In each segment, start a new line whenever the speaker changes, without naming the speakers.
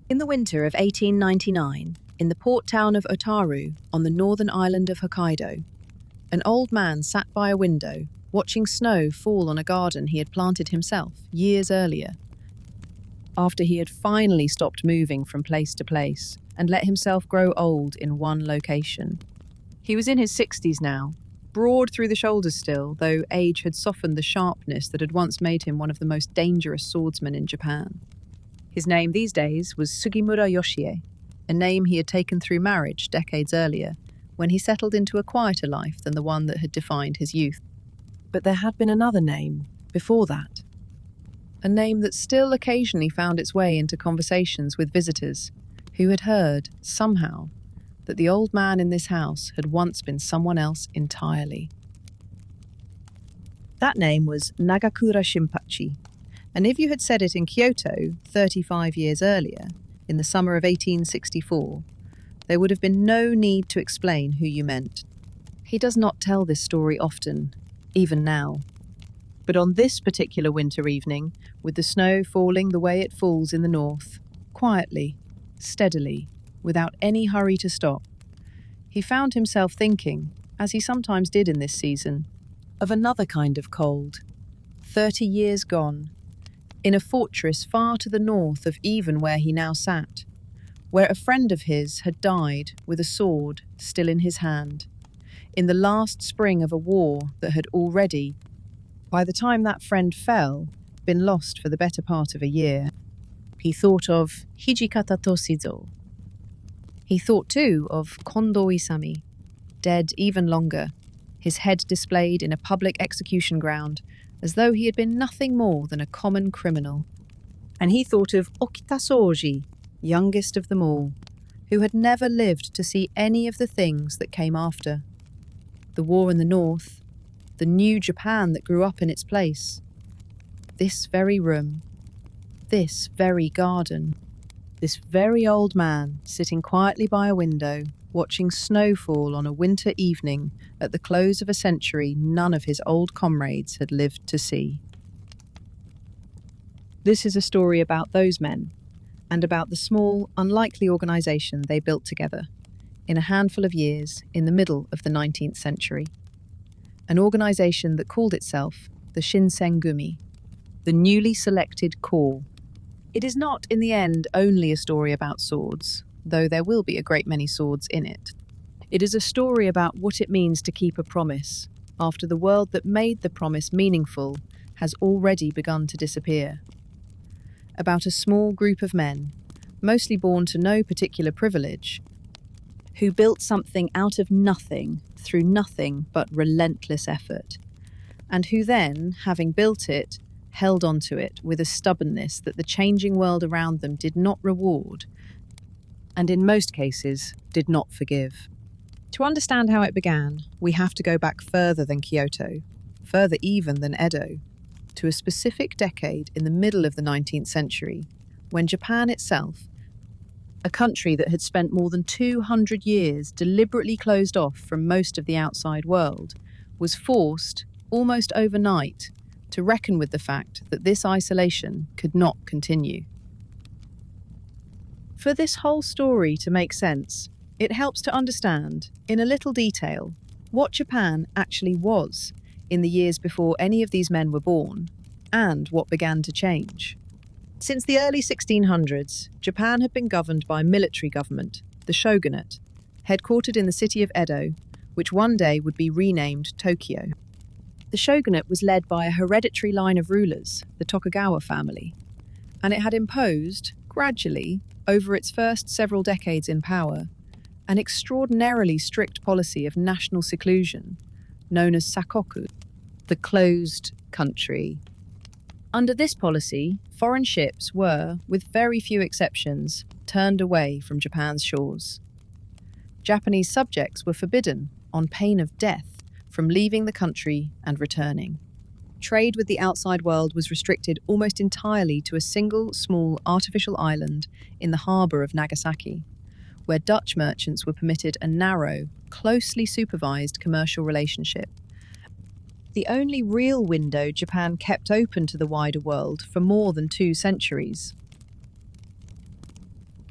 In the winter of 1899, in the port town of Otaru on the northern island of Hokkaido, an old man sat by a window watching snow fall on a garden he had planted himself years earlier, after he had finally stopped moving from place to place and let himself grow old in one location. He was in his 60s now, broad through the shoulders still, though age had softened the sharpness that had once made him one of the most dangerous swordsmen in Japan. His name these days was Sugimura Yoshie, a name he had taken through marriage decades earlier, when he settled into a quieter life than the one that had defined his youth. But there had been another name before that, a name that still occasionally found its way into conversations with visitors who had heard, somehow, that the old man in this house had once been someone else entirely. That name was Nagakura Shinpachi, and if you had said it in Kyoto 35 years earlier, in the summer of 1864, there would have been no need to explain who you meant. He does not tell this story often, even now. But on this particular winter evening, with the snow falling the way it falls in the north, quietly, steadily, without any hurry to stop, he found himself thinking, as he sometimes did in this season, of another kind of cold, 30 years gone, in a fortress far to the north of even where he now sat, where a friend of his had died with a sword still in his hand, in the last spring of a war that had already, by the time that friend fell, been lost for the better part of a year. He thought of Hijikata Toshizo. He thought too of Kondo Isami, dead even longer, his head displayed in a public execution ground, as though he had been nothing more than a common criminal. And he thought of Okita Soji, youngest of them all, who had never lived to see any of the things that came after. The war in the north, the new Japan that grew up in its place, this very room, this very garden, this very old man sitting quietly by a window, watching snow fall on a winter evening at the close of a century none of his old comrades had lived to see. This is a story about those men, and about the small, unlikely organisation they built together, in a handful of years in the middle of the 19th century. An organisation that called itself the Shinsengumi, the newly selected corps. It is not, in the end, only a story about swords, though there will be a great many swords in it. It is a story about what it means to keep a promise, after the world that made the promise meaningful has already begun to disappear. About a small group of men, mostly born to no particular privilege, who built something out of nothing through nothing but relentless effort, and who then, having built it, held on to it with a stubbornness that the changing world around them did not reward, and in most cases did not forgive. To understand how it began, we have to go back further than Kyoto, further even than Edo, to a specific decade in the middle of the 19th century, when Japan itself, a country that had spent more than 200 years deliberately closed off from most of the outside world, was forced, almost overnight, to reckon with the fact that this isolation could not continue. For this whole story to make sense, it helps to understand, in a little detail, what Japan actually was in the years before any of these men were born, and what began to change. Since the early 1600s, Japan had been governed by a military government, the shogunate, headquartered in the city of Edo, which one day would be renamed Tokyo. The shogunate was led by a hereditary line of rulers, the Tokugawa family, and it had imposed, gradually, over its first several decades in power, an extraordinarily strict policy of national seclusion, known as sakoku, the closed country. Under this policy, foreign ships were, with very few exceptions, turned away from Japan's shores. Japanese subjects were forbidden, on pain of death, from leaving the country and returning. Trade with the outside world was restricted almost entirely to a single small artificial island in the harbour of Nagasaki, where Dutch merchants were permitted a narrow, closely supervised commercial relationship. The only real window Japan kept open to the wider world for more than 2 centuries.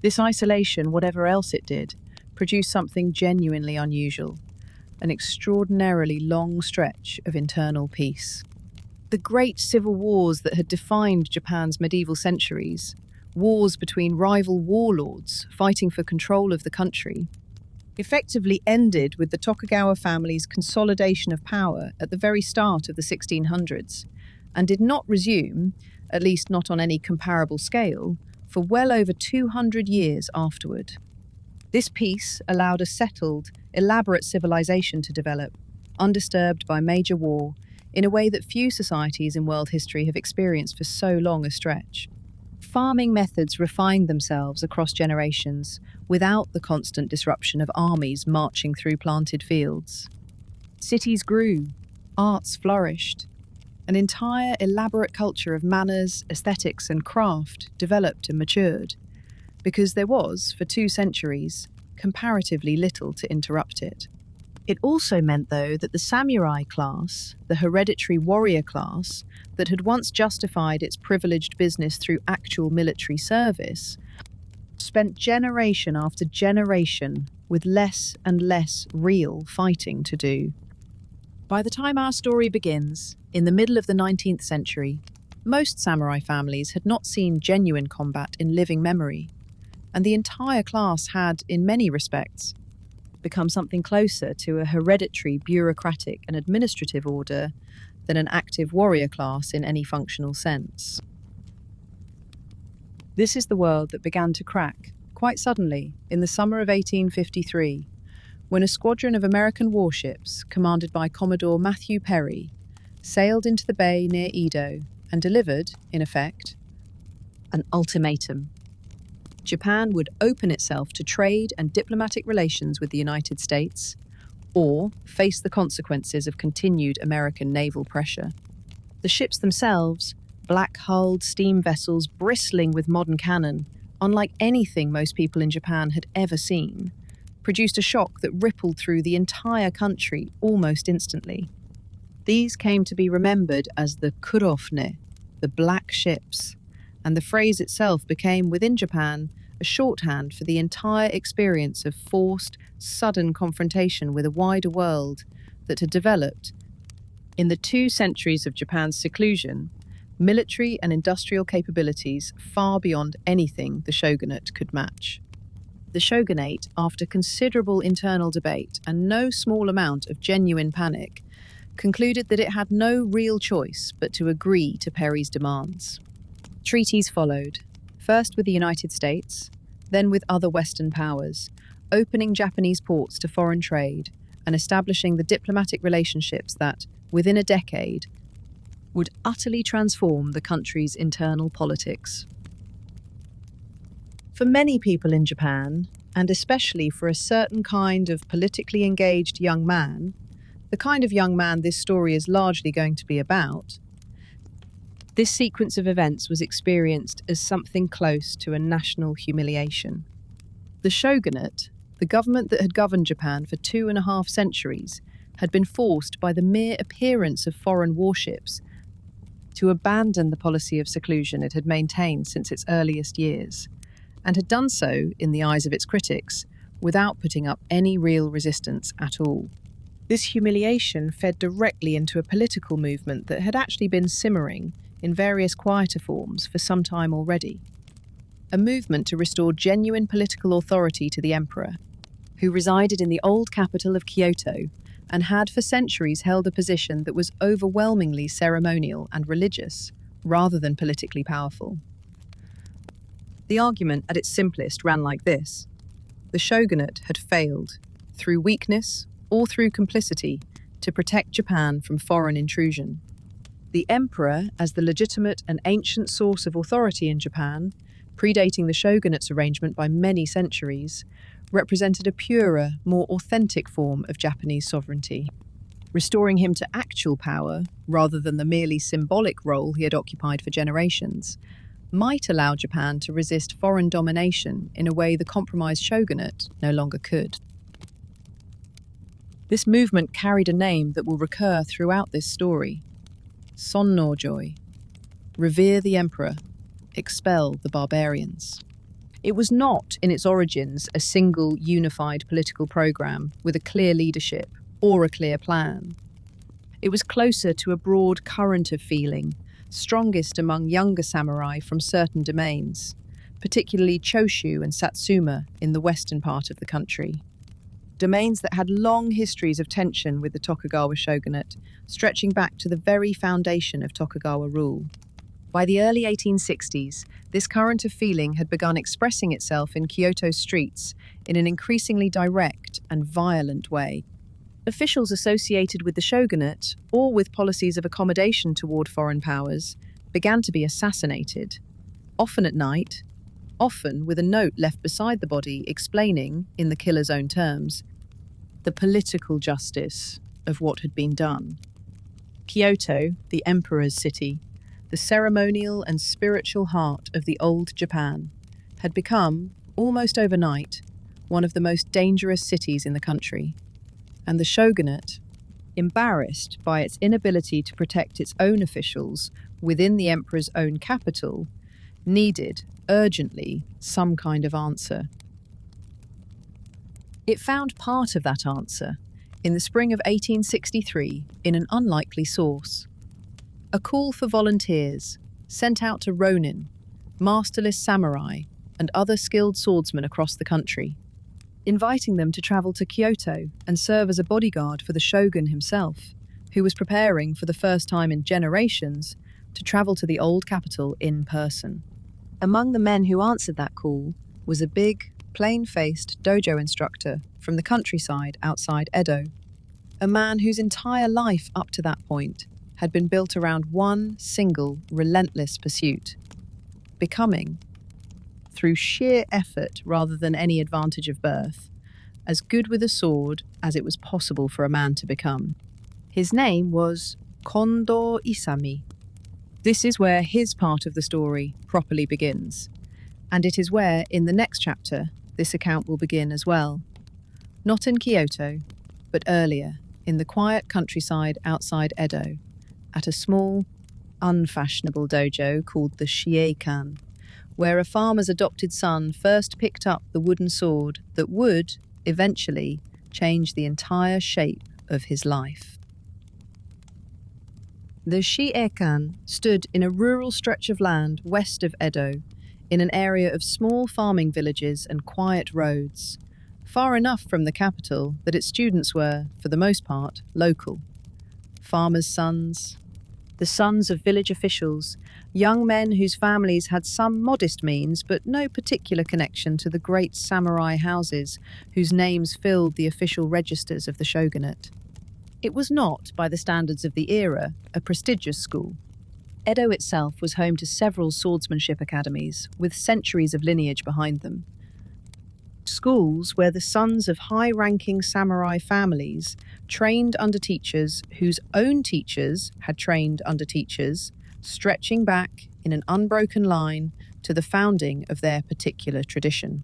This isolation, whatever else it did, produced something genuinely unusual, an extraordinarily long stretch of internal peace. The great civil wars that had defined Japan's medieval centuries, wars between rival warlords fighting for control of the country, effectively ended with the Tokugawa family's consolidation of power at the very start of the 1600s, and did not resume, at least not on any comparable scale, for well over 200 years afterward. This peace allowed a settled, elaborate civilization to develop, undisturbed by major war, in a way that few societies in world history have experienced for so long a stretch. Farming methods refined themselves across generations without the constant disruption of armies marching through planted fields. Cities grew, arts flourished. An entire elaborate culture of manners, aesthetics, and craft developed and matured, because there was, for 2 centuries, comparatively little to interrupt it. It also meant, though, that the samurai class, the hereditary warrior class, that had once justified its privileged business through actual military service, spent generation after generation with less and less real fighting to do. By the time our story begins, in the middle of the 19th century, most samurai families had not seen genuine combat in living memory, and the entire class had, in many respects, become something closer to a hereditary bureaucratic and administrative order than an active warrior class in any functional sense. This is the world that began to crack, quite suddenly, in the summer of 1853, when a squadron of American warships, commanded by Commodore Matthew Perry, sailed into the bay near Edo and delivered, in effect, an ultimatum. Japan would open itself to trade and diplomatic relations with the United States, or face the consequences of continued American naval pressure. The ships themselves, black-hulled steam vessels bristling with modern cannon, unlike anything most people in Japan had ever seen, produced a shock that rippled through the entire country almost instantly. These came to be remembered as the kurofne, the black ships, and the phrase itself became, within Japan, a shorthand for the entire experience of forced, sudden confrontation with a wider world that had developed, in the 2 centuries of Japan's seclusion, military and industrial capabilities far beyond anything the shogunate could match. The shogunate, after considerable internal debate and no small amount of genuine panic, concluded that it had no real choice but to agree to Perry's demands. Treaties followed, first with the United States, then with other Western powers, opening Japanese ports to foreign trade and establishing the diplomatic relationships that, within a decade, would utterly transform the country's internal politics. For many people in Japan, and especially for a certain kind of politically engaged young man, the kind of young man this story is largely going to be about, this sequence of events was experienced as something close to a national humiliation. The shogunate, the government that had governed Japan for 2.5 centuries, had been forced by the mere appearance of foreign warships to abandon the policy of seclusion it had maintained since its earliest years, and had done so, in the eyes of its critics, without putting up any real resistance at all. This humiliation fed directly into a political movement that had actually been simmering in various quieter forms for some time already. A movement to restore genuine political authority to the emperor, who resided in the old capital of Kyoto and had for centuries held a position that was overwhelmingly ceremonial and religious, rather than politically powerful. The argument at its simplest ran like this: the shogunate had failed, through weakness or through complicity, to protect Japan from foreign intrusion. The emperor, as the legitimate and ancient source of authority in Japan, predating the shogunate's arrangement by many centuries, represented a purer, more authentic form of Japanese sovereignty. Restoring him to actual power, rather than the merely symbolic role he had occupied for generations, might allow Japan to resist foreign domination in a way the compromised shogunate no longer could. This movement carried a name that will recur throughout this story: Sonnojoi. Revere the emperor, expel the barbarians. It was not, in its origins, a single unified political program with a clear leadership or a clear plan. It was closer to a broad current of feeling, strongest among younger samurai from certain domains, particularly Choshu and Satsuma in the western part of the country. Domains that had long histories of tension with the Tokugawa shogunate, stretching back to the very foundation of Tokugawa rule. By the early 1860s, this current of feeling had begun expressing itself in Kyoto streets in an increasingly direct and violent way. Officials associated with the shogunate, or with policies of accommodation toward foreign powers, began to be assassinated, often at night, often with a note left beside the body explaining, in the killer's own terms, the political justice of what had been done. Kyoto, the emperor's city, the ceremonial and spiritual heart of the old Japan, had become, almost overnight, one of the most dangerous cities in the country. And the shogunate, embarrassed by its inability to protect its own officials within the emperor's own capital, needed, urgently, some kind of answer. It found part of that answer in the spring of 1863 in an unlikely source. A call for volunteers sent out to ronin, masterless samurai, and other skilled swordsmen across the country, inviting them to travel to Kyoto and serve as a bodyguard for the shogun himself, who was preparing for the first time in generations to travel to the old capital in person. Among the men who answered that call was a big, plain-faced dojo instructor from the countryside outside Edo, a man whose entire life up to that point had been built around one single, relentless pursuit: becoming, through sheer effort rather than any advantage of birth, as good with a sword as it was possible for a man to become. His name was Kondo Isami. This is where his part of the story properly begins, and it is where, in the next chapter, this account will begin as well. Not in Kyoto, but earlier, in the quiet countryside outside Edo, at a small, unfashionable dojo called the Shieikan, where a farmer's adopted son first picked up the wooden sword that would, eventually, change the entire shape of his life. The Shieikan stood in a rural stretch of land west of Edo, in an area of small farming villages and quiet roads, far enough from the capital that its students were, for the most part, local. Farmers' sons, the sons of village officials, young men whose families had some modest means but no particular connection to the great samurai houses whose names filled the official registers of the shogunate. It was not, by the standards of the era, a prestigious school. Edo itself was home to several swordsmanship academies, with centuries of lineage behind them. Schools where the sons of high-ranking samurai families trained under teachers whose own teachers had trained under teachers, stretching back in an unbroken line to the founding of their particular tradition.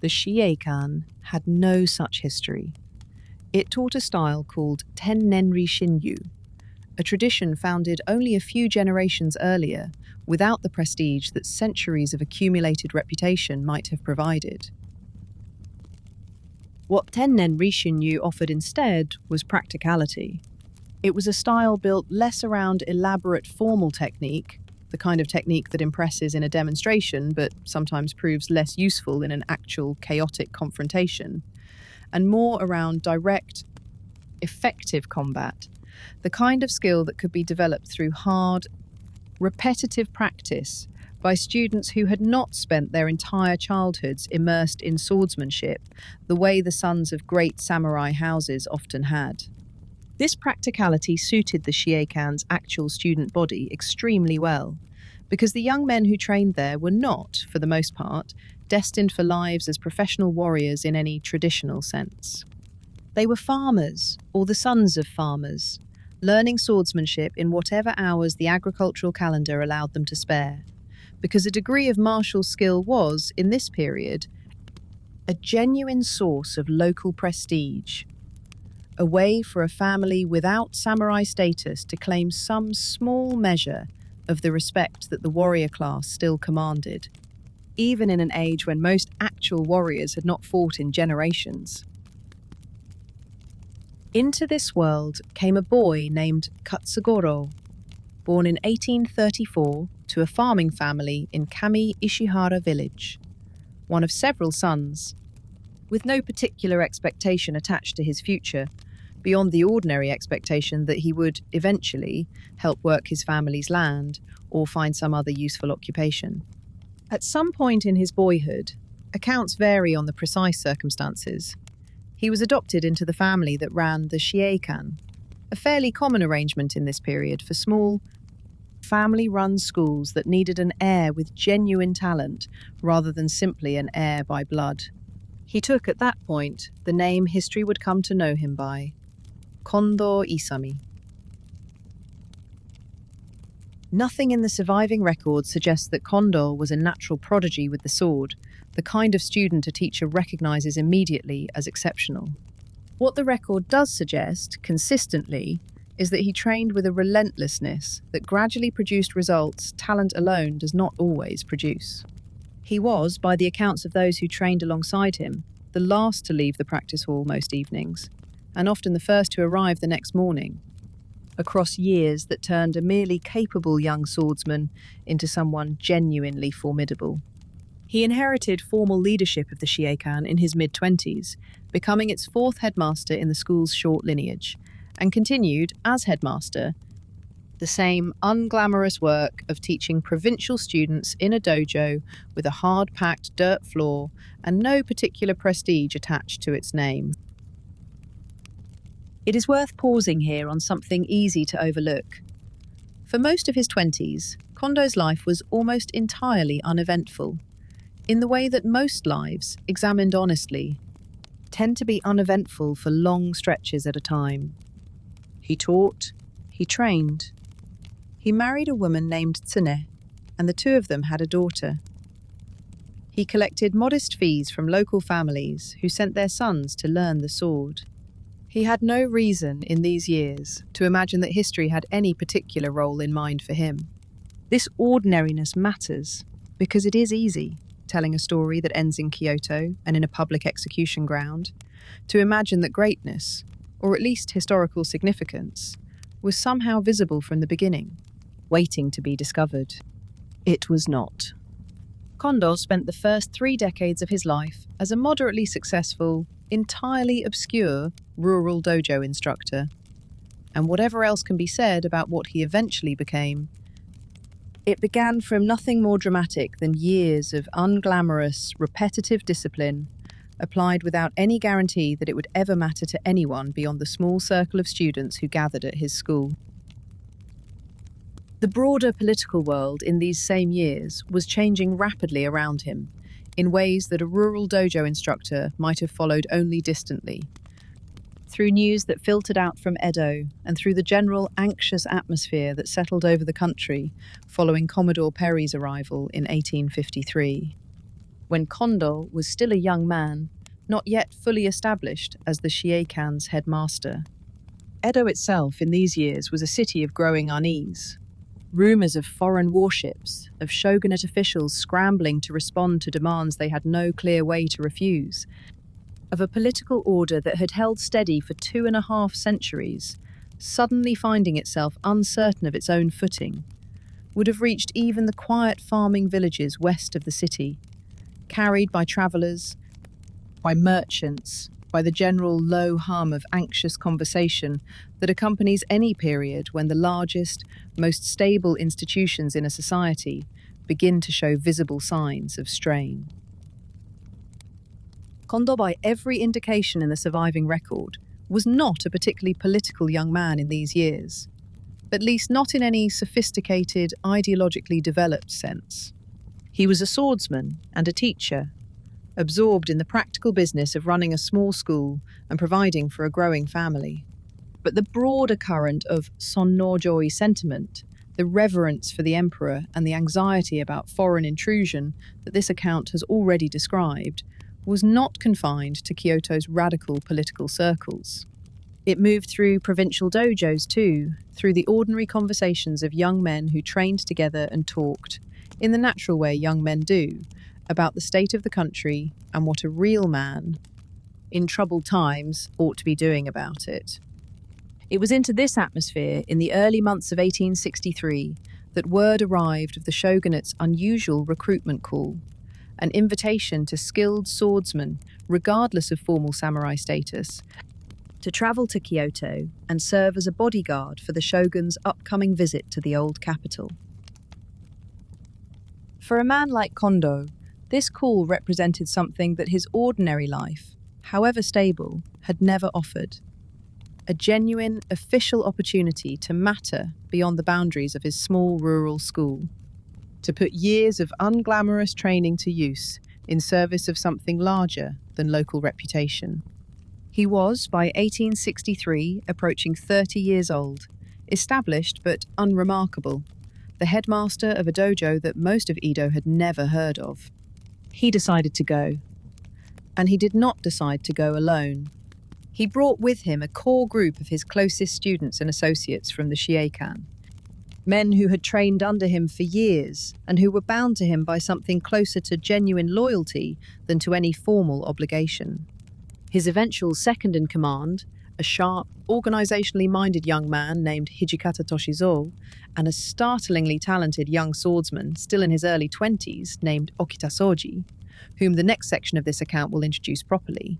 The Shieikan had no such history. It taught a style called Tennenri Shinryu, a tradition founded only a few generations earlier, without the prestige that centuries of accumulated reputation might have provided. What Tennenri Shinryu offered instead was practicality. It was a style built less around elaborate formal technique, the kind of technique that impresses in a demonstration but sometimes proves less useful in an actual chaotic confrontation, and more around direct, effective combat, the kind of skill that could be developed through hard, repetitive practice by students who had not spent their entire childhoods immersed in swordsmanship the way the sons of great samurai houses often had. This practicality suited the Shieikan's actual student body extremely well, because the young men who trained there were not, for the most part, destined for lives as professional warriors in any traditional sense. They were farmers, or the sons of farmers, learning swordsmanship in whatever hours the agricultural calendar allowed them to spare, because a degree of martial skill was, in this period, a genuine source of local prestige, a way for a family without samurai status to claim some small measure of the respect that the warrior class still commanded. even in an age when most actual warriors had not fought in generations. Into this world came a boy named Katsugoro, born in 1834 to a farming family in Kami Ishihara village, one of several sons, with no particular expectation attached to his future, beyond the ordinary expectation that he would eventually help work his family's land or find some other useful occupation. At some point in his boyhood, accounts vary on the precise circumstances, he was adopted into the family that ran the shiekan, a fairly common arrangement in this period for small, family-run schools that needed an heir with genuine talent rather than simply an heir by blood. He took at that point the name history would come to know him by, Kondo Isami. Nothing in the surviving records suggests that Kondo was a natural prodigy with the sword, the kind of student a teacher recognizes immediately as exceptional. What the record does suggest, consistently, is that he trained with a relentlessness that gradually produced results talent alone does not always produce. He was, by the accounts of those who trained alongside him, the last to leave the practice hall most evenings, and often the first to arrive the next morning, across years that turned a merely capable young swordsman into someone genuinely formidable. He inherited formal leadership of the shiekan in his mid-20s, becoming its fourth headmaster in the school's short lineage, and continued, as headmaster, the same unglamorous work of teaching provincial students in a dojo with a hard-packed dirt floor and no particular prestige attached to its name. It is worth pausing here on something easy to overlook. For most of his 20s, Kondo's life was almost entirely uneventful, in the way that most lives, examined honestly, tend to be uneventful for long stretches at a time. He taught, he trained. He married a woman named Tsune, and the two of them had a daughter. He collected modest fees from local families who sent their sons to learn the sword. He had no reason in these years to imagine that history had any particular role in mind for him. This ordinariness matters because it is easy, telling a story that ends in Kyoto and in a public execution ground, to imagine that greatness, or at least historical significance, was somehow visible from the beginning, waiting to be discovered. It was not. Kondo spent the first 3 decades of his life as a moderately successful, entirely obscure rural dojo instructor, and whatever else can be said about what he eventually became, it began from nothing more dramatic than years of unglamorous, repetitive discipline applied without any guarantee that it would ever matter to anyone beyond the small circle of students who gathered at his school. The broader political world in these same years was changing rapidly around him, in ways that a rural dojo instructor might have followed only distantly, through news that filtered out from Edo and through the general anxious atmosphere that settled over the country following Commodore Perry's arrival in 1853. When Kondo was still a young man, not yet fully established as the shiekan's headmaster. Edo itself in these years was a city of growing unease. Rumours of foreign warships, of shogunate officials scrambling to respond to demands they had no clear way to refuse, of a political order that had held steady for 2.5 centuries, suddenly finding itself uncertain of its own footing, would have reached even the quiet farming villages west of the city, carried by travellers, by merchants, by the general low hum of anxious conversation that accompanies any period when the largest, most stable institutions in a society begin to show visible signs of strain. Kondo, by every indication in the surviving record, was not a particularly political young man in these years, at least not in any sophisticated, ideologically developed sense. He was a swordsman and a teacher, absorbed in the practical business of running a small school and providing for a growing family. But the broader current of sonnojoi sentiment, the reverence for the emperor and the anxiety about foreign intrusion that this account has already described, was not confined to Kyoto's radical political circles. It moved through provincial dojos too, through the ordinary conversations of young men who trained together and talked, in the natural way young men do, about the state of the country and what a real man, in troubled times, ought to be doing about it. It was into this atmosphere, in the early months of 1863, that word arrived of the shogunate's unusual recruitment call, an invitation to skilled swordsmen, regardless of formal samurai status, to travel to Kyoto and serve as a bodyguard for the shogun's upcoming visit to the old capital. For a man like Kondo, this call represented something that his ordinary life, however stable, had never offered. A genuine, official opportunity to matter beyond the boundaries of his small rural school, to put years of unglamorous training to use in service of something larger than local reputation. He was, by 1863, approaching 30 years old, established but unremarkable, the headmaster of a dojo that most of Edo had never heard of. He decided to go. And he did not decide to go alone. He brought with him a core group of his closest students and associates from the Shiekan, men who had trained under him for years and who were bound to him by something closer to genuine loyalty than to any formal obligation. His eventual second-in-command, a sharp, organisationally minded young man named Hijikata Toshizo, and a startlingly talented young swordsman, still in his early 20s, named Okita Soji, whom the next section of this account will introduce properly,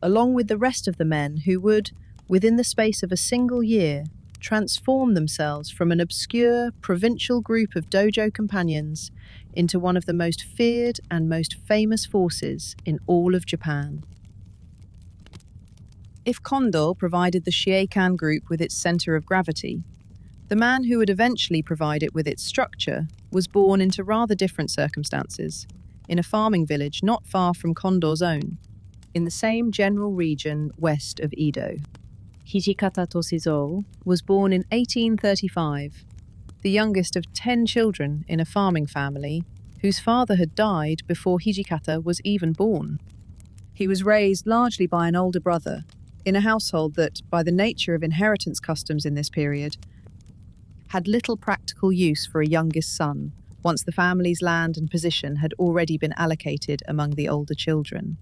along with the rest of the men who would, within the space of a single year, transform themselves from an obscure, provincial group of dojo companions into one of the most feared and most famous forces in all of Japan. If Kondo provided the Shiekan group with its centre of gravity, the man who would eventually provide it with its structure was born into rather different circumstances, in a farming village not far from Kondo's own, in the same general region west of Edo. Hijikata Toshizo was born in 1835, the youngest of 10 children in a farming family whose father had died before Hijikata was even born. He was raised largely by an older brother, in a household that, by the nature of inheritance customs in this period, had little practical use for a youngest son, once the family's land and position had already been allocated among the older children.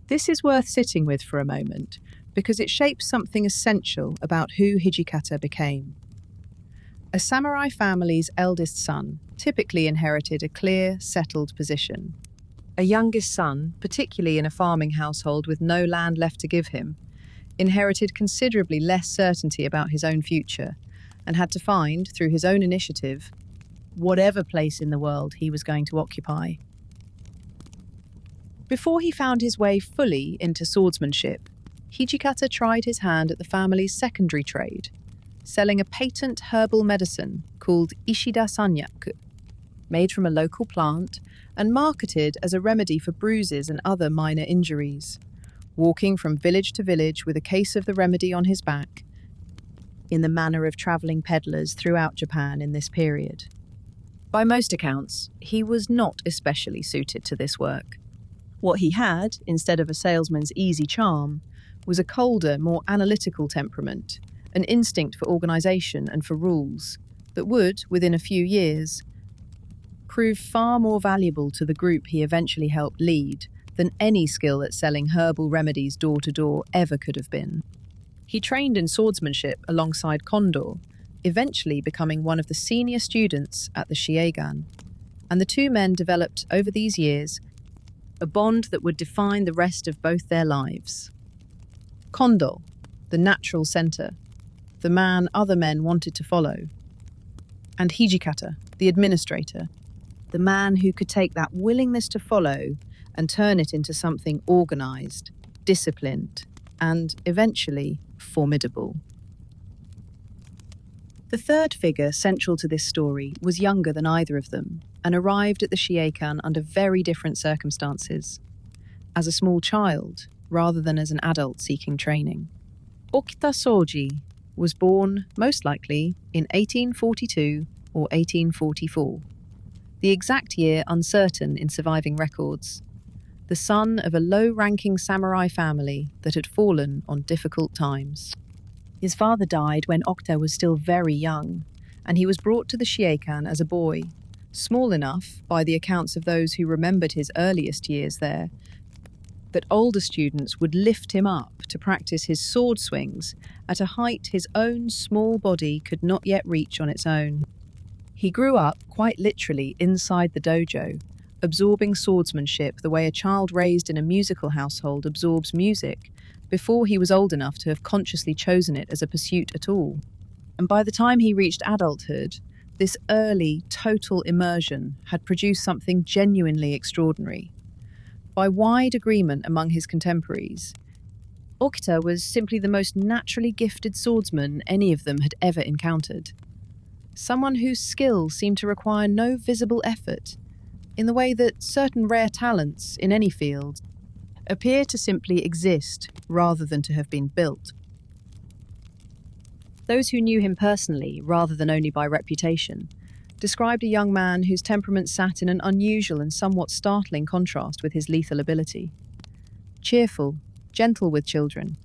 This is worth sitting with for a moment, because it shapes something essential about who Hijikata became. A samurai family's eldest son typically inherited a clear, settled position. A youngest son, particularly in a farming household with no land left to give him, inherited considerably less certainty about his own future and had to find, through his own initiative, whatever place in the world he was going to occupy. Before he found his way fully into swordsmanship, Hijikata tried his hand at the family's secondary trade, selling a patent herbal medicine called Ishida Sanyaku, made from a local plant and marketed as a remedy for bruises and other minor injuries, walking from village to village with a case of the remedy on his back, in the manner of travelling peddlers throughout Japan in this period. By most accounts, he was not especially suited to this work. What he had, instead of a salesman's easy charm, was a colder, more analytical temperament, an instinct for organisation and for rules, that would, within a few years, prove far more valuable to the group he eventually helped lead than any skill at selling herbal remedies door to door ever could have been. He trained in swordsmanship alongside Kondo, eventually becoming one of the senior students at the Shiegan, and the two men developed over these years a bond that would define the rest of both their lives. Kondo, the natural centre, the man other men wanted to follow, and Hijikata, the administrator, the man who could take that willingness to follow and turn it into something organised, disciplined, and, eventually, formidable. The third figure central to this story was younger than either of them and arrived at the Shiekan under very different circumstances, as a small child rather than as an adult seeking training. Okita Soji was born, most likely, in 1842 or 1844, the exact year uncertain in surviving records, the son of a low-ranking samurai family that had fallen on difficult times. His father died when Okita was still very young, and he was brought to the Shiekan as a boy, small enough, by the accounts of those who remembered his earliest years there, that older students would lift him up to practice his sword swings at a height his own small body could not yet reach on its own. He grew up, quite literally, inside the dojo, absorbing swordsmanship the way a child raised in a musical household absorbs music, before he was old enough to have consciously chosen it as a pursuit at all. And by the time he reached adulthood, this early, total immersion had produced something genuinely extraordinary. By wide agreement among his contemporaries, Okita was simply the most naturally gifted swordsman any of them had ever encountered. Someone whose skill seemed to require no visible effort, in the way that certain rare talents in any field appear to simply exist rather than to have been built. Those who knew him personally, rather than only by reputation, described a young man whose temperament sat in an unusual and somewhat startling contrast with his lethal ability. Cheerful, gentle with children,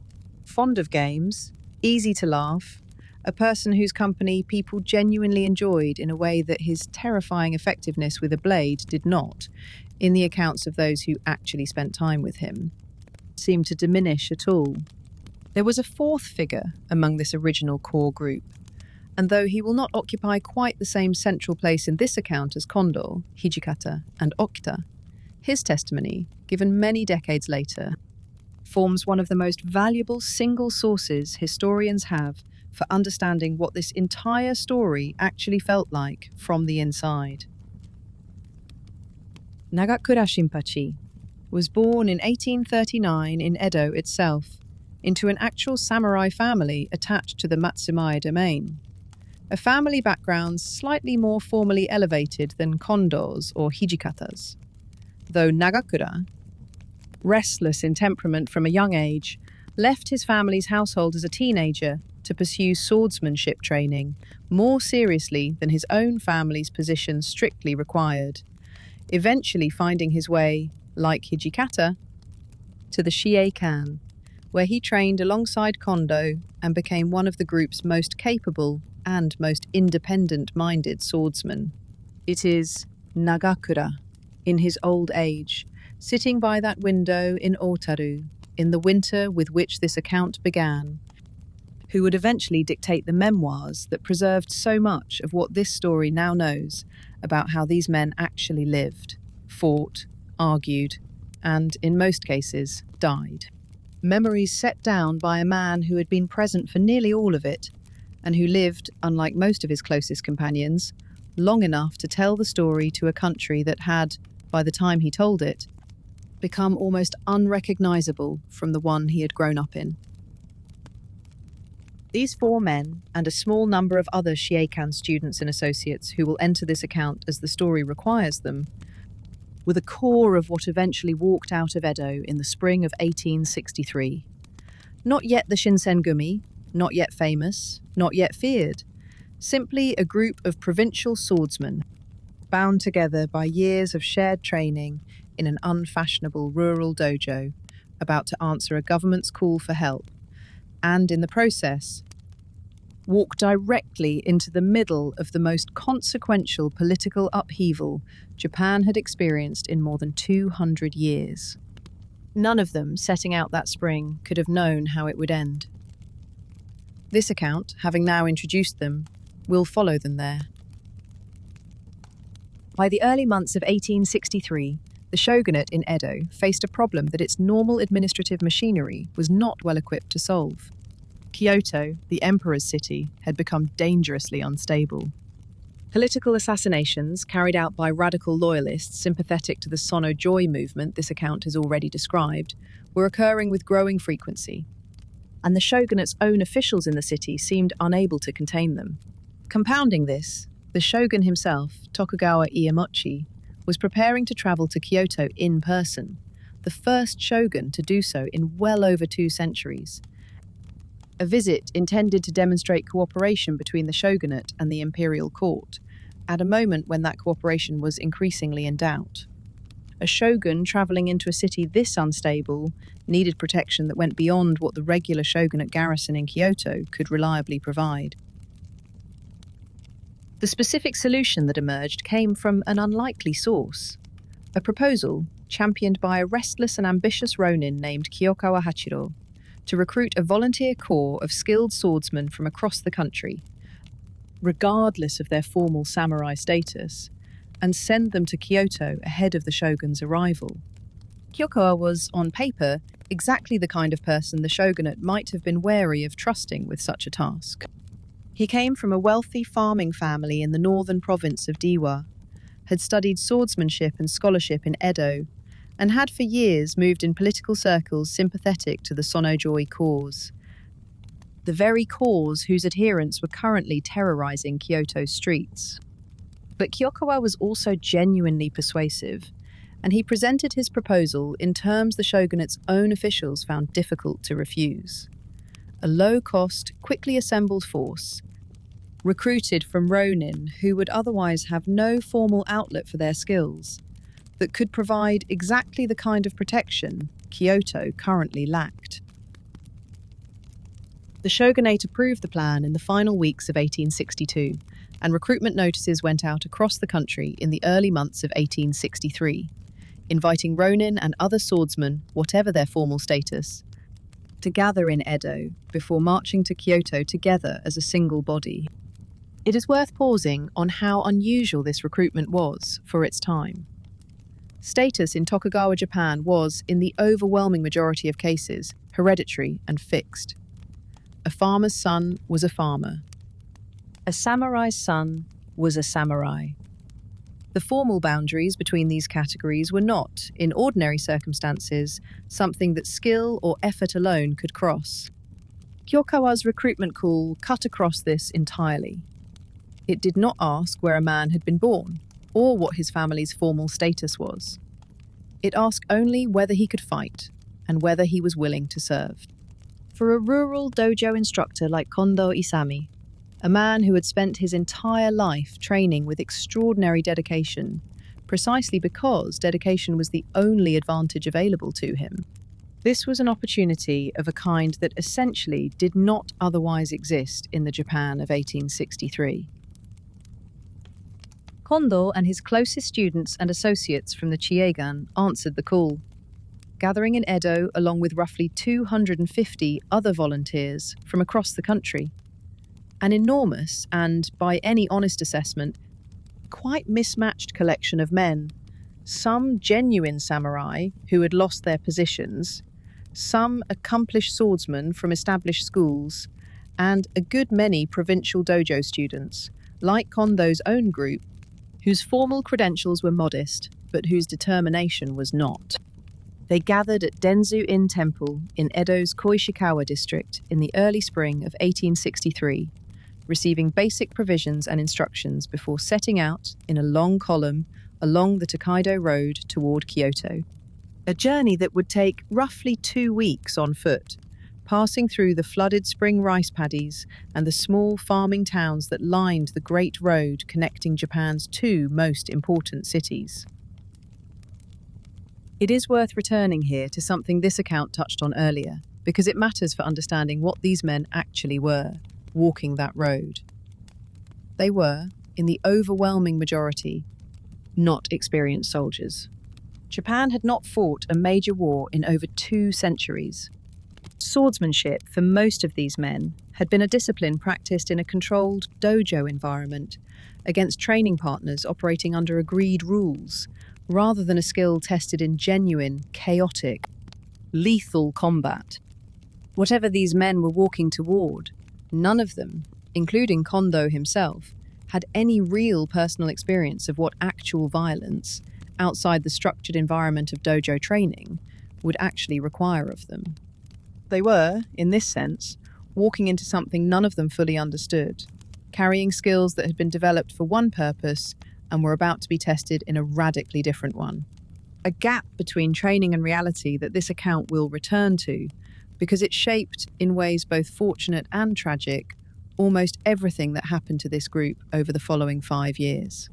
fond of games, easy to laugh, a person whose company people genuinely enjoyed in a way that his terrifying effectiveness with a blade did not, in the accounts of those who actually spent time with him, seem to diminish at all. There was a fourth figure among this original core group, and though he will not occupy quite the same central place in this account as Kondo, Hijikata, and Okita, his testimony, given many decades later, forms one of the most valuable single sources historians have for understanding what this entire story actually felt like from the inside. Nagakura Shinpachi was born in 1839 in Edo itself, into an actual samurai family attached to the Matsumaya domain. A family background slightly more formally elevated than Kondo's or Hijikata's. Though Nagakura, restless in temperament from a young age, left his family's household as a teenager to pursue swordsmanship training more seriously than his own family's position strictly required, eventually finding his way, like Hijikata, to the Shieikan, where he trained alongside Kondo and became one of the group's most capable and most independent-minded swordsmen. It is Nagakura, in his old age, sitting by that window in Otaru, in the winter with which this account began, who would eventually dictate the memoirs that preserved so much of what this story now knows about how these men actually lived, fought, argued, and, in most cases, died. Memories set down by a man who had been present for nearly all of it, and who lived, unlike most of his closest companions, long enough to tell the story to a country that had, by the time he told it, become almost unrecognisable from the one he had grown up in. These four men, and a small number of other Shieikan students and associates who will enter this account as the story requires them, were the core of what eventually walked out of Edo in the spring of 1863. Not yet the Shinsengumi, not yet famous, not yet feared, simply a group of provincial swordsmen, bound together by years of shared training in an unfashionable rural dojo, about to answer a government's call for help, and in the process, walk directly into the middle of the most consequential political upheaval Japan had experienced in more than 200 years. None of them, setting out that spring, could have known how it would end. This account, having now introduced them, will follow them there. By the early months of 1863, the shogunate in Edo faced a problem that its normal administrative machinery was not well equipped to solve. Kyoto, the emperor's city, had become dangerously unstable. Political assassinations carried out by radical loyalists sympathetic to the Sono Joy movement this account has already described were occurring with growing frequency, and the shogunate's own officials in the city seemed unable to contain them. Compounding this, the shogun himself, Tokugawa Iemochi, was preparing to travel to Kyoto in person, the first shogun to do so in well over 2 centuries. A visit intended to demonstrate cooperation between the shogunate and the imperial court, at a moment when that cooperation was increasingly in doubt. A shogun travelling into a city this unstable needed protection that went beyond what the regular shogunate garrison in Kyoto could reliably provide. The specific solution that emerged came from an unlikely source, a proposal championed by a restless and ambitious ronin named Kyokawa Hachiro to recruit a volunteer corps of skilled swordsmen from across the country, regardless of their formal samurai status, and send them to Kyoto ahead of the shogun's arrival. Kyokawa was, on paper, exactly the kind of person the shogunate might have been wary of trusting with such a task. He came from a wealthy farming family in the northern province of Dewa, had studied swordsmanship and scholarship in Edo, and had for years moved in political circles sympathetic to the Sonojoi cause, the very cause whose adherents were currently terrorizing Kyoto's streets. But Kyokawa was also genuinely persuasive, and he presented his proposal in terms the shogunate's own officials found difficult to refuse. A low-cost, quickly assembled force, recruited from ronin who would otherwise have no formal outlet for their skills, that could provide exactly the kind of protection Kyoto currently lacked. The shogunate approved the plan in the final weeks of 1862, and recruitment notices went out across the country in the early months of 1863, inviting ronin and other swordsmen, whatever their formal status, to gather in Edo before marching to Kyoto together as a single body. It is worth pausing on how unusual this recruitment was for its time. Status in Tokugawa Japan was, in the overwhelming majority of cases, hereditary and fixed. A farmer's son was a farmer. A samurai's son was a samurai. The formal boundaries between these categories were not, in ordinary circumstances, something that skill or effort alone could cross. Kyokawa's recruitment call cut across this entirely. It did not ask where a man had been born, or what his family's formal status was. It asked only whether he could fight, and whether he was willing to serve. For a rural dojo instructor like Kondo Isami, a man who had spent his entire life training with extraordinary dedication, precisely because dedication was the only advantage available to him, this was an opportunity of a kind that essentially did not otherwise exist in the Japan of 1863. Kondo and his closest students and associates from the Chiegan answered the call, gathering in Edo along with roughly 250 other volunteers from across the country. An enormous and, by any honest assessment, quite mismatched collection of men, some genuine samurai who had lost their positions, some accomplished swordsmen from established schools, and a good many provincial dojo students, like Kondo's own group, whose formal credentials were modest, but whose determination was not. They gathered at Denzu-in Temple in Edo's Koishikawa district in the early spring of 1863, receiving basic provisions and instructions before setting out in a long column along the Tokaido Road toward Kyoto. A journey that would take roughly 2 weeks on foot, passing through the flooded spring rice paddies and the small farming towns that lined the great road connecting Japan's two most important cities. It is worth returning here to something this account touched on earlier, because it matters for understanding what these men actually were, walking that road. They were, in the overwhelming majority, not experienced soldiers. Japan had not fought a major war in over 2 centuries. Swordsmanship, for most of these men, had been a discipline practiced in a controlled dojo environment, against training partners operating under agreed rules, rather than a skill tested in genuine, chaotic, lethal combat. Whatever these men were walking toward, none of them, including Kondo himself, had any real personal experience of what actual violence, outside the structured environment of dojo training, would actually require of them. They were, in this sense, walking into something none of them fully understood, carrying skills that had been developed for one purpose and were about to be tested in a radically different one. A gap between training and reality that this account will return to, because it shaped, in ways both fortunate and tragic, almost everything that happened to this group over the following 5 years.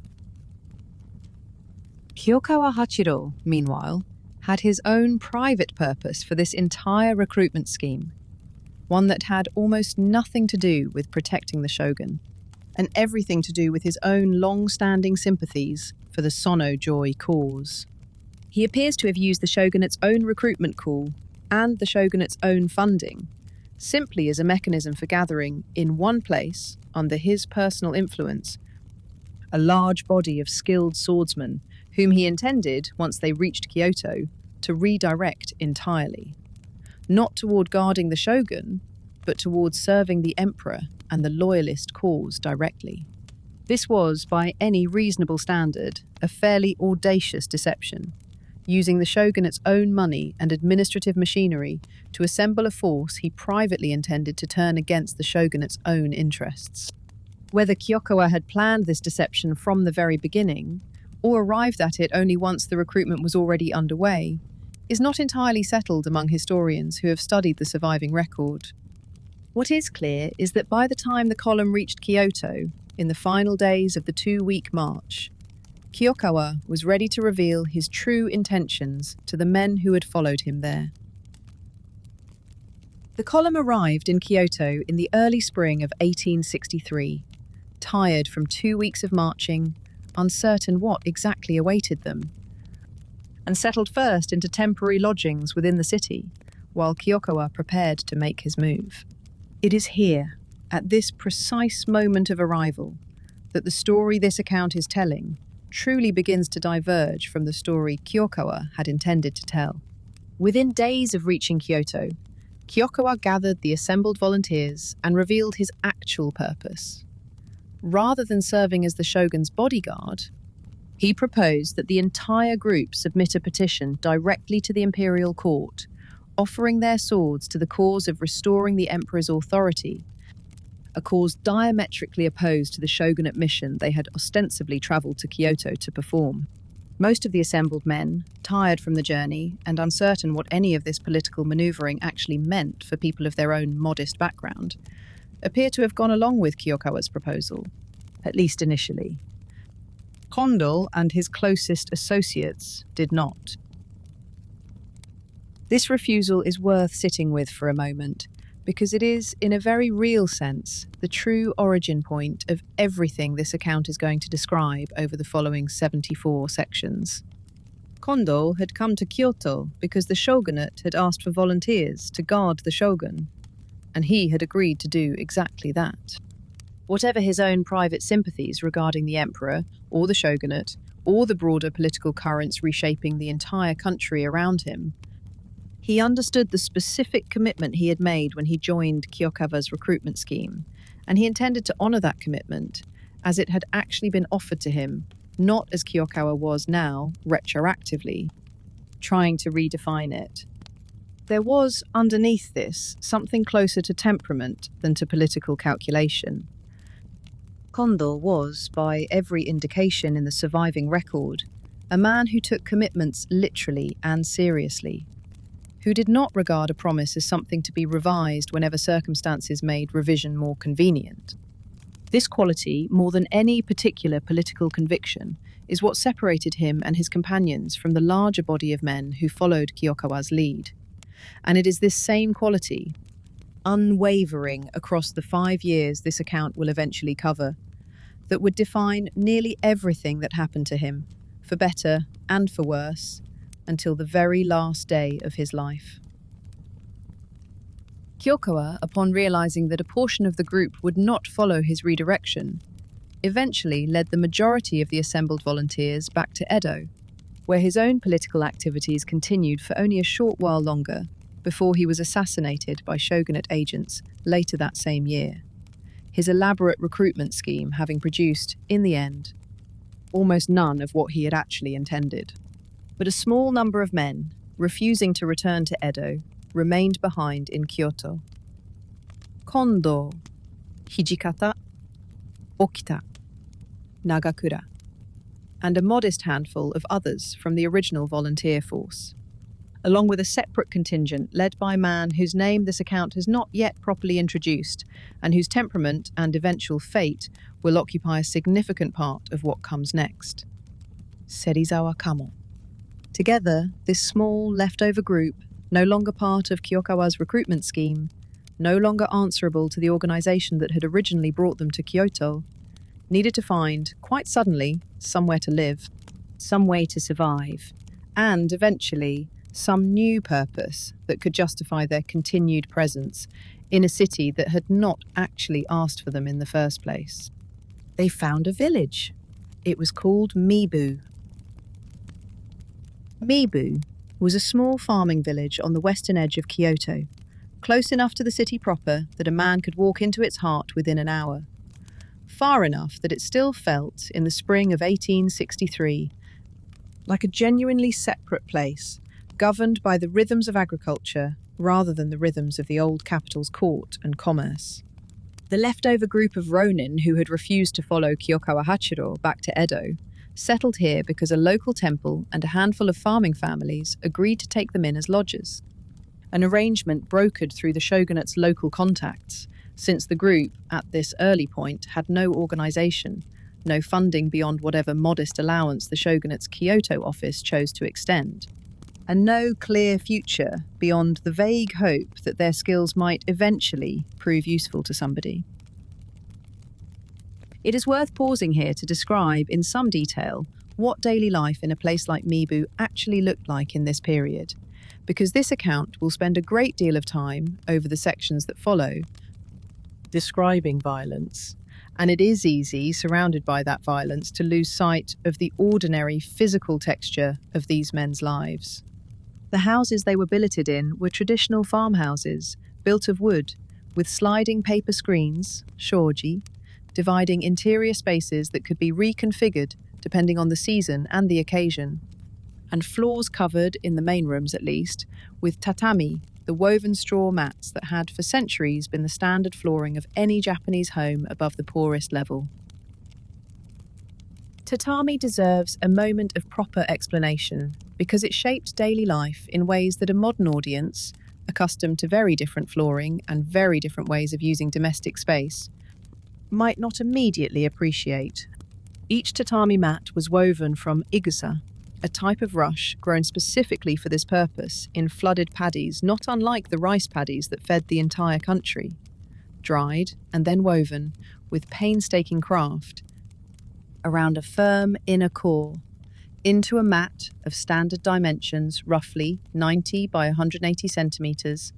Kyokawa Hachiro, meanwhile, had his own private purpose for this entire recruitment scheme, one that had almost nothing to do with protecting the shogun, and everything to do with his own long-standing sympathies for the Sono-Joy cause. He appears to have used the shogunate's own recruitment call and the shogunate's own funding simply as a mechanism for gathering, in one place, under his personal influence, a large body of skilled swordsmen whom he intended, once they reached Kyoto, to redirect entirely. Not toward guarding the shogun, but towards serving the emperor and the loyalist cause directly. This was, by any reasonable standard, a fairly audacious deception, using the shogunate's own money and administrative machinery to assemble a force he privately intended to turn against the shogunate's own interests. Whether Kyokawa had planned this deception from the very beginning, or arrived at it only once the recruitment was already underway, is not entirely settled among historians who have studied the surviving record. What is clear is that by the time the column reached Kyoto, in the final days of the 2-week march, Kyokawa was ready to reveal his true intentions to the men who had followed him there. The column arrived in Kyoto in the early spring of 1863, tired from 2 weeks of marching, uncertain what exactly awaited them, and settled first into temporary lodgings within the city, while Kyokawa prepared to make his move. It is here, at this precise moment of arrival, that the story this account is telling truly begins to diverge from the story Kyokawa had intended to tell. Within days of reaching Kyoto, Kyokawa gathered the assembled volunteers and revealed his actual purpose. Rather than serving as the shogun's bodyguard, he proposed that the entire group submit a petition directly to the imperial court, offering their swords to the cause of restoring the emperor's authority, a cause diametrically opposed to the shogunate mission they had ostensibly travelled to Kyoto to perform. Most of the assembled men, tired from the journey and uncertain what any of this political manoeuvring actually meant for people of their own modest background, appear to have gone along with Kyokawa's proposal, at least initially. Kondo and his closest associates did not. This refusal is worth sitting with for a moment, because it is, in a very real sense, the true origin point of everything this account is going to describe over the following 74 sections. Kondo had come to Kyoto because the shogunate had asked for volunteers to guard the shogun, and he had agreed to do exactly that. Whatever his own private sympathies regarding the emperor, or the shogunate, or the broader political currents reshaping the entire country around him, he understood the specific commitment he had made when he joined Kyokawa's recruitment scheme, and he intended to honour that commitment as it had actually been offered to him, not as Kyokawa was now, retroactively, trying to redefine it. There was, underneath this, something closer to temperament than to political calculation. Kondo was, by every indication in the surviving record, a man who took commitments literally and seriously, who did not regard a promise as something to be revised whenever circumstances made revision more convenient. This quality, more than any particular political conviction, is what separated him and his companions from the larger body of men who followed Kyokawa's lead. And it is this same quality, unwavering across the 5 years this account will eventually cover, that would define nearly everything that happened to him, for better and for worse, until the very last day of his life. Kyokawa, upon realizing that a portion of the group would not follow his redirection, eventually led the majority of the assembled volunteers back to Edo, where his own political activities continued for only a short while longer before he was assassinated by shogunate agents later that same year, his elaborate recruitment scheme having produced, in the end, almost none of what he had actually intended. But a small number of men, refusing to return to Edo, remained behind in Kyoto. Kondo, Hijikata, Okita, Nagakura, and a modest handful of others from the original volunteer force, along with a separate contingent led by a man whose name this account has not yet properly introduced and whose temperament and eventual fate will occupy a significant part of what comes next. Serizawa Kamo. Together, this small, leftover group, no longer part of Kyokawa's recruitment scheme, no longer answerable to the organization that had originally brought them to Kyoto, needed to find, quite suddenly, somewhere to live, some way to survive, and eventually some new purpose that could justify their continued presence in a city that had not actually asked for them in the first place. They found a village. It was called Mibu. Mibu was a small farming village on the western edge of Kyoto, close enough to the city proper that a man could walk into its heart within an hour. Far enough that it still felt, in the spring of 1863, like a genuinely separate place, governed by the rhythms of agriculture rather than the rhythms of the old capital's court and commerce. The leftover group of ronin who had refused to follow Kyokawa Hachiro back to Edo settled here because a local temple and a handful of farming families agreed to take them in as lodgers. An arrangement brokered through the shogunate's local contacts, since the group, at this early point, had no organisation, no funding beyond whatever modest allowance the shogunate's Kyoto office chose to extend, and no clear future beyond the vague hope that their skills might eventually prove useful to somebody. It is worth pausing here to describe in some detail what daily life in a place like Mibu actually looked like in this period, because this account will spend a great deal of time over the sections that follow describing violence, and it is easy, surrounded by that violence, to lose sight of the ordinary physical texture of these men's lives. The houses they were billeted in were traditional farmhouses, built of wood, with sliding paper screens, shoji, dividing interior spaces that could be reconfigured depending on the season and the occasion, and floors covered, in the main rooms at least, with tatami, the woven straw mats that had for centuries been the standard flooring of any Japanese home above the poorest level. Tatami deserves a moment of proper explanation because it shaped daily life in ways that a modern audience, accustomed to very different flooring and very different ways of using domestic space, might not immediately appreciate. Each tatami mat was woven from igusa, a type of rush grown specifically for this purpose in flooded paddies not unlike the rice paddies that fed the entire country, dried and then woven with painstaking craft around a firm inner core into a mat of standard dimensions, roughly 90 by 180 centimetres,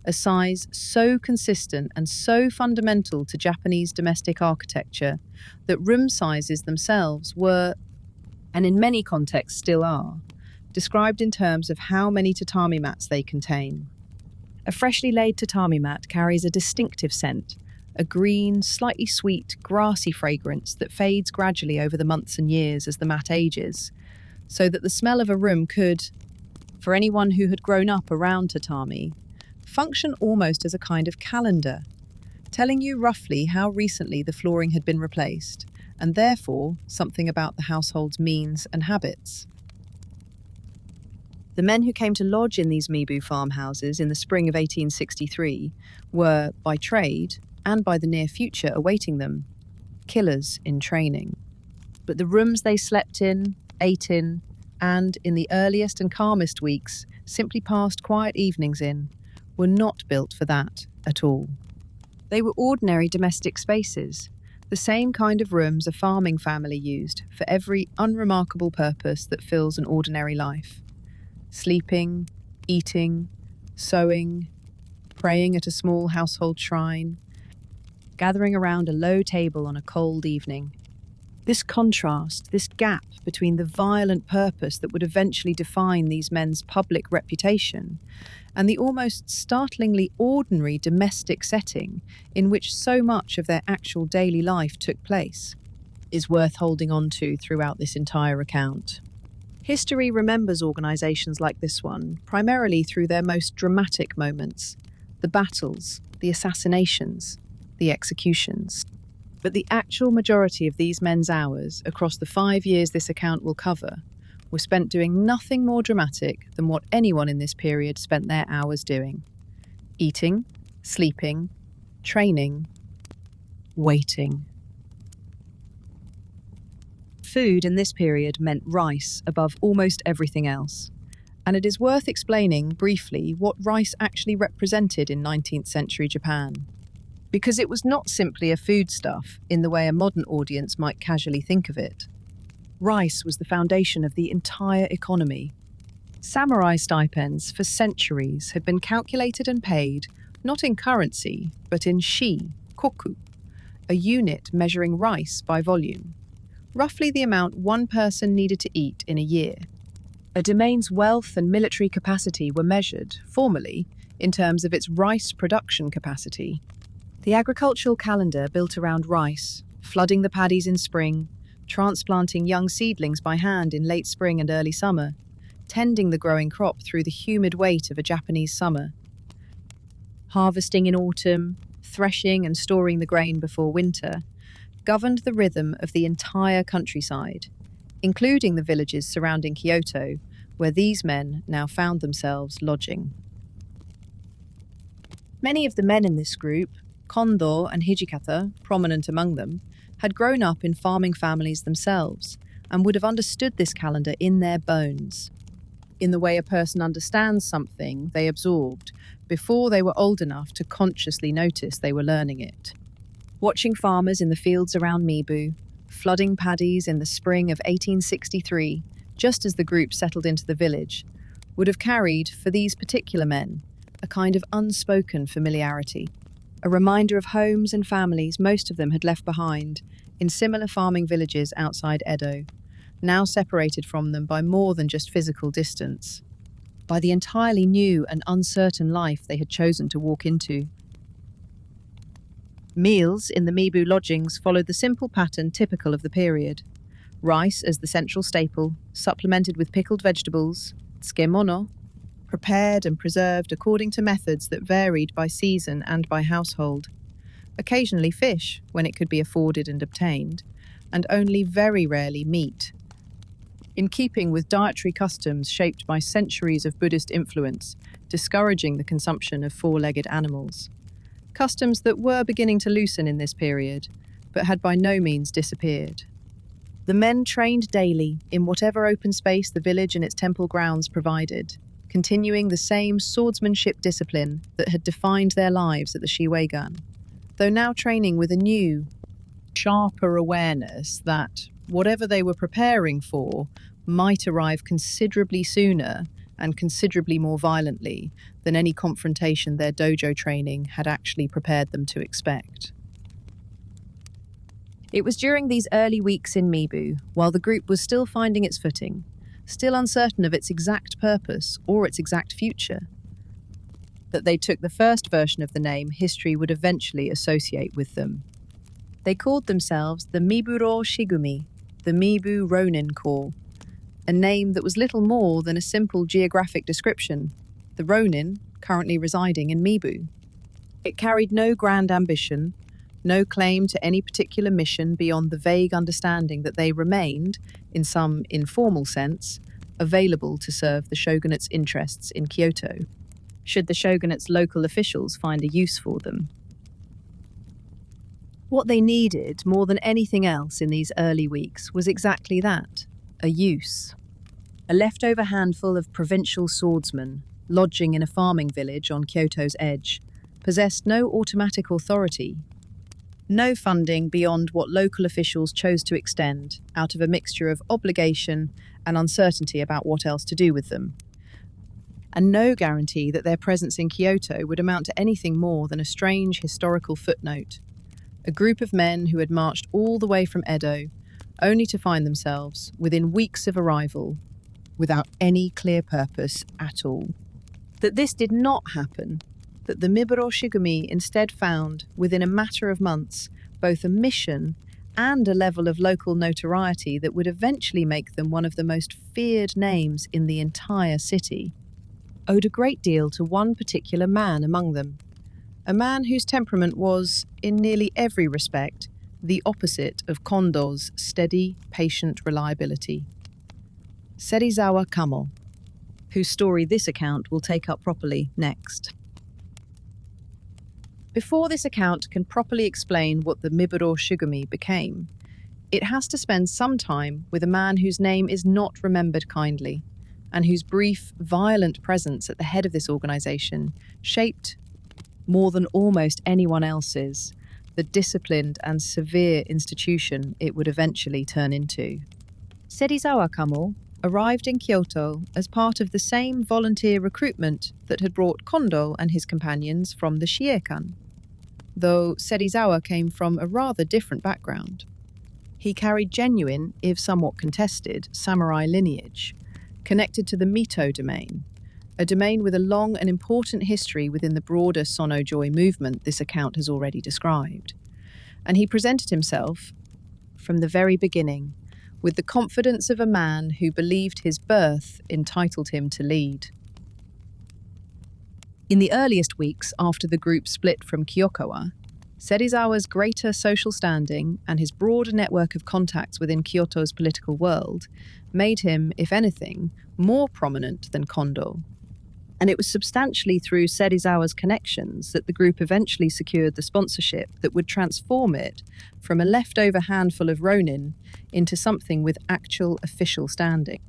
a size so consistent and so fundamental to Japanese domestic architecture that room sizes themselves were, and in many contexts still are, described in terms of how many tatami mats they contain. A freshly laid tatami mat carries a distinctive scent, a green, slightly sweet, grassy fragrance that fades gradually over the months and years as the mat ages, so that the smell of a room could, for anyone who had grown up around tatami, function almost as a kind of calendar, telling you roughly how recently the flooring had been replaced, and therefore something about the household's means and habits. The men who came to lodge in these Mibu farmhouses in the spring of 1863 were, by trade, and by the near future awaiting them, killers in training. But the rooms they slept in, ate in, and, in the earliest and calmest weeks, simply passed quiet evenings in, were not built for that at all. They were ordinary domestic spaces, the same kind of rooms a farming family used for every unremarkable purpose that fills an ordinary life. Sleeping, eating, sewing, praying at a small household shrine, gathering around a low table on a cold evening. This contrast, this gap between the violent purpose that would eventually define these men's public reputation and the almost startlingly ordinary domestic setting in which so much of their actual daily life took place, is worth holding on to throughout this entire account. History remembers organisations like this one primarily through their most dramatic moments, the battles, the assassinations, the executions. But the actual majority of these men's hours across the 5 years this account will cover were spent doing nothing more dramatic than what anyone in this period spent their hours doing: eating, sleeping, training, waiting. Food in this period meant rice above almost everything else, and it is worth explaining briefly what rice actually represented in 19th century Japan. because it was not simply a foodstuff in the way a modern audience might casually think of it. Rice was the foundation of the entire economy. Samurai stipends for centuries had been calculated and paid not in currency, but in koku, a unit measuring rice by volume, roughly the amount one person needed to eat in a year. A domain's wealth and military capacity were measured, formally, in terms of its rice production capacity. The agricultural calendar built around rice, flooding the paddies in spring, transplanting young seedlings by hand in late spring and early summer, tending the growing crop through the humid weight of a Japanese summer, harvesting in autumn, threshing and storing the grain before winter, governed the rhythm of the entire countryside, including the villages surrounding Kyoto, where these men now found themselves lodging. Many of the men in this group, Kondo and Hijikata, prominent among them, had grown up in farming families themselves and would have understood this calendar in their bones. In the way a person understands something they absorbed before they were old enough to consciously notice they were learning it. Watching farmers in the fields around Mibu, flooding paddies in the spring of 1863, just as the group settled into the village, would have carried, for these particular men, a kind of unspoken familiarity, a reminder of homes and families most of them had left behind in similar farming villages outside Edo, now separated from them by more than just physical distance, by the entirely new and uncertain life they had chosen to walk into. Meals in the Mibu lodgings followed the simple pattern typical of the period. Rice as the central staple, supplemented with pickled vegetables, tsukemono, prepared and preserved according to methods that varied by season and by household. Occasionally fish, when it could be afforded and obtained, and only very rarely meat. In keeping with dietary customs shaped by centuries of Buddhist influence, discouraging the consumption of four-legged animals. Customs that were beginning to loosen in this period, but had by no means disappeared. The men trained daily in whatever open space the village and its temple grounds provided, continuing the same swordsmanship discipline that had defined their lives at the Shiwegan, though now training with a new, sharper awareness that whatever they were preparing for might arrive considerably sooner and considerably more violently than any confrontation their dojo training had actually prepared them to expect. It was during these early weeks in Mibu, while the group was still finding its footing, still uncertain of its exact purpose or its exact future, that they took the first version of the name history would eventually associate with them. They called themselves the Miburo Shigumi, the Mibu Ronin Corps, a name that was little more than a simple geographic description, the Ronin currently residing in Mibu. It carried no grand ambition, no claim to any particular mission beyond the vague understanding that they remained, in some informal sense, available to serve the shogunate's interests in Kyoto, should the shogunate's local officials find a use for them. What they needed more than anything else in these early weeks was exactly that, a use. A leftover handful of provincial swordsmen, lodging in a farming village on Kyoto's edge, possessed no automatic authority, no funding beyond what local officials chose to extend out of a mixture of obligation and uncertainty about what else to do with them, and no guarantee that their presence in Kyoto would amount to anything more than a strange historical footnote. A group of men who had marched all the way from Edo, only to find themselves, within weeks of arrival, without any clear purpose at all. That this did not happen, that the Miburo Shigumi instead found, within a matter of months, both a mission and a level of local notoriety that would eventually make them one of the most feared names in the entire city, owed a great deal to one particular man among them, a man whose temperament was, in nearly every respect, the opposite of Kondo's steady, patient reliability. Serizawa Kamo, whose story this account will take up properly next. Before this account can properly explain what the Miburo Shigumi became, it has to spend some time with a man whose name is not remembered kindly, and whose brief, violent presence at the head of this organisation shaped, more than almost anyone else's, the disciplined and severe institution it would eventually turn into. Serizawa Kamo arrived in Kyoto as part of the same volunteer recruitment that had brought Kondo and his companions from the Shiekan, though Serizawa came from a rather different background. He carried genuine, if somewhat contested, samurai lineage, connected to the Mito domain, a domain with a long and important history within the broader Sono-Joi movement this account has already described. And he presented himself, from the very beginning, with the confidence of a man who believed his birth entitled him to lead. In the earliest weeks after the group split from Kyokawa, Serizawa's greater social standing and his broader network of contacts within Kyoto's political world made him, if anything, more prominent than Kondo. And it was substantially through Serizawa's connections that the group eventually secured the sponsorship that would transform it from a leftover handful of ronin into something with actual official standing.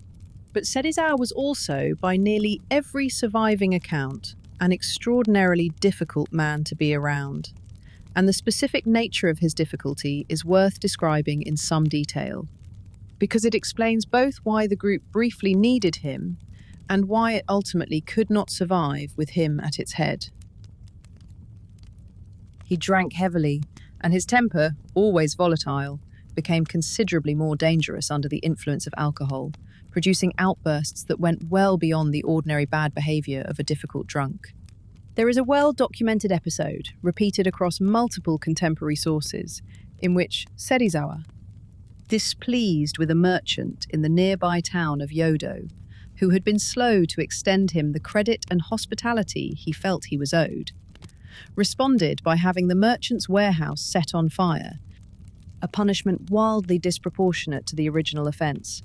But Serizawa was also, by nearly every surviving account, an extraordinarily difficult man to be around. And the specific nature of his difficulty is worth describing in some detail, because it explains both why the group briefly needed him and why it ultimately could not survive with him at its head. He drank heavily, and his temper, always volatile, became considerably more dangerous under the influence of alcohol, producing outbursts that went well beyond the ordinary bad behavior of a difficult drunk. There is a well-documented episode, repeated across multiple contemporary sources, in which Serizawa, displeased with a merchant in the nearby town of Yodo, who had been slow to extend him the credit and hospitality he felt he was owed, responded by having the merchant's warehouse set on fire, a punishment wildly disproportionate to the original offence,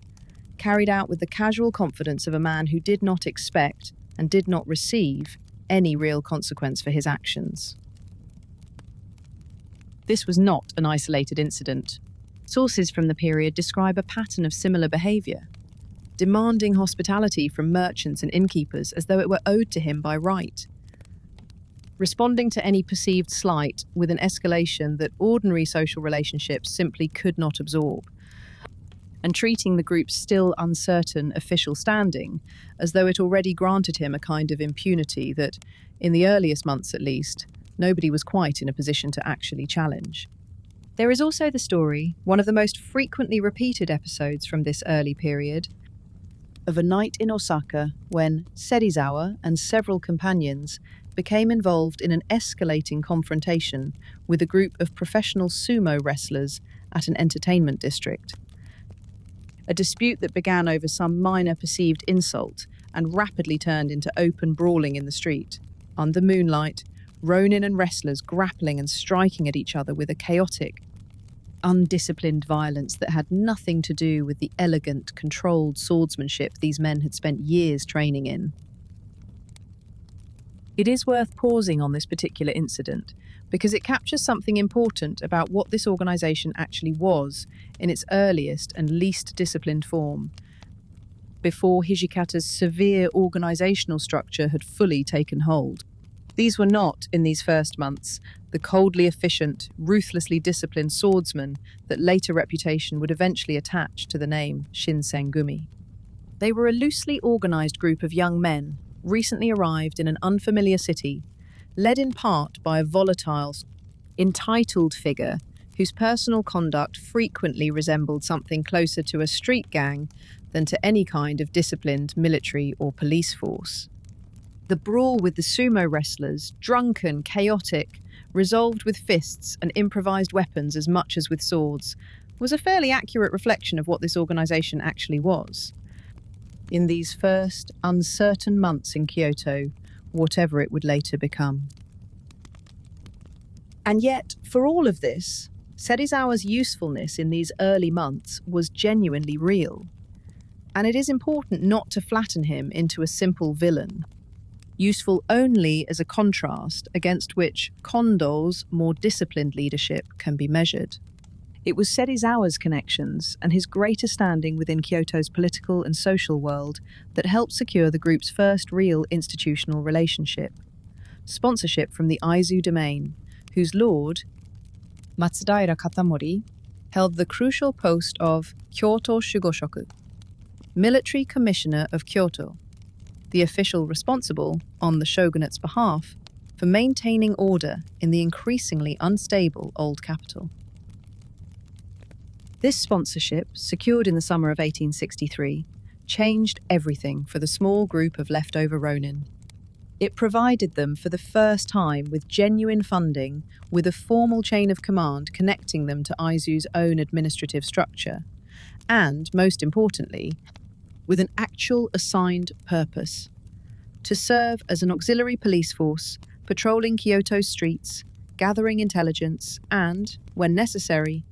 carried out with the casual confidence of a man who did not expect and did not receive any real consequence for his actions. This was not an isolated incident. Sources from the period describe a pattern of similar behaviour, demanding hospitality from merchants and innkeepers as though it were owed to him by right, responding to any perceived slight with an escalation that ordinary social relationships simply could not absorb, and treating the group's still uncertain official standing as though it already granted him a kind of impunity that, in the earliest months at least, nobody was quite in a position to actually challenge. There is also the story, one of the most frequently repeated episodes from this early period, of a night in Osaka when Serizawa and several companions became involved in an escalating confrontation with a group of professional sumo wrestlers at an entertainment district. A dispute that began over some minor perceived insult and rapidly turned into open brawling in the street. Under moonlight, ronin and wrestlers grappling and striking at each other with a chaotic, undisciplined violence that had nothing to do with the elegant, controlled swordsmanship these men had spent years training in. It is worth pausing on this particular incident because it captures something important about what this organisation actually was in its earliest and least disciplined form, before Hijikata's severe organisational structure had fully taken hold. These were not, in these first months, the coldly efficient, ruthlessly disciplined swordsmen that later reputation would eventually attach to the name Shinsengumi. They were a loosely organised group of young men, recently arrived in an unfamiliar city, led in part by a volatile, entitled figure whose personal conduct frequently resembled something closer to a street gang than to any kind of disciplined military or police force. The brawl with the sumo wrestlers, drunken, chaotic, resolved with fists and improvised weapons as much as with swords, was a fairly accurate reflection of what this organisation actually was. In these first, uncertain months in Kyoto, whatever it would later become. And yet, for all of this, Serizawa's usefulness in these early months was genuinely real. And it is important not to flatten him into a simple villain, useful only as a contrast against which Kondo's more disciplined leadership can be measured. It was Serizawa's connections and his greater standing within Kyoto's political and social world that helped secure the group's first real institutional relationship. sponsorship from the Aizu domain, whose lord, Matsudaira Katamori, held the crucial post of Kyoto Shugoshoku, military commissioner of Kyoto, the official responsible, on the shogunate's behalf, for maintaining order in the increasingly unstable old capital. This sponsorship, secured in the summer of 1863, changed everything for the small group of leftover ronin. It provided them for the first time with genuine funding, with a formal chain of command connecting them to Aizu's own administrative structure, and, most importantly, with an actual assigned purpose: to serve as an auxiliary police force, patrolling Kyoto's streets, gathering intelligence, and, when necessary,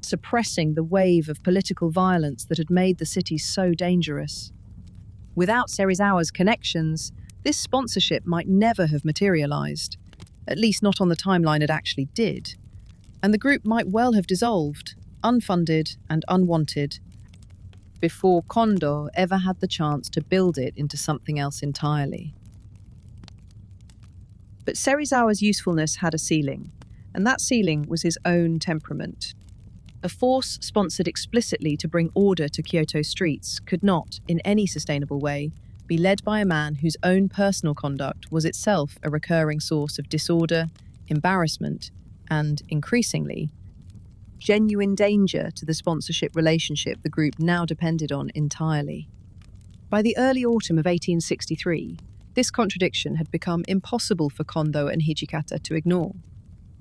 suppressing the wave of political violence that had made the city so dangerous. Without Serizawa's connections, this sponsorship might never have materialized, at least not on the timeline it actually did, and the group might well have dissolved, unfunded and unwanted, before Kondo ever had the chance to build it into something else entirely. But Serizawa's usefulness had a ceiling, and that ceiling was his own temperament. A force sponsored explicitly to bring order to Kyoto streets could not, in any sustainable way, be led by a man whose own personal conduct was itself a recurring source of disorder, embarrassment, and, increasingly, genuine danger to the sponsorship relationship the group now depended on entirely. By the early autumn of 1863, this contradiction had become impossible for Kondo and Hijikata to ignore.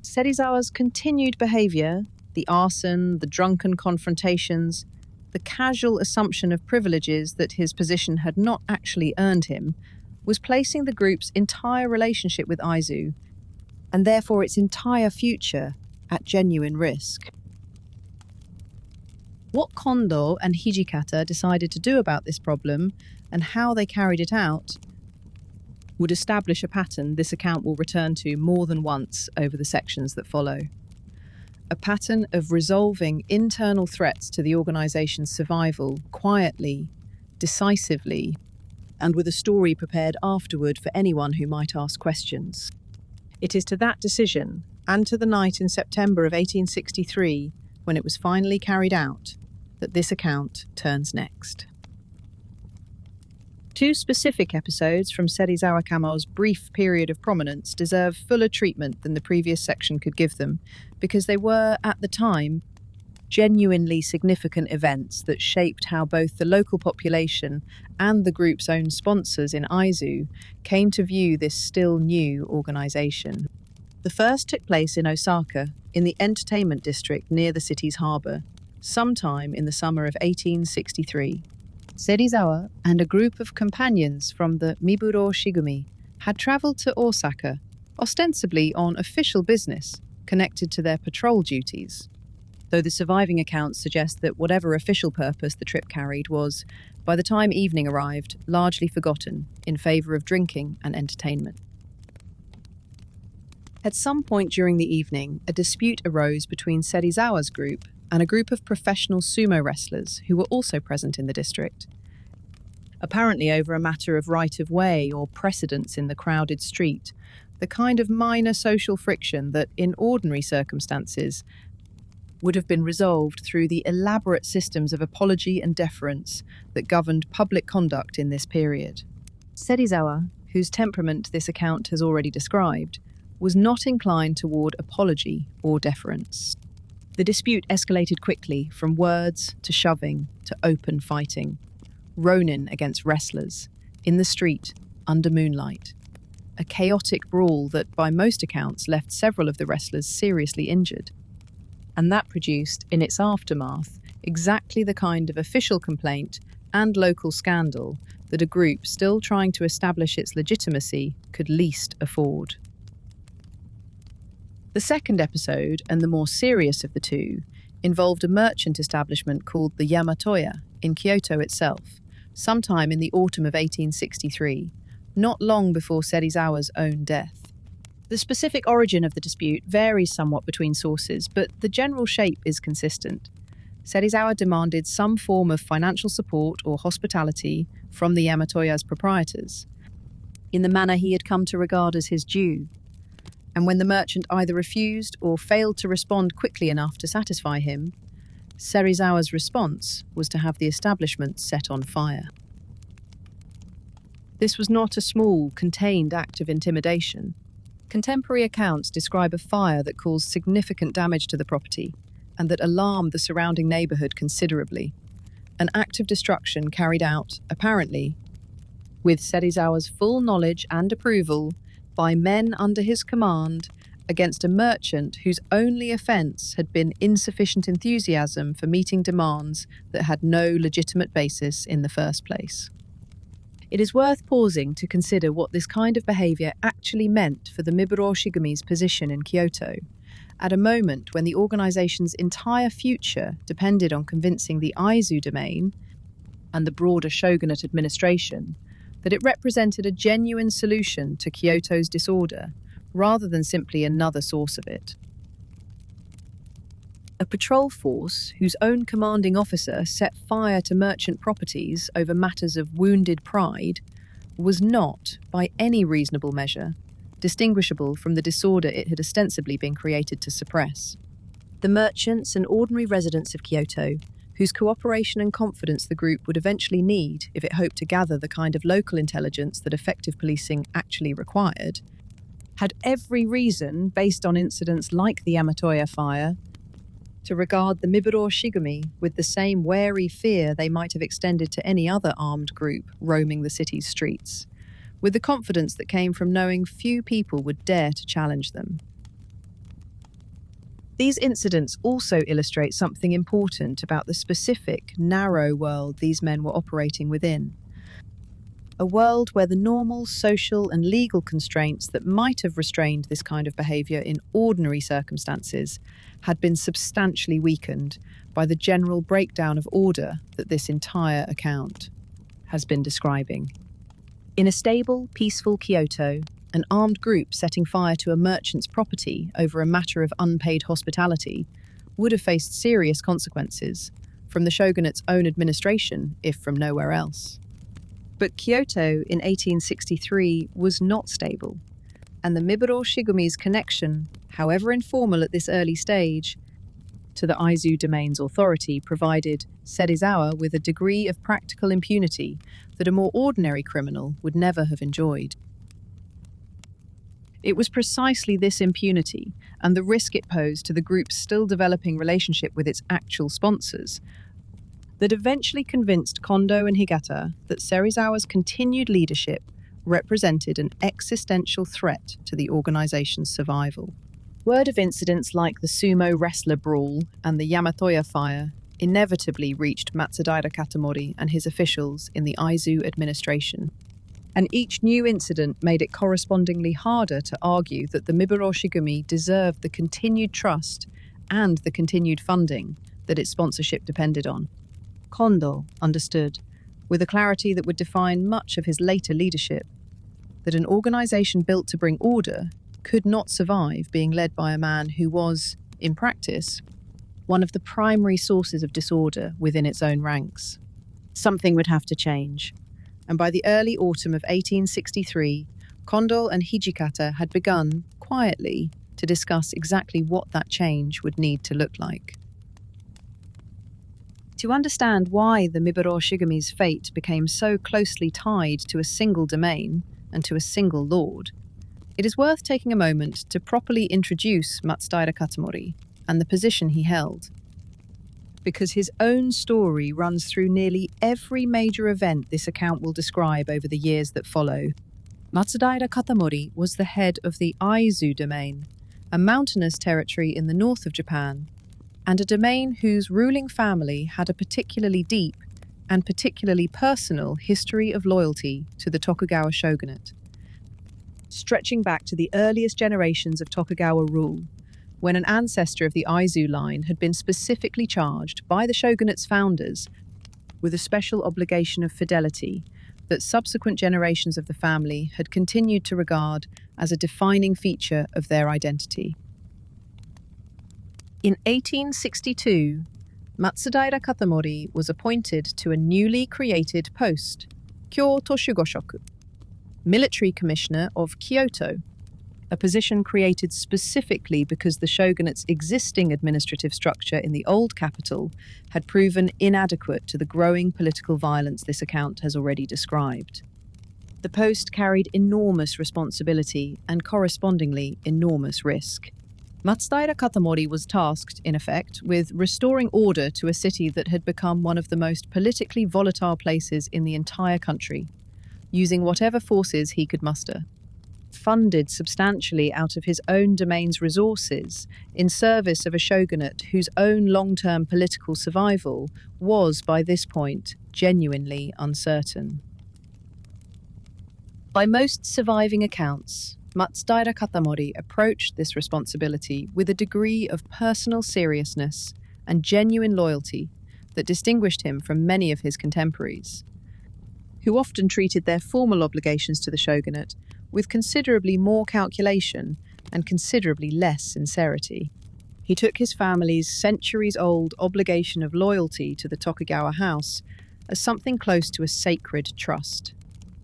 Serizawa's continued behaviour, the arson, the drunken confrontations, the casual assumption of privileges that his position had not actually earned him, was placing the group's entire relationship with Aizu, and therefore its entire future, at genuine risk. What Kondo and Hijikata decided to do about this problem, and how they carried it out, would establish a pattern this account will return to more than once over the sections that follow. A pattern of resolving internal threats to the organisation's survival quietly, decisively, and with a story prepared afterward for anyone who might ask questions. It is to that decision, and to the night in September of 1863, when it was finally carried out, that this account turns next. Two specific episodes from Serizawa Kamo's brief period of prominence deserve fuller treatment than the previous section could give them, because they were, at the time, genuinely significant events that shaped how both the local population and the group's own sponsors in Aizu came to view this still new organisation. The first took place in Osaka, in the entertainment district near the city's harbour, sometime in the summer of 1863. Serizawa and a group of companions from the Miburo Shigumi had travelled to Osaka, ostensibly on official business connected to their patrol duties, though the surviving accounts suggest that whatever official purpose the trip carried was, by the time evening arrived, largely forgotten in favour of drinking and entertainment. At some point during the evening, a dispute arose between Serizawa's group and a group of professional sumo wrestlers who were also present in the district, apparently over a matter of right-of-way or precedence in the crowded street, the kind of minor social friction that, in ordinary circumstances, would have been resolved through the elaborate systems of apology and deference that governed public conduct in this period. Serizawa, whose temperament this account has already described, was not inclined toward apology or deference. The dispute escalated quickly from words to shoving to open fighting. Ronin against wrestlers, in the street, under moonlight. A chaotic brawl that, by most accounts, left several of the wrestlers seriously injured. And that produced, in its aftermath, exactly the kind of official complaint and local scandal that a group still trying to establish its legitimacy could least afford. The second episode, and the more serious of the two, involved a merchant establishment called the Yamatoya in Kyoto itself, sometime in the autumn of 1863, not long before Serizawa's own death. The specific origin of the dispute varies somewhat between sources, but the general shape is consistent. Serizawa demanded some form of financial support or hospitality from the Yamatoya's proprietors, in the manner he had come to regard as his due. And when the merchant either refused or failed to respond quickly enough to satisfy him, Serizawa's response was to have the establishment set on fire. This was not a small, contained act of intimidation. Contemporary accounts describe a fire that caused significant damage to the property and that alarmed the surrounding neighbourhood considerably. An act of destruction carried out, apparently, with Serizawa's full knowledge and approval by men under his command against a merchant whose only offence had been insufficient enthusiasm for meeting demands that had no legitimate basis in the first place. It is worth pausing to consider what this kind of behaviour actually meant for the Miburo Shigumi's position in Kyoto, at a moment when the organisation's entire future depended on convincing the Aizu domain and the broader shogunate administration that it represented a genuine solution to Kyoto's disorder, rather than simply another source of it. A patrol force whose own commanding officer set fire to merchant properties over matters of wounded pride was not, by any reasonable measure, distinguishable from the disorder it had ostensibly been created to suppress. The merchants and ordinary residents of Kyoto, whose cooperation and confidence the group would eventually need if it hoped to gather the kind of local intelligence that effective policing actually required, had every reason, based on incidents like the Yamatoya fire, to regard the Miburo Shigumi with the same wary fear they might have extended to any other armed group roaming the city's streets, with the confidence that came from knowing few people would dare to challenge them. These incidents also illustrate something important about the specific, narrow world these men were operating within. A world where the normal social and legal constraints that might have restrained this kind of behaviour in ordinary circumstances had been substantially weakened by the general breakdown of order that this entire account has been describing. In a stable, peaceful Kyoto, an armed group setting fire to a merchant's property over a matter of unpaid hospitality would have faced serious consequences from the shogunate's own administration, if from nowhere else. But Kyoto in 1863 was not stable, and the Miburo Shigumi's connection, however informal at this early stage, to the Aizu domain's authority provided Serizawa with a degree of practical impunity that a more ordinary criminal would never have enjoyed. It was precisely this impunity and the risk it posed to the group's still developing relationship with its actual sponsors that eventually convinced Kondo and Higata that Serizawa's continued leadership represented an existential threat to the organization's survival. Word of incidents like the sumo wrestler brawl and the Yamatoya fire inevitably reached Matsudaira Katamori and his officials in the Aizu administration, and each new incident made it correspondingly harder to argue that the Miburo Shigumi deserved the continued trust and the continued funding that its sponsorship depended on. Kondo understood, with a clarity that would define much of his later leadership, that an organization built to bring order could not survive being led by a man who was, in practice, one of the primary sources of disorder within its own ranks. Something would have to change, and by the early autumn of 1863, Kondo and Hijikata had begun, quietly, to discuss exactly what that change would need to look like. To understand why the Miburo Shigumi's fate became so closely tied to a single domain and to a single lord, it is worth taking a moment to properly introduce Matsudaira Katamori and the position he held, because his own story runs through nearly every major event this account will describe over the years that follow. Matsudaira Katamori was the head of the Aizu domain, a mountainous territory in the north of Japan, and a domain whose ruling family had a particularly deep and particularly personal history of loyalty to the Tokugawa shogunate, stretching back to the earliest generations of Tokugawa rule, when an ancestor of the Aizu line had been specifically charged by the shogunate's founders with a special obligation of fidelity that subsequent generations of the family had continued to regard as a defining feature of their identity. In 1862, Matsudaira Katamori was appointed to a newly created post, Kyoto Shugoshoku, military commissioner of Kyoto, a position created specifically because the shogunate's existing administrative structure in the old capital had proven inadequate to the growing political violence this account has already described. The post carried enormous responsibility and correspondingly enormous risk. Matsudaira Katamori was tasked, in effect, with restoring order to a city that had become one of the most politically volatile places in the entire country, using whatever forces he could muster. Funded substantially out of his own domain's resources in service of a shogunate whose own long-term political survival was, by this point, genuinely uncertain. By most surviving accounts, Matsudaira Katamori approached this responsibility with a degree of personal seriousness and genuine loyalty that distinguished him from many of his contemporaries, who often treated their formal obligations to the shogunate with considerably more calculation and considerably less sincerity. He took his family's centuries-old obligation of loyalty to the Tokugawa house as something close to a sacred trust,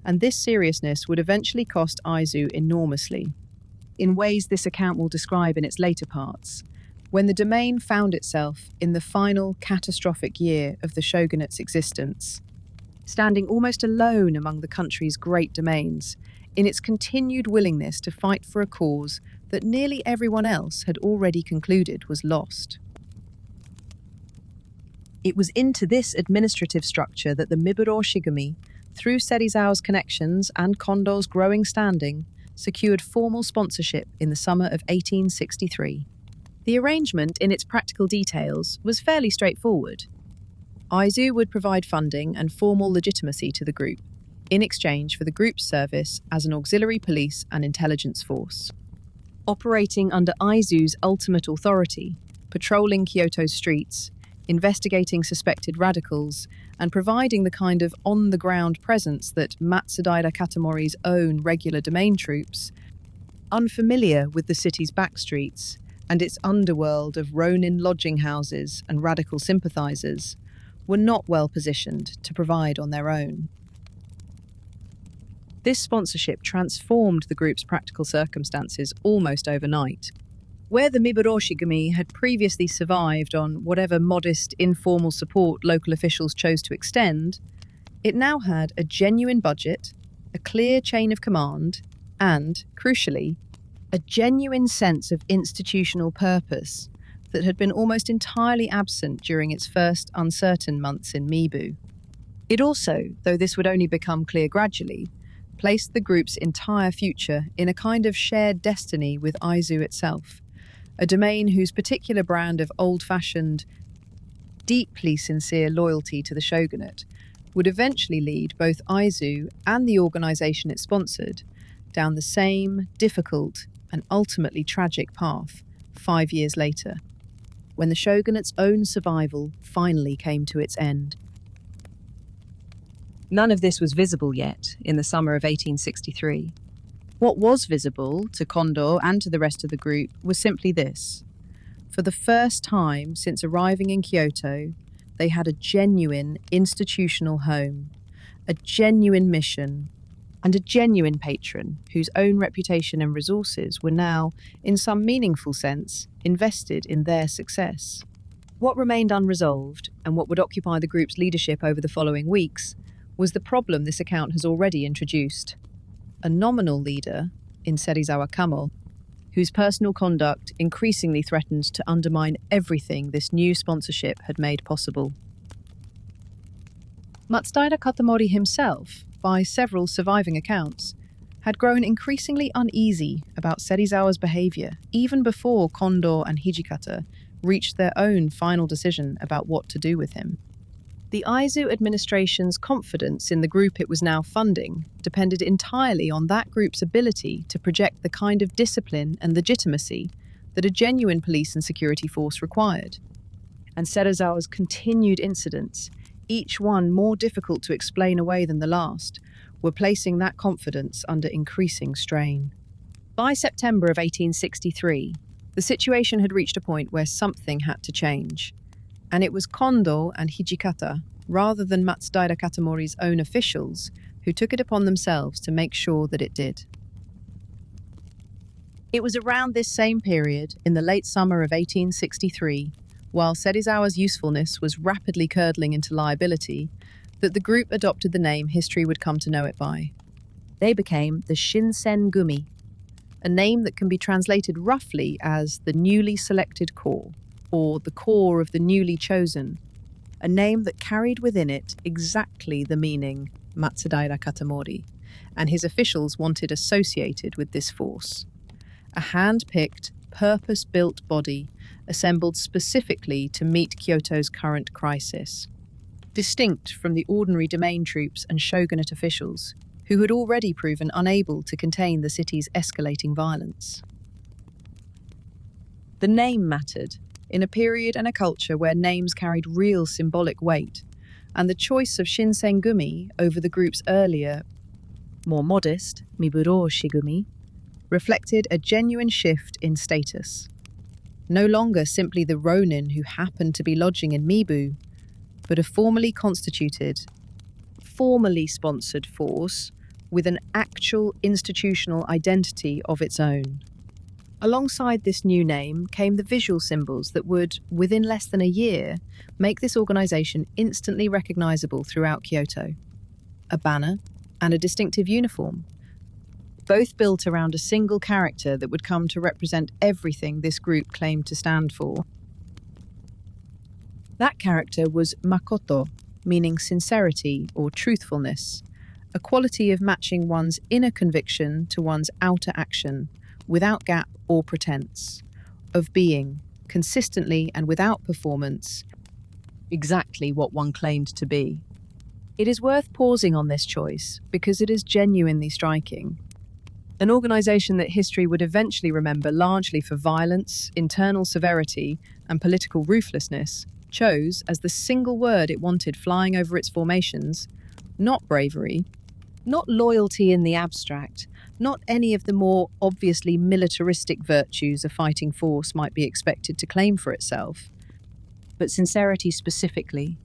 and this seriousness would eventually cost Aizu enormously, in ways this account will describe in its later parts, when the domain found itself in the final catastrophic year of the shogunate's existence, standing almost alone among the country's great domains, in its continued willingness to fight for a cause that nearly everyone else had already concluded was lost. It was into this administrative structure that the Miburo Shigumi, through Serizawa's connections and Kondo's growing standing, secured formal sponsorship in the summer of 1863. The arrangement, in its practical details, was fairly straightforward. Aizu would provide funding and formal legitimacy to the group, in exchange for the group's service as an auxiliary police and intelligence force. Operating under Aizu's ultimate authority, patrolling Kyoto's streets, investigating suspected radicals, and providing the kind of on-the-ground presence that Matsudaira Katamori's own regular domain troops, unfamiliar with the city's backstreets and its underworld of Ronin lodging houses and radical sympathizers, were not well positioned to provide on their own. This sponsorship transformed the group's practical circumstances almost overnight. Where the Miburo Shigumi had previously survived on whatever modest, informal support local officials chose to extend, it now had a genuine budget, a clear chain of command, and, crucially, a genuine sense of institutional purpose that had been almost entirely absent during its first uncertain months in Mibu. It also, though this would only become clear gradually, placed the group's entire future in a kind of shared destiny with Aizu itself, a domain whose particular brand of old-fashioned, deeply sincere loyalty to the shogunate would eventually lead both Aizu and the organization it sponsored down the same difficult and ultimately tragic path 5 years later, when the shogunate's own survival finally came to its end. None of this was visible yet in the summer of 1863. What was visible to Kondo and to the rest of the group was simply this. For the first time since arriving in Kyoto, they had a genuine institutional home, a genuine mission, and a genuine patron whose own reputation and resources were now, in some meaningful sense, invested in their success. What remained unresolved, and what would occupy the group's leadership over the following weeks, was the problem this account has already introduced. A nominal leader, in Serizawa Kamo, whose personal conduct increasingly threatened to undermine everything this new sponsorship had made possible. Matsudaira Katamori himself, by several surviving accounts, had grown increasingly uneasy about Serizawa's behavior even before Kondo and Hijikata reached their own final decision about what to do with him. The Aizu administration's confidence in the group it was now funding depended entirely on that group's ability to project the kind of discipline and legitimacy that a genuine police and security force required. And Serizawa's continued incidents, each one more difficult to explain away than the last, were placing that confidence under increasing strain. By September of 1863, the situation had reached a point where something had to change. And it was Kondo and Hijikata, rather than Matsudaira Katamori's own officials, who took it upon themselves to make sure that it did. It was around this same period, in the late summer of 1863, while Serizawa's usefulness was rapidly curdling into liability, that the group adopted the name history would come to know it by. They became the Shinsengumi, a name that can be translated roughly as the newly selected corps, or the corps of the newly chosen, a name that carried within it exactly the meaning Matsudaira Katamori, and his officials wanted associated with this force. A hand-picked, purpose-built body assembled specifically to meet Kyoto's current crisis, distinct from the ordinary domain troops and shogunate officials, who had already proven unable to contain the city's escalating violence. The name mattered, in a period and a culture where names carried real symbolic weight, and the choice of Shinsengumi over the group's earlier, more modest, Miburo Shigumi, reflected a genuine shift in status. No longer simply the ronin who happened to be lodging in Mibu, but a formally constituted, formally sponsored force with an actual institutional identity of its own. Alongside this new name came the visual symbols that would, within less than a year, make this organisation instantly recognisable throughout Kyoto. A banner and a distinctive uniform, both built around a single character that would come to represent everything this group claimed to stand for. That character was makoto, meaning sincerity or truthfulness, a quality of matching one's inner conviction to one's outer action, without gap or pretense, of being, consistently and without performance, exactly what one claimed to be. It is worth pausing on this choice because it is genuinely striking. An organisation that history would eventually remember largely for violence, internal severity, and political ruthlessness chose as the single word it wanted flying over its formations, not bravery, not loyalty in the abstract, not any of the more obviously militaristic virtues a fighting force might be expected to claim for itself, but sincerity specifically,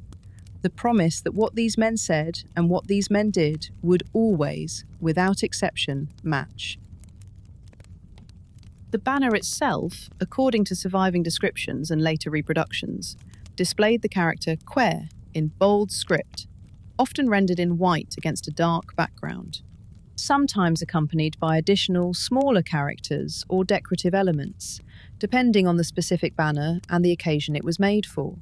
the promise that what these men said and what these men did would always, without exception, match. The banner itself, according to surviving descriptions and later reproductions, displayed the character Kwe in bold script, often rendered in white against a dark background, sometimes accompanied by additional, smaller characters or decorative elements, depending on the specific banner and the occasion it was made for.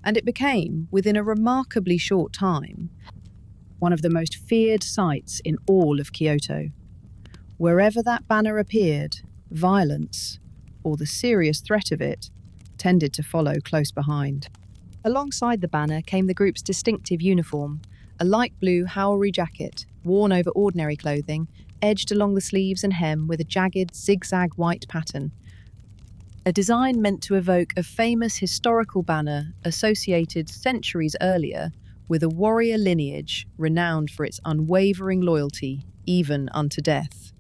And it became, within a remarkably short time, one of the most feared sights in all of Kyoto. Wherever that banner appeared, violence, or the serious threat of it, tended to follow close behind. Alongside the banner came the group's distinctive uniform, a light blue Haori jacket, worn over ordinary clothing, edged along the sleeves and hem with a jagged, zigzag white pattern. A design meant to evoke a famous historical banner associated centuries earlier with a warrior lineage renowned for its unwavering loyalty, even unto death.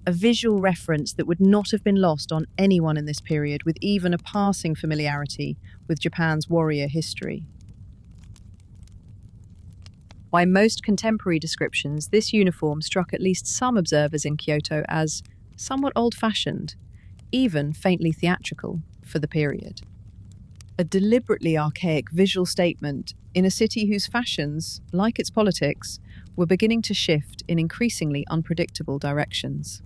A visual reference that would not have been lost on anyone in this period with even a passing familiarity with Japan's warrior history. By most contemporary descriptions, this uniform struck at least some observers in Kyoto as somewhat old-fashioned, even faintly theatrical, for the period. A deliberately archaic visual statement in a city whose fashions, like its politics, were beginning to shift in increasingly unpredictable directions.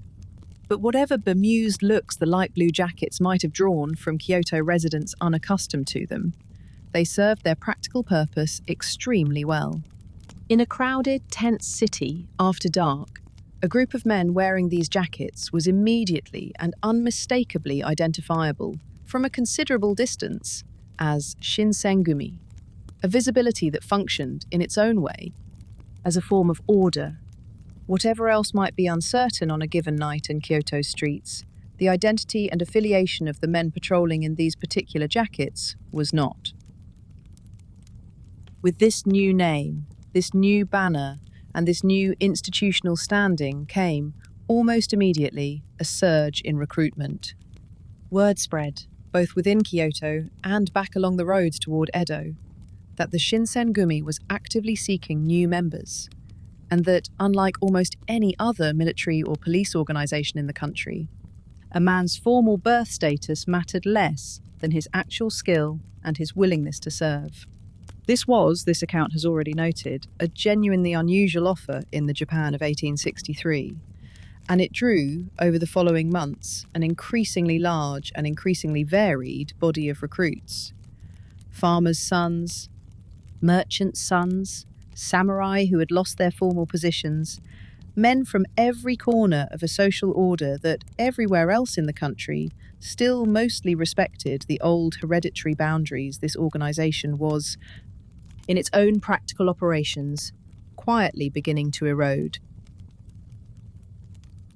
But whatever bemused looks the light blue jackets might have drawn from Kyoto residents unaccustomed to them, they served their practical purpose extremely well. In a crowded, tense city after dark, a group of men wearing these jackets was immediately and unmistakably identifiable from a considerable distance as Shinsengumi, a visibility that functioned in its own way as a form of order. Whatever else might be uncertain on a given night in Kyoto's streets, the identity and affiliation of the men patrolling in these particular jackets was not. With this new name, this new banner, and this new institutional standing came, almost immediately, a surge in recruitment. Word spread, both within Kyoto and back along the roads toward Edo, that the Shinsengumi was actively seeking new members, and that, unlike almost any other military or police organization in the country, a man's formal birth status mattered less than his actual skill and his willingness to serve. This was, this account has already noted, a genuinely unusual offer in the Japan of 1863, and it drew, over the following months, an increasingly large and increasingly varied body of recruits. Farmers' sons, merchants' sons, samurai who had lost their formal positions, men from every corner of a social order that everywhere else in the country still mostly respected the old hereditary boundaries this organisation was, in its own practical operations, quietly beginning to erode.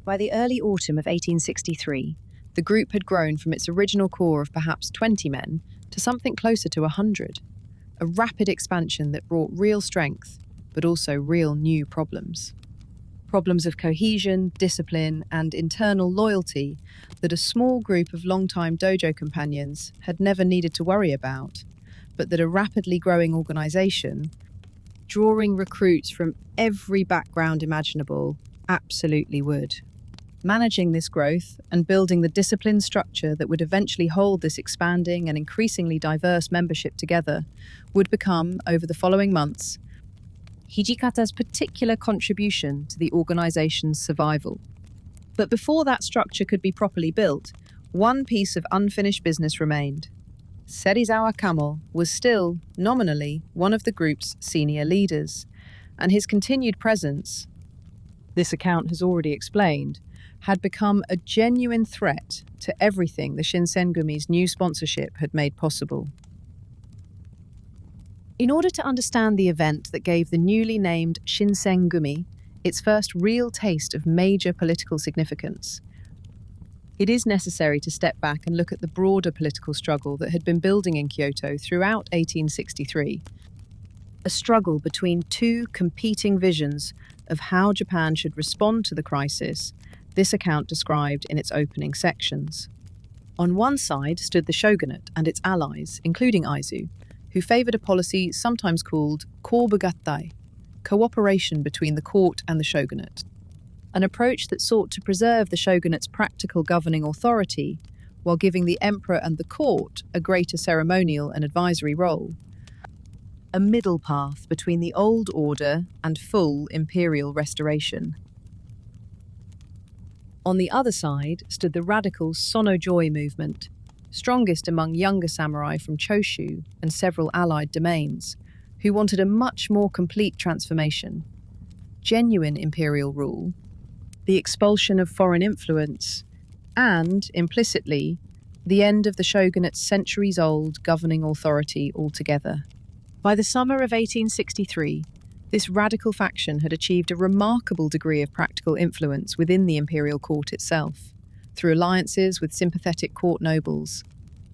By the early autumn of 1863, the group had grown from its original core of perhaps 20 men to something closer to 100, a rapid expansion that brought real strength, but also real new problems. Problems of cohesion, discipline, and internal loyalty that a small group of long-time dojo companions had never needed to worry about, but that a rapidly growing organisation, drawing recruits from every background imaginable, absolutely would. Managing this growth and building the disciplined structure that would eventually hold this expanding and increasingly diverse membership together would become, over the following months, Hijikata's particular contribution to the organisation's survival. But before that structure could be properly built, one piece of unfinished business remained. Serizawa Kamo was still, nominally, one of the group's senior leaders, and his continued presence, this account has already explained, had become a genuine threat to everything the Shinsengumi's new sponsorship had made possible. In order to understand the event that gave the newly named Shinsengumi its first real taste of major political significance, it is necessary to step back and look at the broader political struggle that had been building in Kyoto throughout 1863. A struggle between two competing visions of how Japan should respond to the crisis this account described in its opening sections. On one side stood the shogunate and its allies, including Aizu, who favoured a policy sometimes called kobugattai, cooperation between the court and the shogunate, an approach that sought to preserve the shogunate's practical governing authority while giving the emperor and the court a greater ceremonial and advisory role, a middle path between the old order and full imperial restoration. On the other side stood the radical Sono-joi movement, strongest among younger samurai from Choshu and several allied domains, who wanted a much more complete transformation, genuine imperial rule, the expulsion of foreign influence, and, implicitly, the end of the shogunate's centuries-old governing authority altogether. By the summer of 1863, this radical faction had achieved a remarkable degree of practical influence within the imperial court itself, through alliances with sympathetic court nobles,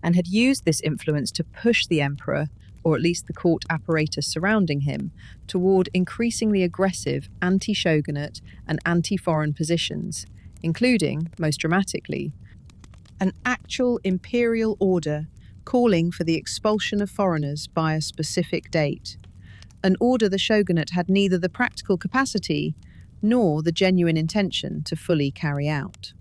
and had used this influence to push the emperor, or at least the court apparatus surrounding him, toward increasingly aggressive anti-shogunate and anti-foreign positions, including, most dramatically, an actual imperial order calling for the expulsion of foreigners by a specific date, an order the shogunate had neither the practical capacity nor the genuine intention to fully carry out.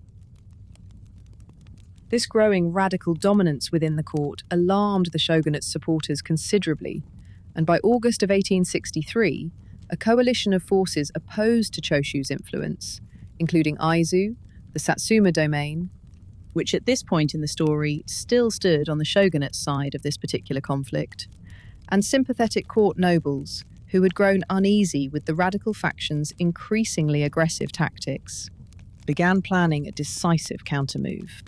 This growing radical dominance within the court alarmed the shogunate's supporters considerably, and by August of 1863, a coalition of forces opposed to Choshu's influence, including Aizu, the Satsuma domain, which at this point in the story still stood on the shogunate's side of this particular conflict, and sympathetic court nobles who had grown uneasy with the radical faction's increasingly aggressive tactics, began planning a decisive countermove.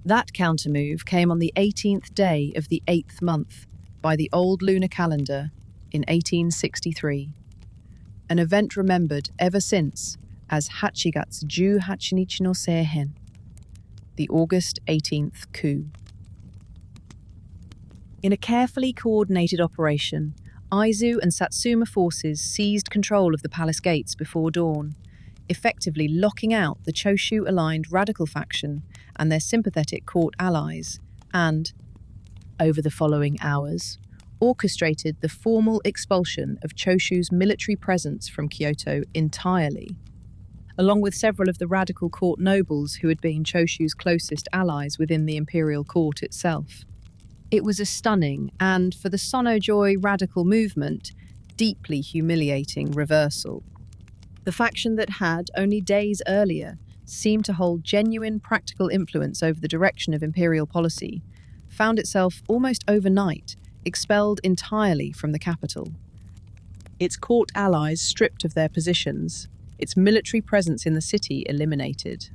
That countermove came on the 18th day of the 8th month by the old lunar calendar in 1863, an event remembered ever since as Hachigatsu 18 nichi no Seihen, the August 18th coup. In a carefully coordinated operation, Aizu and Satsuma forces seized control of the palace gates before dawn, effectively locking out the Choshu-aligned radical faction and their sympathetic court allies, and, over the following hours, orchestrated the formal expulsion of Choshu's military presence from Kyoto entirely, along with several of the radical court nobles who had been Choshu's closest allies within the imperial court itself. It was a stunning and, for the Sanjo radical movement, deeply humiliating reversal. The faction that had, only days earlier, seemed to hold genuine practical influence over the direction of imperial policy, found itself almost overnight expelled entirely from the capital. Its court allies stripped of their positions, its military presence in the city eliminated.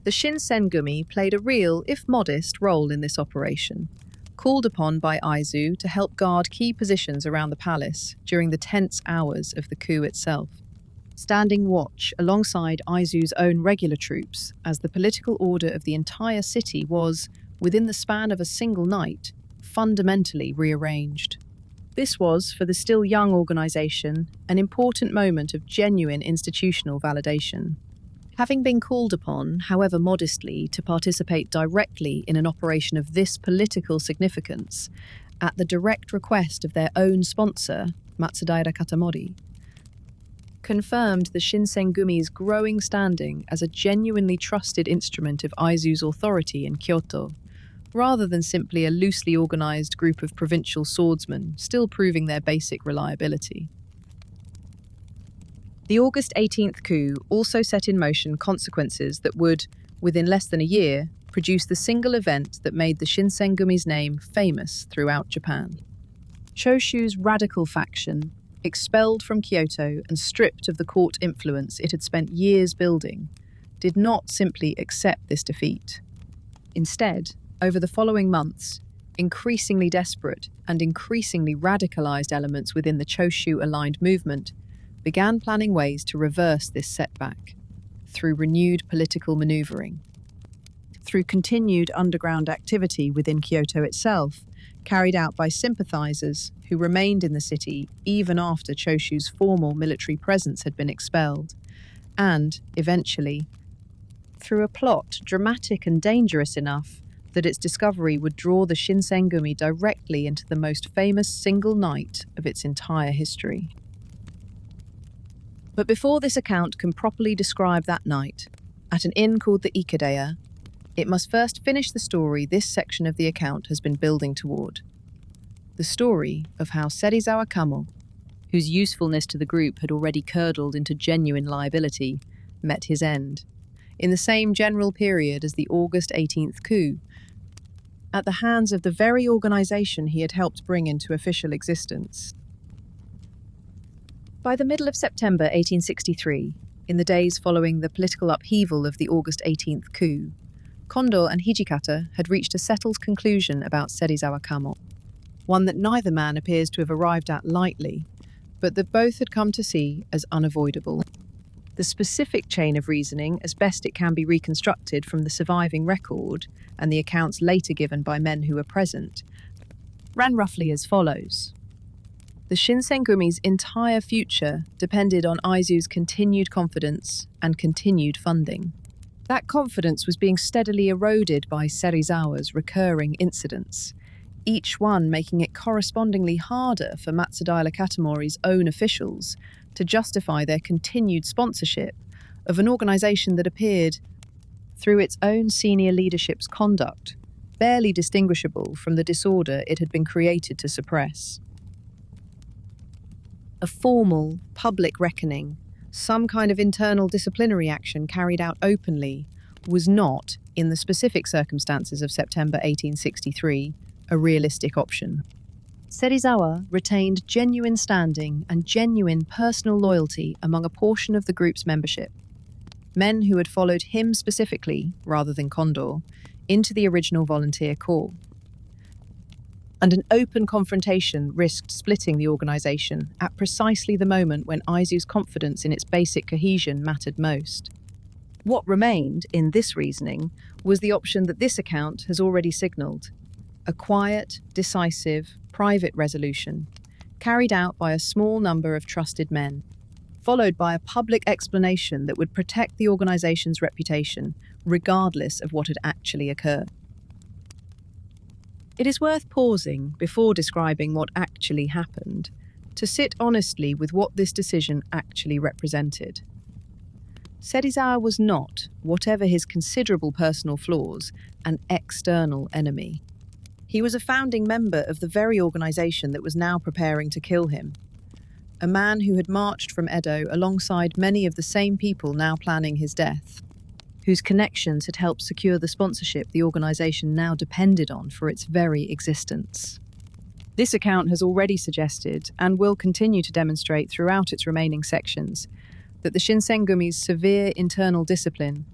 The Shinsengumi played a real, if modest, role in this operation, called upon by Aizu to help guard key positions around the palace during the tense hours of the coup itself, standing watch alongside Aizu's own regular troops as the political order of the entire city was, within the span of a single night, fundamentally rearranged. This was, for the still young organisation, an important moment of genuine institutional validation. Having been called upon, however modestly, to participate directly in an operation of this political significance, at the direct request of their own sponsor, Matsudaira Katamori, confirmed the Shinsengumi's growing standing as a genuinely trusted instrument of Aizu's authority in Kyoto, rather than simply a loosely organised group of provincial swordsmen still proving their basic reliability. The August 18th coup also set in motion consequences that would, within less than a year, produce the single event that made the Shinsengumi's name famous throughout Japan. Choshu's radical faction, expelled from Kyoto and stripped of the court influence it had spent years building, did not simply accept this defeat. Instead, over the following months, increasingly desperate and increasingly radicalized elements within the Choshu-aligned movement began planning ways to reverse this setback through renewed political maneuvering. Through continued underground activity within Kyoto itself, carried out by sympathizers who remained in the city even after Choshu's formal military presence had been expelled, and, eventually, through a plot dramatic and dangerous enough that its discovery would draw the Shinsengumi directly into the most famous single night of its entire history. But before this account can properly describe that night, at an inn called the Ikedeya, it must first finish the story this section of the account has been building toward. The story of how Serizawa Kamo, whose usefulness to the group had already curdled into genuine liability, met his end, in the same general period as the August 18th coup, at the hands of the very organisation he had helped bring into official existence. By the middle of September 1863, in the days following the political upheaval of the August 18th coup, Kondo and Hijikata had reached a settled conclusion about Serizawa Kamo, one that neither man appears to have arrived at lightly, but that both had come to see as unavoidable. The specific chain of reasoning, as best it can be reconstructed from the surviving record and the accounts later given by men who were present, ran roughly as follows. The Shinsengumi's entire future depended on Aizu's continued confidence and continued funding. That confidence was being steadily eroded by Serizawa's recurring incidents, each one making it correspondingly harder for Matsudaira Katamori's own officials to justify their continued sponsorship of an organisation that appeared, through its own senior leadership's conduct, barely distinguishable from the disorder it had been created to suppress. A formal, public reckoning, some kind of internal disciplinary action carried out openly, was not, in the specific circumstances of September 1863, a realistic option. Serizawa retained genuine standing and genuine personal loyalty among a portion of the group's membership, men who had followed him specifically, rather than Kondo, into the original volunteer corps. And an open confrontation risked splitting the organisation at precisely the moment when Aizu's confidence in its basic cohesion mattered most. What remained, in this reasoning, was the option that this account has already signalled: a quiet, decisive, private resolution, carried out by a small number of trusted men, followed by a public explanation that would protect the organisation's reputation, regardless of what had actually occurred. It is worth pausing before describing what actually happened to sit honestly with what this decision actually represented. Serizawa was not, whatever his considerable personal flaws, an external enemy. He was a founding member of the very organization that was now preparing to kill him. A man who had marched from Edo alongside many of the same people now planning his death, whose connections had helped secure the sponsorship the organization now depended on for its very existence. This account has already suggested, and will continue to demonstrate throughout its remaining sections, that the Shinsengumi's severe internal discipline,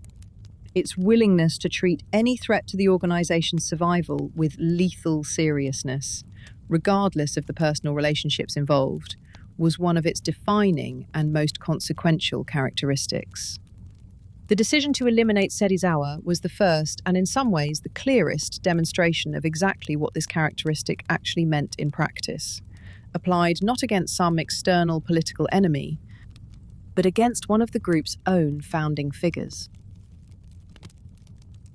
its willingness to treat any threat to the organization's survival with lethal seriousness, regardless of the personal relationships involved, was one of its defining and most consequential characteristics. The decision to eliminate Serizawa was the first and in some ways the clearest demonstration of exactly what this characteristic actually meant in practice, applied not against some external political enemy, but against one of the group's own founding figures.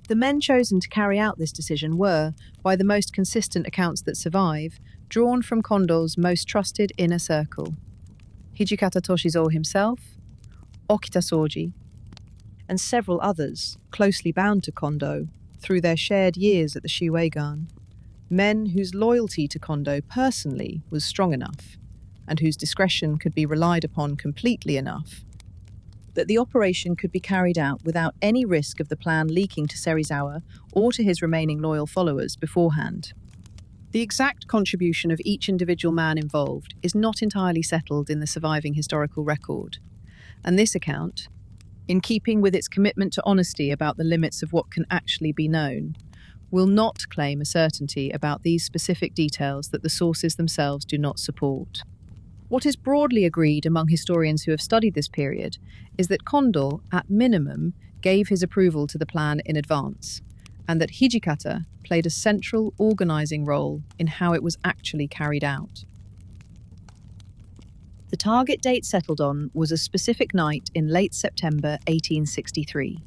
The men chosen to carry out this decision were, by the most consistent accounts that survive, drawn from Kondo's most trusted inner circle: Hijikata Toshizo himself, Okita Soji, and several others closely bound to Kondo through their shared years at the Shuegan, men whose loyalty to Kondo personally was strong enough, and whose discretion could be relied upon completely enough, that the operation could be carried out without any risk of the plan leaking to Serizawa or to his remaining loyal followers beforehand. The exact contribution of each individual man involved is not entirely settled in the surviving historical record, and this account, in keeping with its commitment to honesty about the limits of what can actually be known, will not claim a certainty about these specific details that the sources themselves do not support. What is broadly agreed among historians who have studied this period is that Kondo, at minimum, gave his approval to the plan in advance, and that Hijikata played a central organising role in how it was actually carried out. The target date settled on was a specific night in late September 1863,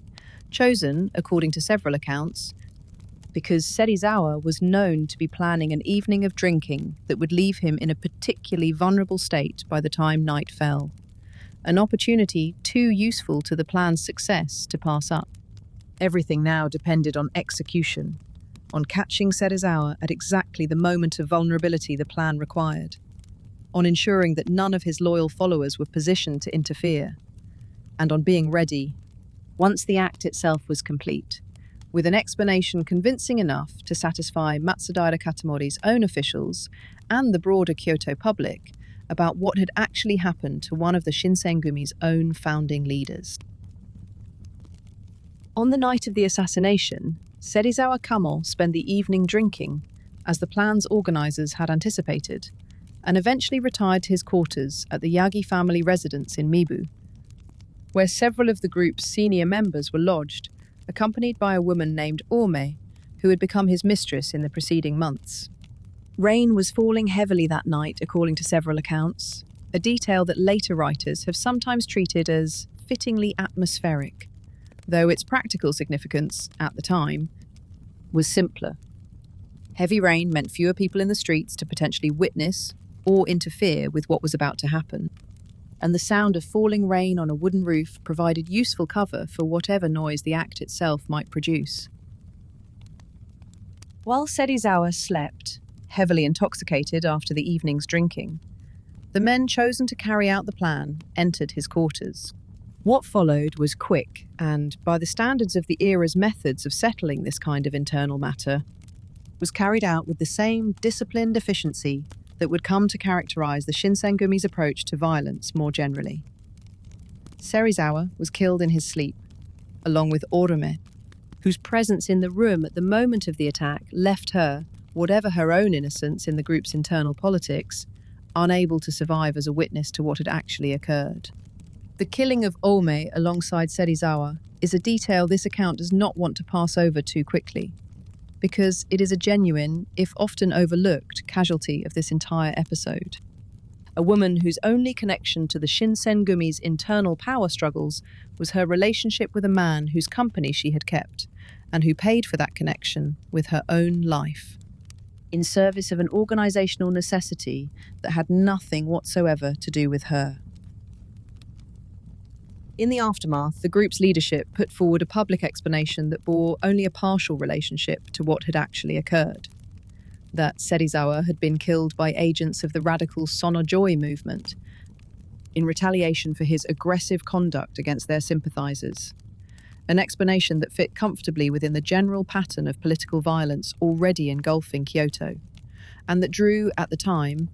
chosen, according to several accounts, because Serizawa was known to be planning an evening of drinking that would leave him in a particularly vulnerable state by the time night fell, an opportunity too useful to the plan's success to pass up. Everything now depended on execution, on catching Serizawa at exactly the moment of vulnerability the plan required, on ensuring that none of his loyal followers were positioned to interfere, and on being ready, once the act itself was complete, with an explanation convincing enough to satisfy Matsudaira Katamori's own officials and the broader Kyoto public about what had actually happened to one of the Shinsengumi's own founding leaders. On the night of the assassination, Serizawa Kamo spent the evening drinking, as the plan's organisers had anticipated, and eventually retired to his quarters at the Yagi family residence in Mibu, where several of the group's senior members were lodged, accompanied by a woman named Ome, who had become his mistress in the preceding months. Rain was falling heavily that night, according to several accounts, a detail that later writers have sometimes treated as fittingly atmospheric, though its practical significance, at the time, was simpler. Heavy rain meant fewer people in the streets to potentially witness or interfere with what was about to happen, and the sound of falling rain on a wooden roof provided useful cover for whatever noise the act itself might produce. While Serizawa slept, heavily intoxicated after the evening's drinking, the men chosen to carry out the plan entered his quarters. What followed was quick and, by the standards of the era's methods of settling this kind of internal matter, was carried out with the same disciplined efficiency that would come to characterize the Shinsengumi's approach to violence more generally. Serizawa was killed in his sleep, along with Orome, whose presence in the room at the moment of the attack left her, whatever her own innocence in the group's internal politics, unable to survive as a witness to what had actually occurred. The killing of Ome alongside Serizawa is a detail this account does not want to pass over too quickly, because it is a genuine, if often overlooked, casualty of this entire episode. A woman whose only connection to the Shinsengumi's internal power struggles was her relationship with a man whose company she had kept, and who paid for that connection with her own life. in service of an organizational necessity that had nothing whatsoever to do with her. In the aftermath, the group's leadership put forward a public explanation that bore only a partial relationship to what had actually occurred. That Serizawa had been killed by agents of the radical Sanjo movement in retaliation for his aggressive conduct against their sympathizers. An explanation that fit comfortably within the general pattern of political violence already engulfing Kyoto, and that drew, at the time,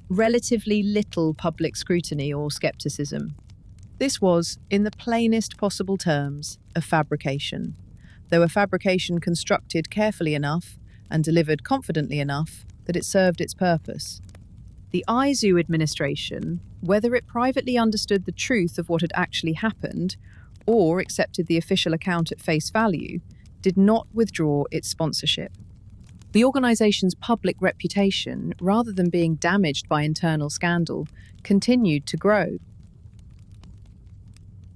relatively little public scrutiny or skepticism. This was, in the plainest possible terms, a fabrication, though a fabrication constructed carefully enough and delivered confidently enough that it served its purpose. The Aizu administration, whether it privately understood the truth of what had actually happened or accepted the official account at face value, did not withdraw its sponsorship. The organization's public reputation, rather than being damaged by internal scandal, continued to grow.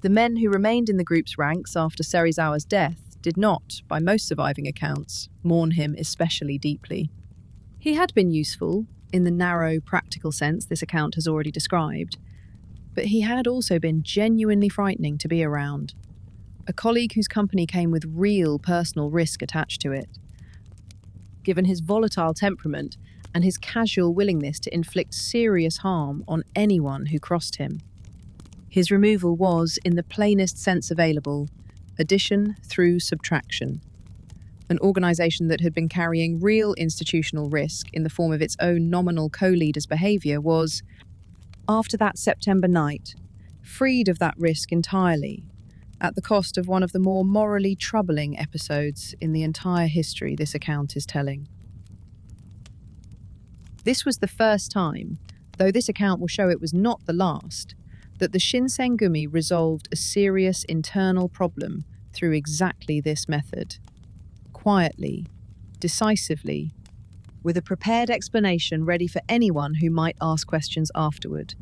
The men who remained in the group's ranks after Serizawa's death did not, by most surviving accounts, mourn him especially deeply. He had been useful, in the narrow, practical sense this account has already described, but he had also been genuinely frightening to be around. A colleague whose company came with real personal risk attached to it. Given his volatile temperament and his casual willingness to inflict serious harm on anyone who crossed him. His removal was, in the plainest sense available, addition through subtraction. An organisation that had been carrying real institutional risk in the form of its own nominal co-leader's behaviour was, after that September night, freed of that risk entirely, at the cost of one of the more morally troubling episodes in the entire history this account is telling. This was the first time, though this account will show it was not the last, that the Shinsengumi resolved a serious internal problem through exactly this method. Quietly, decisively, with a prepared explanation ready for anyone who might ask questions afterward.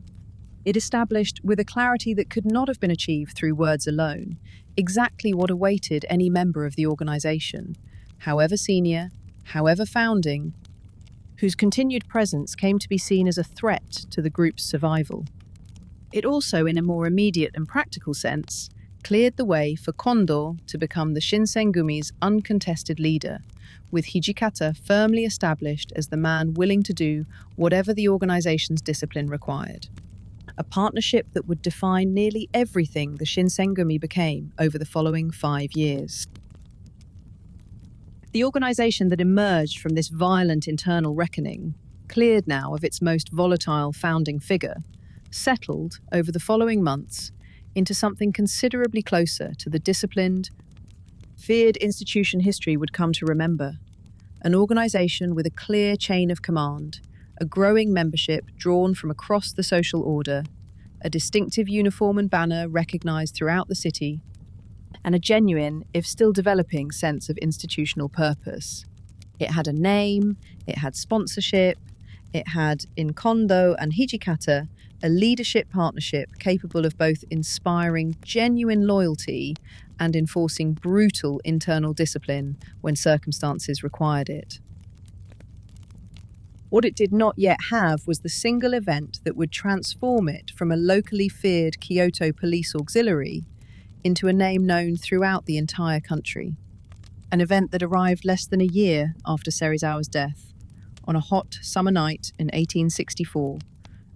It established, with a clarity that could not have been achieved through words alone, exactly what awaited any member of the organisation, however senior, however founding, whose continued presence came to be seen as a threat to the group's survival. It also, in a more immediate and practical sense, cleared the way for Kondo to become the Shinsengumi's uncontested leader, with Hijikata firmly established as the man willing to do whatever the organization's discipline required. A partnership that would define nearly everything the Shinsengumi became over the following 5 years. The organization that emerged from this violent internal reckoning, cleared now of its most volatile founding figure, settled over the following months into something considerably closer to the disciplined, feared institution history would come to remember. An organisation with a clear chain of command, a growing membership drawn from across the social order, a distinctive uniform and banner recognised throughout the city, and a genuine, if still developing, sense of institutional purpose. It had a name, it had sponsorship, it had, in Kondo and Hijikata, a leadership partnership capable of both inspiring genuine loyalty and enforcing brutal internal discipline when circumstances required it. What it did not yet have was the single event that would transform it from a locally feared Kyoto police auxiliary into a name known throughout the entire country. An event that arrived less than a year after Serizawa's death, on a hot summer night in 1864,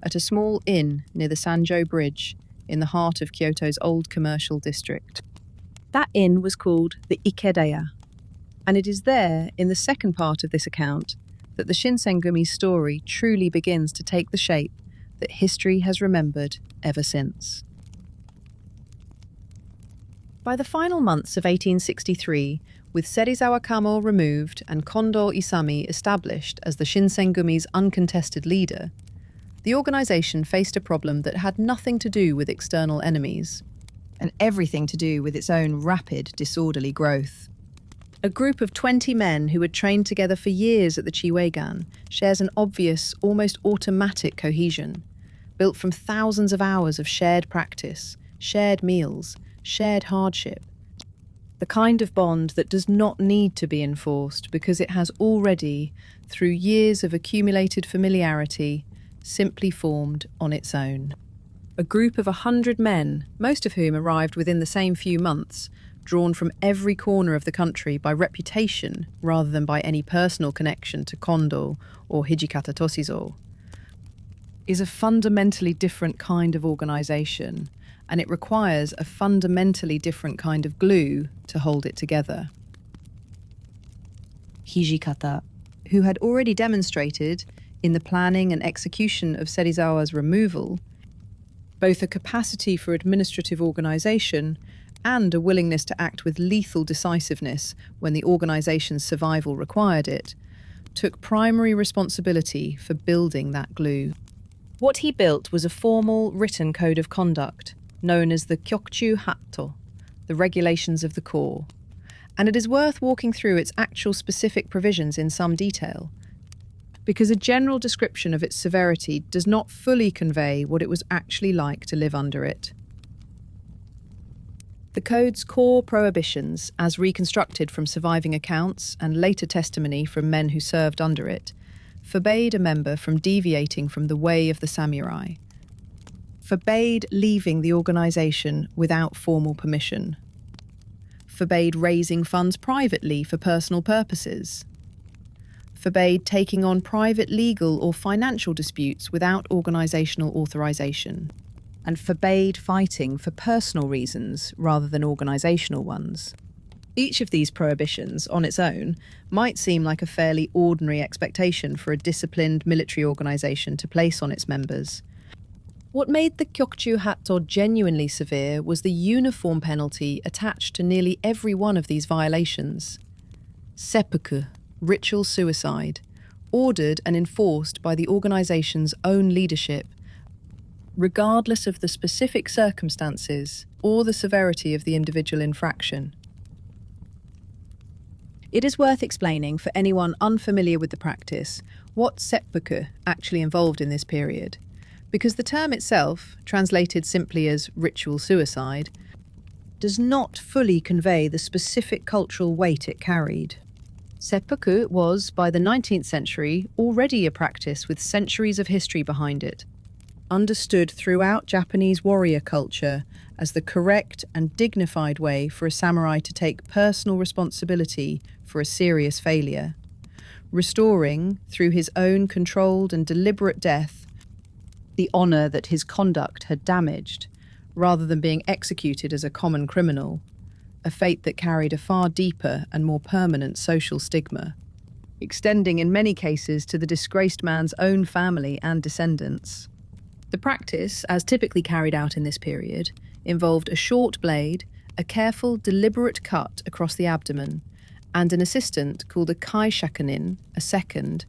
at a small inn near the Sanjo Bridge in the heart of Kyoto's old commercial district. That inn was called the Ikedeya, and it is there, in the second part of this account, that the Shinsengumi's story truly begins to take the shape that history has remembered ever since. By the final months of 1863, with Serizawa Kamo removed and Kondo Isami established as the Shinsengumi's uncontested leader, the organisation faced a problem that had nothing to do with external enemies, and everything to do with its own rapid, disorderly growth. A group of 20 men who had trained together for years at the Chiwegan shares an obvious, almost automatic cohesion, built from thousands of hours of shared practice, shared meals, shared hardship. the kind of bond that does not need to be enforced because it has already, through years of accumulated familiarity, simply formed on its own. A group of 100 men, most of whom arrived within the same few months, drawn from every corner of the country by reputation rather than by any personal connection to Kondo or Hijikata Toshizo, is a fundamentally different kind of organisation, and it requires a fundamentally different kind of glue to hold it together. Hijikata, who had already demonstrated, in the planning and execution of Serizawa's removal, both a capacity for administrative organisation and a willingness to act with lethal decisiveness when the organisation's survival required it, took primary responsibility for building that glue. What he built was a formal written code of conduct, known as the Kyokchu Hatto, the regulations of the corps, and it is worth walking through its actual specific provisions in some detail, because a general description of its severity does not fully convey what it was actually like to live under it. The code's core prohibitions, as reconstructed from surviving accounts and later testimony from men who served under it, forbade a member from deviating from the way of the samurai, forbade leaving the organisation without formal permission, forbade raising funds privately for personal purposes, forbade taking on private legal or financial disputes without organisational authorisation, and forbade fighting for personal reasons rather than organisational ones. Each of these prohibitions, on its own, might seem like a fairly ordinary expectation for a disciplined military organisation to place on its members. What made the Kyokchu Hatto genuinely severe was the uniform penalty attached to nearly every one of these violations. Seppuku, ritual suicide, ordered and enforced by the organisation's own leadership, regardless of the specific circumstances or the severity of the individual infraction. It is worth explaining for anyone unfamiliar with the practice what seppuku actually involved in this period, because the term itself, translated simply as ritual suicide, does not fully convey the specific cultural weight it carried. Seppuku was, by the 19th century, already a practice with centuries of history behind it, understood throughout Japanese warrior culture as the correct and dignified way for a samurai to take personal responsibility for a serious failure, restoring, through his own controlled and deliberate death, the honour that his conduct had damaged, rather than being executed as a common criminal, a fate that carried a far deeper and more permanent social stigma, extending in many cases to the disgraced man's own family and descendants. The practice, as typically carried out in this period, involved a short blade, a careful, deliberate cut across the abdomen, and an assistant called a kaishakunin, a second,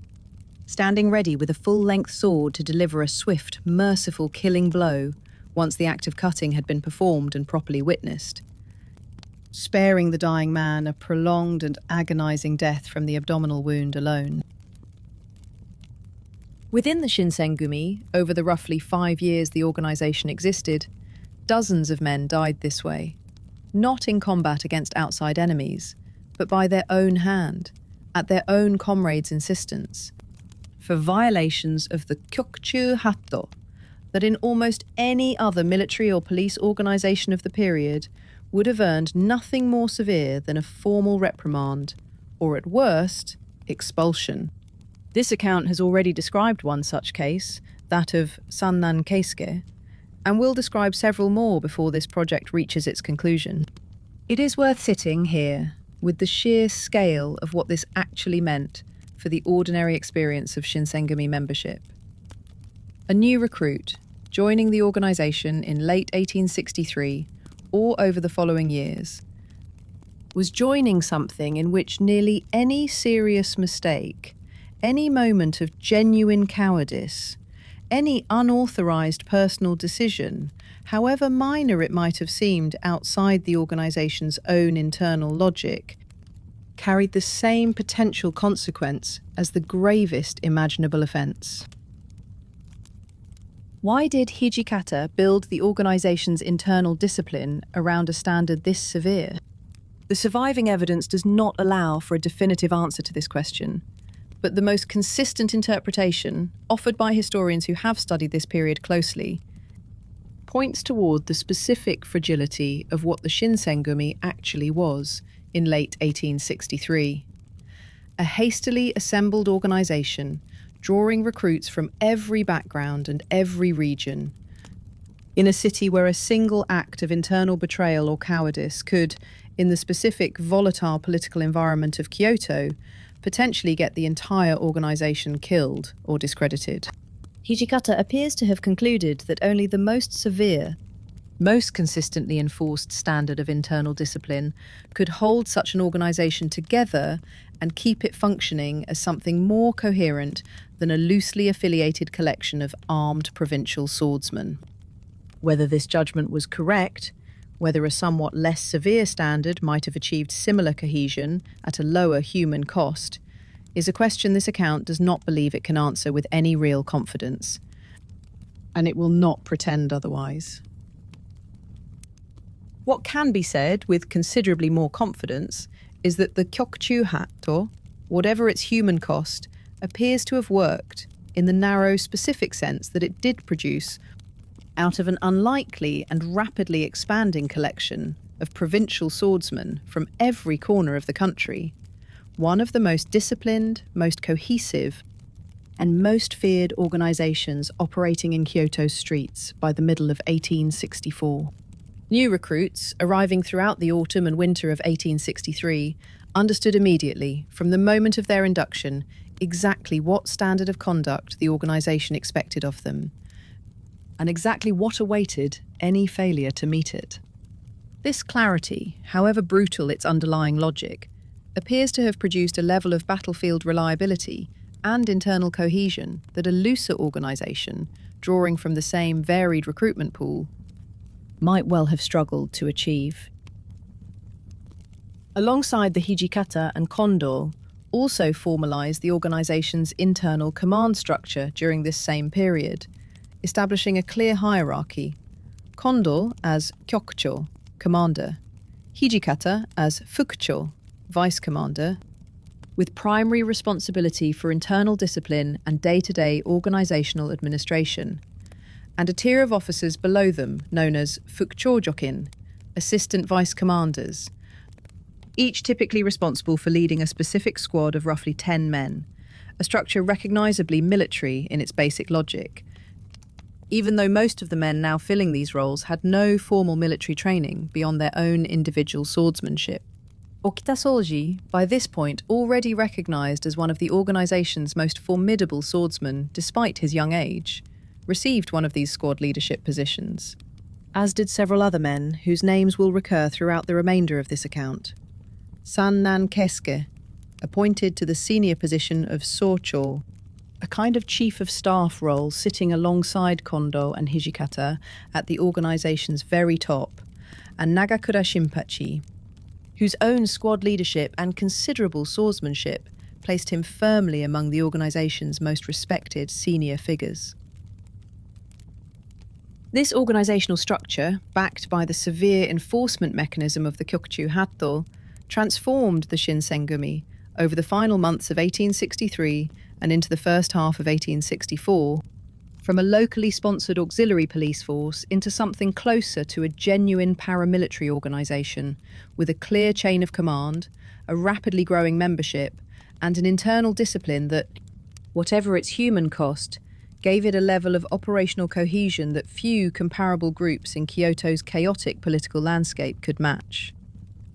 standing ready with a full-length sword to deliver a swift, merciful killing blow once the act of cutting had been performed and properly witnessed, sparing the dying man a prolonged and agonising death from the abdominal wound alone. Within the Shinsengumi, over the roughly 5 years the organisation existed, dozens of men died this way, not in combat against outside enemies, but by their own hand, at their own comrades' insistence, for violations of the Kyokchu Hatto that in almost any other military or police organisation of the period would have earned nothing more severe than a formal reprimand, or at worst, expulsion. This account has already described one such case, that of Sannan Keisuke, and will describe several more before this project reaches its conclusion. It is worth sitting here with the sheer scale of what this actually meant for the ordinary experience of Shinsengumi membership. A new recruit, joining the organisation in late 1863 or over the following years, was joining something in which nearly any serious mistake, any moment of genuine cowardice, any unauthorised personal decision, however minor it might have seemed outside the organisation's own internal logic, carried the same potential consequence as the gravest imaginable offence. Why did Hijikata build the organisation's internal discipline around a standard this severe? The surviving evidence does not allow for a definitive answer to this question, but the most consistent interpretation, offered by historians who have studied this period closely, points toward the specific fragility of what the Shinsengumi actually was in late 1863. A hastily assembled organisation drawing recruits from every background and every region, in a city where a single act of internal betrayal or cowardice could, in the specific volatile political environment of Kyoto, potentially get the entire organisation killed or discredited. Hijikata appears to have concluded that only the most severe, most consistently enforced standard of internal discipline could hold such an organisation together and keep it functioning as something more coherent than a loosely affiliated collection of armed provincial swordsmen. Whether this judgment was correct, whether a somewhat less severe standard might have achieved similar cohesion at a lower human cost, is a question this account does not believe it can answer with any real confidence, and it will not pretend otherwise. What can be said with considerably more confidence is that the Kyokuchu Hatto, whatever its human cost, appears to have worked in the narrow specific sense that it did produce, out of an unlikely and rapidly expanding collection of provincial swordsmen from every corner of the country, one of the most disciplined, most cohesive, and most feared organisations operating in Kyoto's streets by the middle of 1864. New recruits, arriving throughout the autumn and winter of 1863, understood immediately, from the moment of their induction, exactly what standard of conduct the organisation expected of them, and exactly what awaited any failure to meet it. This clarity, however brutal its underlying logic, appears to have produced a level of battlefield reliability and internal cohesion that a looser organisation, drawing from the same varied recruitment pool, might well have struggled to achieve. Alongside the Hijikata and Kondo, also formalised the organisation's internal command structure during this same period, establishing a clear hierarchy. Kondo as Kyokucho, commander, Hijikata as Fukucho, vice commander, with primary responsibility for internal discipline and day-to-day organisational administration, and a tier of officers below them known as Fukuchojokin, assistant vice commanders, each typically responsible for leading a specific squad of roughly 10 men, a structure recognisably military in its basic logic, even though most of the men now filling these roles had no formal military training beyond their own individual swordsmanship. Okitasoji, by this point already recognised as one of the organisation's most formidable swordsmen despite his young age, received one of these squad leadership positions, as did several other men whose names will recur throughout the remainder of this account. Sannan Kesuke, appointed to the senior position of Socho, a kind of chief of staff role sitting alongside Kondo and Hijikata at the organisation's very top, and Nagakura Shinpachi, whose own squad leadership and considerable swordsmanship placed him firmly among the organisation's most respected senior figures. This organisational structure, backed by the severe enforcement mechanism of the Kyokuchu Hatto, transformed the Shinsengumi over the final months of 1863 and into the first half of 1864, from a locally sponsored auxiliary police force into something closer to a genuine paramilitary organisation, with a clear chain of command, a rapidly growing membership, and an internal discipline that, whatever its human cost, gave it a level of operational cohesion that few comparable groups in Kyoto's chaotic political landscape could match.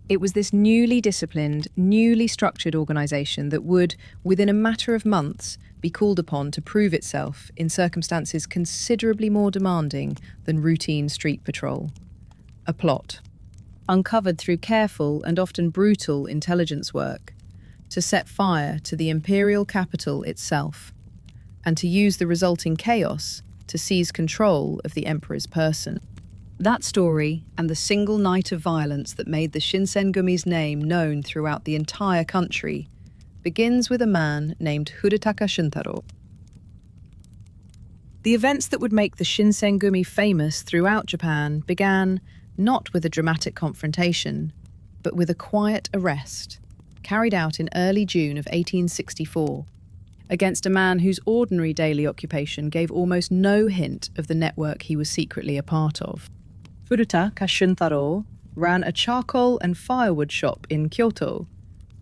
It was this newly disciplined, newly structured organisation that would, within a matter of months, be called upon to prove itself in circumstances considerably more demanding than routine street patrol. A plot, uncovered through careful and often brutal intelligence work, to set fire to the imperial capital itself, and to use the resulting chaos to seize control of the emperor's person. That story, and the single night of violence that made the Shinsengumi's name known throughout the entire country, begins with a man named Hidetaka Shuntaro. The events that would make the Shinsengumi famous throughout Japan began not with a dramatic confrontation, but with a quiet arrest, carried out in early June of 1864, against a man whose ordinary daily occupation gave almost no hint of the network he was secretly a part of. Furuta Kashuntaro ran a charcoal and firewood shop in Kyoto,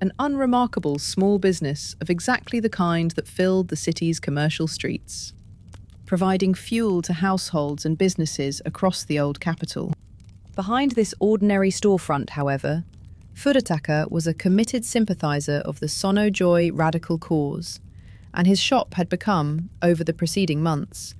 an unremarkable small business of exactly the kind that filled the city's commercial streets, providing fuel to households and businesses across the old capital. Behind this ordinary storefront, however, Furutaka was a committed sympathizer of the Sanjo radical cause, and his shop had become, over the preceding months,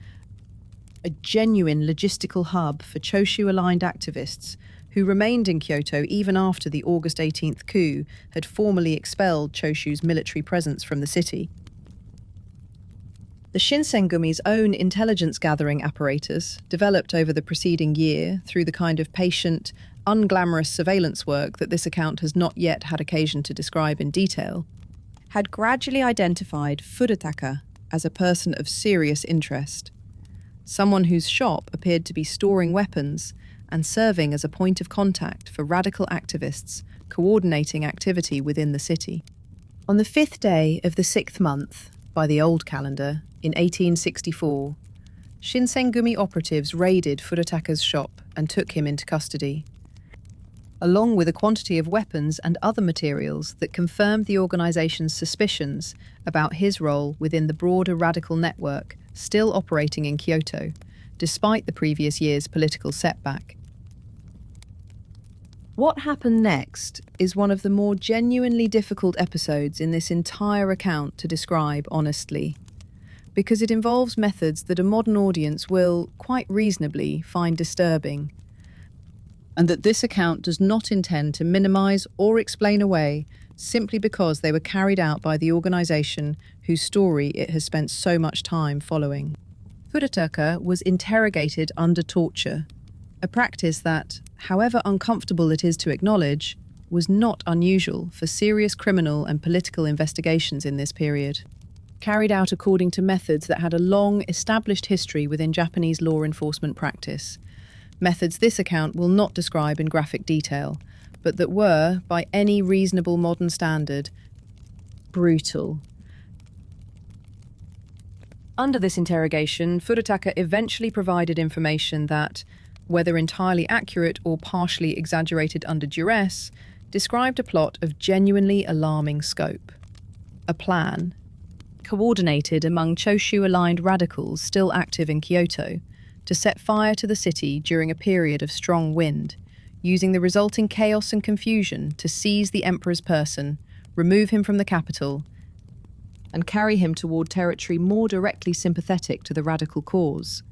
a genuine logistical hub for Choshu-aligned activists who remained in Kyoto even after the August 18th coup had formally expelled Choshu's military presence from the city. The Shinsengumi's own intelligence-gathering apparatus, developed over the preceding year through the kind of patient, unglamorous surveillance work that this account has not yet had occasion to describe in detail, had gradually identified Furutaka as a person of serious interest, someone whose shop appeared to be storing weapons and serving as a point of contact for radical activists coordinating activity within the city. On the 5th day of the 6th month, by the old calendar, in 1864, Shinsengumi operatives raided Furutaka's shop and took him into custody, along with a quantity of weapons and other materials that confirmed the organization's suspicions about his role within the broader radical network still operating in Kyoto, despite the previous year's political setback. What happened next is one of the more genuinely difficult episodes in this entire account to describe honestly, because it involves methods that a modern audience will, quite reasonably, find disturbing, and that this account does not intend to minimize or explain away simply because they were carried out by the organization whose story it has spent so much time following. Furutaka was interrogated under torture, a practice that, however uncomfortable it is to acknowledge, was not unusual for serious criminal and political investigations in this period, carried out according to methods that had a long, established history within Japanese law enforcement practice, methods this account will not describe in graphic detail, but that were, by any reasonable modern standard, brutal. Under this interrogation, Furutaka eventually provided information that, whether entirely accurate or partially exaggerated under duress, described a plot of genuinely alarming scope. A plan, coordinated among Choshu-aligned radicals still active in Kyoto, to set fire to the city during a period of strong wind, using the resulting chaos and confusion to seize the emperor's person, remove him from the capital, and carry him toward territory more directly sympathetic to the radical cause,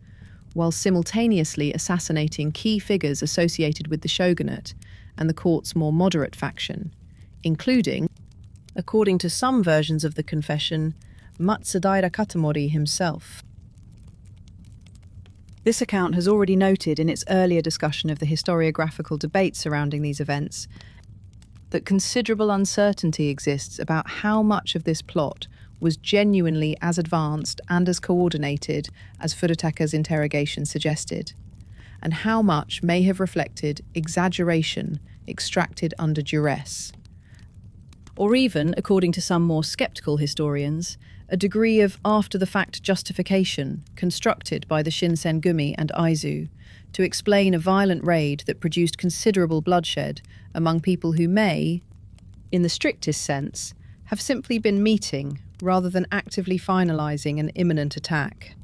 while simultaneously assassinating key figures associated with the shogunate and the court's more moderate faction, including, according to some versions of the confession, Matsudaira Katamori himself. This account has already noted in its earlier discussion of the historiographical debate surrounding these events that considerable uncertainty exists about how much of this plot was genuinely as advanced and as coordinated as Furutaka's interrogation suggested, and how much may have reflected exaggeration extracted under duress, or even, according to some more sceptical historians, a degree of after-the-fact justification constructed by the Shinsengumi and Aizu to explain a violent raid that produced considerable bloodshed among people who may, in the strictest sense, have simply been meeting rather than actively finalising an imminent attack.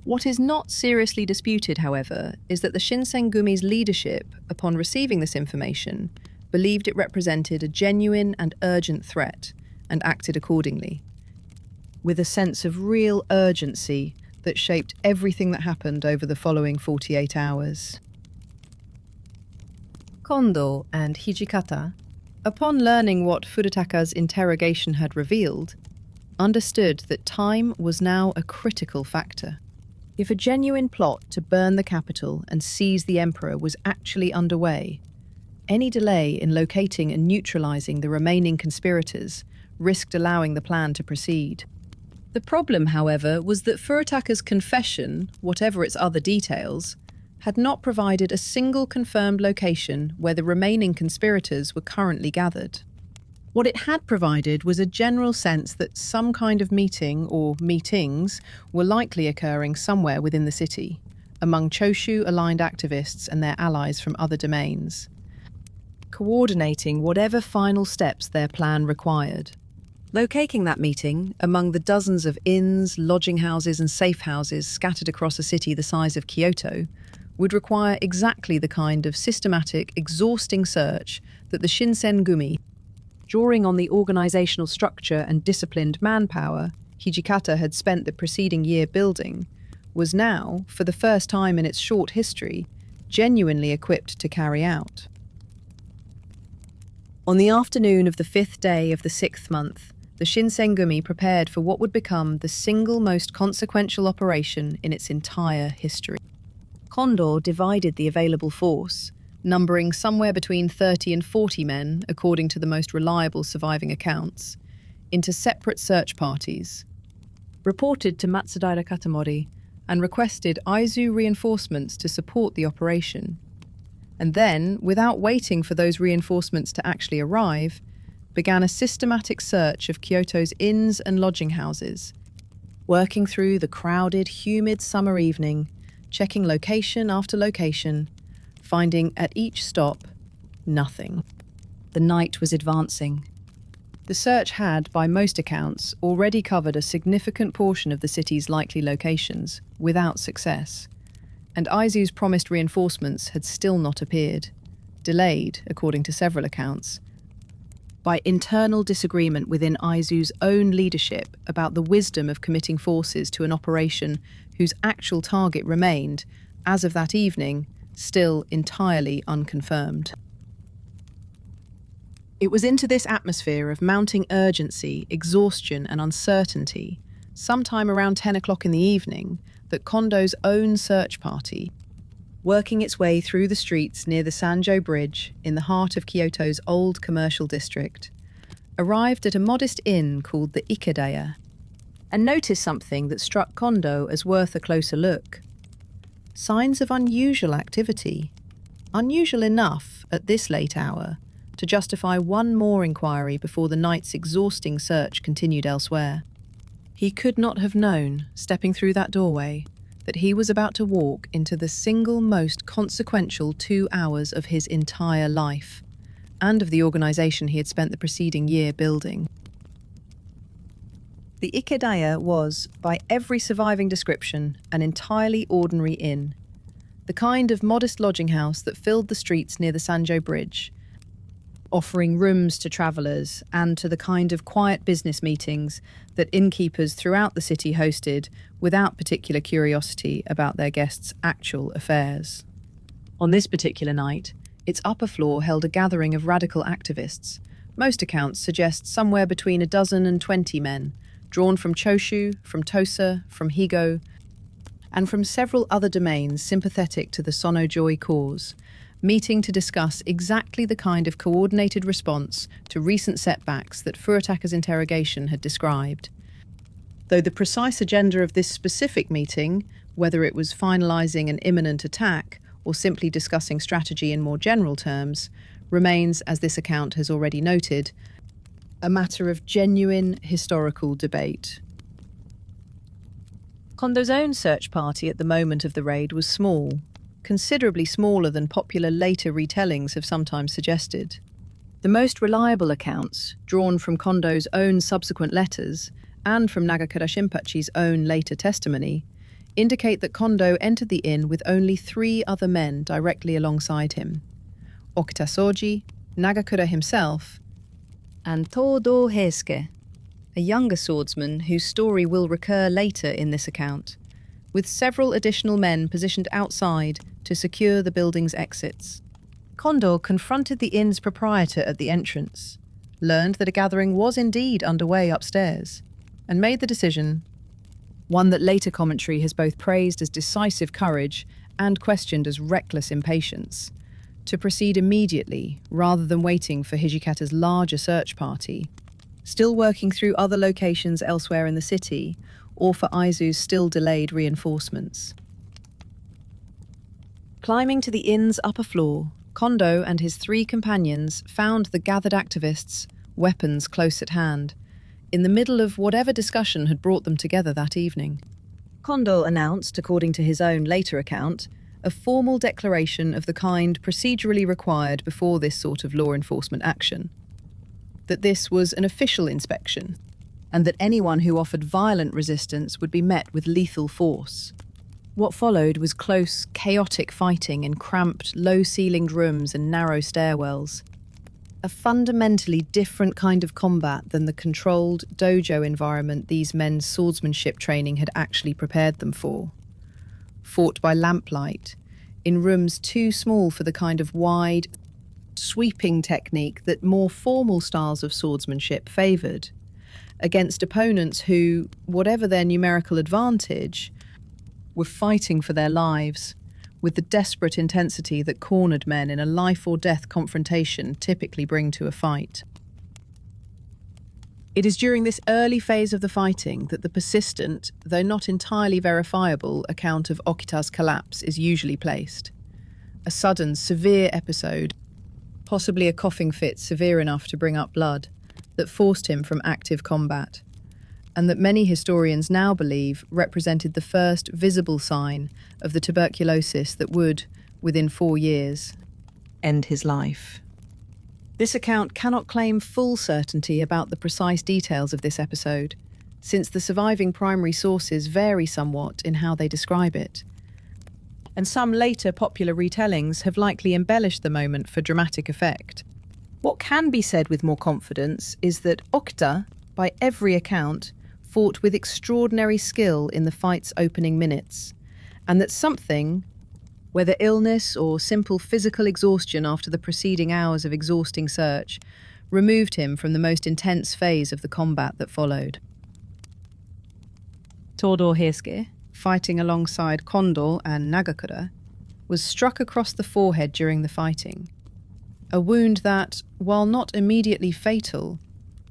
What is not seriously disputed, however, is that the Shinsengumi's leadership, upon receiving this information, believed it represented a genuine and urgent threat and acted accordingly, with a sense of real urgency that shaped everything that happened over the following 48 hours. Kondo and Hijikata, upon learning what Furutaka's interrogation had revealed, understood that time was now a critical factor. If a genuine plot to burn the capital and seize the emperor was actually underway, any delay in locating and neutralising the remaining conspirators risked allowing the plan to proceed. The problem, however, was that Furutaka's confession, whatever its other details, had not provided a single confirmed location where the remaining conspirators were currently gathered. What it had provided was a general sense that some kind of meeting or meetings were likely occurring somewhere within the city, among Choshu-aligned activists and their allies from other domains, coordinating whatever final steps their plan required. Locating that meeting among the dozens of inns, lodging houses and safe houses scattered across a city the size of Kyoto would require exactly the kind of systematic, exhausting search that the Shinsengumi, drawing on the organizational structure and disciplined manpower Hijikata had spent the preceding year building, was now, for the first time in its short history, genuinely equipped to carry out. On the afternoon of the 5th day of the 6th month, the Shinsengumi prepared for what would become the single most consequential operation in its entire history. Kondo divided the available force, numbering somewhere between 30 and 40 men, according to the most reliable surviving accounts, into separate search parties, reported to Matsudaira Katamori, and requested Aizu reinforcements to support the operation. And then, without waiting for those reinforcements to actually arrive, began a systematic search of Kyoto's inns and lodging houses, working through the crowded, humid summer evening, checking location after location, finding at each stop nothing. The night was advancing. The search had, by most accounts, already covered a significant portion of the city's likely locations, without success, and Aizu's promised reinforcements had still not appeared, delayed, according to several accounts, by internal disagreement within Aizu's own leadership about the wisdom of committing forces to an operation whose actual target remained, as of that evening, still entirely unconfirmed. It was into this atmosphere of mounting urgency, exhaustion and uncertainty, sometime around 10 o'clock in the evening, that Kondo's own search party, working its way through the streets near the Sanjo Bridge in the heart of Kyoto's old commercial district, arrived at a modest inn called the Ikedaya, and noticed something that struck Kondo as worth a closer look. Signs of unusual activity, unusual enough at this late hour to justify one more inquiry before the night's exhausting search continued elsewhere. He could not have known, stepping through that doorway, that he was about to walk into the single most consequential 2 hours of his entire life, and of the organization he had spent the preceding year building. The Ikedaya was, by every surviving description, an entirely ordinary inn, the kind of modest lodging house that filled the streets near the Sanjo Bridge, offering rooms to travellers and to the kind of quiet business meetings that innkeepers throughout the city hosted without particular curiosity about their guests' actual affairs. On this particular night, its upper floor held a gathering of radical activists. Most accounts suggest somewhere between 12 and 20 men, drawn from Choshu, from Tosa, from Higo, and from several other domains sympathetic to the Sonojoi cause, meeting to discuss exactly the kind of coordinated response to recent setbacks that Furitaka's interrogation had described. Though the precise agenda of this specific meeting, whether it was finalising an imminent attack or simply discussing strategy in more general terms, remains, as this account has already noted, a matter of genuine historical debate. Kondo's own search party at the moment of the raid was small, considerably smaller than popular later retellings have sometimes suggested. The most reliable accounts, drawn from Kondo's own subsequent letters and from Nagakura Shinpachi's own later testimony, indicate that Kondo entered the inn with only 3 other men directly alongside him: Okita Soji, Nagakura himself, and Todo Heisuke, a younger swordsman whose story will recur later in this account, with several additional men positioned outside to secure the building's exits. Kondo confronted the inn's proprietor at the entrance, learned that a gathering was indeed underway upstairs, and made the decision, one that later commentary has both praised as decisive courage and questioned as reckless impatience, to proceed immediately rather than waiting for Hijikata's larger search party, still working through other locations elsewhere in the city, or for Aizu's still delayed reinforcements. Climbing to the inn's upper floor, Kondo and his 3 companions found the gathered activists, weapons close at hand, in the middle of whatever discussion had brought them together that evening. Kondo announced, according to his own later account, a formal declaration of the kind procedurally required before this sort of law enforcement action. That this was an official inspection, and that anyone who offered violent resistance would be met with lethal force. What followed was close, chaotic fighting in cramped, low-ceilinged rooms and narrow stairwells. A fundamentally different kind of combat than the controlled dojo environment these men's swordsmanship training had actually prepared them for. Fought by lamplight, in rooms too small for the kind of wide, sweeping technique that more formal styles of swordsmanship favoured, against opponents who, whatever their numerical advantage, were fighting for their lives, with the desperate intensity that cornered men in a life-or-death confrontation typically bring to a fight. It is during this early phase of the fighting that the persistent, though not entirely verifiable, account of Okita's collapse is usually placed. A sudden, severe episode, possibly a coughing fit severe enough to bring up blood, that forced him from active combat, and that many historians now believe represented the first visible sign of the tuberculosis that would, within 4 years, end his life. This account cannot claim full certainty about the precise details of this episode, since the surviving primary sources vary somewhat in how they describe it, and some later popular retellings have likely embellished the moment for dramatic effect. What can be said with more confidence is that Okita, by every account, fought with extraordinary skill in the fight's opening minutes, and that something, whether illness or simple physical exhaustion after the preceding hours of exhausting search, removed him from the most intense phase of the combat that followed. Todo Heisuke, fighting alongside Kondo and Nagakura, was struck across the forehead during the fighting, a wound that, while not immediately fatal,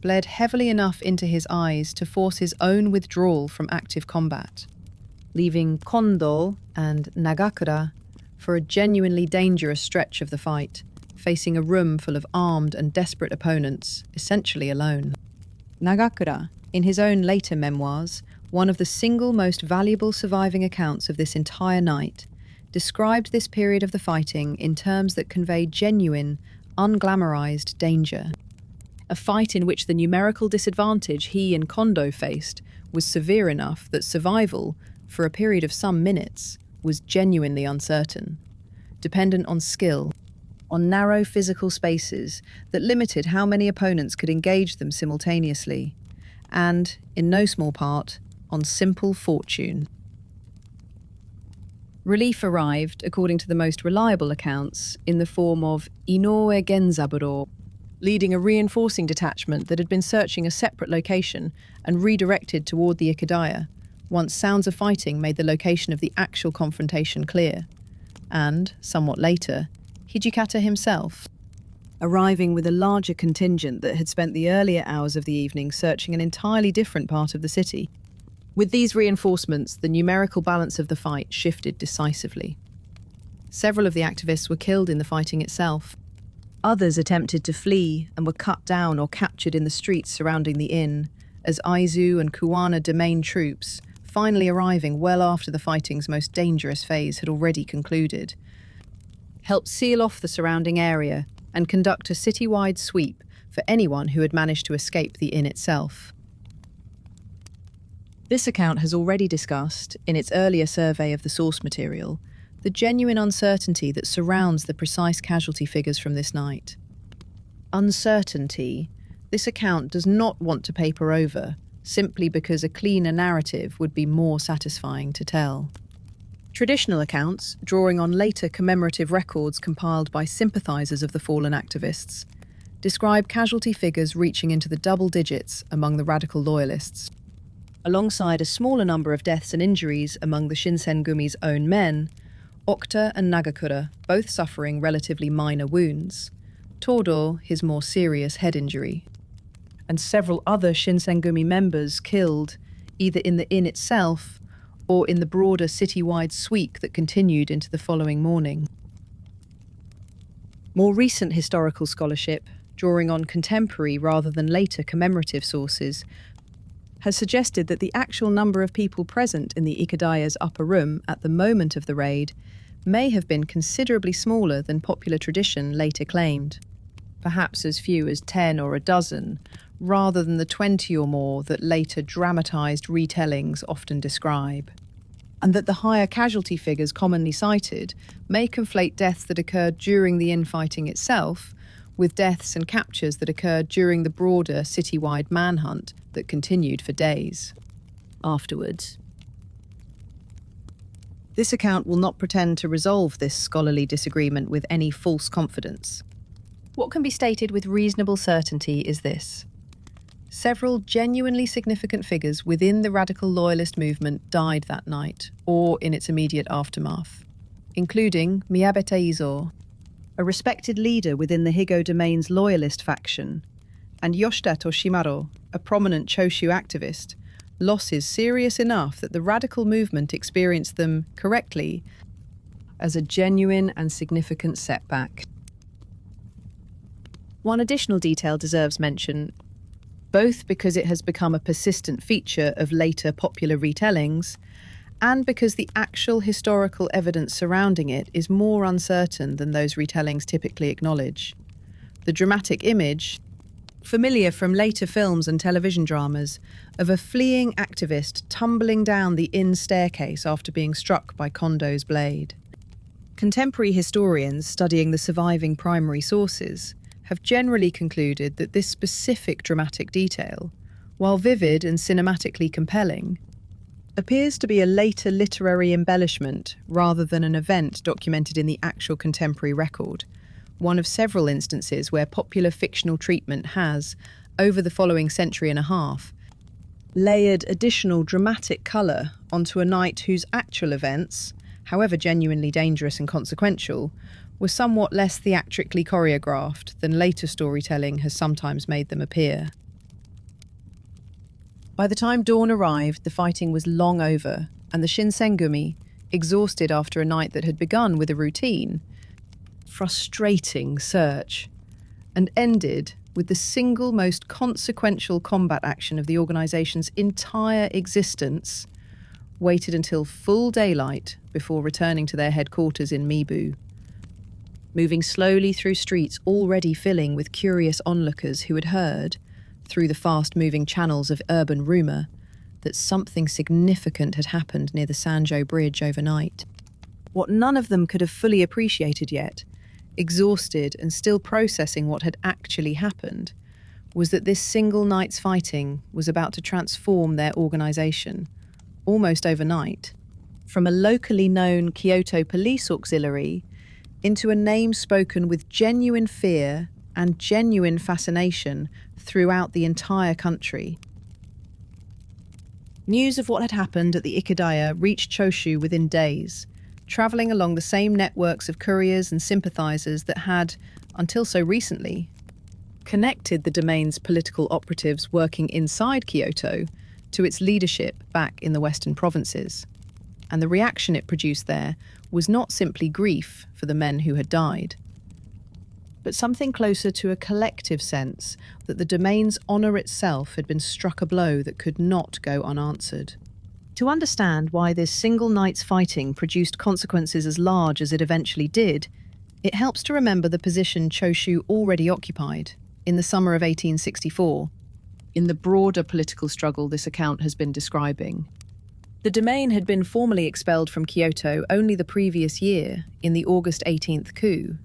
bled heavily enough into his eyes to force his own withdrawal from active combat, leaving Kondo and Nagakura for a genuinely dangerous stretch of the fight, facing a room full of armed and desperate opponents, essentially alone. Nagakura, in his own later memoirs, one of the single most valuable surviving accounts of this entire night, described this period of the fighting in terms that convey genuine, unglamorized danger. A fight in which the numerical disadvantage he and Kondo faced was severe enough that survival, for a period of some minutes, was genuinely uncertain, dependent on skill, on narrow physical spaces that limited how many opponents could engage them simultaneously, and, in no small part, on simple fortune. Relief arrived, according to the most reliable accounts, in the form of Inoue Genzaburo, leading a reinforcing detachment that had been searching a separate location and redirected toward the Ikadaya, once sounds of fighting made the location of the actual confrontation clear. And, somewhat later, Hijikata himself, arriving with a larger contingent that had spent the earlier hours of the evening searching an entirely different part of the city. With these reinforcements, the numerical balance of the fight shifted decisively. Several of the activists were killed in the fighting itself. Others attempted to flee and were cut down or captured in the streets surrounding the inn, as Aizu and Kuwana domain troops, finally arriving well after the fighting's most dangerous phase had already concluded, helped seal off the surrounding area and conduct a citywide sweep for anyone who had managed to escape the inn itself. This account has already discussed, in its earlier survey of the source material, the genuine uncertainty that surrounds the precise casualty figures from this night. Uncertainty this account does not want to paper over, simply because a cleaner narrative would be more satisfying to tell. Traditional accounts, drawing on later commemorative records compiled by sympathisers of the fallen activists, describe casualty figures reaching into the double digits among the radical loyalists, alongside a smaller number of deaths and injuries among the Shinsengumi's own men, Okita and Nagakura both suffering relatively minor wounds, Todo his more serious head injury, and several other Shinsengumi members killed either in the inn itself or in the broader citywide sweep that continued into the following morning. More recent historical scholarship, drawing on contemporary rather than later commemorative sources, has suggested that the actual number of people present in the Ikedaya's upper room at the moment of the raid may have been considerably smaller than popular tradition later claimed, perhaps as few as 10 or a dozen, rather than the 20 or more that later dramatised retellings often describe. And that the higher casualty figures commonly cited may conflate deaths that occurred during the infighting itself with deaths and captures that occurred during the broader citywide manhunt that continued for days afterwards. This account will not pretend to resolve this scholarly disagreement with any false confidence. What can be stated with reasonable certainty is this: several genuinely significant figures within the radical loyalist movement died that night, or in its immediate aftermath, including Miyabeta Izo, a respected leader within the Higo domain's loyalist faction, and Yoshida Toshimaro, a prominent Choshu activist, losses serious enough that the radical movement experienced them, correctly, as a genuine and significant setback. One additional detail deserves mention, both because it has become a persistent feature of later popular retellings, and because the actual historical evidence surrounding it is more uncertain than those retellings typically acknowledge. The dramatic image, familiar from later films and television dramas, of a fleeing activist tumbling down the inn staircase after being struck by Kondo's blade. Contemporary historians studying the surviving primary sources have generally concluded that this specific dramatic detail, while vivid and cinematically compelling, appears to be a later literary embellishment rather than an event documented in the actual contemporary record, one of several instances where popular fictional treatment has, over the following century and a half, layered additional dramatic colour onto a night whose actual events, however genuinely dangerous and consequential, were somewhat less theatrically choreographed than later storytelling has sometimes made them appear. By the time dawn arrived, the fighting was long over, and the Shinsengumi, exhausted after a night that had begun with a routine, frustrating search, and ended with the single most consequential combat action of the organization's entire existence, waited until full daylight before returning to their headquarters in Mibu. Moving slowly through streets already filling with curious onlookers who had heard, through the fast-moving channels of urban rumour, that something significant had happened near the Sanjo bridge overnight. What none of them could have fully appreciated yet, exhausted and still processing what had actually happened, was that this single night's fighting was about to transform their organisation, almost overnight, from a locally known Kyoto police auxiliary into a name spoken with genuine fear and genuine fascination throughout the entire country. News of what had happened at the Ikedaya reached Choshu within days, travelling along the same networks of couriers and sympathisers that had, until so recently, connected the domain's political operatives working inside Kyoto to its leadership back in the western provinces. And the reaction it produced there was not simply grief for the men who had died, but something closer to a collective sense that the domain's honour itself had been struck a blow that could not go unanswered. To understand why this single night's fighting produced consequences as large as it eventually did, it helps to remember the position Choshu already occupied in the summer of 1864, in the broader political struggle this account has been describing. The domain had been formally expelled from Kyoto only the previous year, in the August 18th coup.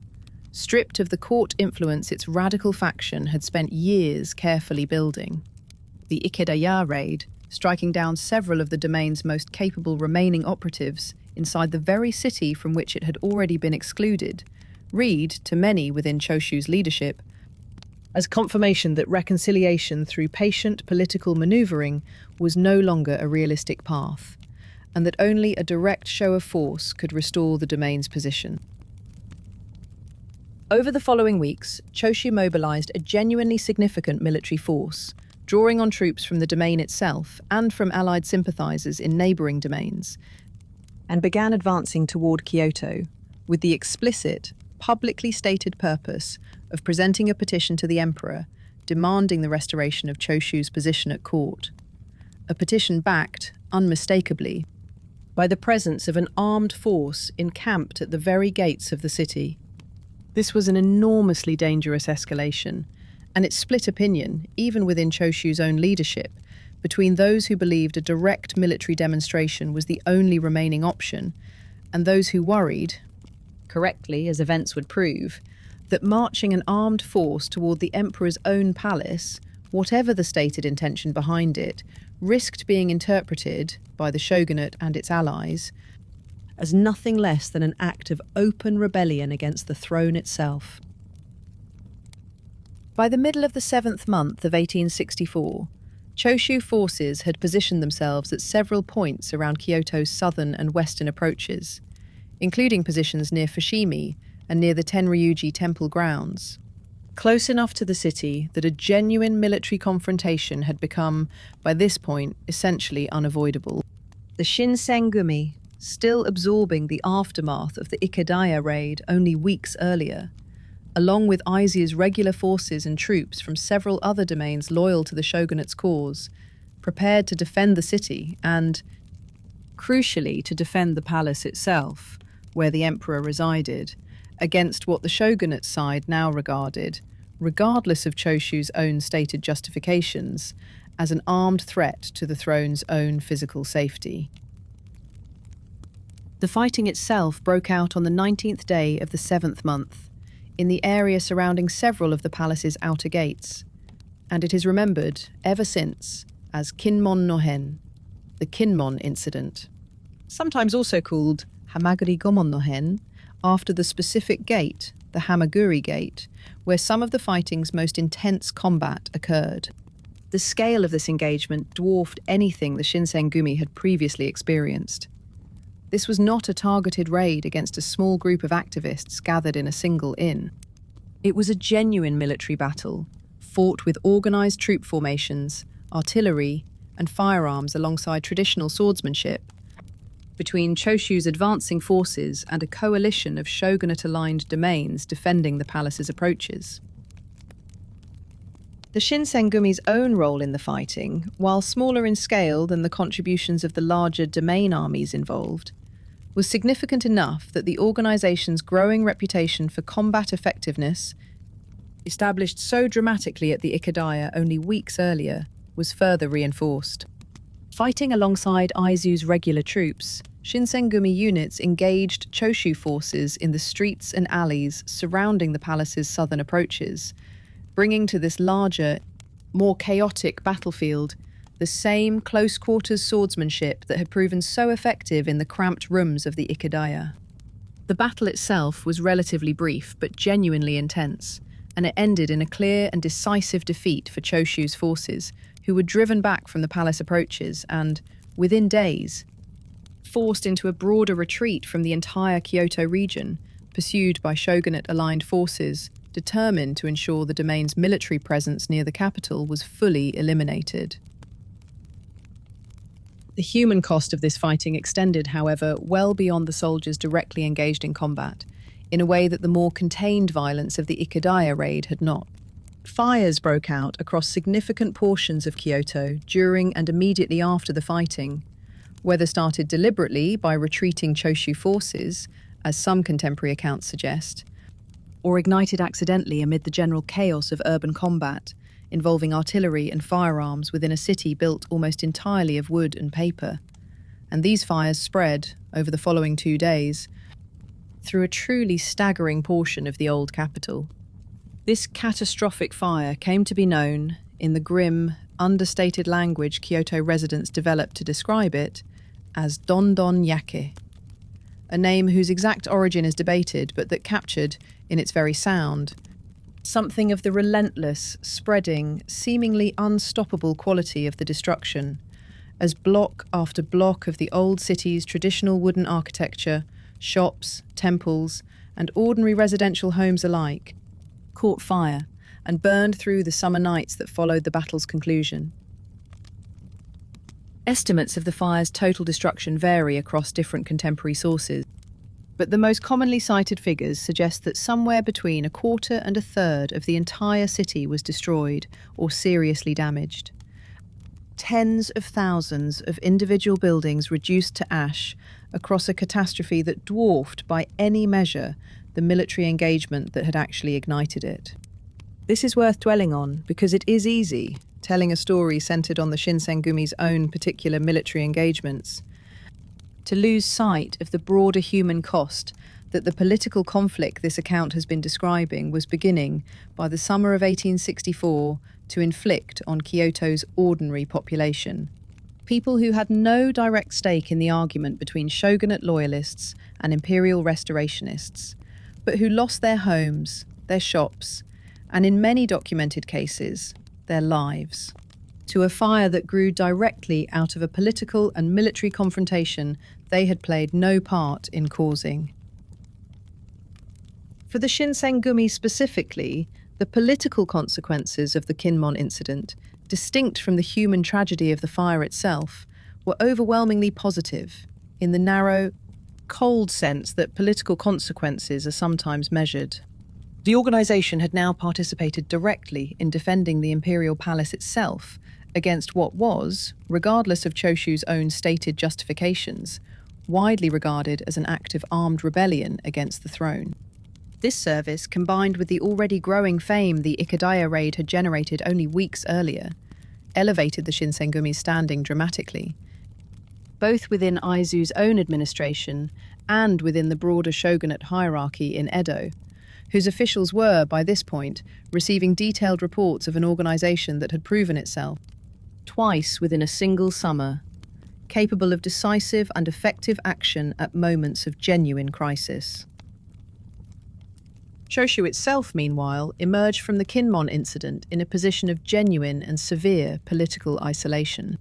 Stripped of the court influence its radical faction had spent years carefully building. The Ikedaya raid, striking down several of the domain's most capable remaining operatives inside the very city from which it had already been excluded, read, to many within Choshu's leadership, as confirmation that reconciliation through patient political manoeuvring was no longer a realistic path, and that only a direct show of force could restore the domain's position. Over the following weeks, Choshu mobilised a genuinely significant military force, drawing on troops from the domain itself and from allied sympathizers in neighboring domains, and began advancing toward Kyoto with the explicit, publicly stated purpose of presenting a petition to the emperor demanding the restoration of Choshu's position at court. A petition backed, unmistakably, by the presence of an armed force encamped at the very gates of the city. This was an enormously dangerous escalation, and it split opinion, even within Choshu's own leadership, between those who believed a direct military demonstration was the only remaining option, and those who worried, correctly as events would prove, that marching an armed force toward the emperor's own palace, whatever the stated intention behind it, risked being interpreted, by the shogunate and its allies, as nothing less than an act of open rebellion against the throne itself. By the middle of the 7th month of 1864, Choshu forces had positioned themselves at several points around Kyoto's southern and western approaches, including positions near Fushimi and near the Tenryuji temple grounds, close enough to the city that a genuine military confrontation had become, by this point, essentially unavoidable. The Shinsengumi, still absorbing the aftermath of the Ikedaya raid only weeks earlier, along with Aizu's regular forces and troops from several other domains loyal to the shogunate's cause, prepared to defend the city and, crucially, to defend the palace itself, where the emperor resided, against what the shogunate's side now regarded, regardless of Choshu's own stated justifications, as an armed threat to the throne's own physical safety. The fighting itself broke out on the 19th day of the 7th month, in the area surrounding several of the palace's outer gates, and it is remembered ever since as Kinmon no Hen, the Kinmon incident, sometimes also called Hamaguri Gomon no Hen, after the specific gate, the Hamaguri Gate, where some of the fighting's most intense combat occurred. The scale of this engagement dwarfed anything the Shinsengumi had previously experienced. This was not a targeted raid against a small group of activists gathered in a single inn. It was a genuine military battle, fought with organized troop formations, artillery, and firearms alongside traditional swordsmanship, between Choshu's advancing forces and a coalition of shogunate-aligned domains defending the palace's approaches. The Shinsengumi's own role in the fighting, while smaller in scale than the contributions of the larger domain armies involved, was significant enough that the organization's growing reputation for combat effectiveness, established so dramatically at the Ikedaya only weeks earlier, was further reinforced. Fighting alongside Aizu's regular troops, Shinsengumi units engaged Choshu forces in the streets and alleys surrounding the palace's southern approaches, bringing to this larger, more chaotic battlefield the same close-quarters swordsmanship that had proven so effective in the cramped rooms of the Ikedaya. The battle itself was relatively brief but genuinely intense, and it ended in a clear and decisive defeat for Choshu's forces, who were driven back from the palace approaches and, within days, forced into a broader retreat from the entire Kyoto region, pursued by shogunate-aligned forces, determined to ensure the domain's military presence near the capital was fully eliminated. The human cost of this fighting extended, however, well beyond the soldiers directly engaged in combat, in a way that the more contained violence of the Ikedaya raid had not. Fires broke out across significant portions of Kyoto during and immediately after the fighting, whether started deliberately by retreating Choshu forces, as some contemporary accounts suggest, or ignited accidentally amid the general chaos of urban combat, involving artillery and firearms within a city built almost entirely of wood and paper. And these fires spread, over the following 2 days, through a truly staggering portion of the old capital. This catastrophic fire came to be known, in the grim, understated language Kyoto residents developed to describe it, as Dondon Yake, a name whose exact origin is debated, but that captured, in its very sound, something of the relentless, spreading, seemingly unstoppable quality of the destruction, as block after block of the old city's traditional wooden architecture, shops, temples, and ordinary residential homes alike, caught fire and burned through the summer nights that followed the battle's conclusion. Estimates of the fire's total destruction vary across different contemporary sources, but the most commonly cited figures suggest that somewhere between a quarter and a third of the entire city was destroyed or seriously damaged. Tens of thousands of individual buildings reduced to ash across a catastrophe that dwarfed by any measure the military engagement that had actually ignited it. This is worth dwelling on because it is easy, telling a story centered on the Shinsengumi's own particular military engagements, to lose sight of the broader human cost that the political conflict this account has been describing was beginning by the summer of 1864 to inflict on Kyoto's ordinary population. People who had no direct stake in the argument between shogunate loyalists and imperial restorationists, but who lost their homes, their shops, and in many documented cases, their lives, to a fire that grew directly out of a political and military confrontation they had played no part in causing. For the Shinsengumi specifically, the political consequences of the Kinmon incident, distinct from the human tragedy of the fire itself, were overwhelmingly positive, in the narrow, cold sense that political consequences are sometimes measured. The organisation had now participated directly in defending the imperial palace itself against what was, regardless of Choshu's own stated justifications, widely regarded as an act of armed rebellion against the throne. This service, combined with the already growing fame the Ikadaya raid had generated only weeks earlier, elevated the Shinsengumi's standing dramatically, both within Aizu's own administration and within the broader shogunate hierarchy in Edo, whose officials were, by this point, receiving detailed reports of an organisation that had proven itself, twice within a single summer, capable of decisive and effective action at moments of genuine crisis. Choshu itself, meanwhile, emerged from the Kinmon incident in a position of genuine and severe political isolation.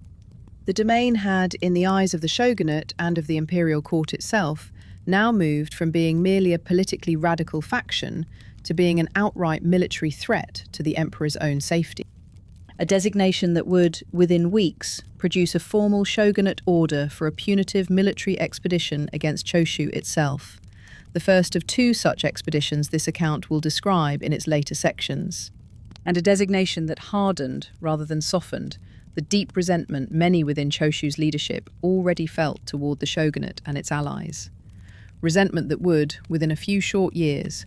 The domain had, in the eyes of the shogunate and of the imperial court itself, now moved from being merely a politically radical faction to being an outright military threat to the emperor's own safety. A designation that would, within weeks, produce a formal shogunate order for a punitive military expedition against Choshu itself, the first of two such expeditions this account will describe in its later sections, and a designation that hardened, rather than softened, the deep resentment many within Choshu's leadership already felt toward the shogunate and its allies. Resentment that would, within a few short years,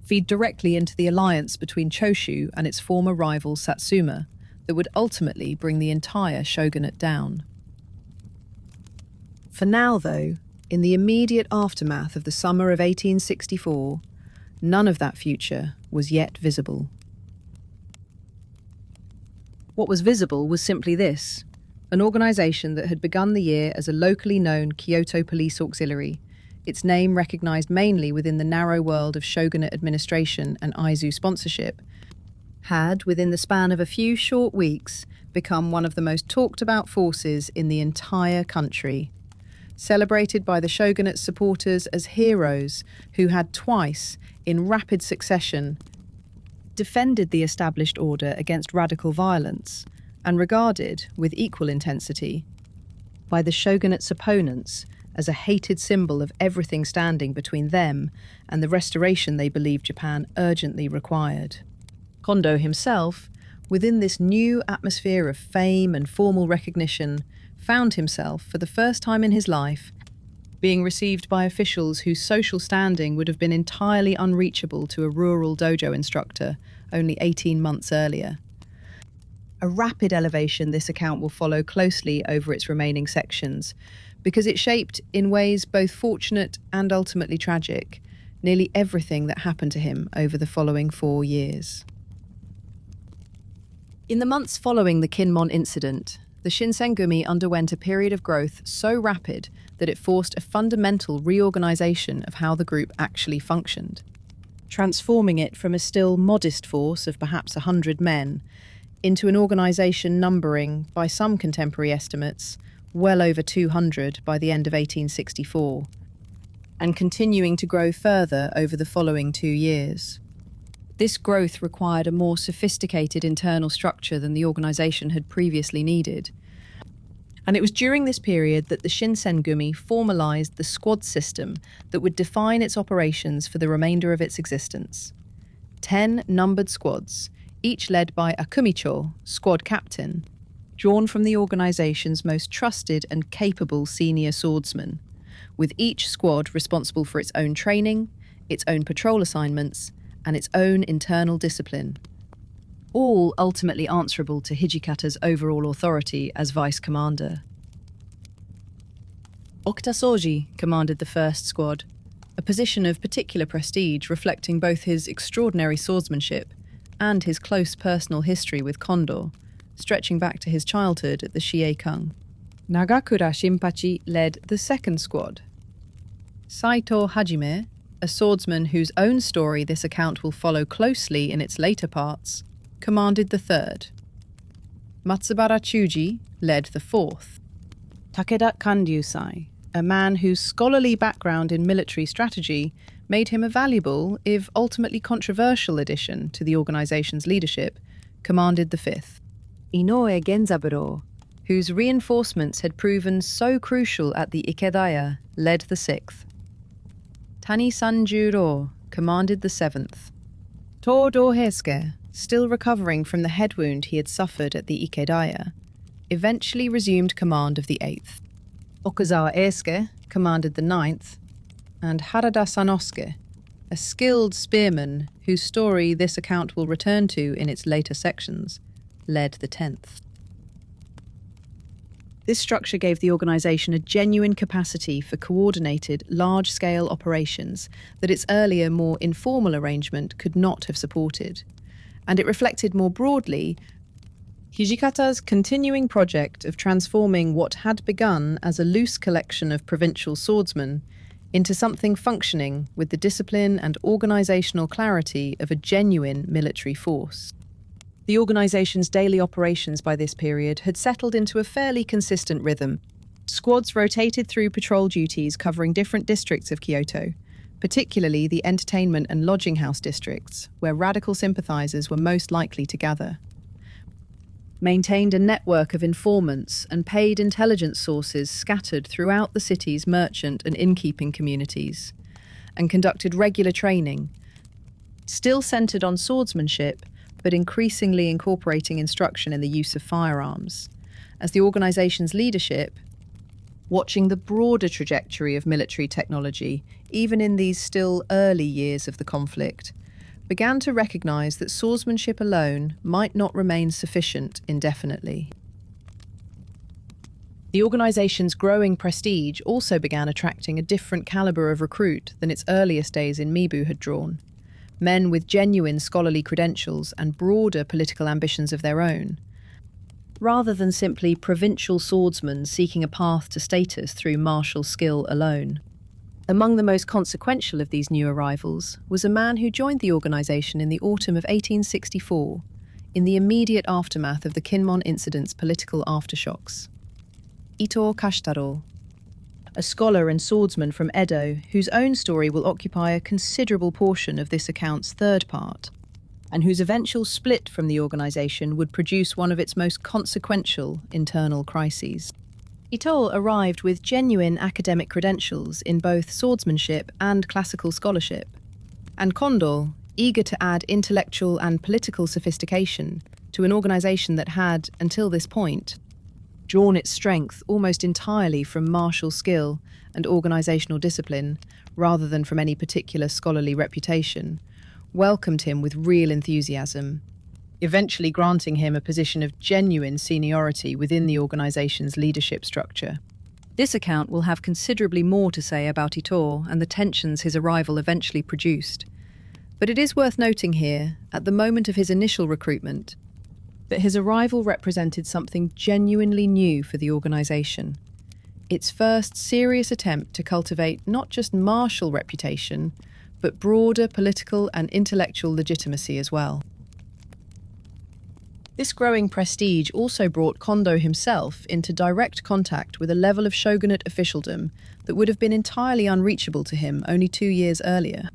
feed directly into the alliance between Choshu and its former rival Satsuma that would ultimately bring the entire shogunate down. For now, though, in the immediate aftermath of the summer of 1864, none of that future was yet visible. What was visible was simply this: an organisation that had begun the year as a locally known Kyoto Police Auxiliary, its name recognised mainly within the narrow world of shogunate administration and Aizu sponsorship, had, within the span of a few short weeks, become one of the most talked-about forces in the entire country, celebrated by the shogunate's supporters as heroes who had twice, in rapid succession, defended the established order against radical violence, and regarded, with equal intensity, by the shogunate's opponents as a hated symbol of everything standing between them and the restoration they believed Japan urgently required. Kondo himself, within this new atmosphere of fame and formal recognition, found himself, for the first time in his life, being received by officials whose social standing would have been entirely unreachable to a rural dojo instructor only 18 months earlier. A rapid elevation this account will follow closely over its remaining sections, because it shaped, in ways both fortunate and ultimately tragic, nearly everything that happened to him over the following 4 years. In the months following the Kinmon incident, the Shinsengumi underwent a period of growth so rapid that it forced a fundamental reorganisation of how the group actually functioned, transforming it from a still modest force of perhaps 100 men into an organisation numbering, by some contemporary estimates, well over 200 by the end of 1864, and continuing to grow further over the following 2 years. This growth required a more sophisticated internal structure than the organization had previously needed. And it was during this period that the Shinsengumi formalized the squad system that would define its operations for the remainder of its existence. 10 numbered squads, each led by a kumicho, squad captain, drawn from the organization's most trusted and capable senior swordsmen, with each squad responsible for its own training, its own patrol assignments, and its own internal discipline, all ultimately answerable to Hijikata's overall authority as vice commander. Okutasoji commanded the first squad, a position of particular prestige reflecting both his extraordinary swordsmanship and his close personal history with Kondo, stretching back to his childhood at the Shiekung. Nagakura Shinpachi led the second squad. Saito Hajime, a swordsman whose own story this account will follow closely in its later parts, commanded the third. Matsubara Chuji led the fourth. Takeda Kanryusai, a man whose scholarly background in military strategy made him a valuable, if ultimately controversial, addition to the organization's leadership, commanded the fifth. Inoue Genzaburo, whose reinforcements had proven so crucial at the Ikedaya, led the sixth. Tani Sanjuro commanded the seventh. Todo Heisuke, still recovering from the head wound he had suffered at the Ikedaya, eventually resumed command of the eighth. Okuzawa Eisuke commanded the ninth, and Harada Sanosuke, a skilled spearman whose story this account will return to in its later sections, led the 10th. This structure gave the organisation a genuine capacity for coordinated, large-scale operations that its earlier, more informal arrangement could not have supported. And it reflected more broadly Hijikata's continuing project of transforming what had begun as a loose collection of provincial swordsmen into something functioning with the discipline and organisational clarity of a genuine military force. The organisation's daily operations by this period had settled into a fairly consistent rhythm. Squads rotated through patrol duties covering different districts of Kyoto, particularly the entertainment and lodging house districts, where radical sympathisers were most likely to gather. Maintained a network of informants and paid intelligence sources scattered throughout the city's merchant and innkeeping communities, and conducted regular training, still centred on swordsmanship, but increasingly incorporating instruction in the use of firearms, as the organisation's leadership, watching the broader trajectory of military technology, even in these still early years of the conflict, began to recognise that swordsmanship alone might not remain sufficient indefinitely. The organisation's growing prestige also began attracting a different calibre of recruit than its earliest days in Mibu had drawn. Men with genuine scholarly credentials and broader political ambitions of their own, rather than simply provincial swordsmen seeking a path to status through martial skill alone. Among the most consequential of these new arrivals was a man who joined the organisation in the autumn of 1864, in the immediate aftermath of the Kinmon incident's political aftershocks. Ito Kashitaro, a scholar and swordsman from Edo whose own story will occupy a considerable portion of this account's third part, and whose eventual split from the organisation would produce one of its most consequential internal crises. Ito arrived with genuine academic credentials in both swordsmanship and classical scholarship, and Kondo, eager to add intellectual and political sophistication to an organisation that had, until this point, drawn its strength almost entirely from martial skill and organisational discipline, rather than from any particular scholarly reputation, welcomed him with real enthusiasm, eventually granting him a position of genuine seniority within the organisation's leadership structure. This account will have considerably more to say about Ito and the tensions his arrival eventually produced. But it is worth noting here, at the moment of his initial recruitment, that his arrival represented something genuinely new for the organisation. Its first serious attempt to cultivate not just martial reputation, but broader political and intellectual legitimacy as well. This growing prestige also brought Kondo himself into direct contact with a level of shogunate officialdom that would have been entirely unreachable to him only 2 years earlier.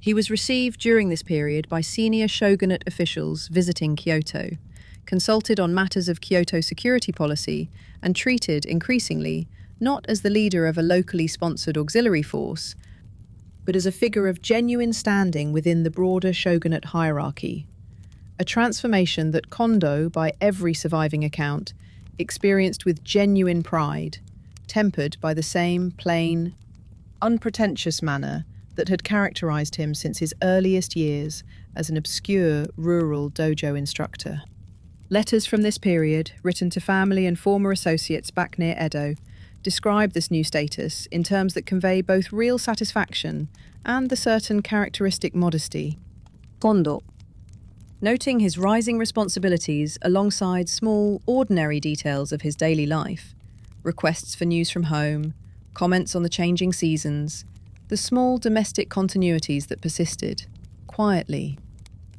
He was received during this period by senior shogunate officials visiting Kyoto, consulted on matters of Kyoto security policy, and treated, increasingly, not as the leader of a locally sponsored auxiliary force, but as a figure of genuine standing within the broader shogunate hierarchy. A transformation that Kondo, by every surviving account, experienced with genuine pride, tempered by the same plain, unpretentious manner that had characterized him since his earliest years as an obscure rural dojo instructor. Letters from this period, written to family and former associates back near Edo, describe this new status in terms that convey both real satisfaction and the certain characteristic modesty. Kondo, noting his rising responsibilities alongside small, ordinary details of his daily life, requests for news from home, comments on the changing seasons, the small domestic continuities that persisted, quietly,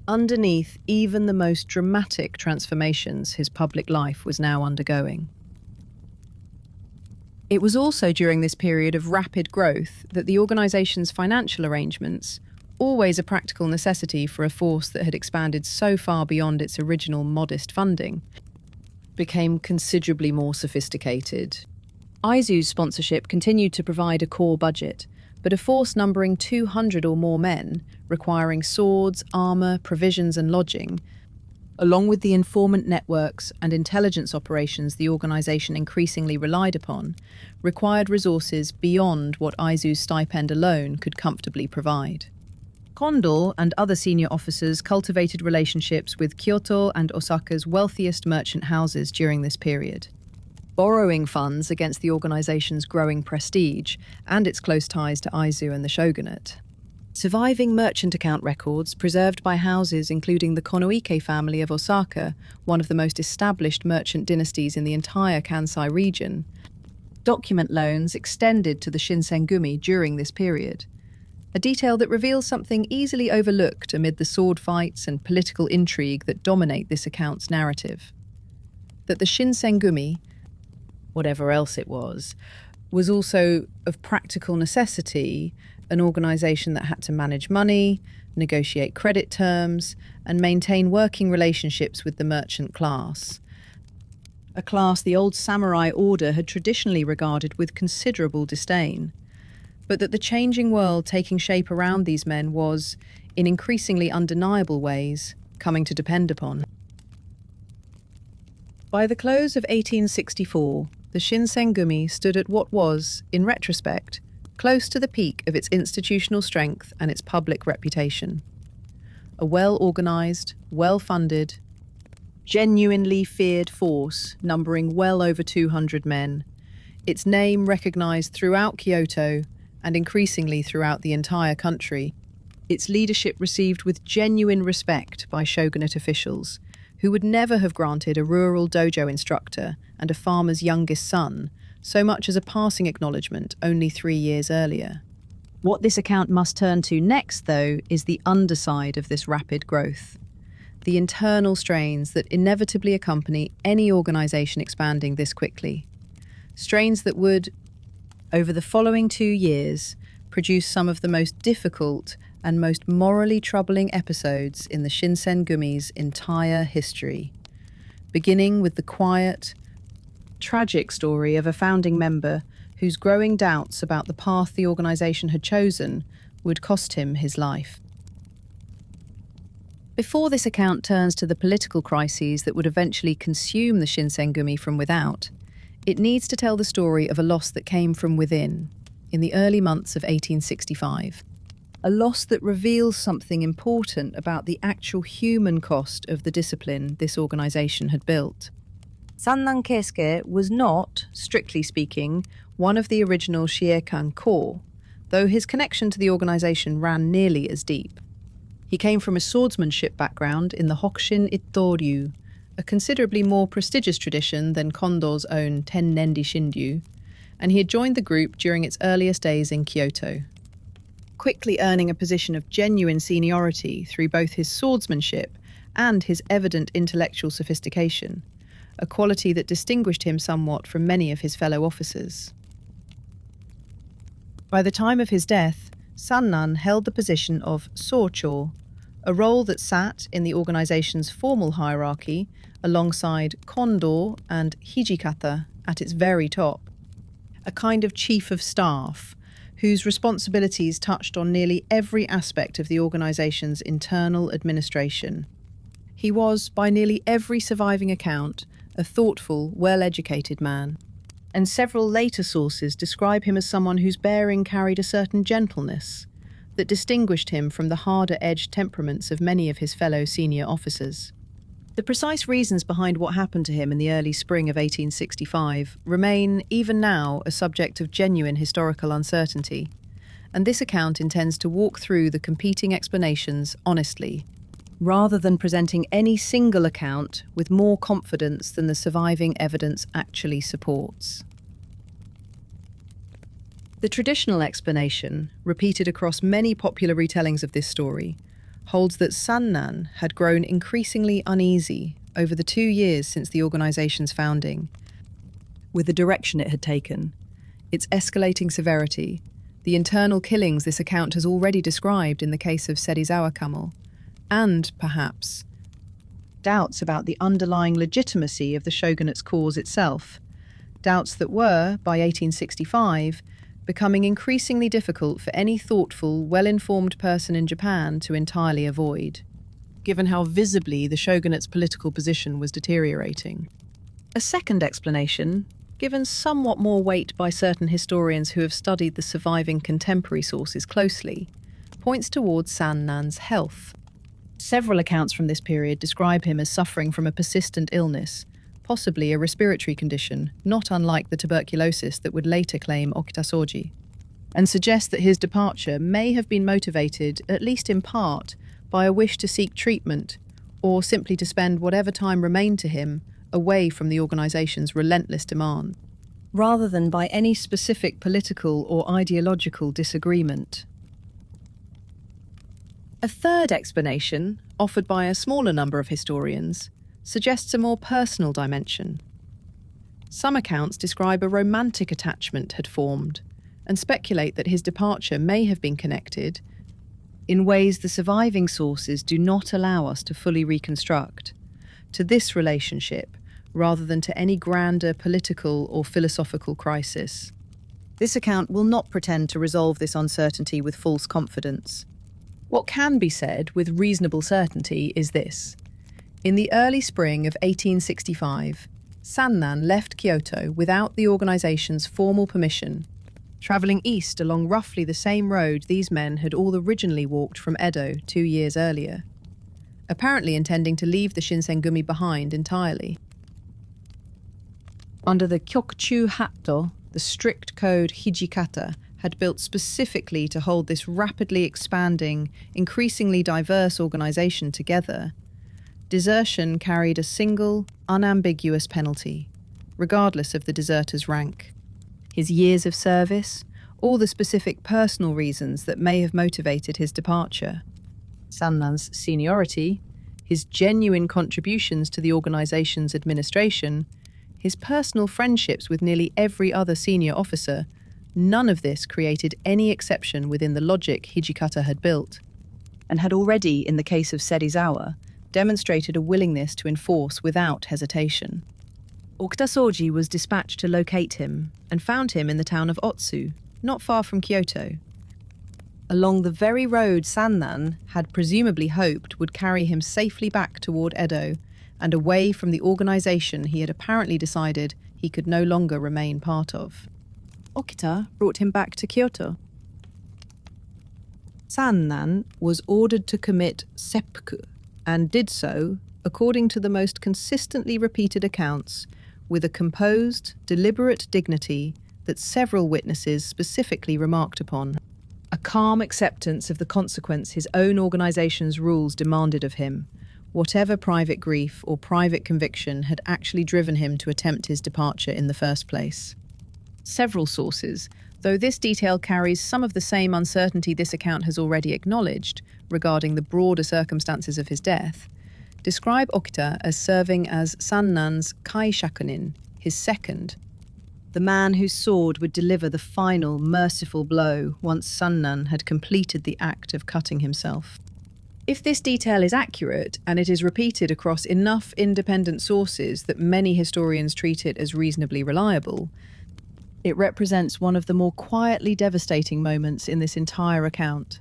underneath even the most dramatic transformations his public life was now undergoing. It was also during this period of rapid growth that the organisation's financial arrangements, always a practical necessity for a force that had expanded so far beyond its original modest funding, became considerably more sophisticated. Aizu's sponsorship continued to provide a core budget, but a force numbering 200 or more men, requiring swords, armour, provisions and lodging, along with the informant networks and intelligence operations the organisation increasingly relied upon, required resources beyond what Aizu's stipend alone could comfortably provide. Kondo and other senior officers cultivated relationships with Kyoto and Osaka's wealthiest merchant houses during this period, borrowing funds against the organisation's growing prestige and its close ties to Aizu and the shogunate. Surviving merchant account records preserved by houses including the Konoike family of Osaka, one of the most established merchant dynasties in the entire Kansai region, document loans extended to the Shinsengumi during this period, a detail that reveals something easily overlooked amid the sword fights and political intrigue that dominate this account's narrative. That the Shinsengumi, whatever else it was also of practical necessity an organisation that had to manage money, negotiate credit terms, and maintain working relationships with the merchant class. A class the old samurai order had traditionally regarded with considerable disdain, but that the changing world taking shape around these men was, in increasingly undeniable ways, coming to depend upon. By the close of 1864, the Shinsengumi stood at what was, in retrospect, close to the peak of its institutional strength and its public reputation. A well-organised, well-funded, genuinely feared force numbering well over 200 men, its name recognised throughout Kyoto and increasingly throughout the entire country, its leadership received with genuine respect by shogunate officials, who would never have granted a rural dojo instructor and a farmer's youngest son so much as a passing acknowledgement only 3 years earlier. What this account must turn to next, though, is the underside of this rapid growth, the internal strains that inevitably accompany any organisation expanding this quickly, strains that would, over the following 2 years, produce some of the most difficult and most morally troubling episodes in the Shinsengumi's entire history, beginning with the quiet, tragic story of a founding member whose growing doubts about the path the organisation had chosen would cost him his life. Before this account turns to the political crises that would eventually consume the Shinsengumi from without, it needs to tell the story of a loss that came from within, in the early months of 1865. A loss that reveals something important about the actual human cost of the discipline this organisation had built. Sannan Keisuke was not, strictly speaking, one of the original Shiekan corps, though his connection to the organisation ran nearly as deep. He came from a swordsmanship background in the Hokushin Ittoryu, a considerably more prestigious tradition than Kondo's own Tennendi Shindyu, and he had joined the group during its earliest days in Kyoto, quickly earning a position of genuine seniority through both his swordsmanship and his evident intellectual sophistication, a quality that distinguished him somewhat from many of his fellow officers. By the time of his death, Sannan held the position of socho, a role that sat in the organization's formal hierarchy alongside kondo and hijikata at its very top, a kind of chief of staff whose responsibilities touched on nearly every aspect of the organization's internal administration. He was, by nearly every surviving account, a thoughtful, well-educated man, and several later sources describe him as someone whose bearing carried a certain gentleness that distinguished him from the harder-edged temperaments of many of his fellow senior officers. The precise reasons behind what happened to him in the early spring of 1865 remain, even now, a subject of genuine historical uncertainty, and this account intends to walk through the competing explanations honestly, rather than presenting any single account with more confidence than the surviving evidence actually supports. The traditional explanation, repeated across many popular retellings of this story, holds that Sannan had grown increasingly uneasy over the 2 years since the organization's founding, with the direction it had taken, its escalating severity, the internal killings this account has already described in the case of Serizawa Camel, and, perhaps, doubts about the underlying legitimacy of the shogunate's cause itself, doubts that were, by 1865, becoming increasingly difficult for any thoughtful, well-informed person in Japan to entirely avoid, given how visibly the shogunate's political position was deteriorating. A second explanation, given somewhat more weight by certain historians who have studied the surviving contemporary sources closely, points towards Sannan's health. Several accounts from this period describe him as suffering from a persistent illness, possibly a respiratory condition, not unlike the tuberculosis that would later claim Okitasoji, and suggest that his departure may have been motivated, at least in part, by a wish to seek treatment, or simply to spend whatever time remained to him away from the organization's relentless demand, rather than by any specific political or ideological disagreement. A third explanation, offered by a smaller number of historians, suggests a more personal dimension. Some accounts describe a romantic attachment had formed and speculate that his departure may have been connected in ways the surviving sources do not allow us to fully reconstruct to this relationship rather than to any grander political or philosophical crisis. This account will not pretend to resolve this uncertainty with false confidence. What can be said with reasonable certainty is this. In the early spring of 1865, Sannan left Kyoto without the organization's formal permission, traveling east along roughly the same road these men had all originally walked from Edo 2 years earlier, apparently intending to leave the Shinsengumi behind entirely. Under the Kyokuchu Hatto, the strict code Hijikata had built specifically to hold this rapidly expanding, increasingly diverse organization together, desertion carried a single, unambiguous penalty, regardless of the deserter's rank. His years of service, or the specific personal reasons that may have motivated his departure. Sannan's seniority, his genuine contributions to the organization's administration, his personal friendships with nearly every other senior officer, none of this created any exception within the logic Hijikata had built, and had already, in the case of Serizawa, demonstrated a willingness to enforce without hesitation. Okitasoji was dispatched to locate him and found him in the town of Otsu, not far from Kyoto, along the very road Sannan had presumably hoped would carry him safely back toward Edo and away from the organization he had apparently decided he could no longer remain part of. Okita brought him back to Kyoto. Sannan was ordered to commit seppuku, and did so, according to the most consistently repeated accounts, with a composed, deliberate dignity that several witnesses specifically remarked upon. A calm acceptance of the consequence his own organization's rules demanded of him, whatever private grief or private conviction had actually driven him to attempt his departure in the first place. Several sources, though this detail carries some of the same uncertainty this account has already acknowledged regarding the broader circumstances of his death, describe Okita as serving as Sannan's kai shakunin, his second. the man whose sword would deliver the final, merciful blow once Sannan had completed the act of cutting himself. If this detail is accurate, and it is repeated across enough independent sources that many historians treat it as reasonably reliable, it represents one of the more quietly devastating moments in this entire account.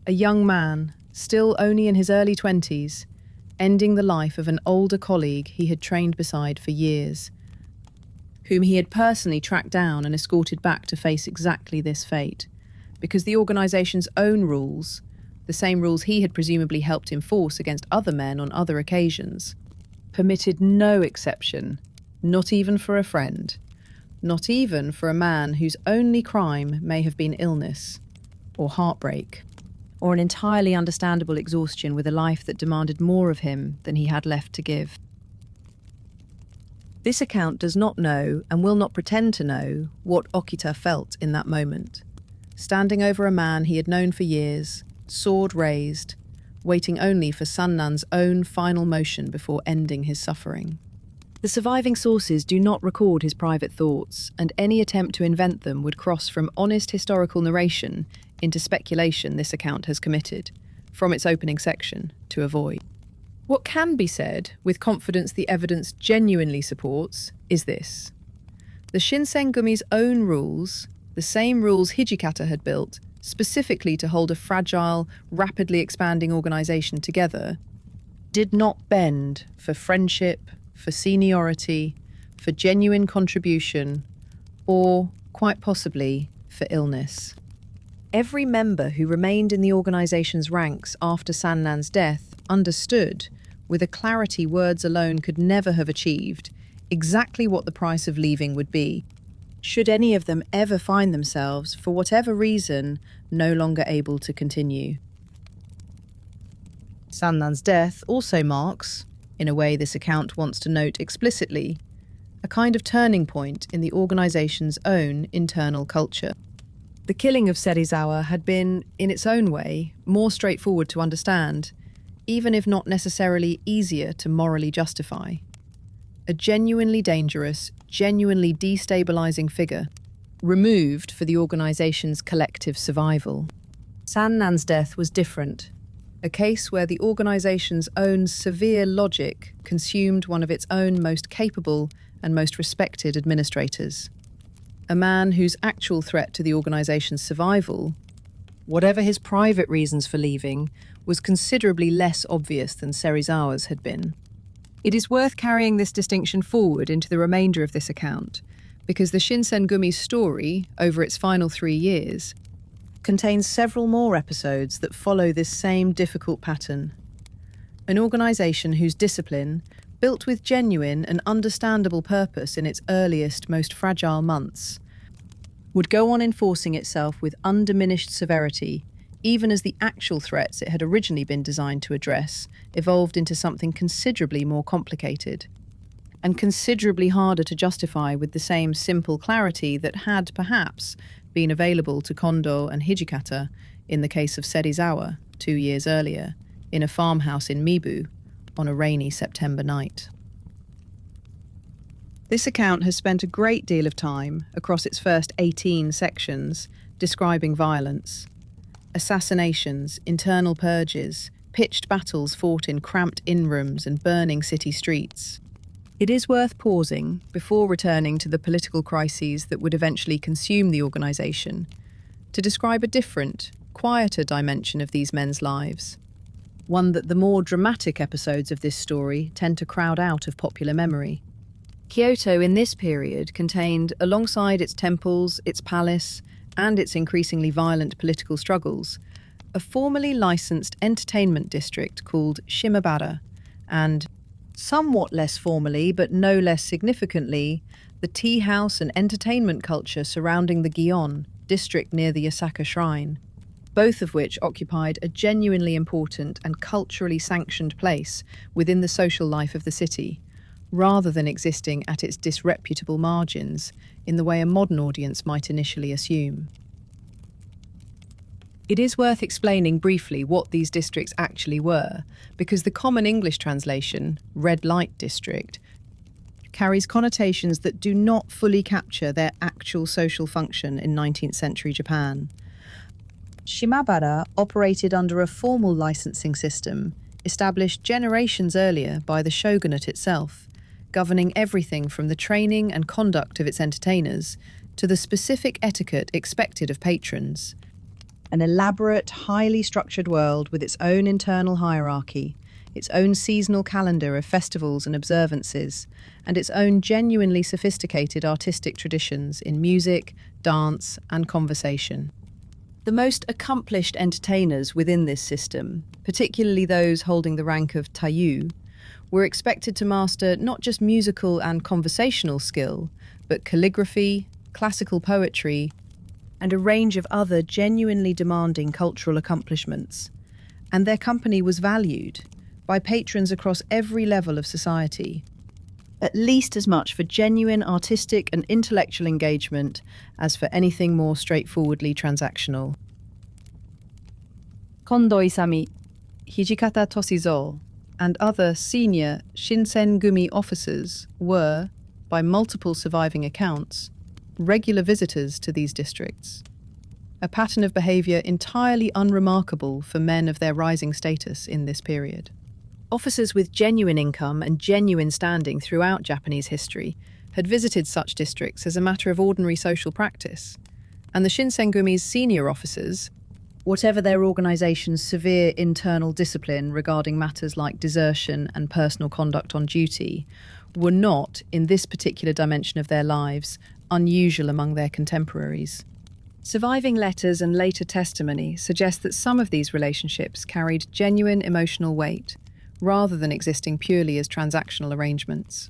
A young man, still only in his early 20s, ending the life of an older colleague he had trained beside for years, whom he had personally tracked down and escorted back to face exactly this fate, because the organisation's own rules, the same rules he had presumably helped enforce against other men on other occasions, permitted no exception, not even for a friend, not even for a man whose only crime may have been illness, or heartbreak, or an entirely understandable exhaustion with a life that demanded more of him than he had left to give. This account does not know, and will not pretend to know, what Okita felt in that moment, standing over a man he had known for years, sword raised, waiting only for Sannan's own final motion before ending his suffering. The surviving sources do not record his private thoughts, and any attempt to invent them would cross from honest historical narration into speculation this account has committed, from its opening section, to avoid. What can be said, with confidence the evidence genuinely supports, is this. The Shinsengumi's own rules, the same rules Hijikata had built, specifically to hold a fragile, rapidly expanding organisation together, did not bend for friendship, for seniority, for genuine contribution, or, quite possibly, for illness. Every member who remained in the organisation's ranks after Sannan's death understood, with a clarity words alone could never have achieved, exactly what the price of leaving would be, should any of them ever find themselves, for whatever reason, no longer able to continue. Sannan's death also marks, in a way this account wants to note explicitly, a kind of turning point in the organisation's own internal culture. The killing of Serizawa had been, in its own way, more straightforward to understand, even if not necessarily easier to morally justify. A genuinely dangerous, genuinely destabilising figure, removed for the organisation's collective survival. Sannan's death was different, a case where the organisation's own severe logic consumed one of its own most capable and most respected administrators. A man whose actual threat to the organisation's survival, whatever his private reasons for leaving, was considerably less obvious than Serizawa's had been. It is worth carrying this distinction forward into the remainder of this account, because the Shinsengumi's story, over its final 3 years, contains several more episodes that follow this same difficult pattern. An organisation whose discipline, built with genuine and understandable purpose in its earliest, most fragile months, would go on enforcing itself with undiminished severity, even as the actual threats it had originally been designed to address evolved into something considerably more complicated, and considerably harder to justify with the same simple clarity that had, perhaps, been available to Kondo and Hijikata in the case of Serizawa 2 years earlier, in a farmhouse in Mibu, on a rainy September night. This account has spent a great deal of time, across its first 18 sections, describing violence. Assassinations, internal purges, pitched battles fought in cramped inn-rooms and burning city streets. It is worth pausing, before returning to the political crises that would eventually consume the organisation, to describe a different, quieter dimension of these men's lives, one that the more dramatic episodes of this story tend to crowd out of popular memory. Kyoto in this period contained, alongside its temples, its palace, and its increasingly violent political struggles, a formally licensed entertainment district called Shimabara, and, somewhat less formally but no less significantly, the tea house and entertainment culture surrounding the Gion, district near the Osaka Shrine, both of which occupied a genuinely important and culturally sanctioned place within the social life of the city, rather than existing at its disreputable margins in the way a modern audience might initially assume. It is worth explaining briefly what these districts actually were, because the common English translation, red light district, carries connotations that do not fully capture their actual social function in 19th century Japan. Shimabara operated under a formal licensing system established generations earlier by the shogunate itself, governing everything from the training and conduct of its entertainers to the specific etiquette expected of patrons. An elaborate, highly structured world with its own internal hierarchy, its own seasonal calendar of festivals and observances, and its own genuinely sophisticated artistic traditions in music, dance, and conversation. The most accomplished entertainers within this system, particularly those holding the rank of taiyu, were expected to master not just musical and conversational skill, but calligraphy, classical poetry, and a range of other genuinely demanding cultural accomplishments. And their company was valued by patrons across every level of society, at least as much for genuine artistic and intellectual engagement as for anything more straightforwardly transactional. Kondo Isami, Hijikata Toshizo, and other senior Shinsengumi officers were, by multiple surviving accounts, regular visitors to these districts, a pattern of behaviour entirely unremarkable for men of their rising status in this period. Officers with genuine income and genuine standing throughout Japanese history had visited such districts as a matter of ordinary social practice, and the Shinsengumi's senior officers, whatever their organisation's severe internal discipline regarding matters like desertion and personal conduct on duty, were not, in this particular dimension of their lives, unusual among their contemporaries. Surviving letters and later testimony suggest that some of these relationships carried genuine emotional weight, rather than existing purely as transactional arrangements.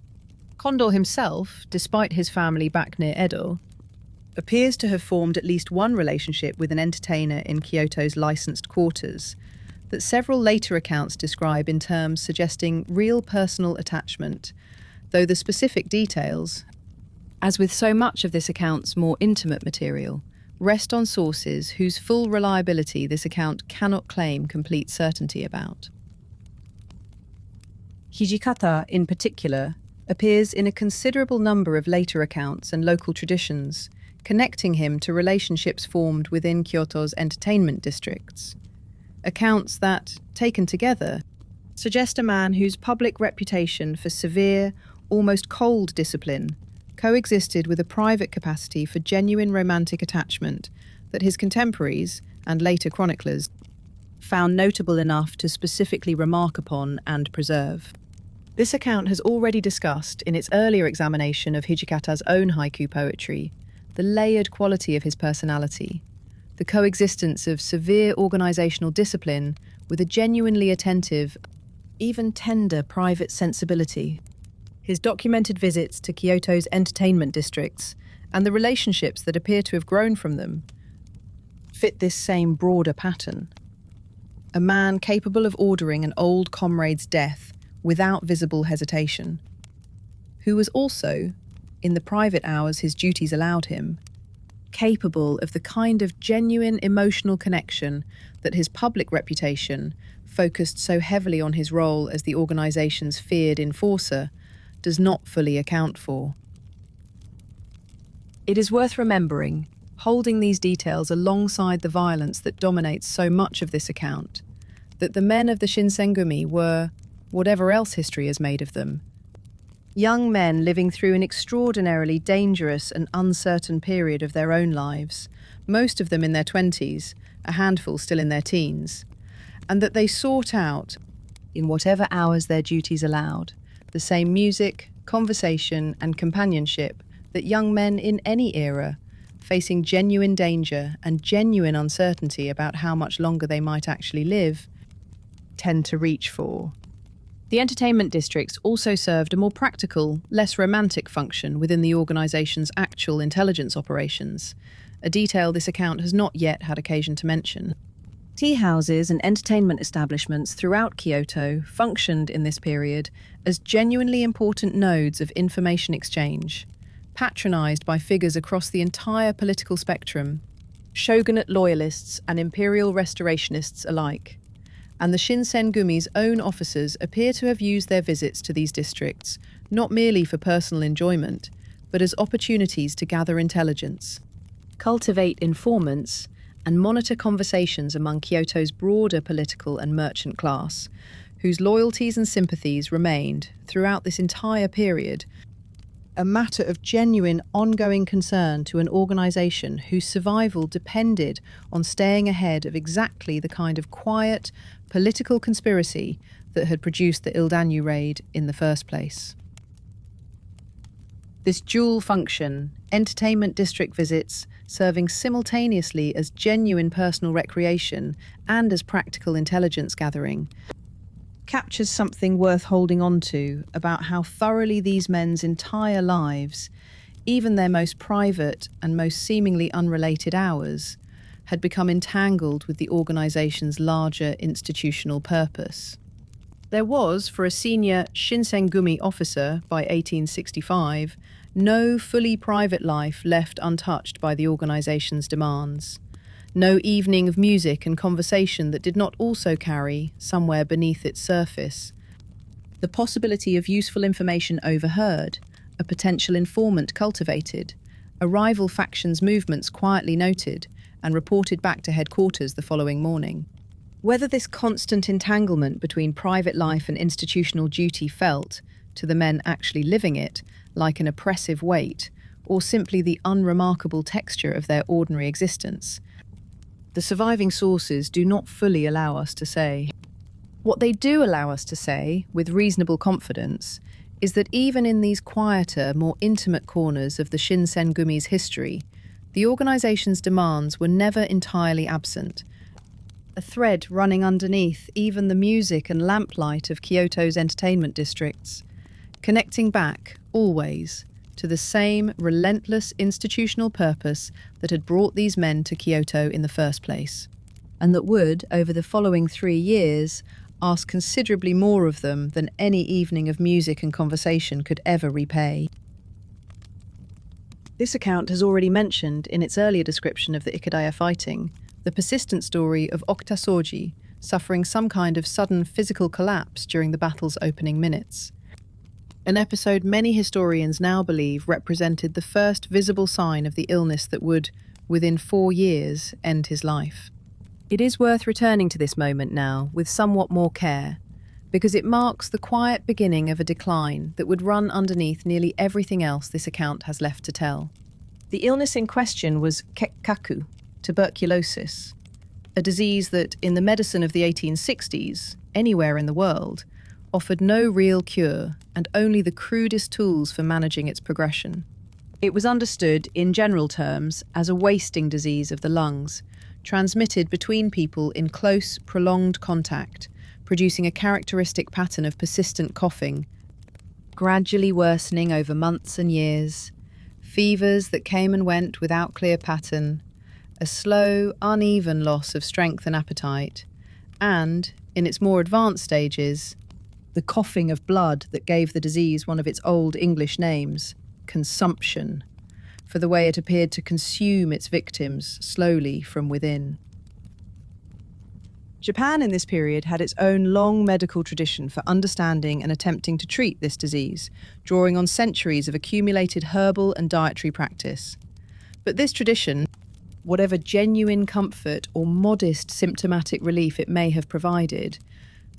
Kondo himself, despite his family back near Edo, appears to have formed at least one relationship with an entertainer in Kyoto's licensed quarters that several later accounts describe in terms suggesting real personal attachment, though the specific details, as with so much of this account's more intimate material, rest on sources whose full reliability this account cannot claim complete certainty about. Hijikata, in particular, appears in a considerable number of later accounts and local traditions, connecting him to relationships formed within Kyoto's entertainment districts. Accounts that, taken together, suggest a man whose public reputation for severe, almost cold discipline coexisted with a private capacity for genuine romantic attachment that his contemporaries, and later chroniclers, found notable enough to specifically remark upon and preserve. This account has already discussed, in its earlier examination of Hijikata's own haiku poetry, the layered quality of his personality, the coexistence of severe organisational discipline with a genuinely attentive, even tender private sensibility. His documented visits to Kyoto's entertainment districts and the relationships that appear to have grown from them fit this same broader pattern. A man capable of ordering an old comrade's death without visible hesitation, who was also, in the private hours his duties allowed him, capable of the kind of genuine emotional connection that his public reputation, focused so heavily on his role as the organisation's feared enforcer, does not fully account for. It is worth remembering, holding these details alongside the violence that dominates so much of this account, that the men of the Shinsengumi were, whatever else history has made of them, young men living through an extraordinarily dangerous and uncertain period of their own lives, most of them in their 20s, a handful still in their teens, and that they sought out, in whatever hours their duties allowed, the same music, conversation, and companionship that young men in any era, facing genuine danger and genuine uncertainty about how much longer they might actually live, tend to reach for. The entertainment districts also served a more practical, less romantic function within the organisation's actual intelligence operations, a detail this account has not yet had occasion to mention. Tea houses and entertainment establishments throughout Kyoto functioned in this period as genuinely important nodes of information exchange, patronised by figures across the entire political spectrum, shogunate loyalists and imperial restorationists alike. And the Shinsengumi's own officers appear to have used their visits to these districts not merely for personal enjoyment, but as opportunities to gather intelligence, cultivate informants, and monitor conversations among Kyoto's broader political and merchant class, whose loyalties and sympathies remained, throughout this entire period, a matter of genuine ongoing concern to an organisation whose survival depended on staying ahead of exactly the kind of quiet, political conspiracy that had produced the Ildanyu raid in the first place. This dual function, entertainment district visits, serving simultaneously as genuine personal recreation and as practical intelligence gathering, captures something worth holding on to about how thoroughly these men's entire lives, even their most private and most seemingly unrelated hours, had become entangled with the organization's larger institutional purpose. There was, for a senior Shinsengumi officer by 1865, no fully private life left untouched by the organization's demands. No evening of music and conversation that did not also carry, somewhere beneath its surface, the possibility of useful information overheard, a potential informant cultivated, a rival faction's movements quietly noted and reported back to headquarters the following morning. Whether this constant entanglement between private life and institutional duty felt, to the men actually living it, like an oppressive weight, or simply the unremarkable texture of their ordinary existence, the surviving sources do not fully allow us to say. What they do allow us to say, with reasonable confidence, is that even in these quieter, more intimate corners of the Shinsengumi's history, the organization's demands were never entirely absent, a thread running underneath even the music and lamplight of Kyoto's entertainment districts, connecting back, always, to the same relentless institutional purpose that had brought these men to Kyoto in the first place, and that would, over the following 3 years, ask considerably more of them than any evening of music and conversation could ever repay. This account has already mentioned, in its earlier description of the Ikadaya fighting, the persistent story of Okutasoji suffering some kind of sudden physical collapse during the battle's opening minutes. An episode many historians now believe represented the first visible sign of the illness that would, within 4 years, end his life. It is worth returning to this moment now with somewhat more care, because it marks the quiet beginning of a decline that would run underneath nearly everything else this account has left to tell. The illness in question was kekkaku, tuberculosis, a disease that, in the medicine of the 1860s, anywhere in the world, offered no real cure and only the crudest tools for managing its progression. It was understood, in general terms, as a wasting disease of the lungs, transmitted between people in close, prolonged contact, producing a characteristic pattern of persistent coughing, gradually worsening over months and years, fevers that came and went without clear pattern, a slow, uneven loss of strength and appetite, and, in its more advanced stages, the coughing of blood that gave the disease one of its old English names, consumption, for the way it appeared to consume its victims slowly from within. Japan in this period had its own long medical tradition for understanding and attempting to treat this disease, drawing on centuries of accumulated herbal and dietary practice. But this tradition, whatever genuine comfort or modest symptomatic relief it may have provided,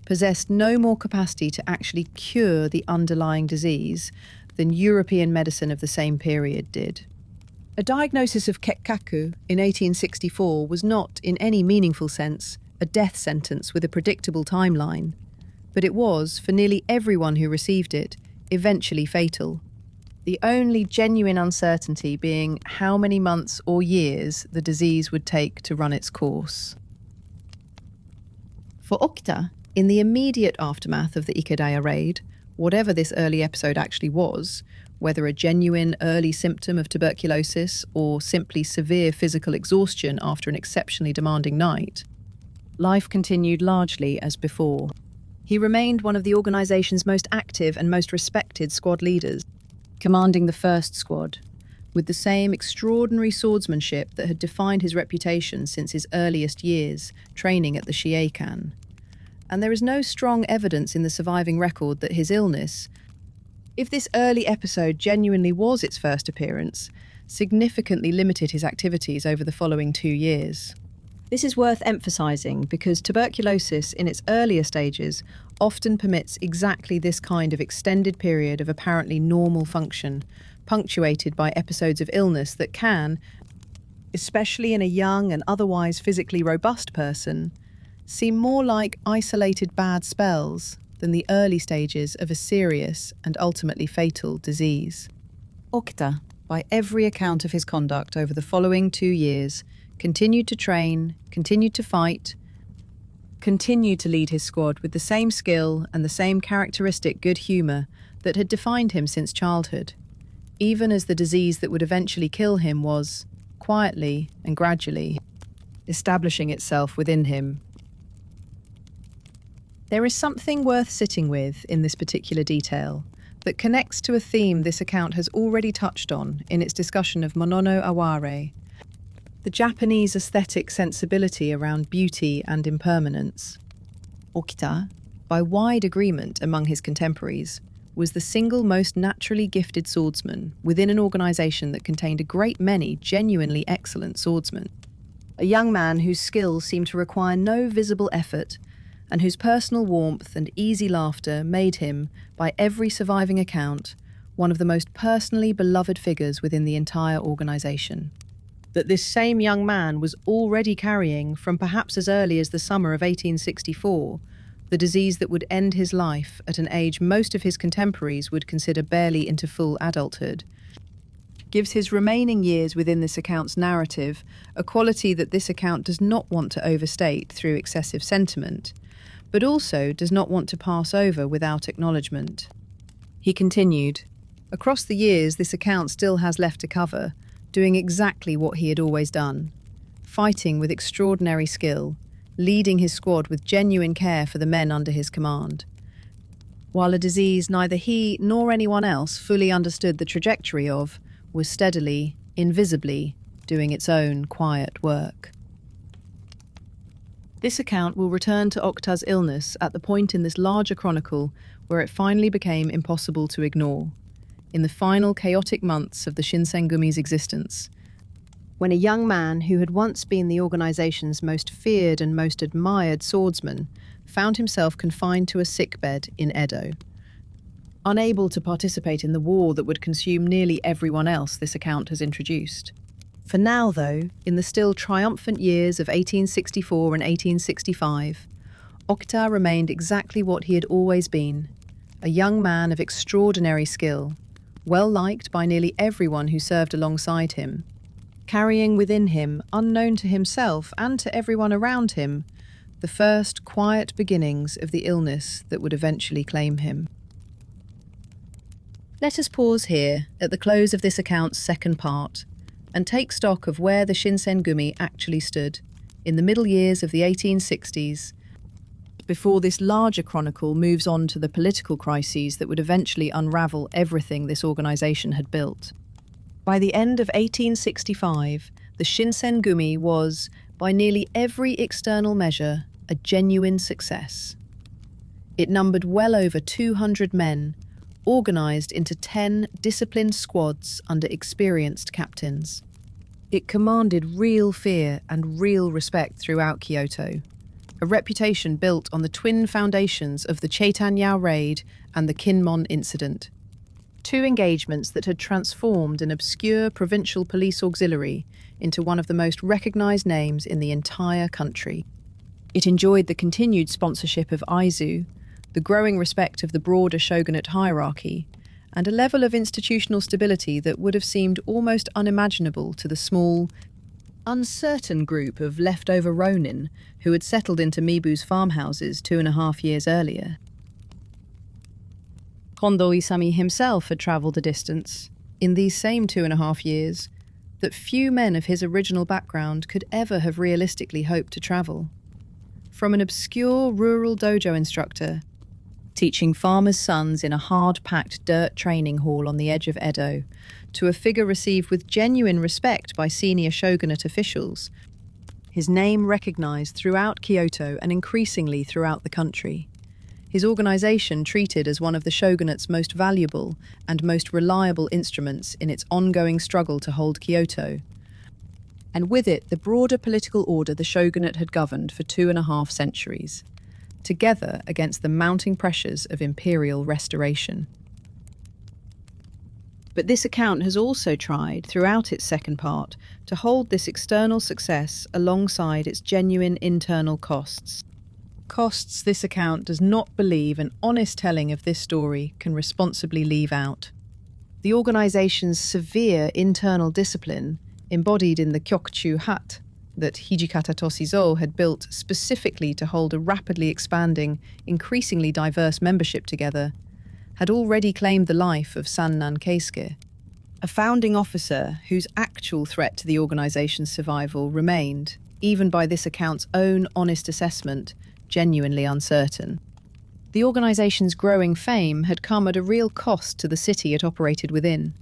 possessed no more capacity to actually cure the underlying disease than European medicine of the same period did. A diagnosis of kekkaku in 1864 was not, in any meaningful sense, a death sentence with a predictable timeline, but it was, for nearly everyone who received it, eventually fatal. The only genuine uncertainty being how many months or years the disease would take to run its course. For Okita, in the immediate aftermath of the Ikadaya raid, whatever this early episode actually was, whether a genuine early symptom of tuberculosis or simply severe physical exhaustion after an exceptionally demanding night, life continued largely as before. He remained one of the organization's most active and most respected squad leaders, commanding the first squad, with the same extraordinary swordsmanship that had defined his reputation since his earliest years, training at the Shieikan. And there is no strong evidence in the surviving record that his illness, If this early episode genuinely was its first appearance, significantly limited his activities over the following 2 years. This is worth emphasising because tuberculosis in its earlier stages often permits exactly this kind of extended period of apparently normal function, punctuated by episodes of illness that can, especially in a young and otherwise physically robust person, seem more like isolated bad spells than the early stages of a serious and ultimately fatal disease. Okita, by every account of his conduct over the following 2 years, continued to train, continued to fight, continued to lead his squad with the same skill and the same characteristic good humour that had defined him since childhood, even as the disease that would eventually kill him was, quietly and gradually, establishing itself within him. There is something worth sitting with in this particular detail that connects to a theme this account has already touched on in its discussion of Monono Aware, the Japanese aesthetic sensibility around beauty and impermanence. Okita, by wide agreement among his contemporaries, was the single most naturally gifted swordsman within an organisation that contained a great many genuinely excellent swordsmen. A young man whose skills seemed to require no visible effort and whose personal warmth and easy laughter made him, by every surviving account, one of the most personally beloved figures within the entire organisation. That this same young man was already carrying, from perhaps as early as the summer of 1864, the disease that would end his life at an age most of his contemporaries would consider barely into full adulthood, gives his remaining years within this account's narrative a quality that this account does not want to overstate through excessive sentiment, but also does not want to pass over without acknowledgement. He continued, "Across the years this account still has left to cover, doing exactly what he had always done, fighting with extraordinary skill, leading his squad with genuine care for the men under his command, while a disease neither he nor anyone else fully understood the trajectory of was steadily, invisibly, doing its own quiet work." This account will return to Okita's illness at the point in this larger chronicle where it finally became impossible to ignore, in the final chaotic months of the Shinsengumi's existence, when a young man who had once been the organization's most feared and most admired swordsman found himself confined to a sickbed in Edo. Unable to participate in the war that would consume nearly everyone else this account has introduced. For now, though, in the still triumphant years of 1864 and 1865, Okita remained exactly what he had always been, a young man of extraordinary skill, well liked by nearly everyone who served alongside him, carrying within him, unknown to himself and to everyone around him, the first quiet beginnings of the illness that would eventually claim him. Let us pause here at the close of this account's second part and take stock of where the Shinsengumi actually stood in the middle years of the 1860s, before this larger chronicle moves on to the political crises that would eventually unravel everything this organisation had built. By the end of 1865, the Shinsengumi was, by nearly every external measure, a genuine success. It numbered well over 200 men, organised into 10 disciplined squads under experienced captains. It commanded real fear and real respect throughout Kyoto, a reputation built on the twin foundations of the Chaitanya raid and the Kinmon incident, two engagements that had transformed an obscure provincial police auxiliary into one of the most recognised names in the entire country. It enjoyed the continued sponsorship of Aizu, the growing respect of the broader shogunate hierarchy, and a level of institutional stability that would have seemed almost unimaginable to the small, uncertain group of leftover ronin who had settled into Mibu's farmhouses 2.5 years earlier. Kondo Isami himself had travelled a distance, in these same 2.5 years, that few men of his original background could ever have realistically hoped to travel. From an obscure rural dojo instructor, teaching farmers' sons in a hard-packed dirt training hall on the edge of Edo, to a figure received with genuine respect by senior shogunate officials, his name recognised throughout Kyoto and increasingly throughout the country. his organization treated as one of the shogunate's most valuable and most reliable instruments in its ongoing struggle to hold Kyoto, and with it the broader political order the shogunate had governed for 2.5 centuries, together against the mounting pressures of imperial restoration. But this account has also tried, throughout its second part, to hold this external success alongside its genuine internal costs. Costs this account does not believe an honest telling of this story can responsibly leave out. The organization's severe internal discipline, embodied in the Kyokuchu hut that Hijikata Toshizo had built specifically to hold a rapidly expanding, increasingly diverse membership together, had already claimed the life of Sannan Keisuke, a founding officer whose actual threat to the organization's survival remained, even by this account's own honest assessment, genuinely uncertain. The organization's growing fame had come at a real cost to the city it operated within,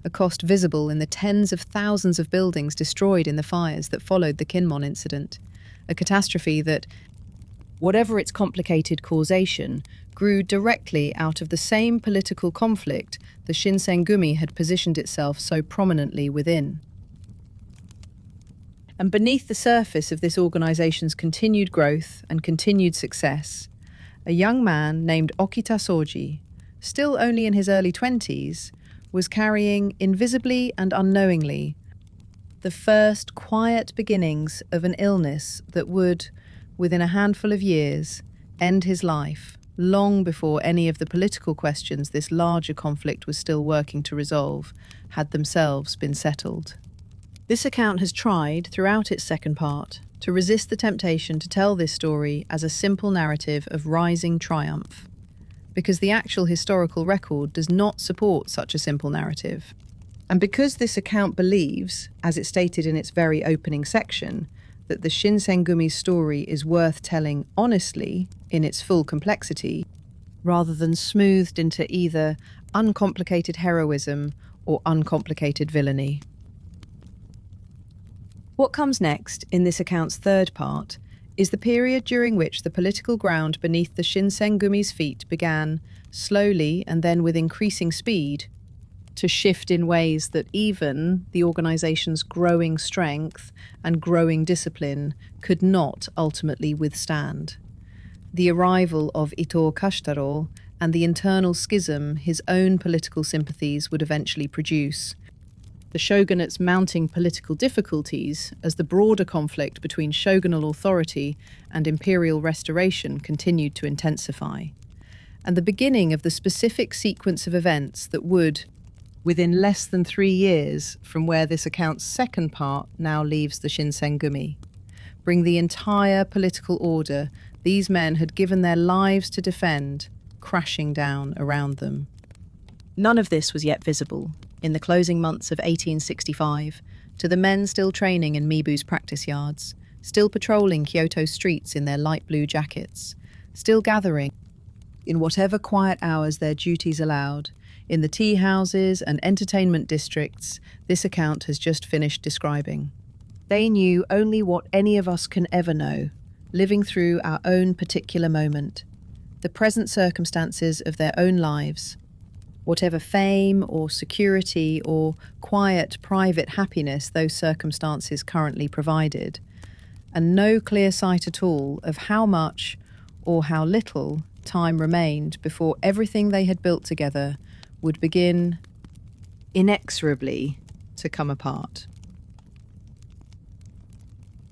a cost visible in the tens of thousands of buildings destroyed in the fires that followed the Kinmon incident, a catastrophe that, whatever its complicated causation, grew directly out of the same political conflict the Shinsengumi had positioned itself so prominently within. And beneath the surface of this organization's continued growth and continued success, a young man named Okita Soji, still only in his early 20s, was carrying, invisibly and unknowingly, the first quiet beginnings of an illness that would, within a handful of years, end his life, long before any of the political questions this larger conflict was still working to resolve had themselves been settled. This account has tried, throughout its second part, to resist the temptation to tell this story as a simple narrative of rising triumph, because the actual historical record does not support such a simple narrative. And because this account believes, as it stated in its very opening section, that the Shinsengumi's story is worth telling honestly in its full complexity, rather than smoothed into either uncomplicated heroism or uncomplicated villainy. What comes next, in this account's third part, is the period during which the political ground beneath the Shinsengumi's feet began, slowly and then with increasing speed, to shift in ways that even the organization's growing strength and growing discipline could not ultimately withstand. The arrival of Ito Kashtaro and the internal schism his own political sympathies would eventually produce, the shogunate's mounting political difficulties as the broader conflict between shogunal authority and imperial restoration continued to intensify, and the beginning of the specific sequence of events that would, within less than 3 years from where this account's second part now leaves the Shinsengumi, bring the entire political order these men had given their lives to defend crashing down around them. None of this was yet visible, in the closing months of 1865, to the men still training in Mibu's practice yards, still patrolling Kyoto streets in their light blue jackets, still gathering, in whatever quiet hours their duties allowed, in the tea houses and entertainment districts this account has just finished describing. They knew only what any of us can ever know, living through our own particular moment, the present circumstances of their own lives, whatever fame or security or quiet private happiness those circumstances currently provided, and no clear sight at all of how much or how little time remained before everything they had built together would begin inexorably to come apart.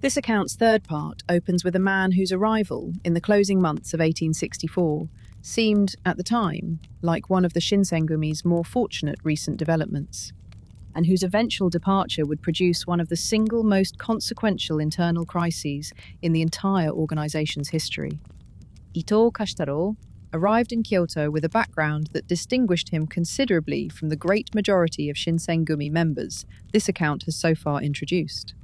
This account's third part opens with a man whose arrival in the closing months of 1864 seemed, at the time, like one of the Shinsengumi's more fortunate recent developments, and whose eventual departure would produce one of the single most consequential internal crises in the entire organization's history. Ito Kashtaro arrived in Kyoto with a background that distinguished him considerably from the great majority of Shinsengumi members this account has so far introduced.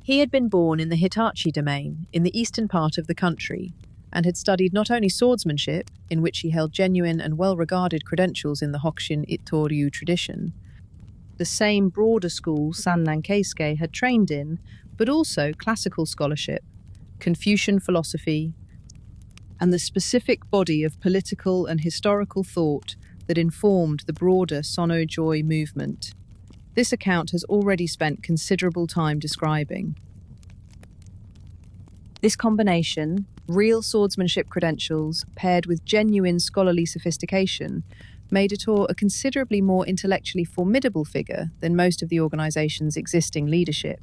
He had been born in the Hitachi domain in the eastern part of the country, and had studied not only swordsmanship, in which he held genuine and well-regarded credentials in the Hokushin Itoryu tradition, the same broader school Sannan Keisuke had trained in, but also classical scholarship, Confucian philosophy, and the specific body of political and historical thought that informed the broader Sanjo movement. This account has already spent considerable time describing. This combination, real swordsmanship credentials paired with genuine scholarly sophistication, made Ito a considerably more intellectually formidable figure than most of the organization's existing leadership,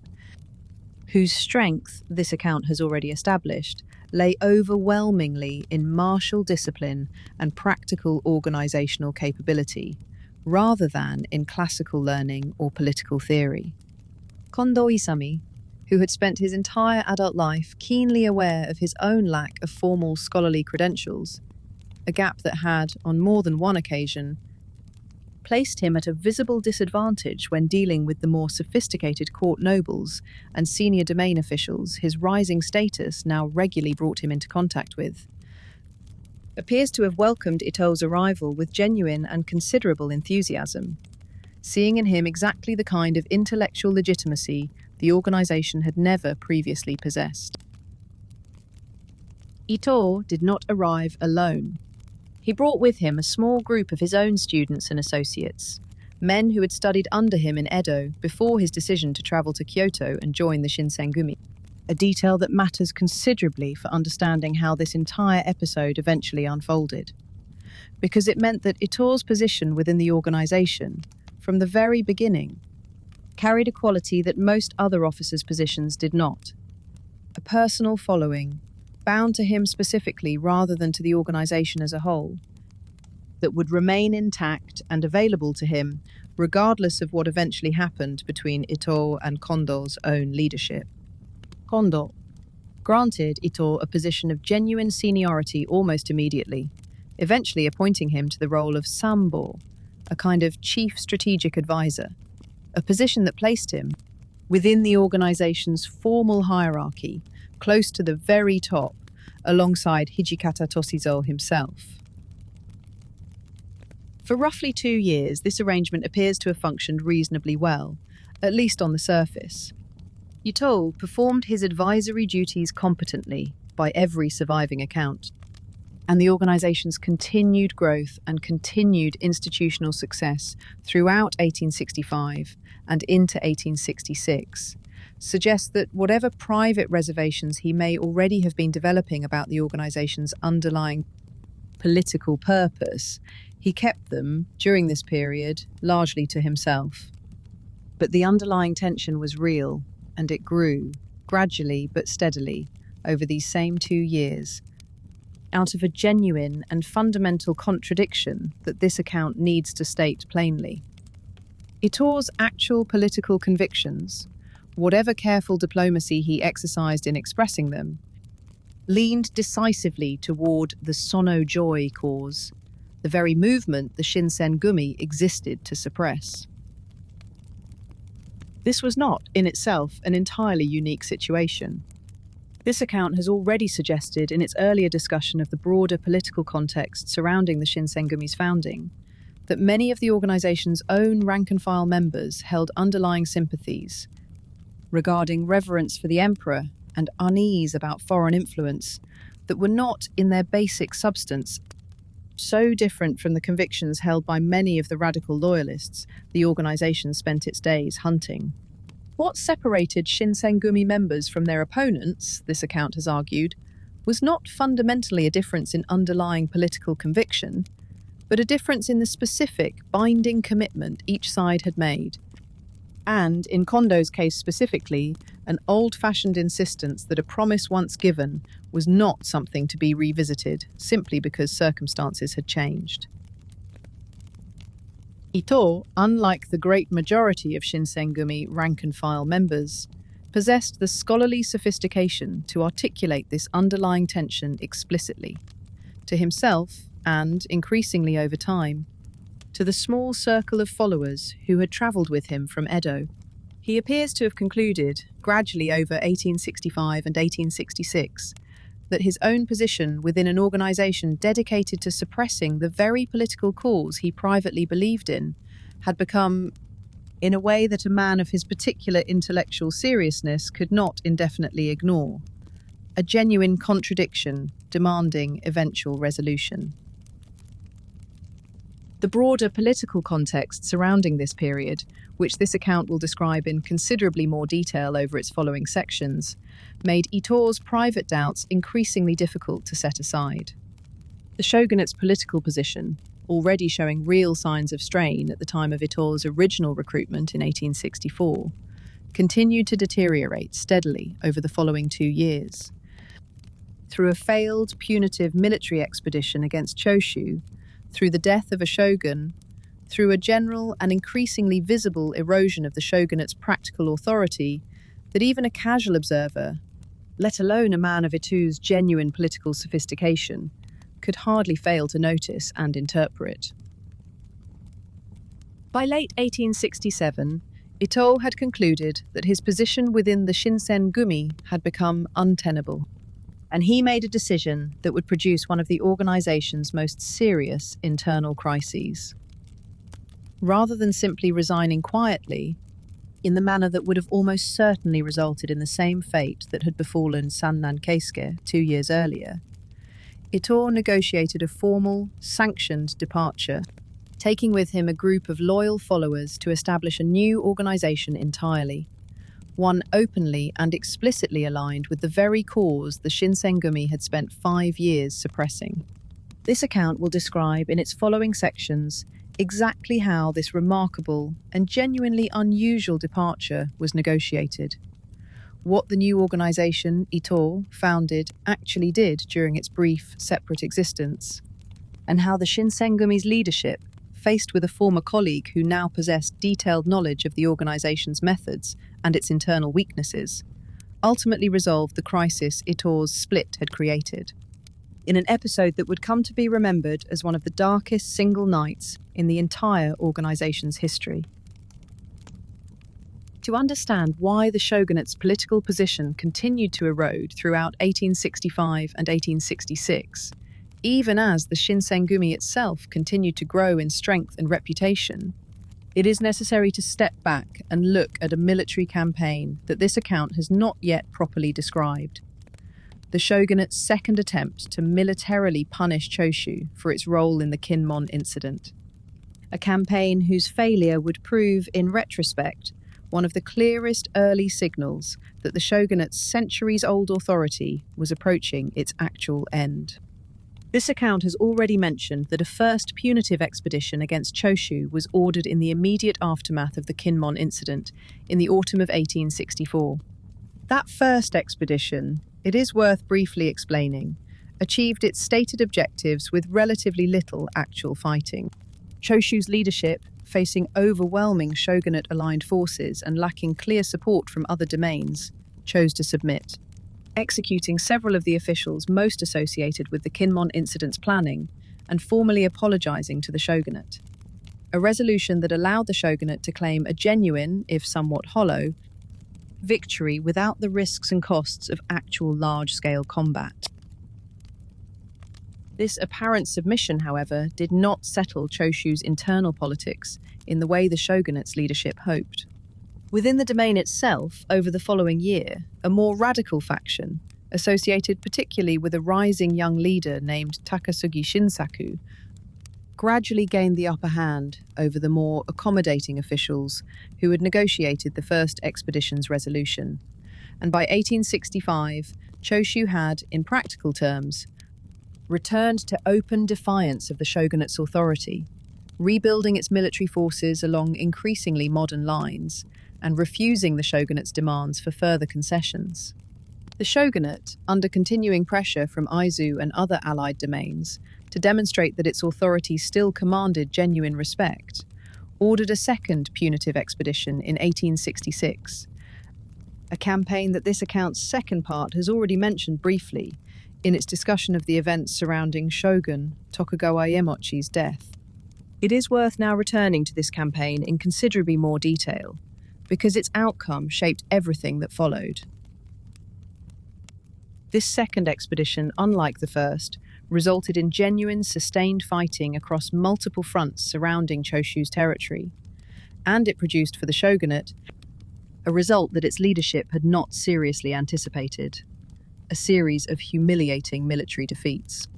whose strength, this account has already established, lay overwhelmingly in martial discipline and practical organizational capability, rather than in classical learning or political theory. Kondo Isami, who had spent his entire adult life keenly aware of his own lack of formal scholarly credentials, a gap that had, on more than one occasion, placed him at a visible disadvantage when dealing with the more sophisticated court nobles and senior domain officials his rising status now regularly brought him into contact with, appears to have welcomed Ito's arrival with genuine and considerable enthusiasm, seeing in him exactly the kind of intellectual legitimacy the organization had never previously possessed. Ito did not arrive alone. He brought with him a small group of his own students and associates, men who had studied under him in Edo before his decision to travel to Kyoto and join the Shinsengumi, a detail that matters considerably for understanding how this entire episode eventually unfolded, because it meant that Ito's position within the organization, from the very beginning, carried a quality that most other officers' positions did not: a personal following, bound to him specifically rather than to the organization as a whole, that would remain intact and available to him regardless of what eventually happened between Ito and Kondo's own leadership. Kondo granted Ito a position of genuine seniority almost immediately, eventually appointing him to the role of Sambo, a kind of chief strategic advisor, a position that placed him within the organization's formal hierarchy, close to the very top, alongside Hijikata Toshizo himself. For roughly 2 years, this arrangement appears to have functioned reasonably well, at least on the surface. Ito performed his advisory duties competently by every surviving account, and the organization's continued growth and continued institutional success throughout 1865 and into 1866 suggests that whatever private reservations he may already have been developing about the organization's underlying political purpose, he kept them, during this period, largely to himself. But the underlying tension was real, and it grew, gradually but steadily, over these same 2 years, out of a genuine and fundamental contradiction that this account needs to state plainly. Ito's actual political convictions, whatever careful diplomacy he exercised in expressing them, leaned decisively toward the Sanjo cause, the very movement the Shinsengumi existed to suppress. This was not, in itself, an entirely unique situation. This account has already suggested in its earlier discussion of the broader political context surrounding the Shinsengumi's founding that many of the organization's own rank-and-file members held underlying sympathies regarding reverence for the emperor and unease about foreign influence that were not, in their basic substance, so different from the convictions held by many of the radical loyalists the organization spent its days hunting. What separated Shinsengumi members from their opponents, this account has argued, was not fundamentally a difference in underlying political conviction, but a difference in the specific, binding commitment each side had made. And, in Kondo's case specifically, an old-fashioned insistence that a promise once given was not something to be revisited simply because circumstances had changed. Ito, unlike the great majority of Shinsengumi rank-and-file members, possessed the scholarly sophistication to articulate this underlying tension explicitly, to himself and, increasingly over time, to the small circle of followers who had travelled with him from Edo. He appears to have concluded, gradually over 1865 and 1866, that his own position within an organisation dedicated to suppressing the very political cause he privately believed in had become, in a way that a man of his particular intellectual seriousness could not indefinitely ignore, a genuine contradiction demanding eventual resolution. The broader political context surrounding this period, which this account will describe in considerably more detail over its following sections, made Ito's private doubts increasingly difficult to set aside. The shogunate's political position, already showing real signs of strain at the time of Ito's original recruitment in 1864, continued to deteriorate steadily over the following 2 years. Through a failed punitive military expedition against Choshu, through the death of a shogun, through a general and increasingly visible erosion of the shogunate's practical authority, that even a casual observer, let alone a man of Ito's genuine political sophistication, could hardly fail to notice and interpret. By late 1867, Ito had concluded that his position within the Shinsengumi had become untenable, and he made a decision that would produce one of the organization's most serious internal crises. Rather than simply resigning quietly, in the manner that would have almost certainly resulted in the same fate that had befallen Sannan Keisuke 2 years earlier, Ito negotiated a formal, sanctioned departure, taking with him a group of loyal followers to establish a new organization entirely, one openly and explicitly aligned with the very cause the Shinsengumi had spent 5 years suppressing. This account will describe in its following sections exactly how this remarkable and genuinely unusual departure was negotiated, what the new organization Ito founded actually did during its brief, separate existence, and how the Shinsengumi's leadership, faced with a former colleague who now possessed detailed knowledge of the organization's methods and its internal weaknesses, ultimately resolved the crisis Ito's split had created, in an episode that would come to be remembered as one of the darkest single nights in the entire organization's history. To understand why the shogunate's political position continued to erode throughout 1865 and 1866, even as the Shinsengumi itself continued to grow in strength and reputation, it is necessary to step back and look at a military campaign that this account has not yet properly described. The shogunate's second attempt to militarily punish Choshu for its role in the Kinmon incident. A campaign whose failure would prove, in retrospect, one of the clearest early signals that the shogunate's centuries-old authority was approaching its actual end. This account has already mentioned that a first punitive expedition against Choshu was ordered in the immediate aftermath of the Kinmon incident in the autumn of 1864. That first expedition, it is worth briefly explaining, achieved its stated objectives with relatively little actual fighting. Choshu's leadership, facing overwhelming shogunate-aligned forces and lacking clear support from other domains, chose to submit, executing several of the officials most associated with the Kinmon incident's planning and formally apologizing to the shogunate. A resolution that allowed the shogunate to claim a genuine, if somewhat hollow, victory without the risks and costs of actual large-scale combat. This apparent submission, however, did not settle Choshu's internal politics in the way the shogunate's leadership hoped. Within the domain itself, over the following year, a more radical faction, associated particularly with a rising young leader named Takasugi Shinsaku, gradually gained the upper hand over the more accommodating officials who had negotiated the first expedition's resolution. And by 1865, Choshu had, in practical terms, returned to open defiance of the shogunate's authority, rebuilding its military forces along increasingly modern lines and refusing the shogunate's demands for further concessions. The shogunate, under continuing pressure from Aizu and other allied domains to demonstrate that its authority still commanded genuine respect, ordered a second punitive expedition in 1866, a campaign that this account's second part has already mentioned briefly in its discussion of the events surrounding Shogun Tokugawa Iemochi's death. It is worth now returning to this campaign in considerably more detail, because its outcome shaped everything that followed. This second expedition, unlike the first, resulted in genuine, sustained fighting across multiple fronts surrounding Choshu's territory, and it produced for the shogunate a result that its leadership had not seriously anticipated: a a series of humiliating military defeats.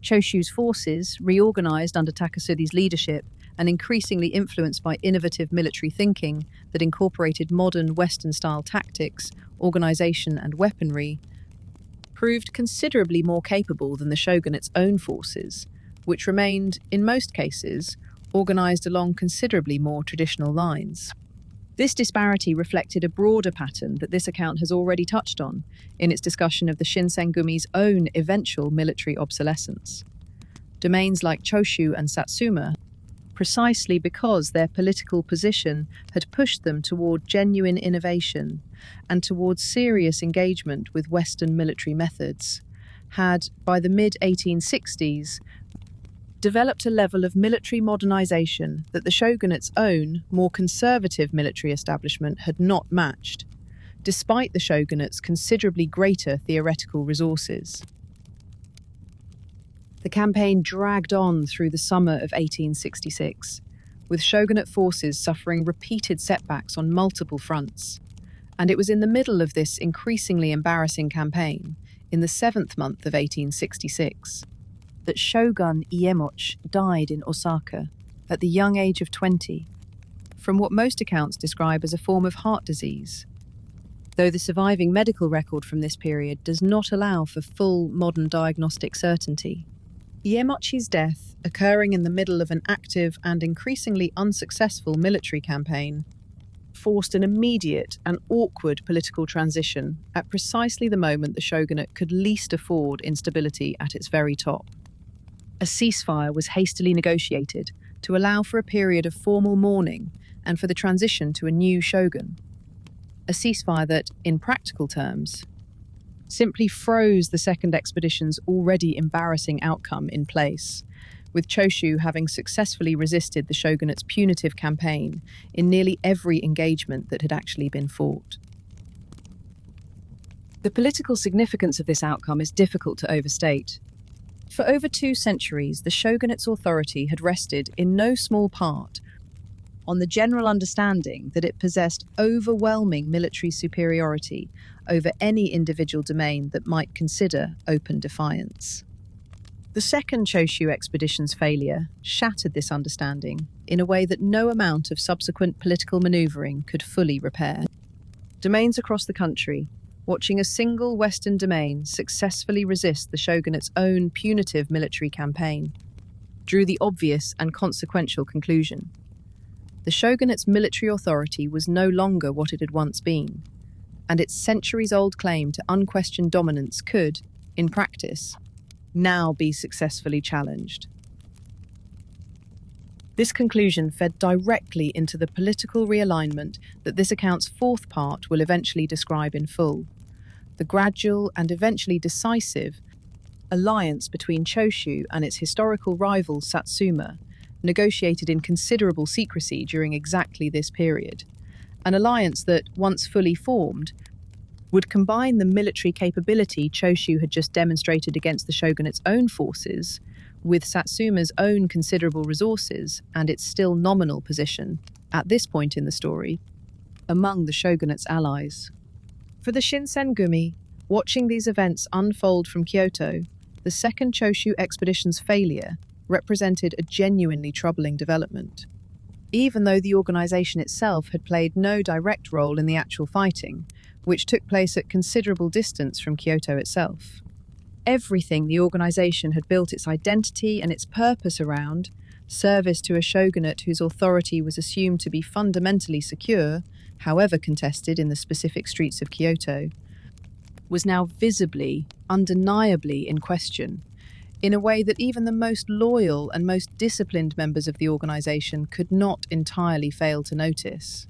Choshu's forces, reorganized under Takasugi's leadership and increasingly influenced by innovative military thinking that incorporated modern Western-style tactics, organization and weaponry, proved considerably more capable than the shogunate's own forces, which remained, in most cases, organized along considerably more traditional lines. This disparity reflected a broader pattern that this account has already touched on in its discussion of the Shinsengumi's own eventual military obsolescence. Domains like Choshu and Satsuma, precisely because their political position had pushed them toward genuine innovation and towards serious engagement with Western military methods, had, by the mid-1860s, developed a level of military modernization that the shogunate's own, more conservative military establishment had not matched, despite the shogunate's considerably greater theoretical resources. The campaign dragged on through the summer of 1866, with shogunate forces suffering repeated setbacks on multiple fronts, and it was in the middle of this increasingly embarrassing campaign, in the 7th month of 1866, that Shogun Iemochi died in Osaka at the young age of 20, from what most accounts describe as a form of heart disease, though the surviving medical record from this period does not allow for full modern diagnostic certainty. Iemochi's death, occurring in the middle of an active and increasingly unsuccessful military campaign, forced an immediate and awkward political transition at precisely the moment the shogunate could least afford instability at its very top. A ceasefire was hastily negotiated to allow for a period of formal mourning and for the transition to a new shogun. A ceasefire that, in practical terms, simply froze the second expedition's already embarrassing outcome in place, with Choshu having successfully resisted the shogunate's punitive campaign in nearly every engagement that had actually been fought. The political significance of this outcome is difficult to overstate. For over 2 centuries, the shogunate's authority had rested in no small part on the general understanding that it possessed overwhelming military superiority over any individual domain that might consider open defiance. The second Choshu expedition's failure shattered this understanding in a way that no amount of subsequent political maneuvering could fully repair. Domains across the country, watching a single Western domain successfully resist the shogunate's own punitive military campaign, drew the obvious and consequential conclusion. The shogunate's military authority was no longer what it had once been, and its centuries-old claim to unquestioned dominance could, in practice, now be successfully challenged. This conclusion fed directly into the political realignment that this account's 4th part will eventually describe in full: the gradual and eventually decisive alliance between Choshu and its historical rival Satsuma, negotiated in considerable secrecy during exactly this period. An alliance that, once fully formed, would combine the military capability Choshu had just demonstrated against the shogunate's own forces with Satsuma's own considerable resources and its still nominal position, at this point in the story, among the shogunate's allies. For the Shinsengumi, watching these events unfold from Kyoto, the second Choshu expedition's failure represented a genuinely troubling development. Even though the organization itself had played no direct role in the actual fighting, which took place at considerable distance from Kyoto itself. Everything the organization had built its identity and its purpose around, service to a shogunate whose authority was assumed to be fundamentally secure, however contested in the specific streets of Kyoto, was now visibly, undeniably in question, in a way that even the most loyal and most disciplined members of the organization could not entirely fail to notice.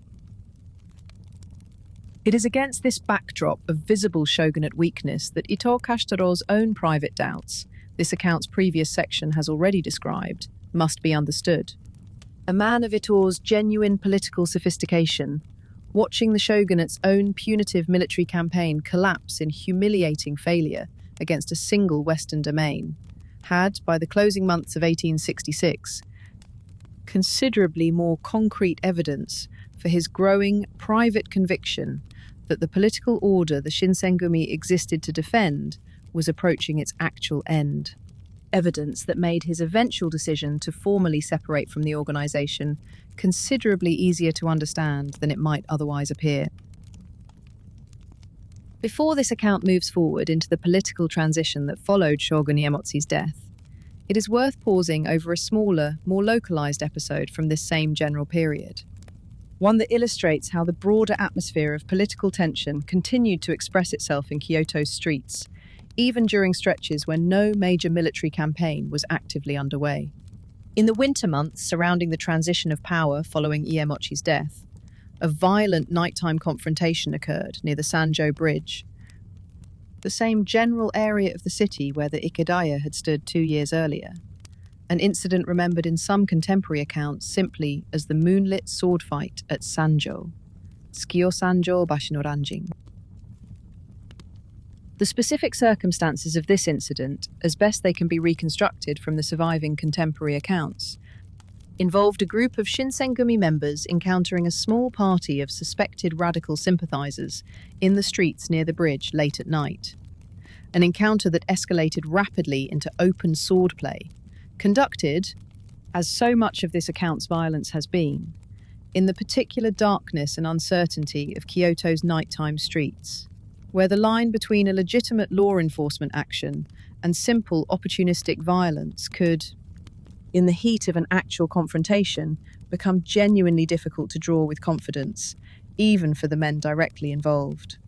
It is against this backdrop of visible shogunate weakness that Ito Kashitaro's own private doubts, this account's previous section has already described, must be understood. A man of Ito's genuine political sophistication, watching the shogunate's own punitive military campaign collapse in humiliating failure against a single Western domain, had, by the closing months of 1866, considerably more concrete evidence for his growing private conviction that the political order the Shinsengumi existed to defend was approaching its actual end. Evidence that made his eventual decision to formally separate from the organization considerably easier to understand than it might otherwise appear. Before this account moves forward into the political transition that followed Shogun Iemotsu's death, it is worth pausing over a smaller, more localized episode from this same general period. One that illustrates how the broader atmosphere of political tension continued to express itself in Kyoto's streets, even during stretches when no major military campaign was actively underway. In the winter months surrounding the transition of power following Iemotsu's death, a violent nighttime confrontation occurred near the Sanjo bridge, the same general area of the city where the Ikedaya had stood 2 years earlier, an incident remembered in some contemporary accounts simply as the moonlit sword fight at Sanjo, Tsukio Sanjo Bashi no Ranjin. The specific circumstances of this incident, as best they can be reconstructed from the surviving contemporary accounts, involved a group of Shinsengumi members encountering a small party of suspected radical sympathizers in the streets near the bridge late at night. An encounter that escalated rapidly into open swordplay, conducted, as so much of this account's violence has been, in the particular darkness and uncertainty of Kyoto's nighttime streets, where the line between a legitimate law enforcement action and simple opportunistic violence could, in the heat of an actual confrontation, become genuinely difficult to draw with confidence, even for the men directly involved.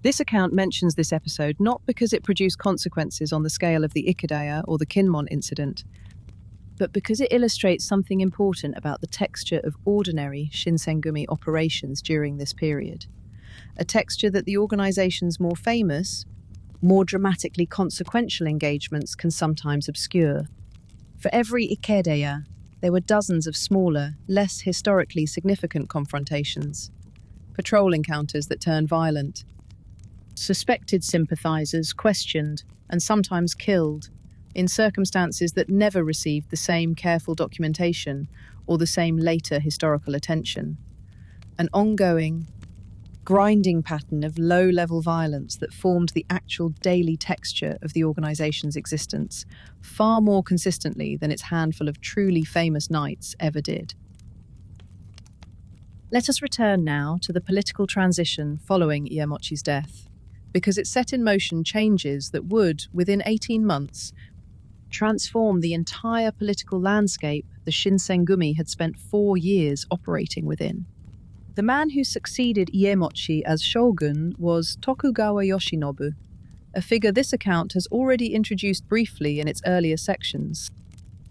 This account mentions this episode not because it produced consequences on the scale of the Ikedaya or the Kinmon incident, but because it illustrates something important about the texture of ordinary Shinsengumi operations during this period. A texture that the organization's more famous, more dramatically consequential engagements can sometimes obscure. For every Ikedaya, there were dozens of smaller, less historically significant confrontations, patrol encounters that turned violent, suspected sympathizers questioned and sometimes killed in circumstances that never received the same careful documentation or the same later historical attention. An ongoing, grinding pattern of low-level violence that formed the actual daily texture of the organization's existence, far more consistently than its handful of truly famous knights ever did. Let us return now to the political transition following Iemotsu's death, because it set in motion changes that would, within 18 months, transform the entire political landscape the Shinsengumi had spent 4 years operating within. The man who succeeded Iemotsu as shogun was Tokugawa Yoshinobu, a figure this account has already introduced briefly in its earlier sections,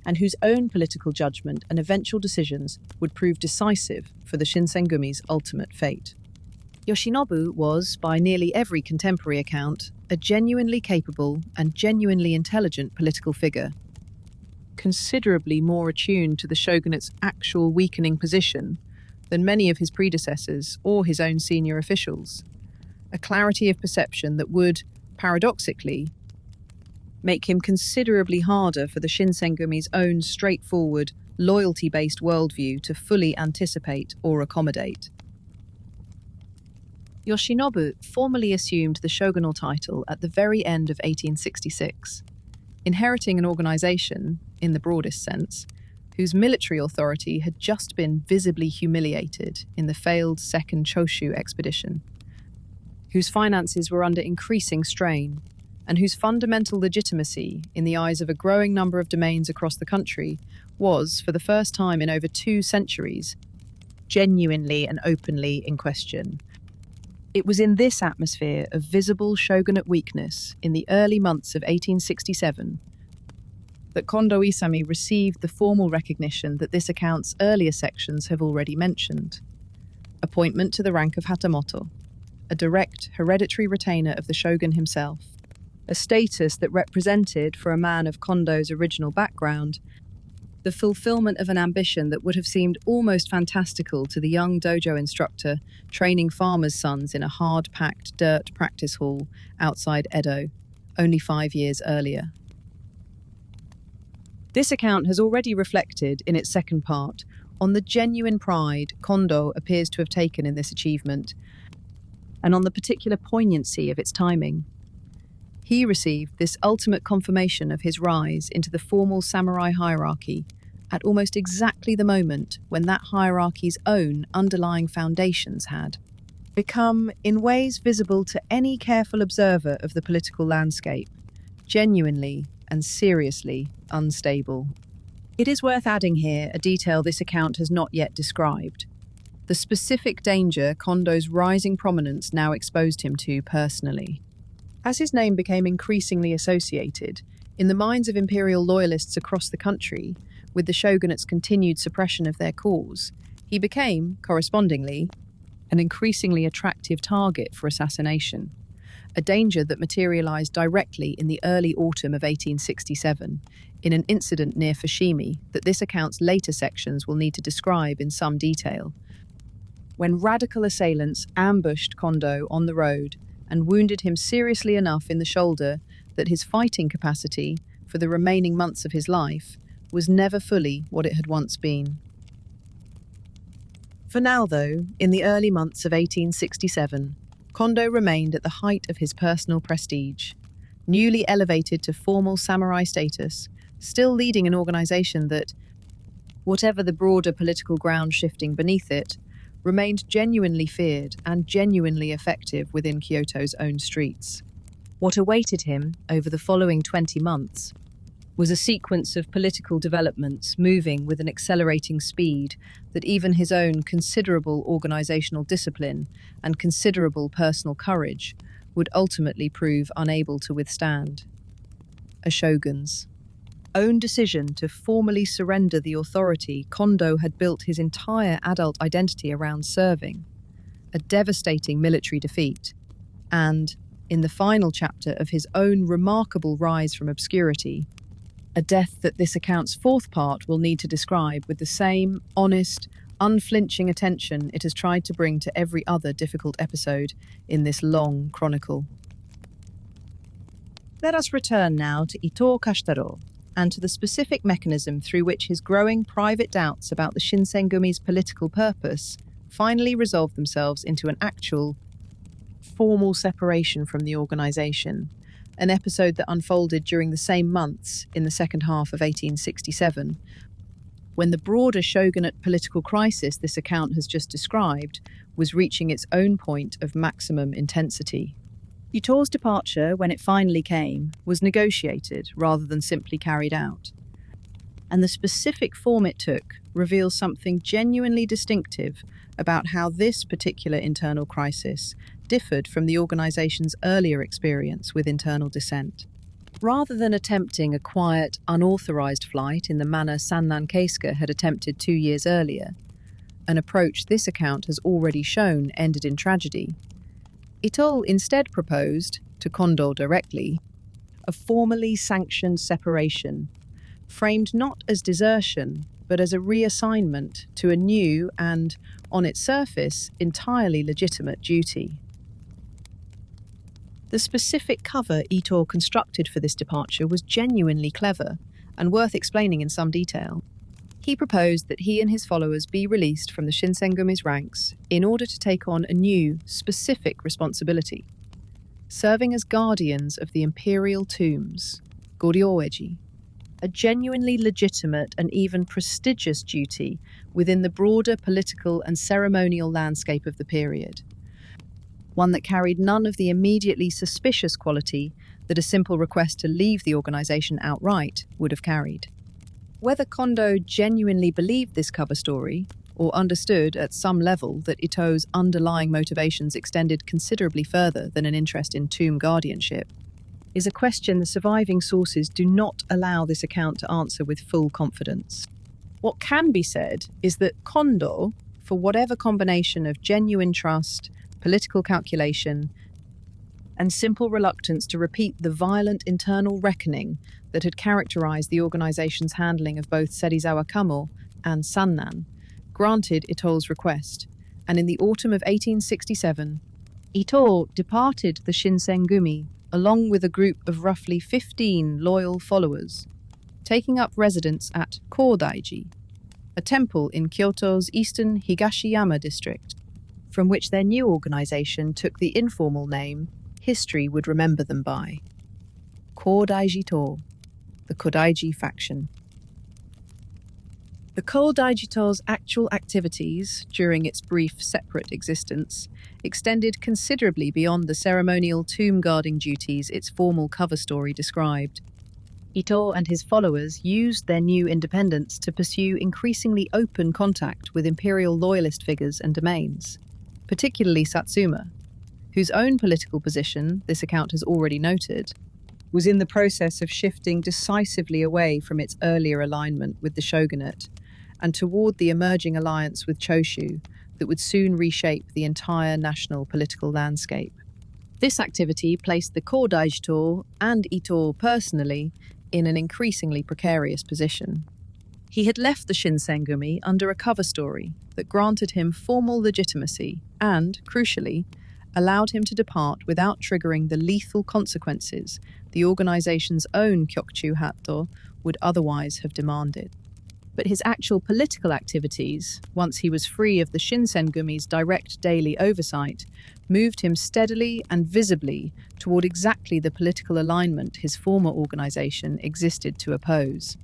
and whose own political judgment and eventual decisions would prove decisive for the Shinsengumi's ultimate fate. Yoshinobu was, by nearly every contemporary account, a genuinely capable and genuinely intelligent political figure, considerably more attuned to the shogunate's actual weakening position than many of his predecessors or his own senior officials, a clarity of perception that would, paradoxically, make him considerably harder for the Shinsengumi's own straightforward, loyalty-based worldview to fully anticipate or accommodate. Yoshinobu formally assumed the shogunal title at the very end of 1866, inheriting an organization, in the broadest sense, whose military authority had just been visibly humiliated in the failed Second Choshu expedition, whose finances were under increasing strain, and whose fundamental legitimacy, in the eyes of a growing number of domains across the country, was, for the first time in over 2 centuries, genuinely and openly in question. It was in this atmosphere of visible shogunate weakness in the early months of 1867 that Kondo Isami received the formal recognition that this account's earlier sections have already mentioned: appointment to the rank of Hatamoto, a direct hereditary retainer of the shogun himself, a status that represented, for a man of Kondo's original background, the fulfillment of an ambition that would have seemed almost fantastical to the young dojo instructor training farmers' sons in a hard-packed dirt practice hall outside Edo, only 5 years earlier. This account has already reflected, in its second part, on the genuine pride Kondo appears to have taken in this achievement, and on the particular poignancy of its timing. He received this ultimate confirmation of his rise into the formal samurai hierarchy at almost exactly the moment when that hierarchy's own underlying foundations had become, in ways visible to any careful observer of the political landscape, genuinely and seriously unstable. It is worth adding here a detail this account has not yet described: the specific danger Kondo's rising prominence now exposed him to personally. As his name became increasingly associated, in the minds of imperial loyalists across the country, with the shogunate's continued suppression of their cause, he became, correspondingly, an increasingly attractive target for assassination, a danger that materialized directly in the early autumn of 1867, in an incident near Fushimi that this account's later sections will need to describe in some detail, when radical assailants ambushed Kondo on the road and wounded him seriously enough in the shoulder that his fighting capacity, for the remaining months of his life, was never fully what it had once been. For now, though, in the early months of 1867, Kondo remained at the height of his personal prestige, newly elevated to formal samurai status, still leading an organization that, whatever the broader political ground shifting beneath it, remained genuinely feared and genuinely effective within Kyoto's own streets. What awaited him over the following 20 months was a sequence of political developments moving with an accelerating speed that even his own considerable organizational discipline and considerable personal courage would ultimately prove unable to withstand. A shogun's own decision to formally surrender the authority Kondo had built his entire adult identity around serving, a devastating military defeat, and, in the final chapter of his own remarkable rise from obscurity, a death that this account's fourth part will need to describe with the same honest, unflinching attention it has tried to bring to every other difficult episode in this long chronicle. Let us return now to Ito Kashitaro, and to the specific mechanism through which his growing private doubts about the Shinsengumi's political purpose finally resolved themselves into an actual, formal separation from the organization, an episode that unfolded during the same months in the second half of 1867, when the broader shogunate political crisis this account has just described was reaching its own point of maximum intensity. Ito's departure, when it finally came, was negotiated rather than simply carried out. And the specific form it took reveals something genuinely distinctive about how this particular internal crisis differed from the organization's earlier experience with internal dissent. Rather than attempting a quiet, unauthorized flight in the manner Sannan Keisuke had attempted 2 years earlier, an approach this account has already shown ended in tragedy, Ito instead proposed, to Kondo directly, a formally sanctioned separation, framed not as desertion, but as a reassignment to a new and, on its surface, entirely legitimate duty. The specific cover Ito constructed for this departure was genuinely clever and worth explaining in some detail. He proposed that he and his followers be released from the Shinsengumi's ranks in order to take on a new, specific responsibility, serving as guardians of the imperial tombs, Goryoeji, a genuinely legitimate and even prestigious duty within the broader political and ceremonial landscape of the period, one that carried none of the immediately suspicious quality that a simple request to leave the organization outright would have carried. Whether Kondo genuinely believed this cover story, or understood at some level that Ito's underlying motivations extended considerably further than an interest in tomb guardianship, is a question the surviving sources do not allow this account to answer with full confidence. What can be said is that Kondo, for whatever combination of genuine trust, political calculation, and simple reluctance to repeat the violent internal reckoning that had characterized the organization's handling of both Serizawa Kamo and Sannan, granted Ito's request, and in the autumn of 1867, Ito departed the Shinsengumi along with a group of roughly 15 loyal followers, taking up residence at Kodaiji, a temple in Kyoto's eastern Higashiyama district. from which their new organization took the informal name history would remember them by. Kodaijito, the Kodaiji faction. The Kodaijito's actual activities during its brief separate existence extended considerably beyond the ceremonial tomb-guarding duties its formal cover story described. Ito and his followers used their new independence to pursue increasingly open contact with imperial loyalist figures and domains, particularly Satsuma, whose own political position, this account has already noted, was in the process of shifting decisively away from its earlier alignment with the shogunate and toward the emerging alliance with Choshu that would soon reshape the entire national political landscape. This activity placed the Kodaijito and Ito personally in an increasingly precarious position. He had left the Shinsengumi under a cover story that granted him formal legitimacy and, crucially, allowed him to depart without triggering the lethal consequences the organization's own Kyokchu Hatto would otherwise have demanded. But his actual political activities, once he was free of the Shinsengumi's direct daily oversight, moved him steadily and visibly toward exactly the political alignment his former organization existed to oppose.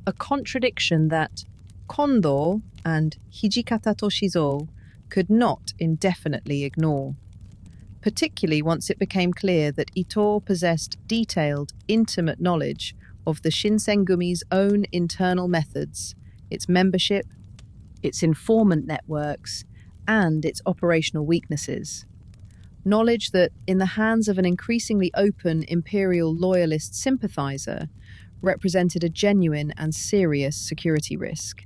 A contradiction that Kondo and Hijikata Toshizo could not indefinitely ignore, particularly once it became clear that Ito possessed detailed, intimate knowledge of the Shinsengumi's own internal methods, its membership, its informant networks, and its operational weaknesses. Knowledge that, in the hands of an increasingly open imperial loyalist sympathizer, represented a genuine and serious security risk.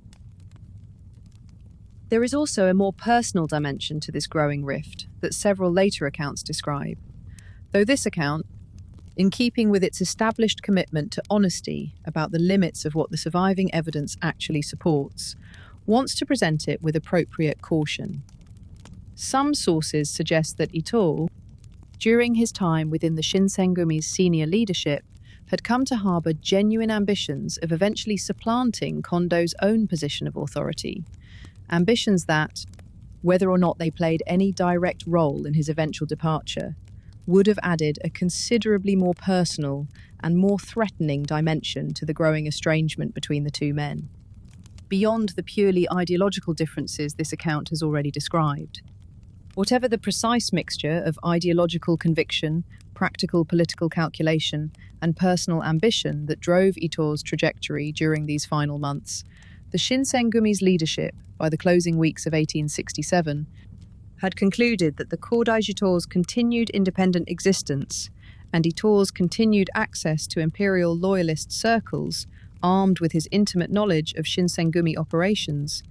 There is also a more personal dimension to this growing rift that several later accounts describe, though this account, in keeping with its established commitment to honesty about the limits of what the surviving evidence actually supports, wants to present it with appropriate caution. Some sources suggest that Ito, during his time within the Shinsengumi's senior leadership, had come to harbour genuine ambitions of eventually supplanting Kondo's own position of authority, ambitions that, whether or not they played any direct role in his eventual departure, would have added a considerably more personal and more threatening dimension to the growing estrangement between the two men, beyond the purely ideological differences this account has already described. Whatever the precise mixture of ideological conviction, practical political calculation, and personal ambition that drove Ito's trajectory during these final months, the Shinsengumi's leadership, by the closing weeks of 1867, had concluded that the Kodaijito's continued independent existence and Ito's continued access to imperial loyalist circles, armed with his intimate knowledge of Shinsengumi operations,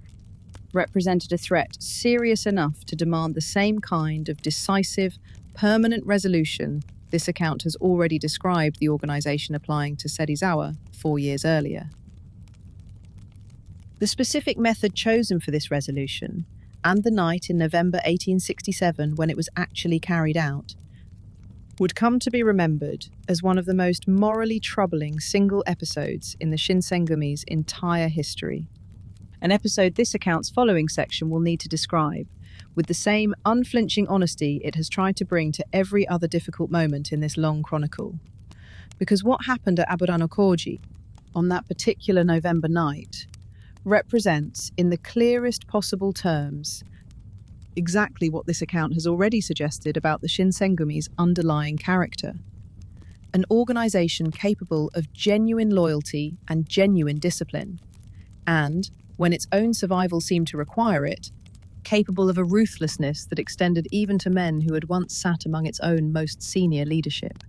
represented a threat serious enough to demand the same kind of decisive, permanent resolution this account has already described the organization applying to Serizawa 4 years earlier. The specific method chosen for this resolution, and the night in November 1867 when it was actually carried out, would come to be remembered as one of the most morally troubling single episodes in the Shinsengumi's entire history. An episode this account's following section will need to describe, with the same unflinching honesty it has tried to bring to every other difficult moment in this long chronicle. Because what happened at Aburano-Koji on that particular November night represents, in the clearest possible terms, exactly what this account has already suggested about the Shinsengumi's underlying character. An organization capable of genuine loyalty and genuine discipline, and, when its own survival seemed to require it, capable of a ruthlessness that extended even to men who had once sat among its own most senior leadership.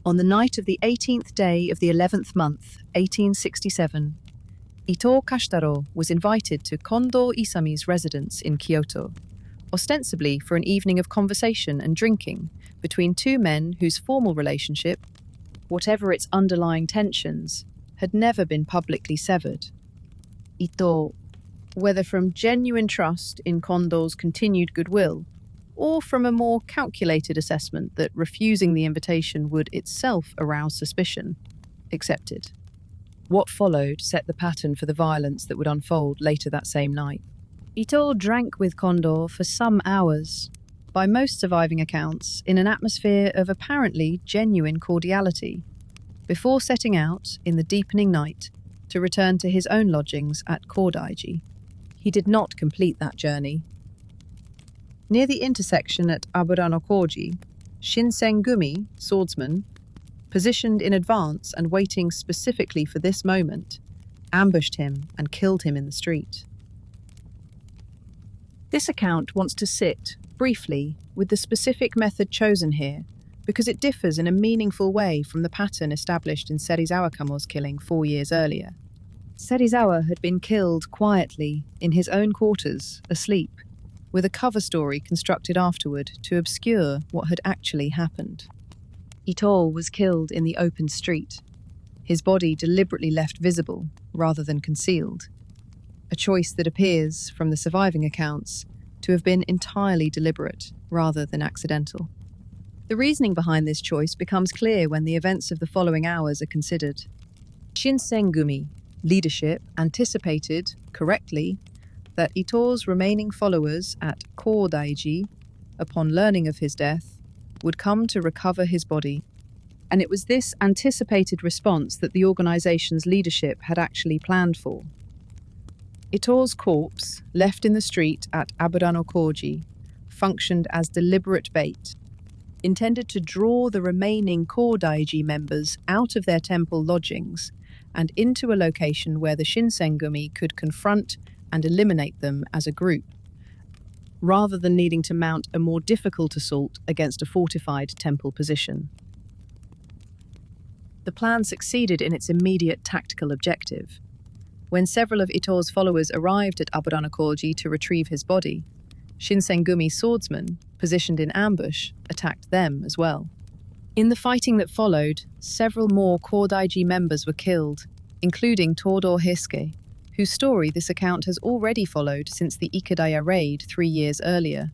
On the night of the 18th day of the 11th month, 1867, Ito Kashtaro was invited to Kondo Isami's residence in Kyoto, ostensibly for an evening of conversation and drinking between two men whose formal relationship, whatever its underlying tensions, had never been publicly severed. Ito, whether from genuine trust in Kondo's continued goodwill, or from a more calculated assessment that refusing the invitation would itself arouse suspicion, accepted. What followed set the pattern for the violence that would unfold later that same night. Ito drank with Condor for some hours, by most surviving accounts in an atmosphere of apparently genuine cordiality, before setting out in the deepening night to return to his own lodgings at Kodaiji. He did not complete that journey. Near the intersection at Aburanokoji, Shinsengumi, swordsman, positioned in advance and waiting specifically for this moment, ambushed him and killed him in the street. This account wants to sit, briefly, with the specific method chosen here, because it differs in a meaningful way from the pattern established in Serizawa Kamo's killing 4 years earlier. Serizawa had been killed quietly in his own quarters, asleep, with a cover story constructed afterward to obscure what had actually happened. Ito was killed in the open street, his body deliberately left visible rather than concealed, a choice that appears, from the surviving accounts, to have been entirely deliberate rather than accidental. The reasoning behind this choice becomes clear when the events of the following hours are considered. Shinsengumi, leadership, anticipated, correctly, that Ito's remaining followers at Kodaiji, upon learning of his death, would come to recover his body. And it was this anticipated response that the organization's leadership had actually planned for. Ito's corpse, left in the street at Aburanokoji, functioned as deliberate bait, intended to draw the remaining Kodaiji members out of their temple lodgings and into a location where the Shinsengumi could confront and eliminate them as a group, rather than needing to mount a more difficult assault against a fortified temple position. The plan succeeded in its immediate tactical objective. When several of Ito's followers arrived at Aburanokoji to retrieve his body, Shinsengumi swordsmen, positioned in ambush, attacked them as well. In the fighting that followed, several more Kodaiji members were killed, including Todo Heisuke, whose story this account has already followed since the Ikadaya raid 3 years earlier,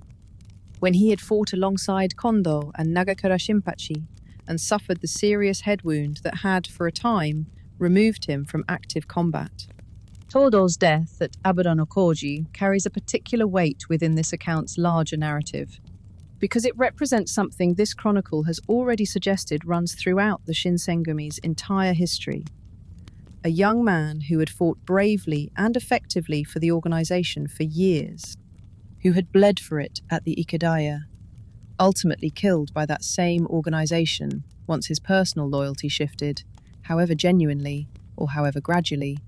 when he had fought alongside Kondo and Nagakura Shinpachi and suffered the serious head wound that had, for a time, removed him from active combat. Todo's death at Aburanokoji carries a particular weight within this account's larger narrative, because it represents something this chronicle has already suggested runs throughout the Shinsengumi's entire history. A young man who had fought bravely and effectively for the organization for years, who had bled for it at the Ikadaya, ultimately killed by that same organization once his personal loyalty shifted, however genuinely or however gradually,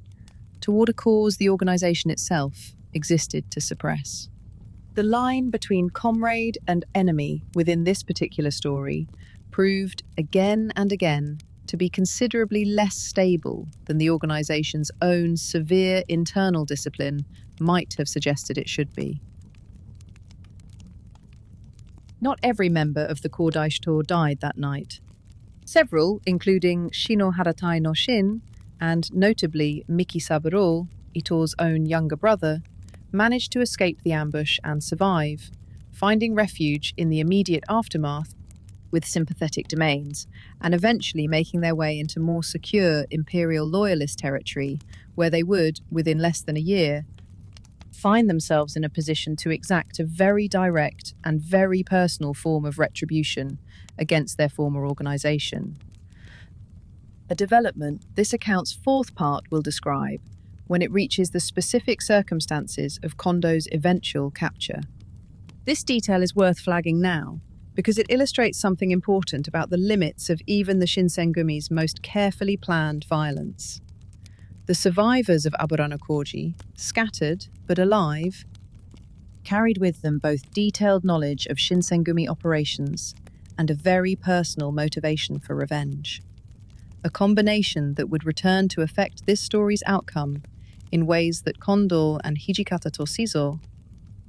toward a cause the organization itself existed to suppress. The line between comrade and enemy within this particular story proved again and again to be considerably less stable than the organization's own severe internal discipline might have suggested it should be. Not every member of the Kodaishito died that night. Several, including Shino Haratai no Shin, and notably Miki Saburo, Ito's own younger brother, managed to escape the ambush and survive, finding refuge in the immediate aftermath with sympathetic domains, and eventually making their way into more secure imperial loyalist territory, where they would, within less than a year, find themselves in a position to exact a very direct and very personal form of retribution against their former organization. A development this account's fourth part will describe when it reaches the specific circumstances of Kondo's eventual capture. This detail is worth flagging now, because it illustrates something important about the limits of even the Shinsengumi's most carefully planned violence. The survivors of Aburanokoji, scattered but alive, carried with them both detailed knowledge of Shinsengumi operations and a very personal motivation for revenge. A combination that would return to affect this story's outcome in ways that Kondo and Hijikata Toshizo,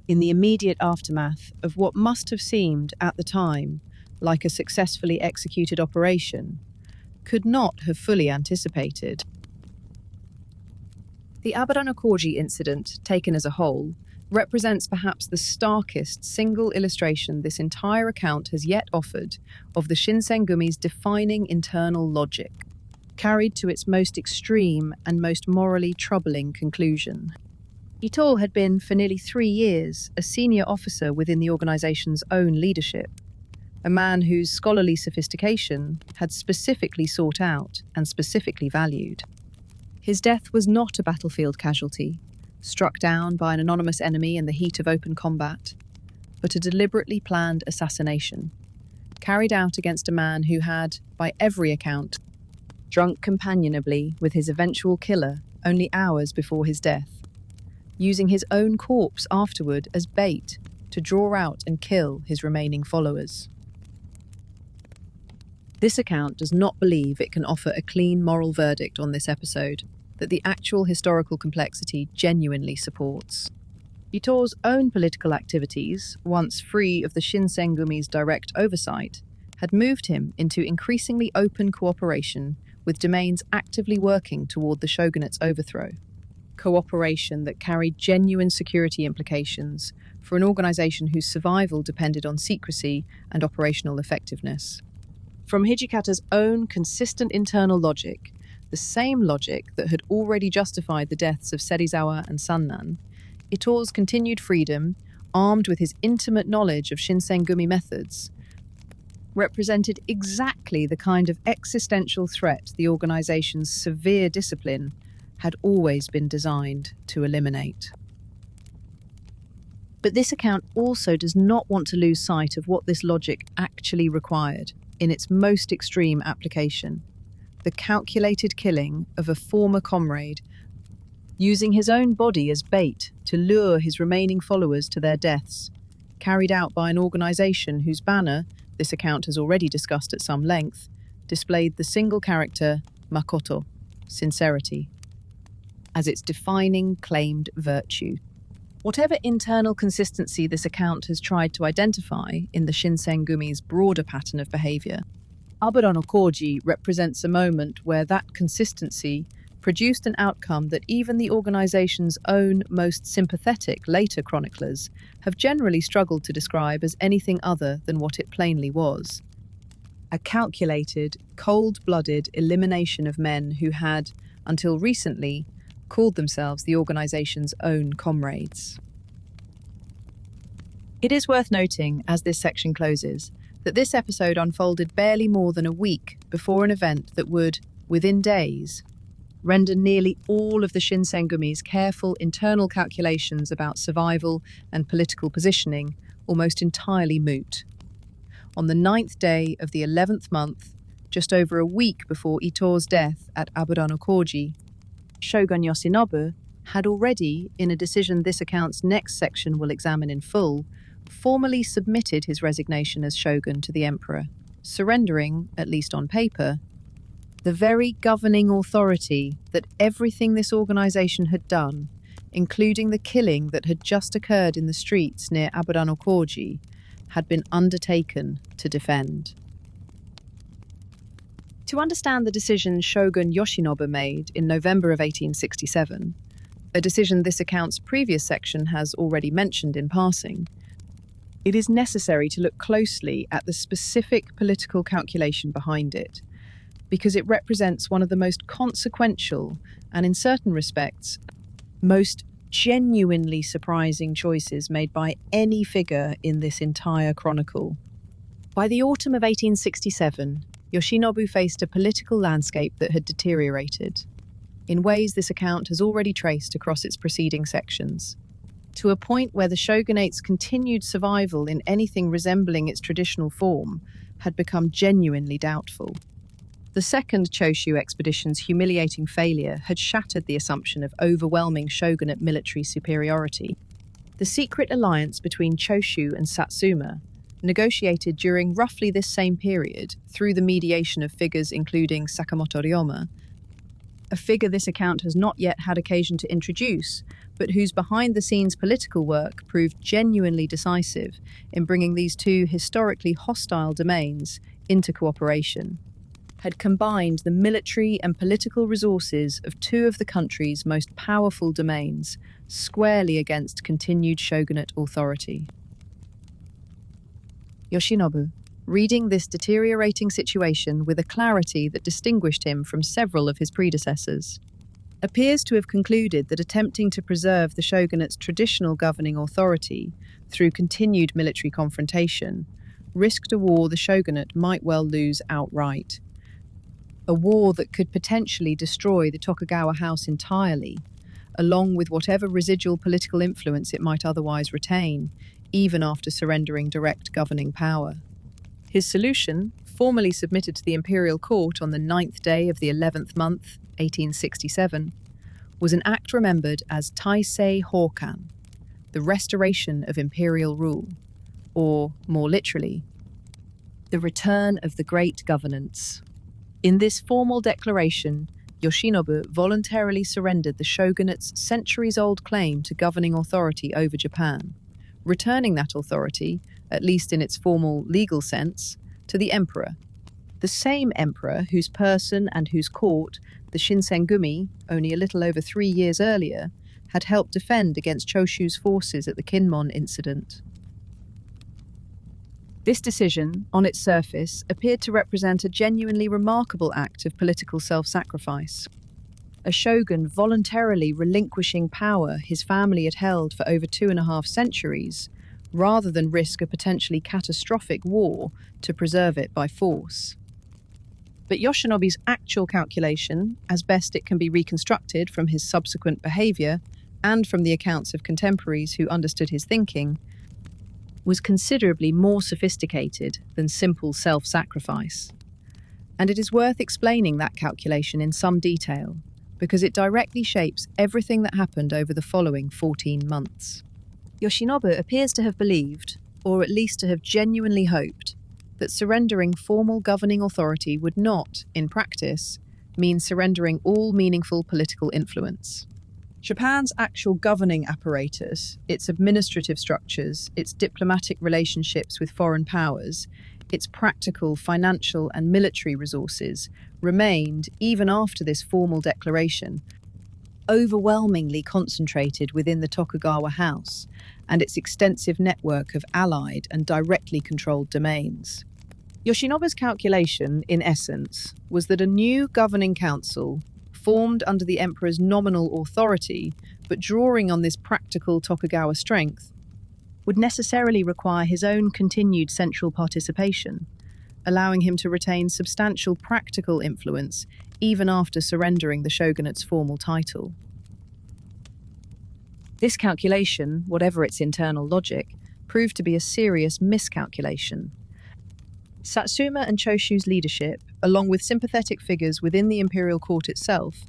in the immediate aftermath of what must have seemed at the time like a successfully executed operation, could not have fully anticipated. The Aburanokoji incident, taken as a whole, represents perhaps the starkest single illustration this entire account has yet offered of the Shinsengumi's defining internal logic, carried to its most extreme and most morally troubling conclusion. Ito had been, for nearly 3 years, a senior officer within the organization's own leadership, a man whose scholarly sophistication had specifically sought out and specifically valued. His death was not a battlefield casualty, struck down by an anonymous enemy in the heat of open combat, but a deliberately planned assassination, carried out against a man who had, by every account, drunk companionably with his eventual killer only hours before his death, using his own corpse afterward as bait to draw out and kill his remaining followers. This account does not believe it can offer a clean moral verdict on this episode that the actual historical complexity genuinely supports. Ito's own political activities, once free of the Shinsengumi's direct oversight, had moved him into increasingly open cooperation with domains actively working toward the shogunate's overthrow. Cooperation that carried genuine security implications for an organization whose survival depended on secrecy and operational effectiveness. From Hijikata's own consistent internal logic, the same logic that had already justified the deaths of Serizawa and Sannan, Ito's continued freedom, armed with his intimate knowledge of Shinsengumi methods, represented exactly the kind of existential threat the organization's severe discipline had always been designed to eliminate. But this account also does not want to lose sight of what this logic actually required in its most extreme application: the calculated killing of a former comrade, using his own body as bait to lure his remaining followers to their deaths, carried out by an organization whose banner, this account has already discussed at some length, displayed the single character Makoto, sincerity, as its defining claimed virtue. Whatever internal consistency this account has tried to identify in the Shinsengumi's broader pattern of behavior, Aburo-no-Koji represents a moment where that consistency produced an outcome that even the organization's own most sympathetic later chroniclers have generally struggled to describe as anything other than what it plainly was: a calculated, cold-blooded elimination of men who had, until recently, called themselves the organization's own comrades. It is worth noting, as this section closes, that this episode unfolded barely more than a week before an event that would, within days, render nearly all of the Shinsengumi's careful internal calculations about survival and political positioning almost entirely moot. On the 9th day of the 11th month, just over a week before Ito's death at Aburo-no-Koji, Shogun Yoshinobu had already, in a decision this account's next section will examine in full, formally submitted his resignation as shogun to the emperor, surrendering, at least on paper, the very governing authority that everything this organization had done, including the killing that had just occurred in the streets near Aburo-no-Koji, had been undertaken to defend. To understand the decision Shogun Yoshinobu made in November of 1867, a decision this account's previous section has already mentioned in passing, it is necessary to look closely at the specific political calculation behind it, because it represents one of the most consequential and, in certain respects, most genuinely surprising choices made by any figure in this entire chronicle. By the autumn of 1867, Yoshinobu faced a political landscape that had deteriorated, in ways this account has already traced across its preceding sections, to a point where the shogunate's continued survival in anything resembling its traditional form had become genuinely doubtful. The second Choshu expedition's humiliating failure had shattered the assumption of overwhelming shogunate military superiority. The secret alliance between Choshu and Satsuma, negotiated during roughly this same period through the mediation of figures including Sakamoto Ryoma, a figure this account has not yet had occasion to introduce, but whose behind-the-scenes political work proved genuinely decisive in bringing these two historically hostile domains into cooperation, had combined the military and political resources of two of the country's most powerful domains squarely against continued shogunate authority. Yoshinobu, reading this deteriorating situation with a clarity that distinguished him from several of his predecessors, appears to have concluded that attempting to preserve the shogunate's traditional governing authority through continued military confrontation risked a war the shogunate might well lose outright. A war that could potentially destroy the Tokugawa house entirely, along with whatever residual political influence it might otherwise retain, even after surrendering direct governing power. His solution, formally submitted to the imperial court on the 9th day of the 11th month, 1867, was an act remembered as Taisei Hokan, the restoration of imperial rule, or, more literally, the return of the great governance. In this formal declaration, Yoshinobu voluntarily surrendered the shogunate's centuries-old claim to governing authority over Japan, returning that authority, at least in its formal legal sense, to the emperor, the same emperor whose person and whose court the Shinsengumi, only a little over 3 years earlier, had helped defend against Choshu's forces at the Kinmon incident. This decision, on its surface, appeared to represent a genuinely remarkable act of political self-sacrifice. A shogun voluntarily relinquishing power his family had held for over 2.5 centuries, rather than risk a potentially catastrophic war to preserve it by force. But Yoshinobu's actual calculation, as best it can be reconstructed from his subsequent behaviour and from the accounts of contemporaries who understood his thinking, was considerably more sophisticated than simple self-sacrifice. And it is worth explaining that calculation in some detail, because it directly shapes everything that happened over the following 14 months. Yoshinobu appears to have believed, or at least to have genuinely hoped, that surrendering formal governing authority would not, in practice, mean surrendering all meaningful political influence. Japan's actual governing apparatus, its administrative structures, its diplomatic relationships with foreign powers, its practical, financial and military resources remained, even after this formal declaration, overwhelmingly concentrated within the Tokugawa house and its extensive network of allied and directly controlled domains. Yoshinobu's calculation, in essence, was that a new governing council, formed under the emperor's nominal authority, but drawing on this practical Tokugawa strength, would necessarily require his own continued central participation, allowing him to retain substantial practical influence even after surrendering the shogunate's formal title. This calculation, whatever its internal logic, proved to be a serious miscalculation. Satsuma and Choshu's leadership, along with sympathetic figures within the imperial court itself,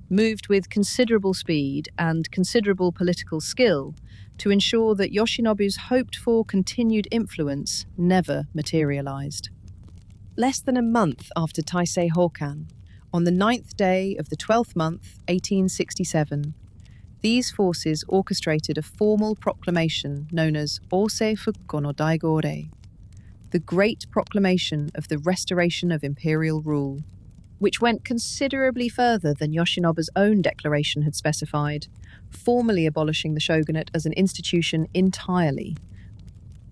moved with considerable speed and considerable political skill to ensure that Yoshinobu's hoped-for continued influence never materialized. Less than a month after Taisei Hokan, on the 9th day of the 12th month, 1867, these forces orchestrated a formal proclamation known as Osei Fukko no Daigore, the Great Proclamation of the Restoration of Imperial Rule, which went considerably further than Yoshinobu's own declaration had specified, formally abolishing the shogunate as an institution entirely,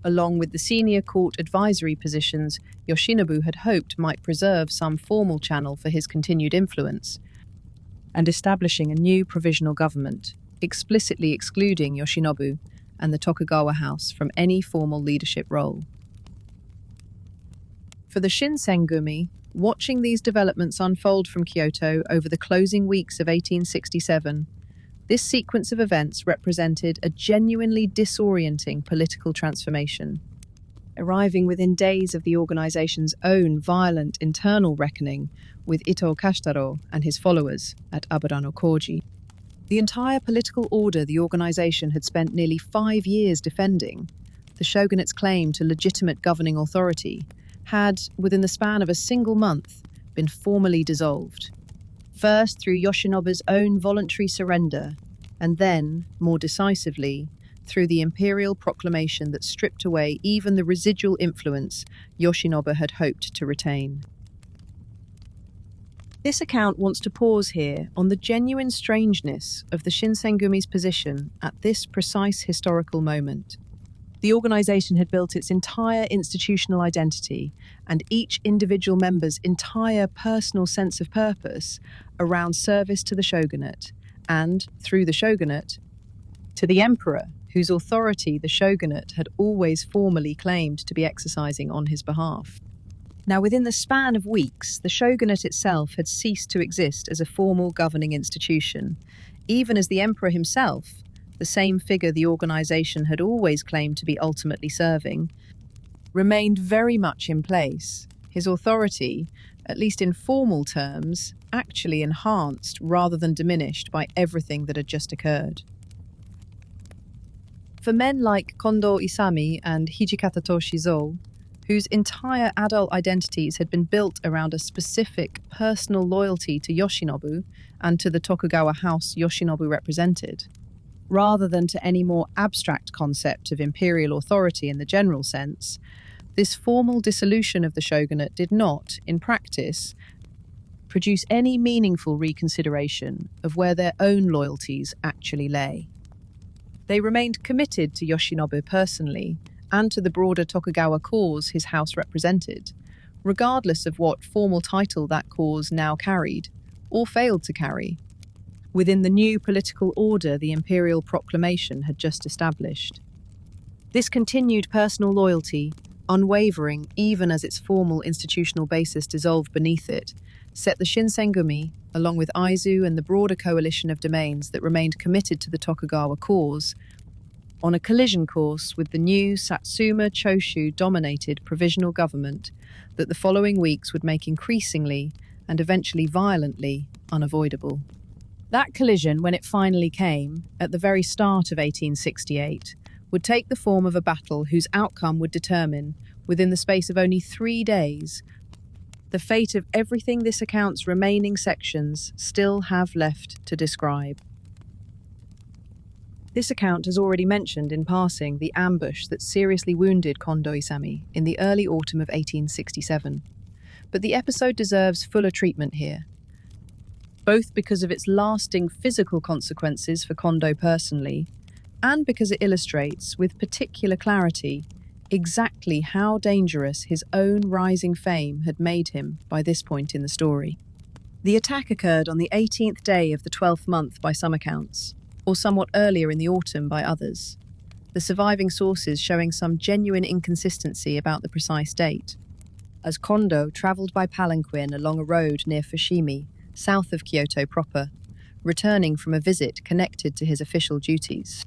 along with the senior court advisory positions Yoshinobu had hoped might preserve some formal channel for his continued influence, and establishing a new provisional government, explicitly excluding Yoshinobu and the Tokugawa house from any formal leadership role. For the Shinsengumi, watching these developments unfold from Kyoto over the closing weeks of 1867, this sequence of events represented a genuinely disorienting political transformation, arriving within days of the organization's own violent internal reckoning with Ito Kashitaro and his followers at Aburano-Koji. The entire political order the organization had spent nearly 5 years defending, the shogunate's claim to legitimate governing authority, had, within the span of a single month, been formally dissolved. First through Yoshinobu's own voluntary surrender, and then, more decisively, through the imperial proclamation that stripped away even the residual influence Yoshinobu had hoped to retain. This account wants to pause here on the genuine strangeness of the Shinsengumi's position at this precise historical moment. The organization had built its entire institutional identity and each individual member's entire personal sense of purpose around service to the shogunate and, through the shogunate, to the emperor, whose authority the shogunate had always formally claimed to be exercising on his behalf. Now, within the span of weeks, the shogunate itself had ceased to exist as a formal governing institution, even as the emperor himself, the same figure the organization had always claimed to be ultimately serving, remained very much in place. His authority, at least in formal terms, actually enhanced rather than diminished by everything that had just occurred. For men like Kondo Isami and Hijikata Toshizo, whose entire adult identities had been built around a specific personal loyalty to Yoshinobu and to the Tokugawa house Yoshinobu represented, rather than to any more abstract concept of imperial authority in the general sense, this formal dissolution of the shogunate did not, in practice, produce any meaningful reconsideration of where their own loyalties actually lay. They remained committed to Yoshinobu personally and to the broader Tokugawa cause his house represented, regardless of what formal title that cause now carried, or failed to carry, within the new political order the imperial proclamation had just established. This continued personal loyalty, unwavering even as its formal institutional basis dissolved beneath it, set the Shinsengumi, along with Aizu and the broader coalition of domains that remained committed to the Tokugawa cause, on a collision course with the new Satsuma Choshu-dominated provisional government that the following weeks would make increasingly, and eventually violently, unavoidable. That collision, when it finally came, at the very start of 1868, would take the form of a battle whose outcome would determine, within the space of only 3 days, the fate of everything this account's remaining sections still have left to describe. This account has already mentioned in passing the ambush that seriously wounded Kondo Isami in the early autumn of 1867, but the episode deserves fuller treatment here, both because of its lasting physical consequences for Kondo personally, and because it illustrates, with particular clarity, exactly how dangerous his own rising fame had made him by this point in the story. The attack occurred on the 18th day of the 12th month by some accounts, or somewhat earlier in the autumn by others, the surviving sources showing some genuine inconsistency about the precise date, as Kondo travelled by palanquin along a road near Fushimi, south of Kyoto proper, returning from a visit connected to his official duties.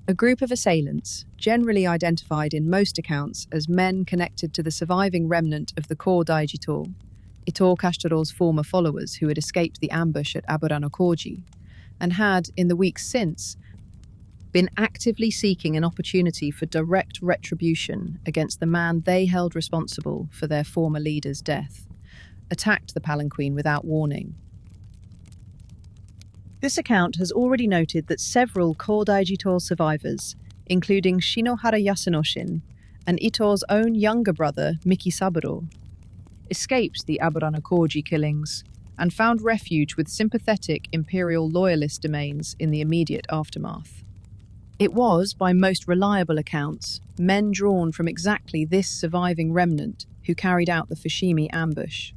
A group of assailants, generally identified in most accounts as men connected to the surviving remnant of the core Daijito, Ito Kashtaro's former followers who had escaped the ambush at Aburanokoji, and had, in the weeks since, been actively seeking an opportunity for direct retribution against the man they held responsible for their former leader's death, attacked the palanquin without warning. This account has already noted that several Kodaijito survivors, including Shinohara Yasunoshin and Ito's own younger brother Miki Saburo, escaped the Aburanokoji killings and found refuge with sympathetic imperial loyalist domains in the immediate aftermath. It was, by most reliable accounts, men drawn from exactly this surviving remnant who carried out the Fushimi ambush.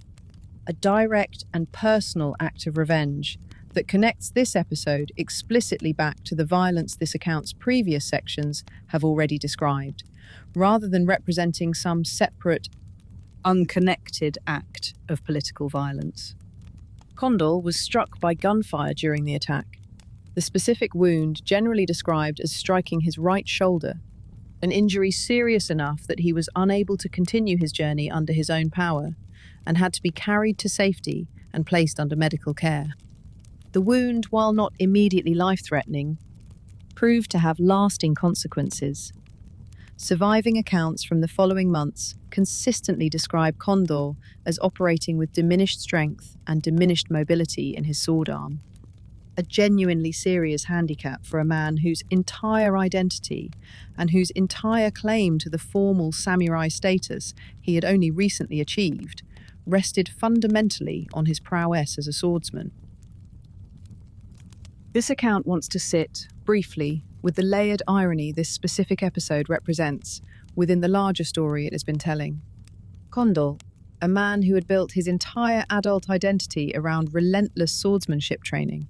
A direct and personal act of revenge that connects this episode explicitly back to the violence this account's previous sections have already described, rather than representing some separate, unconnected act of political violence. Condal was struck by gunfire during the attack, the specific wound generally described as striking his right shoulder, an injury serious enough that he was unable to continue his journey under his own power and had to be carried to safety and placed under medical care. The wound, while not immediately life-threatening, proved to have lasting consequences. Surviving accounts from the following months consistently describe Condor as operating with diminished strength and diminished mobility in his sword arm, a genuinely serious handicap for a man whose entire identity and whose entire claim to the formal samurai status he had only recently achieved rested fundamentally on his prowess as a swordsman. This account wants to sit, briefly, with the layered irony this specific episode represents within the larger story it has been telling. Kondo, a man who had built his entire adult identity around relentless swordsmanship training,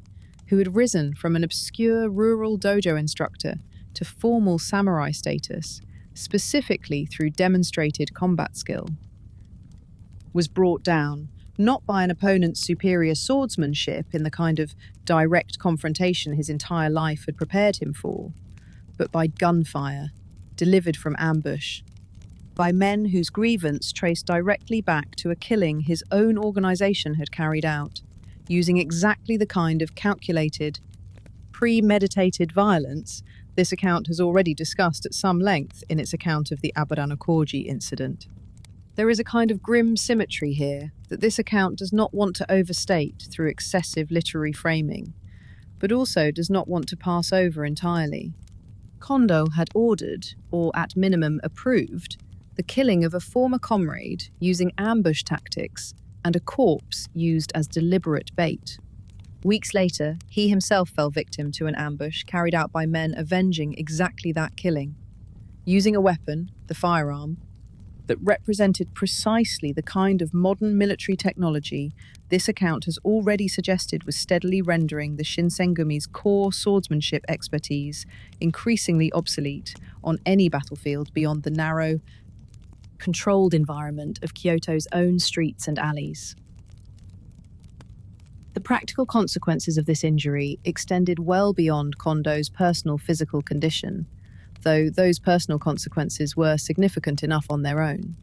who had risen from an obscure rural dojo instructor to formal samurai status, specifically through demonstrated combat skill, was brought down not by an opponent's superior swordsmanship in the kind of direct confrontation his entire life had prepared him for, but by gunfire, delivered from ambush, by men whose grievance traced directly back to a killing his own organization had carried out, using exactly the kind of calculated, premeditated violence this account has already discussed at some length in its account of the Aburanokoji incident. There is a kind of grim symmetry here that this account does not want to overstate through excessive literary framing, but also does not want to pass over entirely. Kondo had ordered, or at minimum approved, the killing of a former comrade using ambush tactics and a corpse used as deliberate bait. Weeks later, he himself fell victim to an ambush carried out by men avenging exactly that killing, using a weapon, the firearm, that represented precisely the kind of modern military technology this account has already suggested was steadily rendering the Shinsengumi's core swordsmanship expertise increasingly obsolete on any battlefield beyond the narrow, controlled environment of Kyoto's own streets and alleys. The practical consequences of this injury extended well beyond Kondo's personal physical condition, though those personal consequences were significant enough on their own.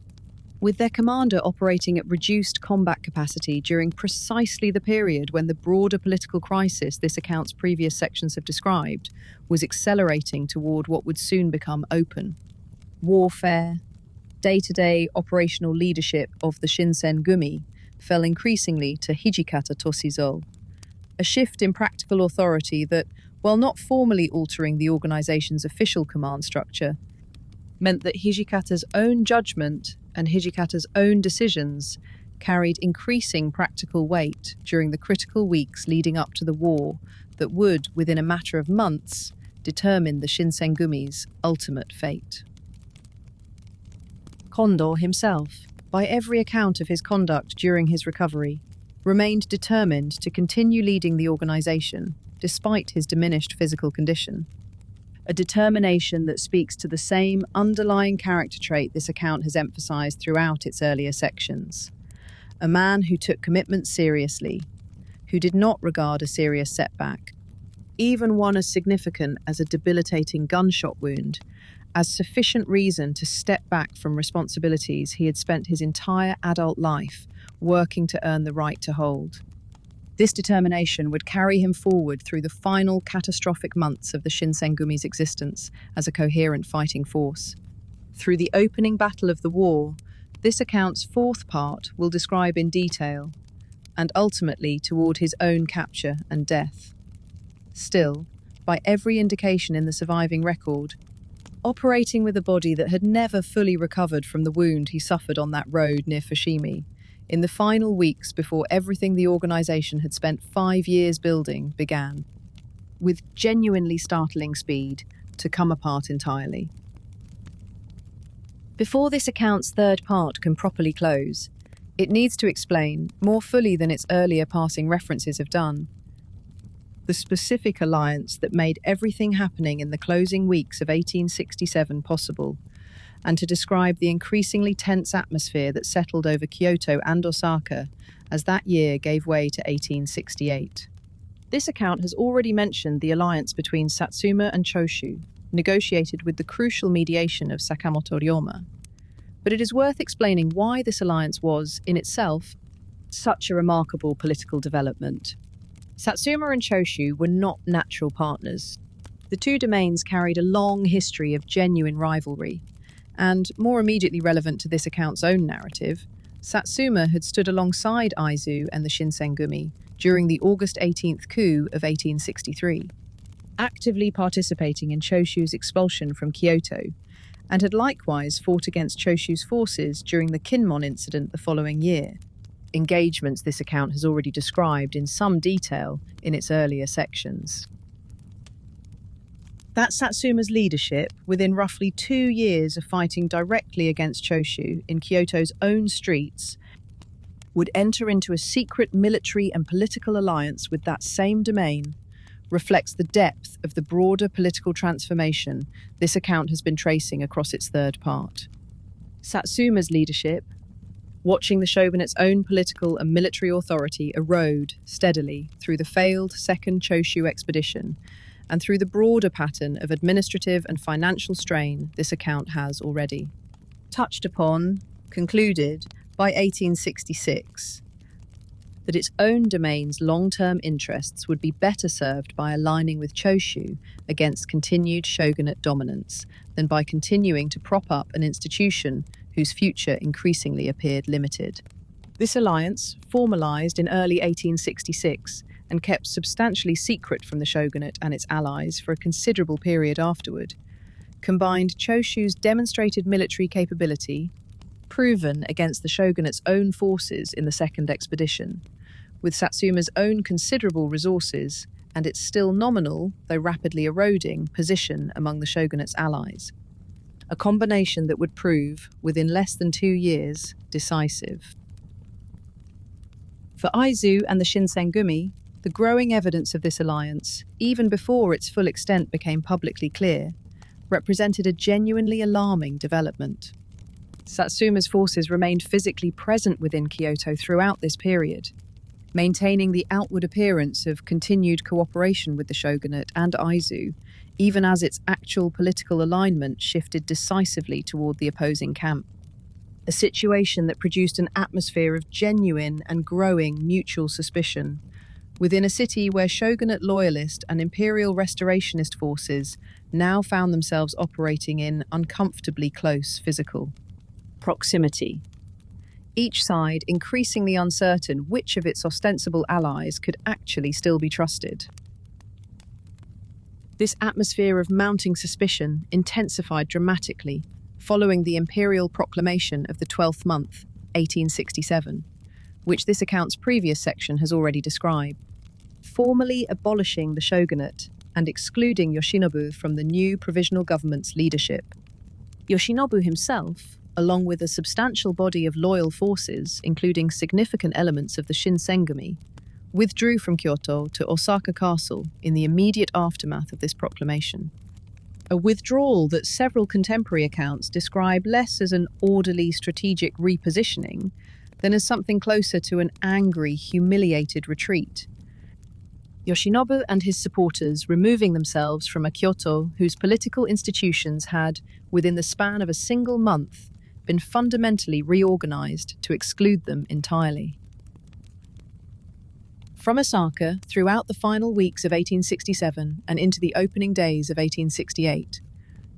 With their commander operating at reduced combat capacity during precisely the period when the broader political crisis this account's previous sections have described was accelerating toward what would soon become open warfare, day-to-day operational leadership of the Shinsengumi fell increasingly to Hijikata Toshizo, a shift in practical authority that, while not formally altering the organization's official command structure, meant that Hijikata's own judgment and Hijikata's own decisions carried increasing practical weight during the critical weeks leading up to the war that would, within a matter of months, determine the Shinsengumi's ultimate fate. Kondo himself, by every account of his conduct during his recovery, remained determined to continue leading the organization despite his diminished physical condition. A determination that speaks to the same underlying character trait this account has emphasized throughout its earlier sections. A man who took commitment seriously, who did not regard a serious setback, even one as significant as a debilitating gunshot wound, as sufficient reason to step back from responsibilities he had spent his entire adult life working to earn the right to hold. This determination would carry him forward through the final catastrophic months of the Shinsengumi's existence as a coherent fighting force. Through the opening battle of the war, this account's fourth part will describe in detail, and ultimately toward his own capture and death. Still, by every indication in the surviving record, operating with a body that had never fully recovered from the wound he suffered on that road near Fushimi, in the final weeks before everything the organization had spent 5 years building began, with genuinely startling speed, to come apart entirely. Before this account's third part can properly close, it needs to explain, more fully than its earlier passing references have done, the specific alliance that made everything happening in the closing weeks of 1867 possible, and to describe the increasingly tense atmosphere that settled over Kyoto and Osaka as that year gave way to 1868. This account has already mentioned the alliance between Satsuma and Choshu, negotiated with the crucial mediation of Sakamoto Ryoma. But it is worth explaining why this alliance was, in itself, such a remarkable political development. Satsuma and Choshu were not natural partners. The two domains carried a long history of genuine rivalry, and, more immediately relevant to this account's own narrative, Satsuma had stood alongside Aizu and the Shinsengumi during the August 18th coup of 1863, actively participating in Choshu's expulsion from Kyoto, and had likewise fought against Choshu's forces during the Kinmon incident the following year, engagements this account has already described in some detail in its earlier sections. That Satsuma's leadership, within roughly 2 years of fighting directly against Choshu in Kyoto's own streets, would enter into a secret military and political alliance with that same domain, reflects the depth of the broader political transformation this account has been tracing across its third part. Satsuma's leadership, watching the shogunate's own political and military authority erode steadily through the failed Second Choshu expedition and through the broader pattern of administrative and financial strain this account has already touched upon, concluded by 1866, that its own domain's long-term interests would be better served by aligning with Choshu against continued shogunate dominance than by continuing to prop up an institution whose future increasingly appeared limited. This alliance, formalized in early 1866 and kept substantially secret from the shogunate and its allies for a considerable period afterward, combined Choshu's demonstrated military capability, proven against the shogunate's own forces in the second expedition, with Satsuma's own considerable resources and its still nominal, though rapidly eroding, position among the shogunate's allies. A combination that would prove, within less than 2 years, decisive. For Aizu and the Shinsengumi, the growing evidence of this alliance, even before its full extent became publicly clear, represented a genuinely alarming development. Satsuma's forces remained physically present within Kyoto throughout this period, maintaining the outward appearance of continued cooperation with the shogunate and Aizu, even as its actual political alignment shifted decisively toward the opposing camp. A situation that produced an atmosphere of genuine and growing mutual suspicion, within a city where shogunate loyalist and imperial restorationist forces now found themselves operating in uncomfortably close physical proximity. Each side increasingly uncertain which of its ostensible allies could actually still be trusted. This atmosphere of mounting suspicion intensified dramatically following the imperial proclamation of the 12th month, 1867, which this account's previous section has already described, formally abolishing the shogunate and excluding Yoshinobu from the new provisional government's leadership. Yoshinobu himself, along with a substantial body of loyal forces, including significant elements of the Shinsengumi, withdrew from Kyoto to Osaka Castle in the immediate aftermath of this proclamation. A withdrawal that several contemporary accounts describe less as an orderly strategic repositioning than as something closer to an angry, humiliated retreat. Yoshinobu and his supporters removing themselves from a Kyoto whose political institutions had, within the span of a single month, been fundamentally reorganized to exclude them entirely. From Osaka, throughout the final weeks of 1867 and into the opening days of 1868,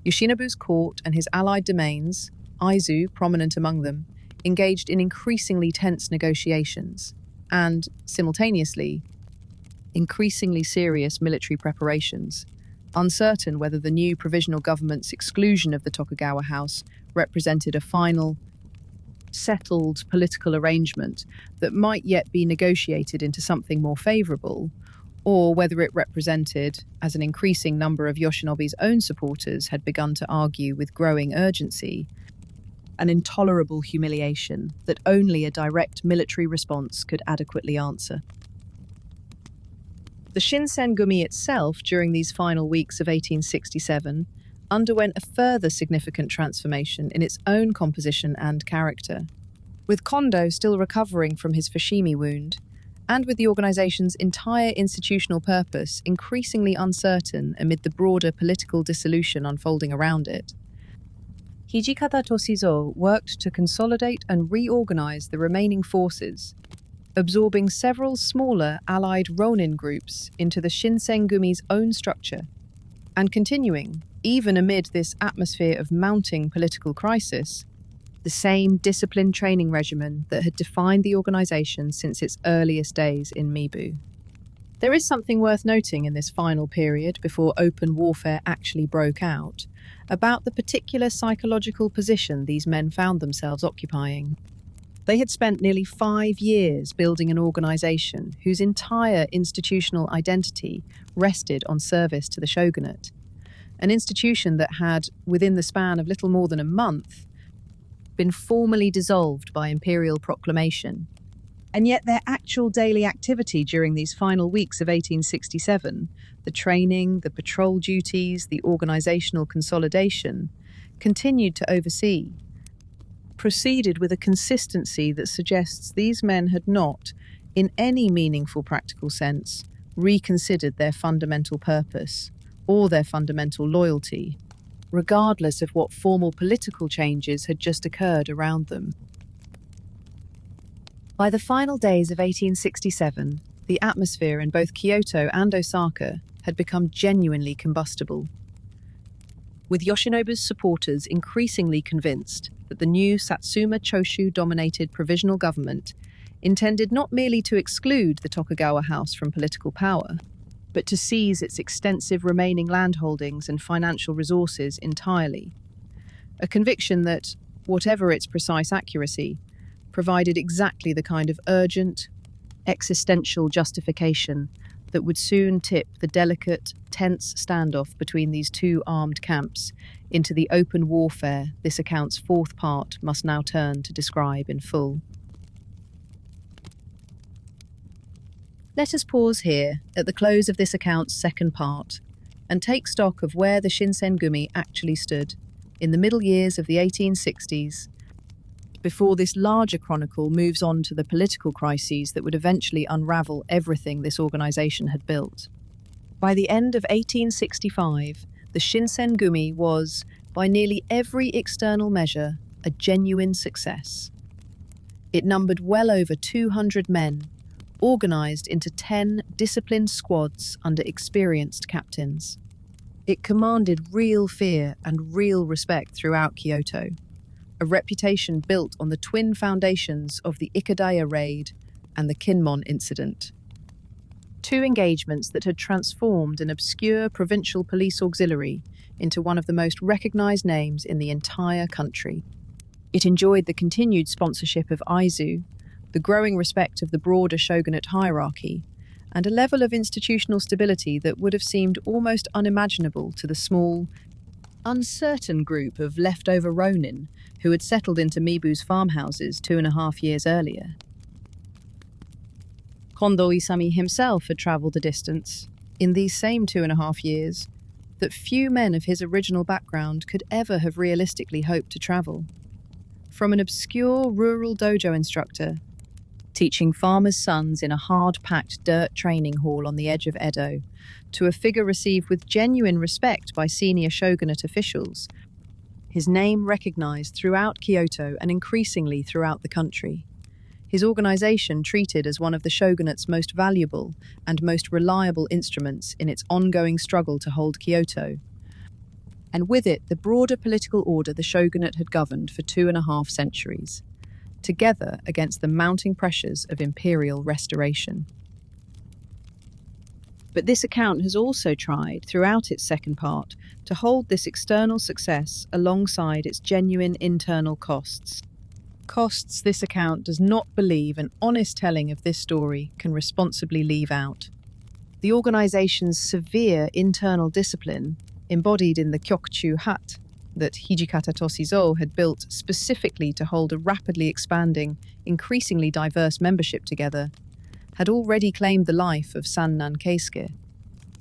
Yoshinobu's court and his allied domains, Aizu prominent among them, engaged in increasingly tense negotiations and, simultaneously, increasingly serious military preparations, uncertain whether the new provisional government's exclusion of the Tokugawa House represented a final, settled political arrangement that might yet be negotiated into something more favourable, or whether it represented, as an increasing number of Yoshinobu's own supporters had begun to argue with growing urgency, an intolerable humiliation that only a direct military response could adequately answer. The Shinsengumi itself, during these final weeks of 1867, underwent a further significant transformation in its own composition and character. With Kondo still recovering from his Fushimi wound, and with the organization's entire institutional purpose increasingly uncertain amid the broader political dissolution unfolding around it, Hijikata Toshizo worked to consolidate and reorganize the remaining forces, absorbing several smaller allied ronin groups into the Shinsengumi's own structure, and continuing, even amid this atmosphere of mounting political crisis, the same disciplined training regimen that had defined the organization since its earliest days in Mibu. There is something worth noting in this final period before open warfare actually broke out, about the particular psychological position these men found themselves occupying. They had spent nearly 5 years building an organization whose entire institutional identity rested on service to the shogunate. an institution that had, within the span of little more than a month, been formally dissolved by imperial proclamation. And yet their actual daily activity during these final weeks of 1867, the training, the patrol duties, the organisational consolidation, continued to oversee, proceeded with a consistency that suggests these men had not, in any meaningful practical sense, reconsidered their fundamental purpose or their fundamental loyalty, regardless of what formal political changes had just occurred around them. By the final days of 1867, the atmosphere in both Kyoto and Osaka had become genuinely combustible, with Yoshinobu's supporters increasingly convinced that the new Satsuma Choshu-dominated provisional government intended not merely to exclude the Tokugawa house from political power, but to seize its extensive remaining landholdings and financial resources entirely. A conviction that, whatever its precise accuracy, provided exactly the kind of urgent, existential justification that would soon tip the delicate, tense standoff between these two armed camps into the open warfare this account's fourth part must now turn to describe in full. Let us pause here at the close of this account's second part and take stock of where the Shinsengumi actually stood in the middle years of the 1860s, before this larger chronicle moves on to the political crises that would eventually unravel everything this organisation had built. By the end of 1865, the Shinsengumi was, by nearly every external measure, a genuine success. It numbered well over 200 men, organised into 10 disciplined squads under experienced captains. It commanded real fear and real respect throughout Kyoto, a reputation built on the twin foundations of the Ikadaya raid and the Kinmon incident. Two engagements that had transformed an obscure provincial police auxiliary into one of the most recognised names in the entire country. It enjoyed the continued sponsorship of Aizu, the growing respect of the broader shogunate hierarchy, and a level of institutional stability that would have seemed almost unimaginable to the small, uncertain group of leftover ronin who had settled into Mibu's farmhouses 2.5 years earlier. Kondo Isami himself had travelled a distance, in these same 2.5 years, that few men of his original background could ever have realistically hoped to travel. From an obscure rural dojo instructor, teaching farmers' sons in a hard-packed dirt training hall on the edge of Edo, to a figure received with genuine respect by senior shogunate officials, his name recognised throughout Kyoto and increasingly throughout the country. His organisation treated as one of the shogunate's most valuable and most reliable instruments in its ongoing struggle to hold Kyoto, and with it the broader political order the shogunate had governed for 2.5 centuries, together against the mounting pressures of imperial restoration. But this account has also tried, throughout its second part, to hold this external success alongside its genuine internal costs. Costs this account does not believe an honest telling of this story can responsibly leave out. The organisation's severe internal discipline, embodied in the Kyokuchu hut that Hijikata Toshizo had built specifically to hold a rapidly expanding, increasingly diverse membership together, had already claimed the life of Sannan Keisuke,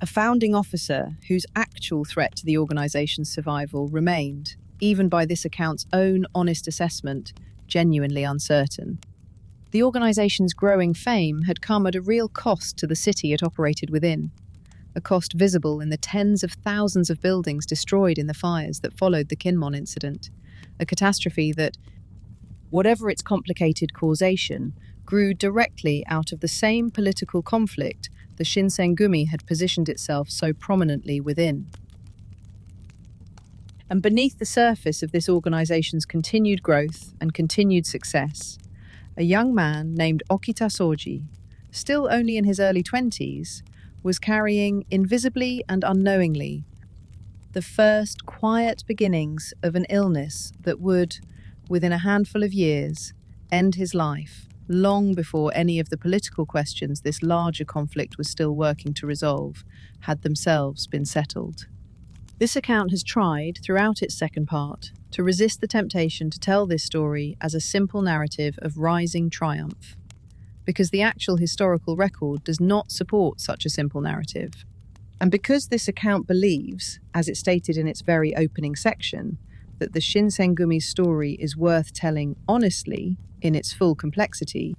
a founding officer whose actual threat to the organisation's survival remained, even by this account's own honest assessment, genuinely uncertain. The organisation's growing fame had come at a real cost to the city it operated within, a cost visible in the tens of thousands of buildings destroyed in the fires that followed the Kinmon incident, a catastrophe that, whatever its complicated causation, grew directly out of the same political conflict the Shinsengumi had positioned itself so prominently within. And beneath the surface of this organisation's continued growth and continued success, a young man named Okita Soji, still only in his early 20s, was carrying, invisibly and unknowingly, the first quiet beginnings of an illness that would, within a handful of years, end his life, long before any of the political questions this larger conflict was still working to resolve had themselves been settled. This account has tried, throughout its second part, to resist the temptation to tell this story as a simple narrative of rising triumph, because the actual historical record does not support such a simple narrative. And because this account believes, as it stated in its very opening section, that the Shinsengumi's story is worth telling honestly in its full complexity,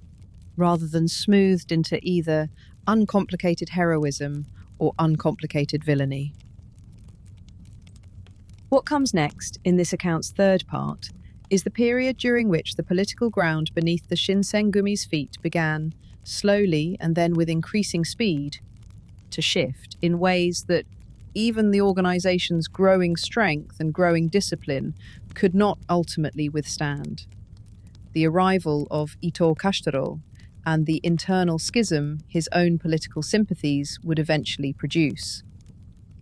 rather than smoothed into either uncomplicated heroism or uncomplicated villainy. What comes next, in this account's third part, is the period during which the political ground beneath the Shinsengumi's feet began, slowly and then with increasing speed, to shift in ways that even the organization's growing strength and growing discipline could not ultimately withstand. The arrival of Ito Kashitaro and the internal schism his own political sympathies would eventually produce.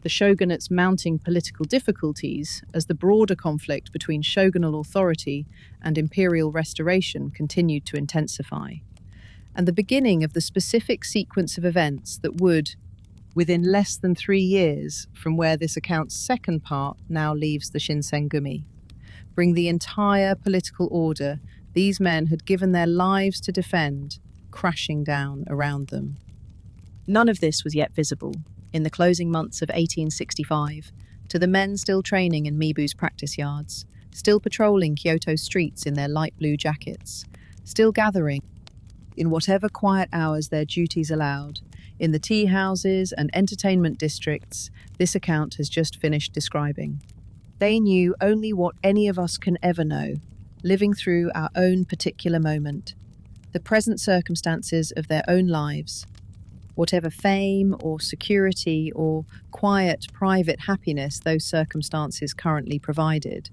The shogunate's mounting political difficulties as the broader conflict between shogunal authority and imperial restoration continued to intensify, and the beginning of the specific sequence of events that would, within less than 3 years from where this account's second part now leaves the Shinsengumi, bring the entire political order these men had given their lives to defend crashing down around them. None of this was yet visible in the closing months of 1865 to the men still training in Mibu's practice yards, still patrolling Kyoto's streets in their light blue jackets, still gathering, in whatever quiet hours their duties allowed, in the tea houses and entertainment districts this account has just finished describing. They knew only what any of us can ever know, living through our own particular moment, the present circumstances of their own lives, whatever fame or security or quiet private happiness those circumstances currently provided,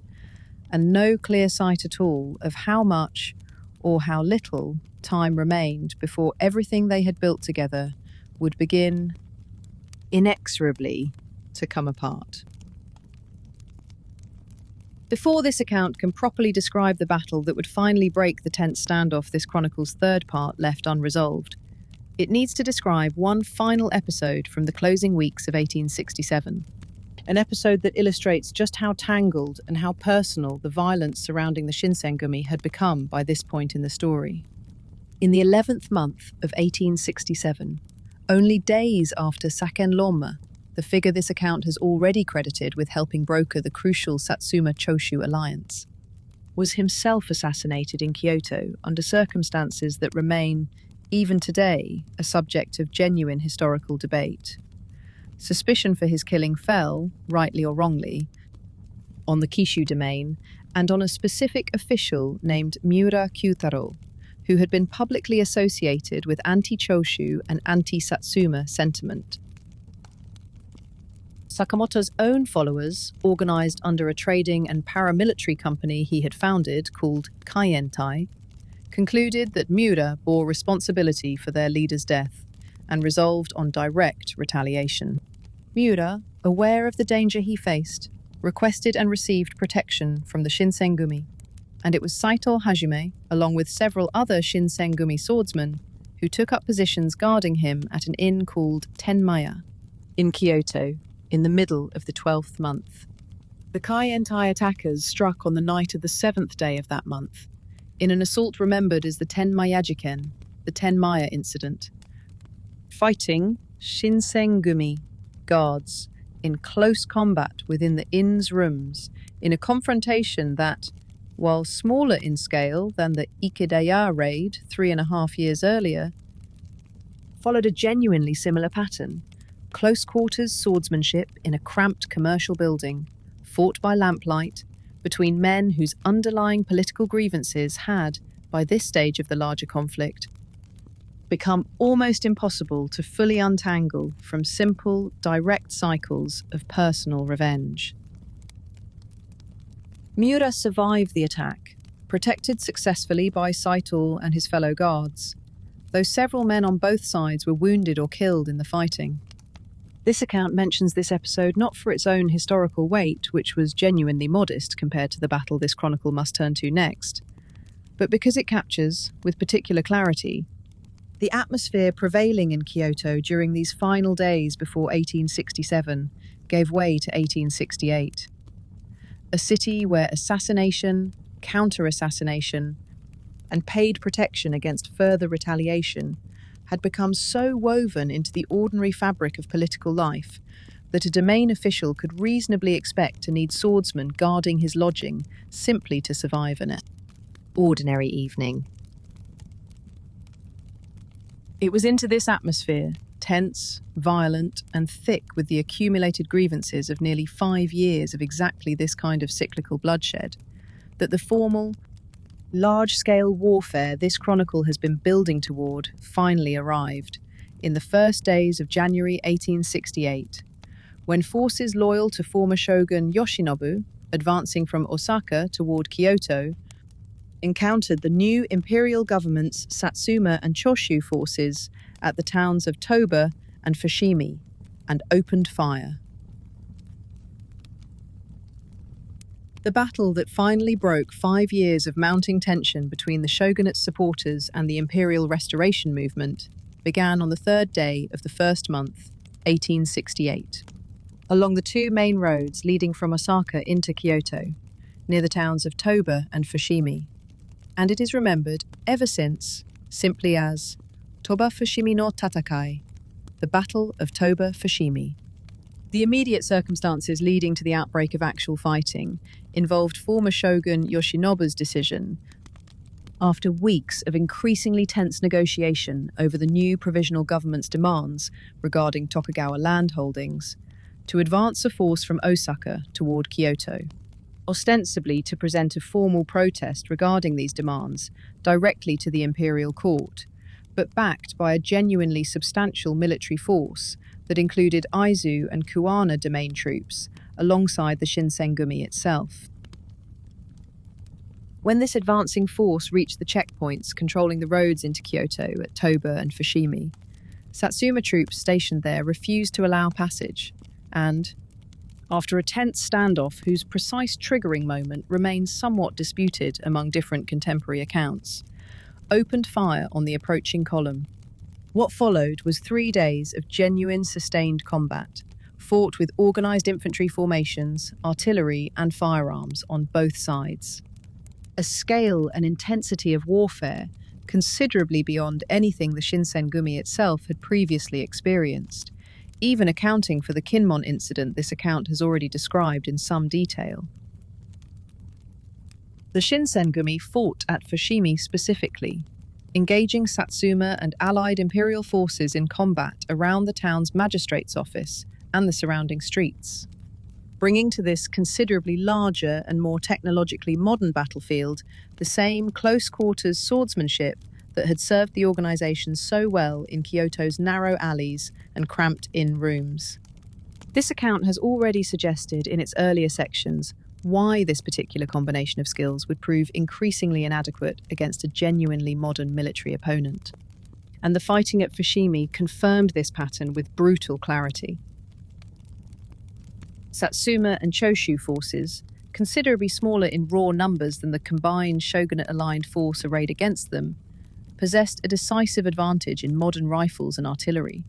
and no clear sight at all of how much or how little time remained before everything they had built together would begin inexorably to come apart. Before this account can properly describe the battle that would finally break the tense standoff this chronicle's third part left unresolved, it needs to describe one final episode from the closing weeks of 1867, an episode that illustrates just how tangled and how personal the violence surrounding the Shinsengumi had become by this point in the story. In the 11th month of 1867, only days after Saken Loma, the figure this account has already credited with helping broker the crucial Satsuma-Choshu alliance, was himself assassinated in Kyoto under circumstances that remain, even today, a subject of genuine historical debate. Suspicion for his killing fell, rightly or wrongly, on the Kishu domain and on a specific official named Miura Kyutaro, who had been publicly associated with anti-Choshu and anti-Satsuma sentiment. Sakamoto's own followers, organized under a trading and paramilitary company he had founded called Kaientai, concluded that Miura bore responsibility for their leader's death and resolved on direct retaliation. Miura, aware of the danger he faced, requested and received protection from the Shinsengumi, and it was Saito Hajime, along with several other Shinsengumi swordsmen, who took up positions guarding him at an inn called Tenmaya in Kyoto in the middle of the 12th month. The Kaientai attackers struck on the night of the 7th day of that month, in an assault remembered as the Tenmayajiken, the Tenmaya incident, fighting Shinsengumi guards in close combat within the inn's rooms in a confrontation that, while smaller in scale than the Ikedaya raid 3.5 years earlier, followed a genuinely similar pattern. Close quarters swordsmanship in a cramped commercial building, fought by lamplight, between men whose underlying political grievances had, by this stage of the larger conflict, become almost impossible to fully untangle from simple, direct cycles of personal revenge. Miura survived the attack, protected successfully by Saito and his fellow guards, though several men on both sides were wounded or killed in the fighting. This account mentions this episode not for its own historical weight, which was genuinely modest compared to the battle this chronicle must turn to next, but because it captures, with particular clarity, the atmosphere prevailing in Kyoto during these final days before 1867 gave way to 1868. A city where assassination, counter-assassination, and paid protection against further retaliation had become so woven into the ordinary fabric of political life that a domain official could reasonably expect to need swordsmen guarding his lodging simply to survive an ordinary evening. It was into this atmosphere, tense, violent, and thick with the accumulated grievances of nearly 5 years of exactly this kind of cyclical bloodshed, that the formal, large-scale warfare this chronicle has been building toward finally arrived in the first days of January 1868, when forces loyal to former shogun Yoshinobu, advancing from Osaka toward Kyoto, encountered the new imperial government's Satsuma and Choshu forces at the towns of Toba and Fushimi, and opened fire. The battle that finally broke 5 years of mounting tension between the shogunate's supporters and the imperial restoration movement began on the 3rd day of the 1st month, 1868, along the 2 main roads leading from Osaka into Kyoto, near the towns of Toba and Fushimi, and it is remembered ever since simply as Toba Fushimi no Tatakai, the Battle of Toba Fushimi. The immediate circumstances leading to the outbreak of actual fighting involved former shogun Yoshinobu's decision, after weeks of increasingly tense negotiation over the new provisional government's demands regarding Tokugawa land holdings, to advance a force from Osaka toward Kyoto, ostensibly to present a formal protest regarding these demands directly to the imperial court, but backed by a genuinely substantial military force that included Aizu and Kuwana domain troops, alongside the Shinsengumi itself. When this advancing force reached the checkpoints controlling the roads into Kyoto at Toba and Fushimi, Satsuma troops stationed there refused to allow passage, and, after a tense standoff whose precise triggering moment remains somewhat disputed among different contemporary accounts, opened fire on the approaching column. What followed was 3 days of genuine sustained combat, fought with organised infantry formations, artillery and firearms on both sides. A scale and intensity of warfare considerably beyond anything the Shinsengumi itself had previously experienced, even accounting for the Kinmon incident this account has already described in some detail. The Shinsengumi fought at Fushimi specifically, engaging Satsuma and allied imperial forces in combat around the town's magistrate's office and the surrounding streets, bringing to this considerably larger and more technologically modern battlefield the same close-quarters swordsmanship that had served the organisation so well in Kyoto's narrow alleys and cramped-in rooms. This account has already suggested in its earlier sections why this particular combination of skills would prove increasingly inadequate against a genuinely modern military opponent. And the fighting at Fushimi confirmed this pattern with brutal clarity. Satsuma and Choshu forces, considerably smaller in raw numbers than the combined shogunate-aligned force arrayed against them, possessed a decisive advantage in modern rifles and artillery,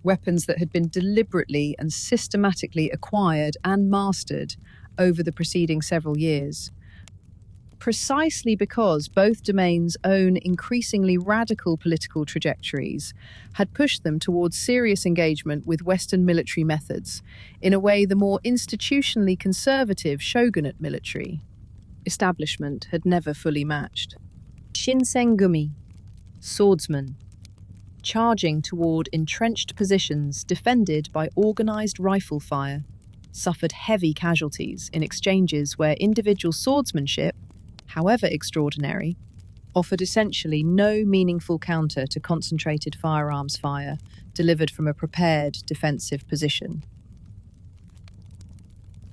weapons that had been deliberately and systematically acquired and mastered over the preceding several years, precisely because both domains' own increasingly radical political trajectories had pushed them towards serious engagement with Western military methods in a way the more institutionally conservative shogunate military establishment had never fully matched. Shinsengumi, swordsmen, charging toward entrenched positions defended by organised rifle fire, suffered heavy casualties in exchanges where individual swordsmanship, however extraordinary, offered essentially no meaningful counter to concentrated firearms fire delivered from a prepared defensive position.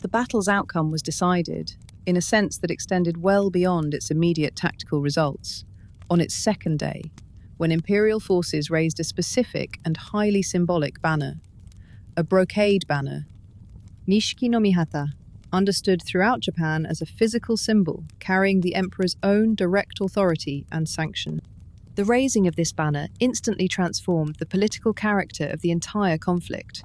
The battle's outcome was decided, in a sense that extended well beyond its immediate tactical results, on its 2nd day, when imperial forces raised a specific and highly symbolic banner, a brocade banner, Nishiki no Mihata, understood throughout Japan as a physical symbol carrying the emperor's own direct authority and sanction. The raising of this banner instantly transformed the political character of the entire conflict.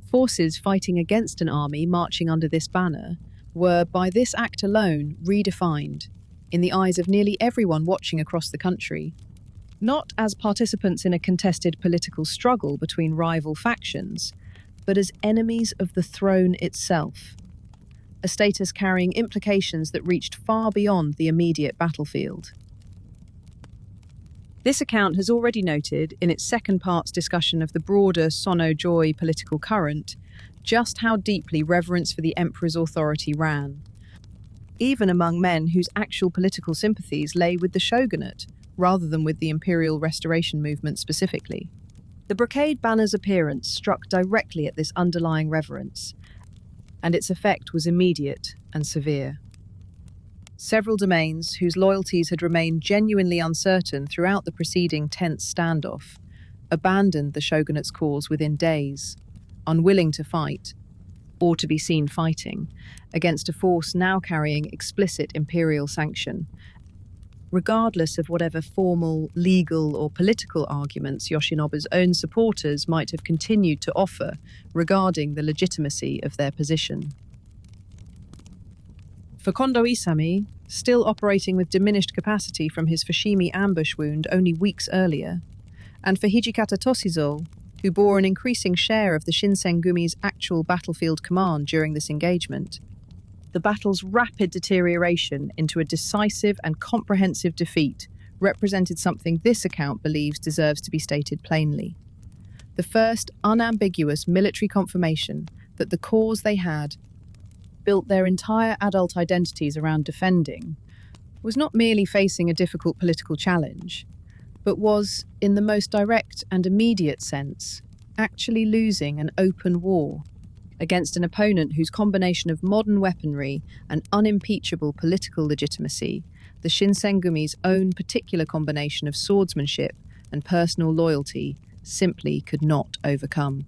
Forces fighting against an army marching under this banner were, by this act alone, redefined, in the eyes of nearly everyone watching across the country, not as participants in a contested political struggle between rival factions, but as enemies of the throne itself, a status carrying implications that reached far beyond the immediate battlefield. This account has already noted, in its second part's discussion of the broader Sono-Joi political current, just how deeply reverence for the emperor's authority ran, even among men whose actual political sympathies lay with the shogunate, rather than with the imperial restoration movement specifically. The brocade banner's appearance struck directly at this underlying reverence, and its effect was immediate and severe. Several domains, whose loyalties had remained genuinely uncertain throughout the preceding tense standoff, abandoned the shogunate's cause within days, unwilling to fight, or to be seen fighting, against a force now carrying explicit imperial sanction, regardless of whatever formal, legal, or political arguments Yoshinobu's own supporters might have continued to offer regarding the legitimacy of their position. For Kondo Isami, still operating with diminished capacity from his Fushimi ambush wound only weeks earlier, and for Hijikata Toshizo, who bore an increasing share of the Shinsengumi's actual battlefield command during this engagement, the battle's rapid deterioration into a decisive and comprehensive defeat represented something this account believes deserves to be stated plainly. The first unambiguous military confirmation that the cause they had built their entire adult identities around defending was not merely facing a difficult political challenge, but was, in the most direct and immediate sense, actually losing an open war against an opponent whose combination of modern weaponry and unimpeachable political legitimacy, the Shinsengumi's own particular combination of swordsmanship and personal loyalty, simply could not overcome.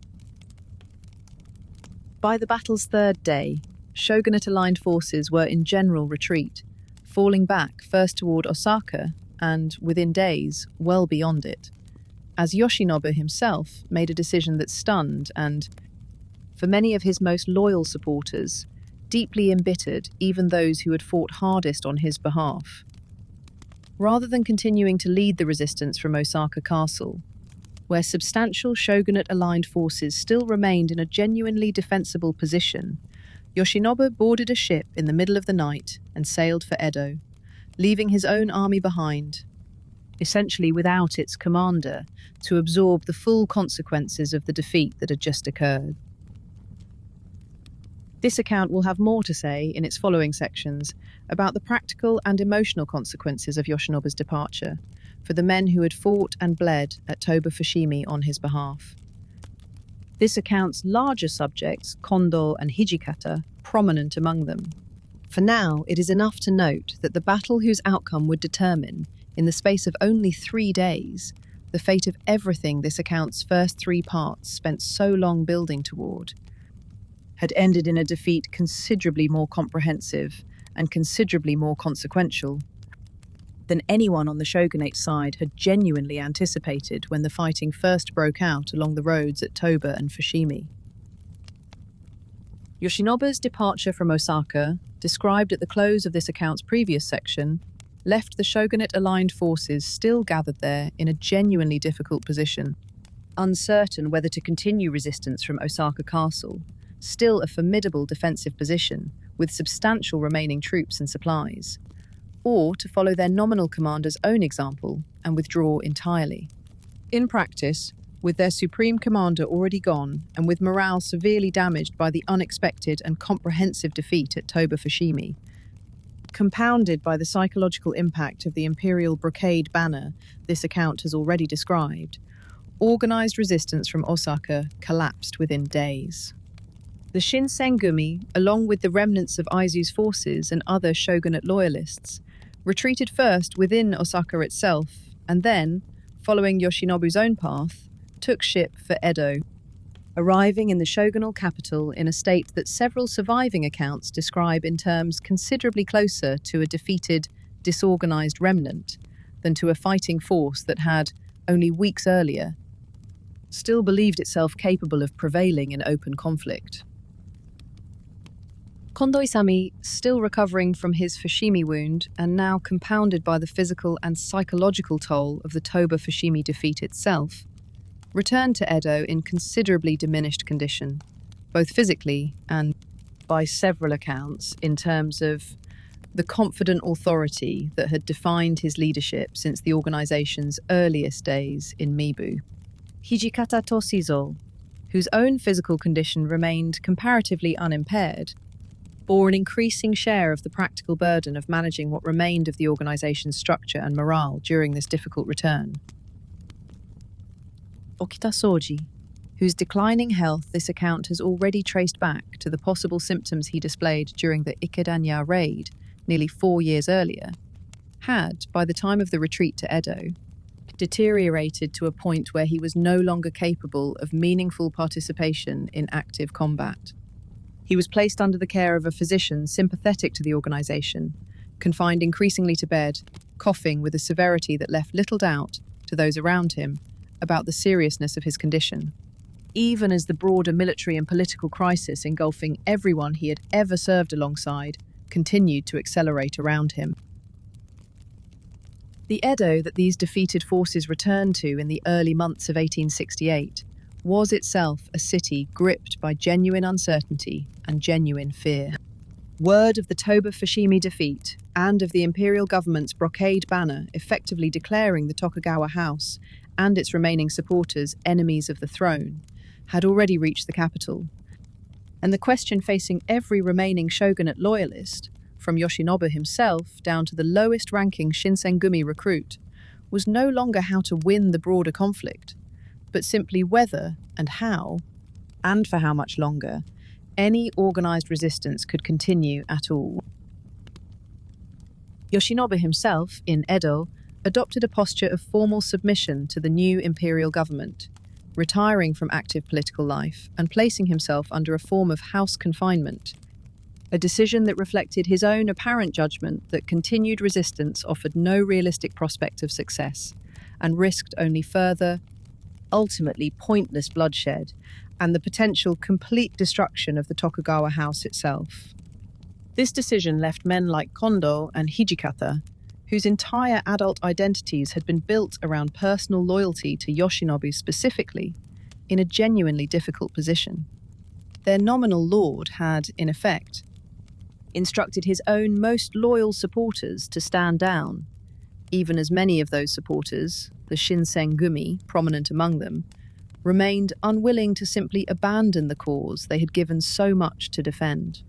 By the battle's third day, shogunate-aligned forces were in general retreat, falling back first toward Osaka and, within days, well beyond it, as Yoshinobu himself made a decision that stunned and, for many of his most loyal supporters, deeply embittered even those who had fought hardest on his behalf. Rather than continuing to lead the resistance from Osaka Castle, where substantial shogunate-aligned forces still remained in a genuinely defensible position, Yoshinobu boarded a ship in the middle of the night and sailed for Edo, leaving his own army behind, essentially without its commander, to absorb the full consequences of the defeat that had just occurred. This account will have more to say in its following sections about the practical and emotional consequences of Yoshinobu's departure for the men who had fought and bled at Toba Fushimi on his behalf. This account's larger subjects, Kondo and Hijikata, prominent among them. For now, it is enough to note that the battle whose outcome would determine, in the space of only 3 days, the fate of everything this account's first 3 parts spent so long building toward, had ended in a defeat considerably more comprehensive and considerably more consequential than anyone on the shogunate side had genuinely anticipated when the fighting first broke out along the roads at Toba and Fushimi. Yoshinobu's departure from Osaka, described at the close of this account's previous section, left the shogunate-aligned forces still gathered there in a genuinely difficult position, uncertain whether to continue resistance from Osaka Castle, still a formidable defensive position with substantial remaining troops and supplies, or to follow their nominal commander's own example and withdraw entirely. In practice, with their supreme commander already gone and with morale severely damaged by the unexpected and comprehensive defeat at Toba Fushimi, compounded by the psychological impact of the imperial brocade banner this account has already described, organized resistance from Osaka collapsed within days. The Shinsengumi, along with the remnants of Aizu's forces and other shogunate loyalists, retreated first within Osaka itself, and then, following Yoshinobu's own path, took ship for Edo, arriving in the shogunal capital in a state that several surviving accounts describe in terms considerably closer to a defeated, disorganized remnant than to a fighting force that had, only weeks earlier, still believed itself capable of prevailing in open conflict. Kondo Isami, still recovering from his Fushimi wound and now compounded by the physical and psychological toll of the Toba Fushimi defeat itself, returned to Edo in considerably diminished condition, both physically and, by several accounts, in terms of the confident authority that had defined his leadership since the organization's earliest days in Mibu. Hijikata Toshizo, whose own physical condition remained comparatively unimpaired, bore an increasing share of the practical burden of managing what remained of the organization's structure and morale during this difficult return. Okita Soji, whose declining health this account has already traced back to the possible symptoms he displayed during the Ikedanya raid nearly 4 years earlier, had, by the time of the retreat to Edo, deteriorated to a point where he was no longer capable of meaningful participation in active combat. He was placed under the care of a physician sympathetic to the organization, confined increasingly to bed, coughing with a severity that left little doubt to those around him about the seriousness of his condition, even as the broader military and political crisis engulfing everyone he had ever served alongside continued to accelerate around him. The Edo that these defeated forces returned to in the early months of 1868 was itself a city gripped by genuine uncertainty and genuine fear. Word of the Toba Fushimi defeat and of the imperial government's brocade banner effectively declaring the Tokugawa house and its remaining supporters enemies of the throne had already reached the capital, and the question facing every remaining shogunate loyalist, from Yoshinobu himself down to the lowest-ranking Shinsengumi recruit, was no longer how to win the broader conflict, but simply whether and how, and for how much longer, any organized resistance could continue at all. Yoshinobu himself, in Edo, adopted a posture of formal submission to the new imperial government, retiring from active political life and placing himself under a form of house confinement, a decision that reflected his own apparent judgment that continued resistance offered no realistic prospect of success and risked only further, ultimately pointless bloodshed and the potential complete destruction of the Tokugawa house itself. This decision left men like Kondo and Hijikata, whose entire adult identities had been built around personal loyalty to Yoshinobu specifically, in a genuinely difficult position. Their nominal lord had, in effect, instructed his own most loyal supporters to stand down, even as many of those supporters, the Shinsengumi, prominent among them, remained unwilling to simply abandon the cause they had given so much to defend.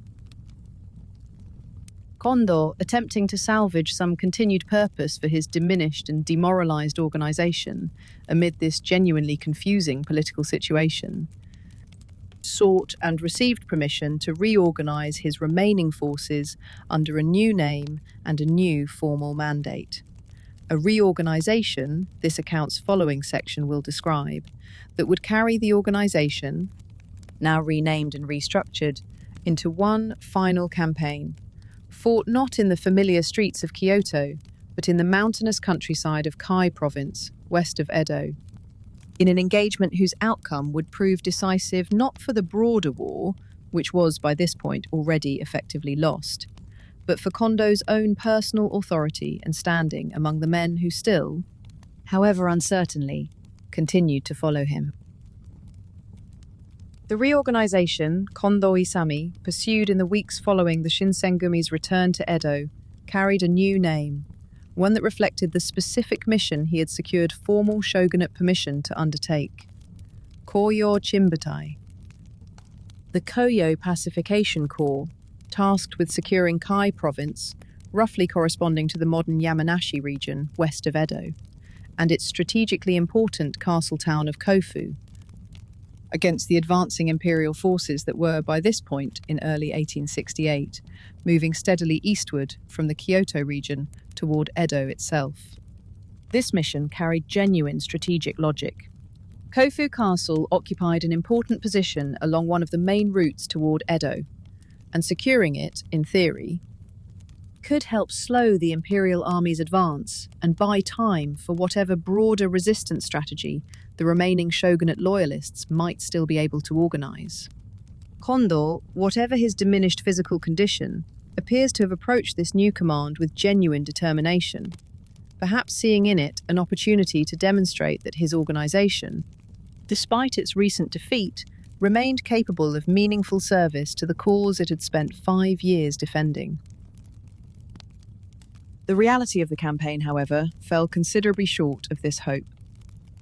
Kondo, attempting to salvage some continued purpose for his diminished and demoralized organization amid this genuinely confusing political situation, sought and received permission to reorganize his remaining forces under a new name and a new formal mandate. A reorganization, this account's following section will describe, that would carry the organization, now renamed and restructured, into one final campaign, fought not in the familiar streets of Kyoto, but in the mountainous countryside of Kai province, west of Edo, in an engagement whose outcome would prove decisive not for the broader war, which was by this point already effectively lost, but for Kondo's own personal authority and standing among the men who still, however uncertainly, continued to follow him. The reorganization Kondo Isami pursued in the weeks following the Shinsengumi's return to Edo carried a new name, one that reflected the specific mission he had secured formal shogunate permission to undertake: Koyo Chimbutai. The Koyo Pacification Corps, tasked with securing Kai province, roughly corresponding to the modern Yamanashi region west of Edo, and its strategically important castle town of Kofu, against the advancing imperial forces that were, by this point in early 1868, moving steadily eastward from the Kyoto region toward Edo itself. This mission carried genuine strategic logic. Kofu Castle occupied an important position along one of the main routes toward Edo, and securing it, in theory, could help slow the imperial army's advance and buy time for whatever broader resistance strategy the remaining shogunate loyalists might still be able to organize. Kondo, whatever his diminished physical condition, appears to have approached this new command with genuine determination, perhaps seeing in it an opportunity to demonstrate that his organization, despite its recent defeat, remained capable of meaningful service to the cause it had spent 5 years defending. The reality of the campaign, however, fell considerably short of this hope,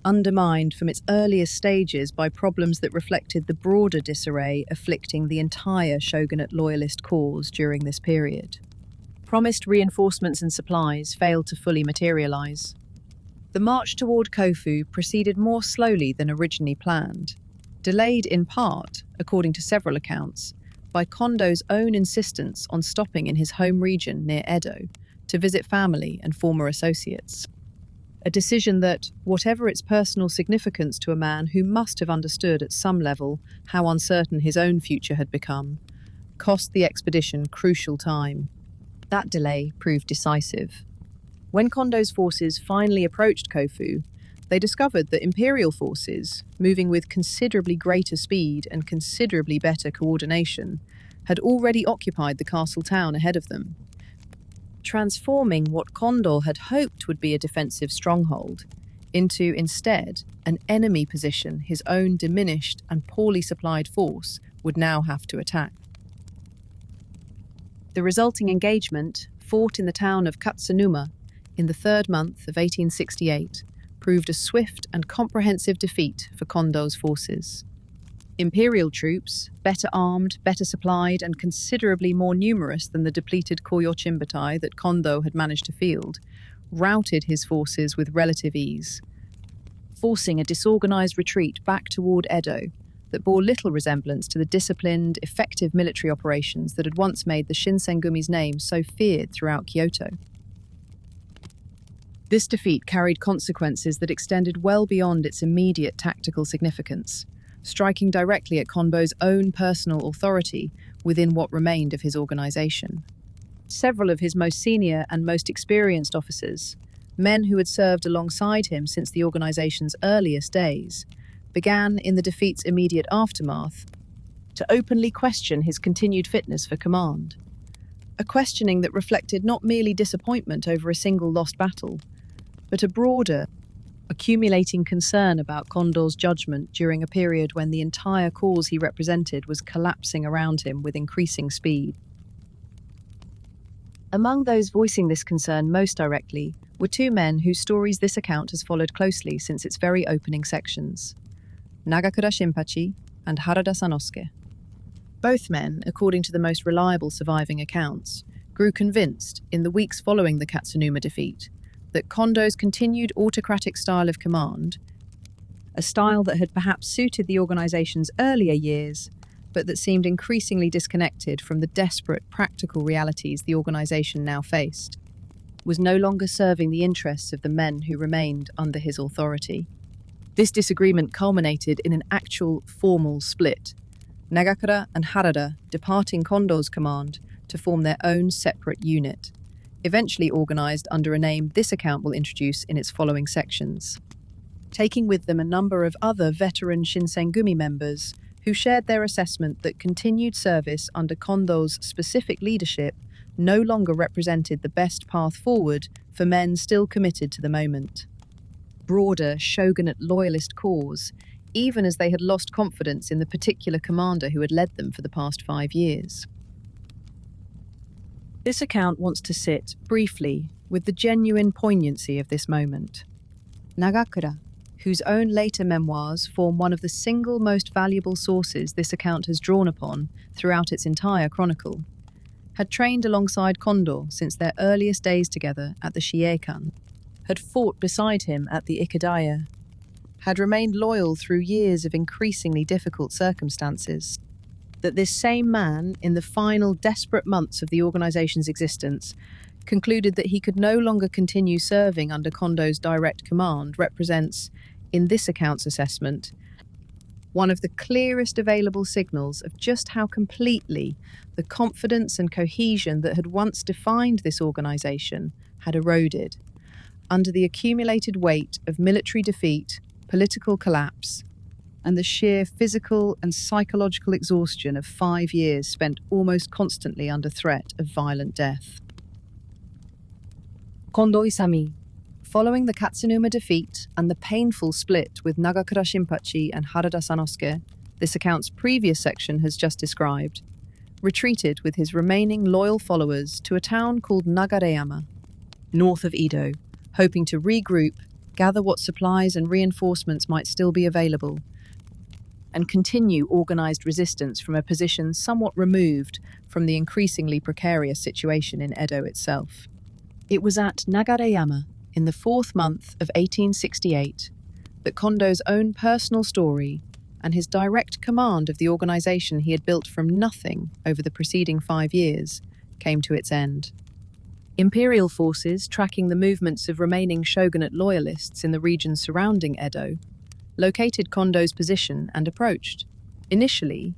undermined from its earliest stages by problems that reflected the broader disarray afflicting the entire shogunate loyalist cause during this period. Promised reinforcements and supplies failed to fully materialize. The march toward Kofu proceeded more slowly than originally planned, delayed in part, according to several accounts, by Kondo's own insistence on stopping in his home region near Edo to visit family and former associates. A decision that, whatever its personal significance to a man who must have understood at some level how uncertain his own future had become, cost the expedition crucial time. That delay proved decisive. When Kondo's forces finally approached Kofu, they discovered that imperial forces, moving with considerably greater speed and considerably better coordination, had already occupied the castle town ahead of them, transforming what Kondo had hoped would be a defensive stronghold into, instead, an enemy position his own diminished and poorly supplied force would now have to attack. The resulting engagement, fought in the town of Katsunuma in the 3rd month of 1868, proved a swift and comprehensive defeat for Kondo's forces. Imperial troops, better armed, better supplied, and considerably more numerous than the depleted Koyo-Chimbatai that Kondo had managed to field, routed his forces with relative ease, forcing a disorganized retreat back toward Edo that bore little resemblance to the disciplined, effective military operations that had once made the Shinsengumi's name so feared throughout Kyoto. This defeat carried consequences that extended well beyond its immediate tactical significance, striking directly at Kondo's own personal authority within what remained of his organization. Several of his most senior and most experienced officers, men who had served alongside him since the organization's earliest days, began, in the defeat's immediate aftermath, to openly question his continued fitness for command. A questioning that reflected not merely disappointment over a single lost battle, but a broader, accumulating concern about Kondo's judgment during a period when the entire cause he represented was collapsing around him with increasing speed. Among those voicing this concern most directly were 2 men whose stories this account has followed closely since its very opening sections: Nagakura Shinpachi and Harada Sanosuke. Both men, according to the most reliable surviving accounts, grew convinced, in the weeks following the Katsunuma defeat, that Kondo's continued autocratic style of command, a style that had perhaps suited the organization's earlier years, but that seemed increasingly disconnected from the desperate practical realities the organization now faced, was no longer serving the interests of the men who remained under his authority. This disagreement culminated in an actual formal split, Nagakura and Harada departing Kondo's command to form their own separate unit, eventually organized under a name this account will introduce in its following sections, taking with them a number of other veteran Shinsengumi members who shared their assessment that continued service under Kondo's specific leadership no longer represented the best path forward for men still committed to the moment. Broader shogunate loyalist cause, even as they had lost confidence in the particular commander who had led them for the past 5 years. This account wants to sit, briefly, with the genuine poignancy of this moment. Nagakura, whose own later memoirs form one of the single most valuable sources this account has drawn upon throughout its entire chronicle, had trained alongside Kondo since their earliest days together at the Shiekan, had fought beside him at the Ikadaya, had remained loyal through years of increasingly difficult circumstances. That this same man, in the final desperate months of the organization's existence, concluded that he could no longer continue serving under Kondo's direct command represents, in this account's assessment, one of the clearest available signals of just how completely the confidence and cohesion that had once defined this organization had eroded under the accumulated weight of military defeat, political collapse, and the sheer physical and psychological exhaustion of 5 years spent almost constantly under threat of violent death. Kondo Isami. Following the Katsunuma defeat and the painful split with Nagakura Shinpachi and Harada Sanosuke, this account's previous section has just described, retreated with his remaining loyal followers to a town called Nagareyama, north of Edo, hoping to regroup, gather what supplies and reinforcements might still be available, and continue organized resistance from a position somewhat removed from the increasingly precarious situation in Edo itself. It was at Nagareyama, in the 4th month of 1868, that Kondo's own personal story and his direct command of the organization he had built from nothing over the preceding 5 years came to its end. Imperial forces tracking the movements of remaining shogunate loyalists in the regions surrounding Edo located Kondo's position and approached, initially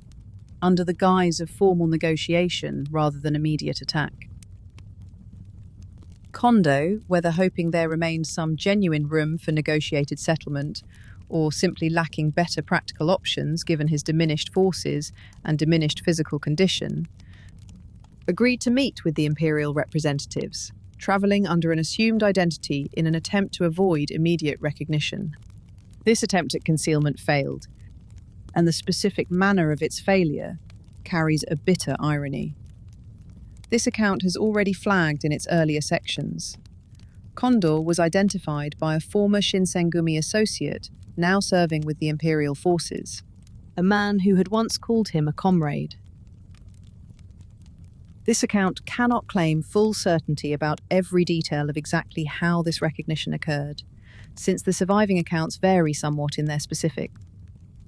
under the guise of formal negotiation rather than immediate attack. Kondo, whether hoping there remained some genuine room for negotiated settlement or simply lacking better practical options given his diminished forces and diminished physical condition, agreed to meet with the imperial representatives, travelling under an assumed identity in an attempt to avoid immediate recognition. This attempt at concealment failed, and the specific manner of its failure carries a bitter irony. This account has already flagged in its earlier sections. Kondo was identified by a former Shinsengumi associate now serving with the imperial forces, a man who had once called him a comrade. This account cannot claim full certainty about every detail of exactly how this recognition occurred, since the surviving accounts vary somewhat in their specifics.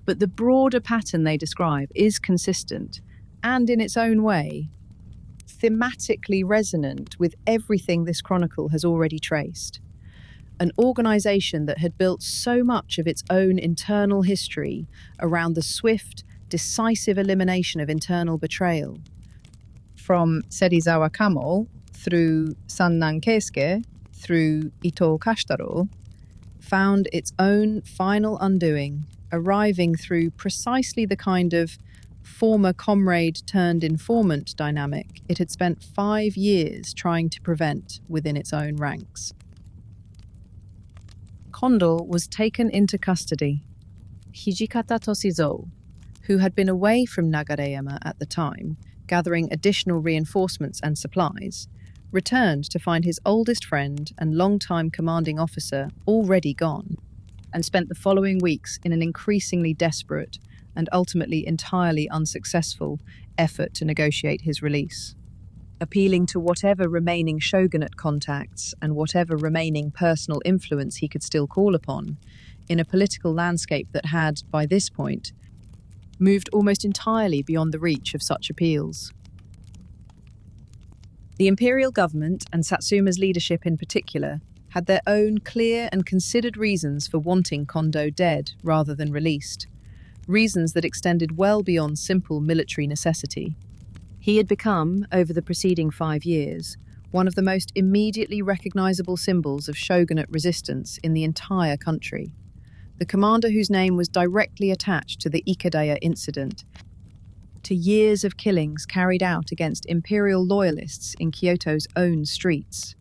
But the broader pattern they describe is consistent and, in its own way, thematically resonant with everything this chronicle has already traced. An organisation that had built so much of its own internal history around the swift, decisive elimination of internal betrayal, from Serizawa Kamo through Sannan Keisuke through Ito Kashitaro, found its own final undoing, arriving through precisely the kind of former comrade turned informant dynamic it had spent 5 years trying to prevent within its own ranks. Kondo was taken into custody. Hijikata Toshizo, who had been away from Nagareyama at the time, gathering additional reinforcements and supplies, returned to find his oldest friend and longtime commanding officer already gone, and spent the following weeks in an increasingly desperate and ultimately entirely unsuccessful effort to negotiate his release. Appealing to whatever remaining shogunate contacts and whatever remaining personal influence he could still call upon, in a political landscape that had, by this point, moved almost entirely beyond the reach of such appeals. The imperial government, and Satsuma's leadership in particular, had their own clear and considered reasons for wanting Kondo dead rather than released, reasons that extended well beyond simple military necessity. He had become, over the preceding 5 years, one of the most immediately recognizable symbols of shogunate resistance in the entire country. The commander whose name was directly attached to the Ikedaya incident, to years of killings carried out against imperial loyalists in Kyoto's own streets.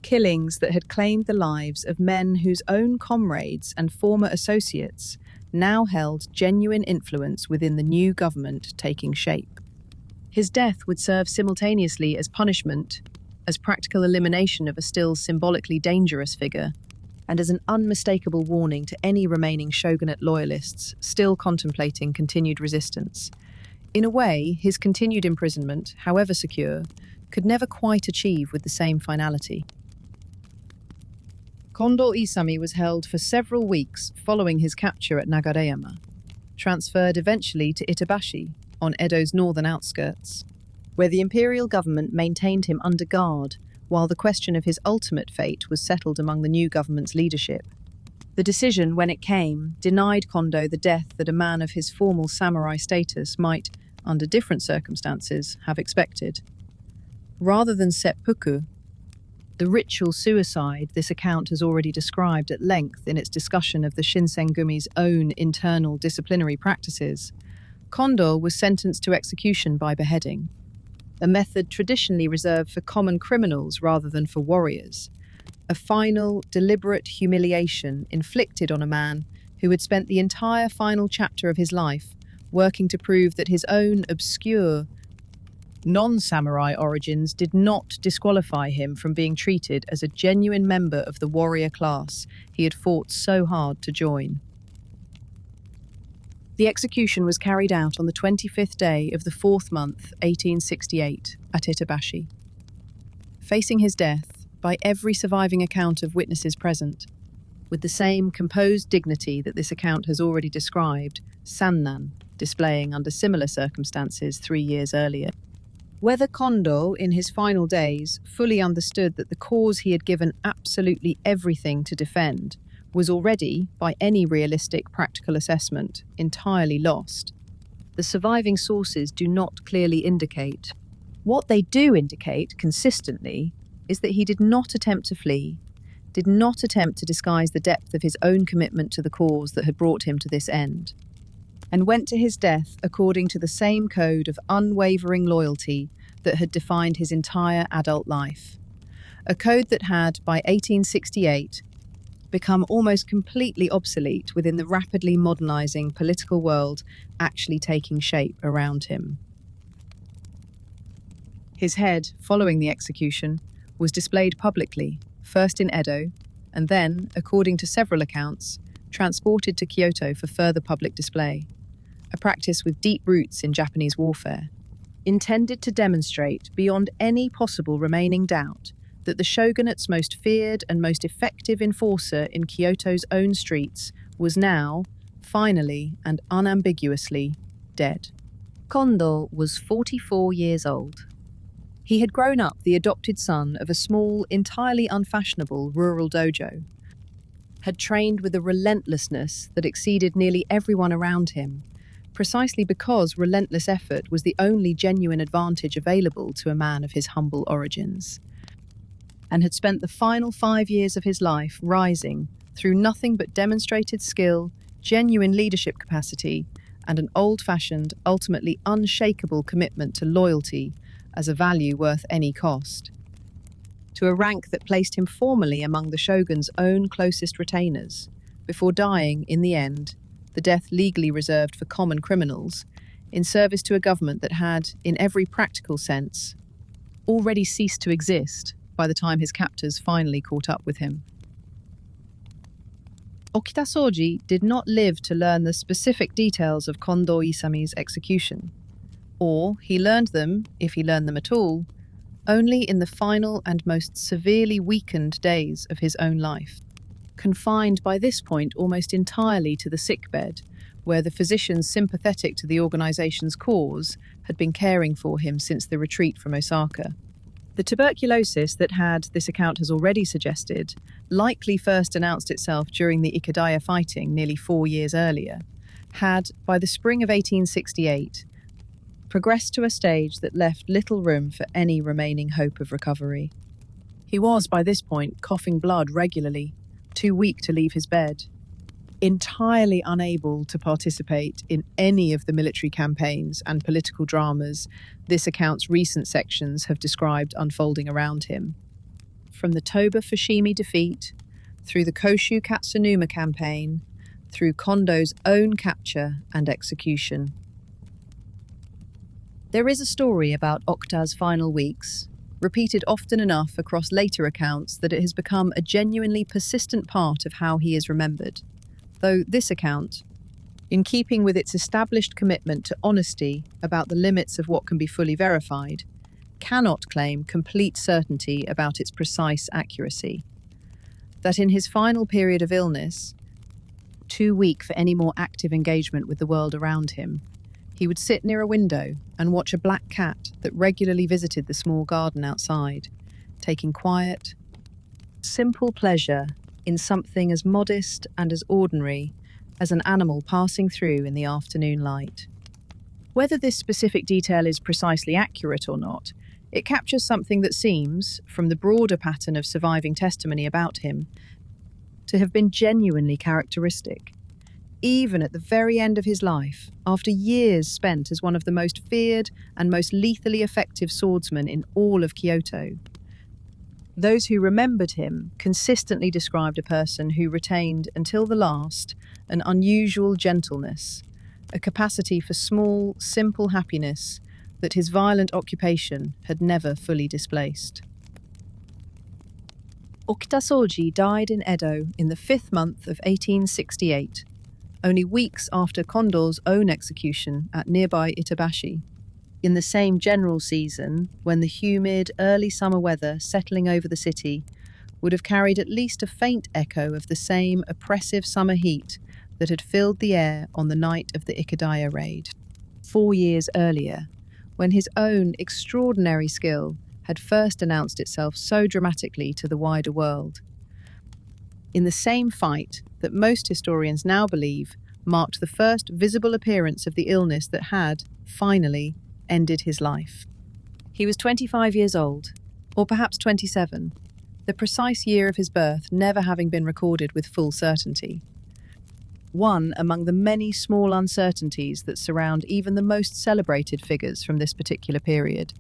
Killings that had claimed the lives of men whose own comrades and former associates now held genuine influence within the new government taking shape. His death would serve simultaneously as punishment, as practical elimination of a still symbolically dangerous figure, and as an unmistakable warning to any remaining shogunate loyalists still contemplating continued resistance. In a way, his continued imprisonment, however secure, could never quite achieve with the same finality. Kondo Isami was held for several weeks following his capture at Nagareyama, transferred eventually to Itabashi, on Edo's northern outskirts, where the imperial government maintained him under guard while the question of his ultimate fate was settled among the new government's leadership. The decision, when it came, denied Kondo the death that a man of his formal samurai status might, under different circumstances, have expected. Rather than seppuku, the ritual suicide this account has already described at length in its discussion of the Shinsengumi's own internal disciplinary practices, Kondo was sentenced to execution by beheading, a method traditionally reserved for common criminals rather than for warriors, a final, deliberate humiliation inflicted on a man who had spent the entire final chapter of his life working to prove that his own obscure, non-samurai origins did not disqualify him from being treated as a genuine member of the warrior class he had fought so hard to join. The execution was carried out on the 25th day of the 4th month, 1868, at Itabashi. Facing his death, by every surviving account of witnesses present, with the same composed dignity that this account has already described, Sannan displaying under similar circumstances 3 years earlier. Whether Kondo, in his final days, fully understood that the cause he had given absolutely everything to defend was already, by any realistic practical assessment, entirely lost, the surviving sources do not clearly indicate. What they do indicate, consistently, is that he did not attempt to flee, did not attempt to disguise the depth of his own commitment to the cause that had brought him to this end, and went to his death according to the same code of unwavering loyalty that had defined his entire adult life. A code that had, by 1868, become almost completely obsolete within the rapidly modernizing political world actually taking shape around him. His head, following the execution, was displayed publicly, first in Edo, and then, according to several accounts, transported to Kyoto for further public display, a practice with deep roots in Japanese warfare, intended to demonstrate, beyond any possible remaining doubt, that the shogunate's most feared and most effective enforcer in Kyoto's own streets was now, finally and unambiguously, dead. Kondo was 44 years old. He had grown up the adopted son of a small, entirely unfashionable rural dojo, had trained with a relentlessness that exceeded nearly everyone around him, precisely because relentless effort was the only genuine advantage available to a man of his humble origins, and had spent the final 5 years of his life rising through nothing but demonstrated skill, genuine leadership capacity, and an old-fashioned, ultimately unshakable commitment to loyalty as a value worth any cost, to a rank that placed him formally among the shogun's own closest retainers, before dying, in the end, the death legally reserved for common criminals, in service to a government that had, in every practical sense, already ceased to exist by the time his captors finally caught up with him. Okitasoji did not live to learn the specific details of Kondo Isami's execution, or he learned them, if he learned them at all, only in the final and most severely weakened days of his own life, confined by this point almost entirely to the sickbed, where the physicians sympathetic to the organization's cause had been caring for him since the retreat from Osaka. The tuberculosis that had, this account has already suggested, likely first announced itself during the Ikadaya fighting nearly 4 years earlier, had, by the spring of 1868, progressed to a stage that left little room for any remaining hope of recovery. He was, by this point, coughing blood regularly, too weak to leave his bed, entirely unable to participate in any of the military campaigns and political dramas this account's recent sections have described unfolding around him. From the Toba Fushimi defeat, through the Koshu Katsunuma campaign, through Kondo's own capture and execution. There is a story about Okuta's final weeks, repeated often enough across later accounts that it has become a genuinely persistent part of how he is remembered, though this account, in keeping with its established commitment to honesty about the limits of what can be fully verified, cannot claim complete certainty about its precise accuracy. That in his final period of illness, too weak for any more active engagement with the world around him, he would sit near a window and watch a black cat that regularly visited the small garden outside, taking quiet, simple pleasure in something as modest and as ordinary as an animal passing through in the afternoon light. Whether this specific detail is precisely accurate or not, it captures something that seems, from the broader pattern of surviving testimony about him, to have been genuinely characteristic. Even at the very end of his life, after years spent as one of the most feared and most lethally effective swordsmen in all of Kyoto, those who remembered him consistently described a person who retained, until the last, an unusual gentleness, a capacity for small, simple happiness that his violent occupation had never fully displaced. Okitasoji died in Edo in the 5th month of 1868, only weeks after Kondo's own execution at nearby Itabashi, in the same general season when the humid, early summer weather settling over the city would have carried at least a faint echo of the same oppressive summer heat that had filled the air on the night of the Ikadaya raid. 4 years earlier, when his own extraordinary skill had first announced itself so dramatically to the wider world. In the same fight that most historians now believe marked the first visible appearance of the illness that had, finally, ended his life. He was 25 years old, or perhaps 27, the precise year of his birth never having been recorded with full certainty. One among the many small uncertainties that surround even the most celebrated figures from this particular period.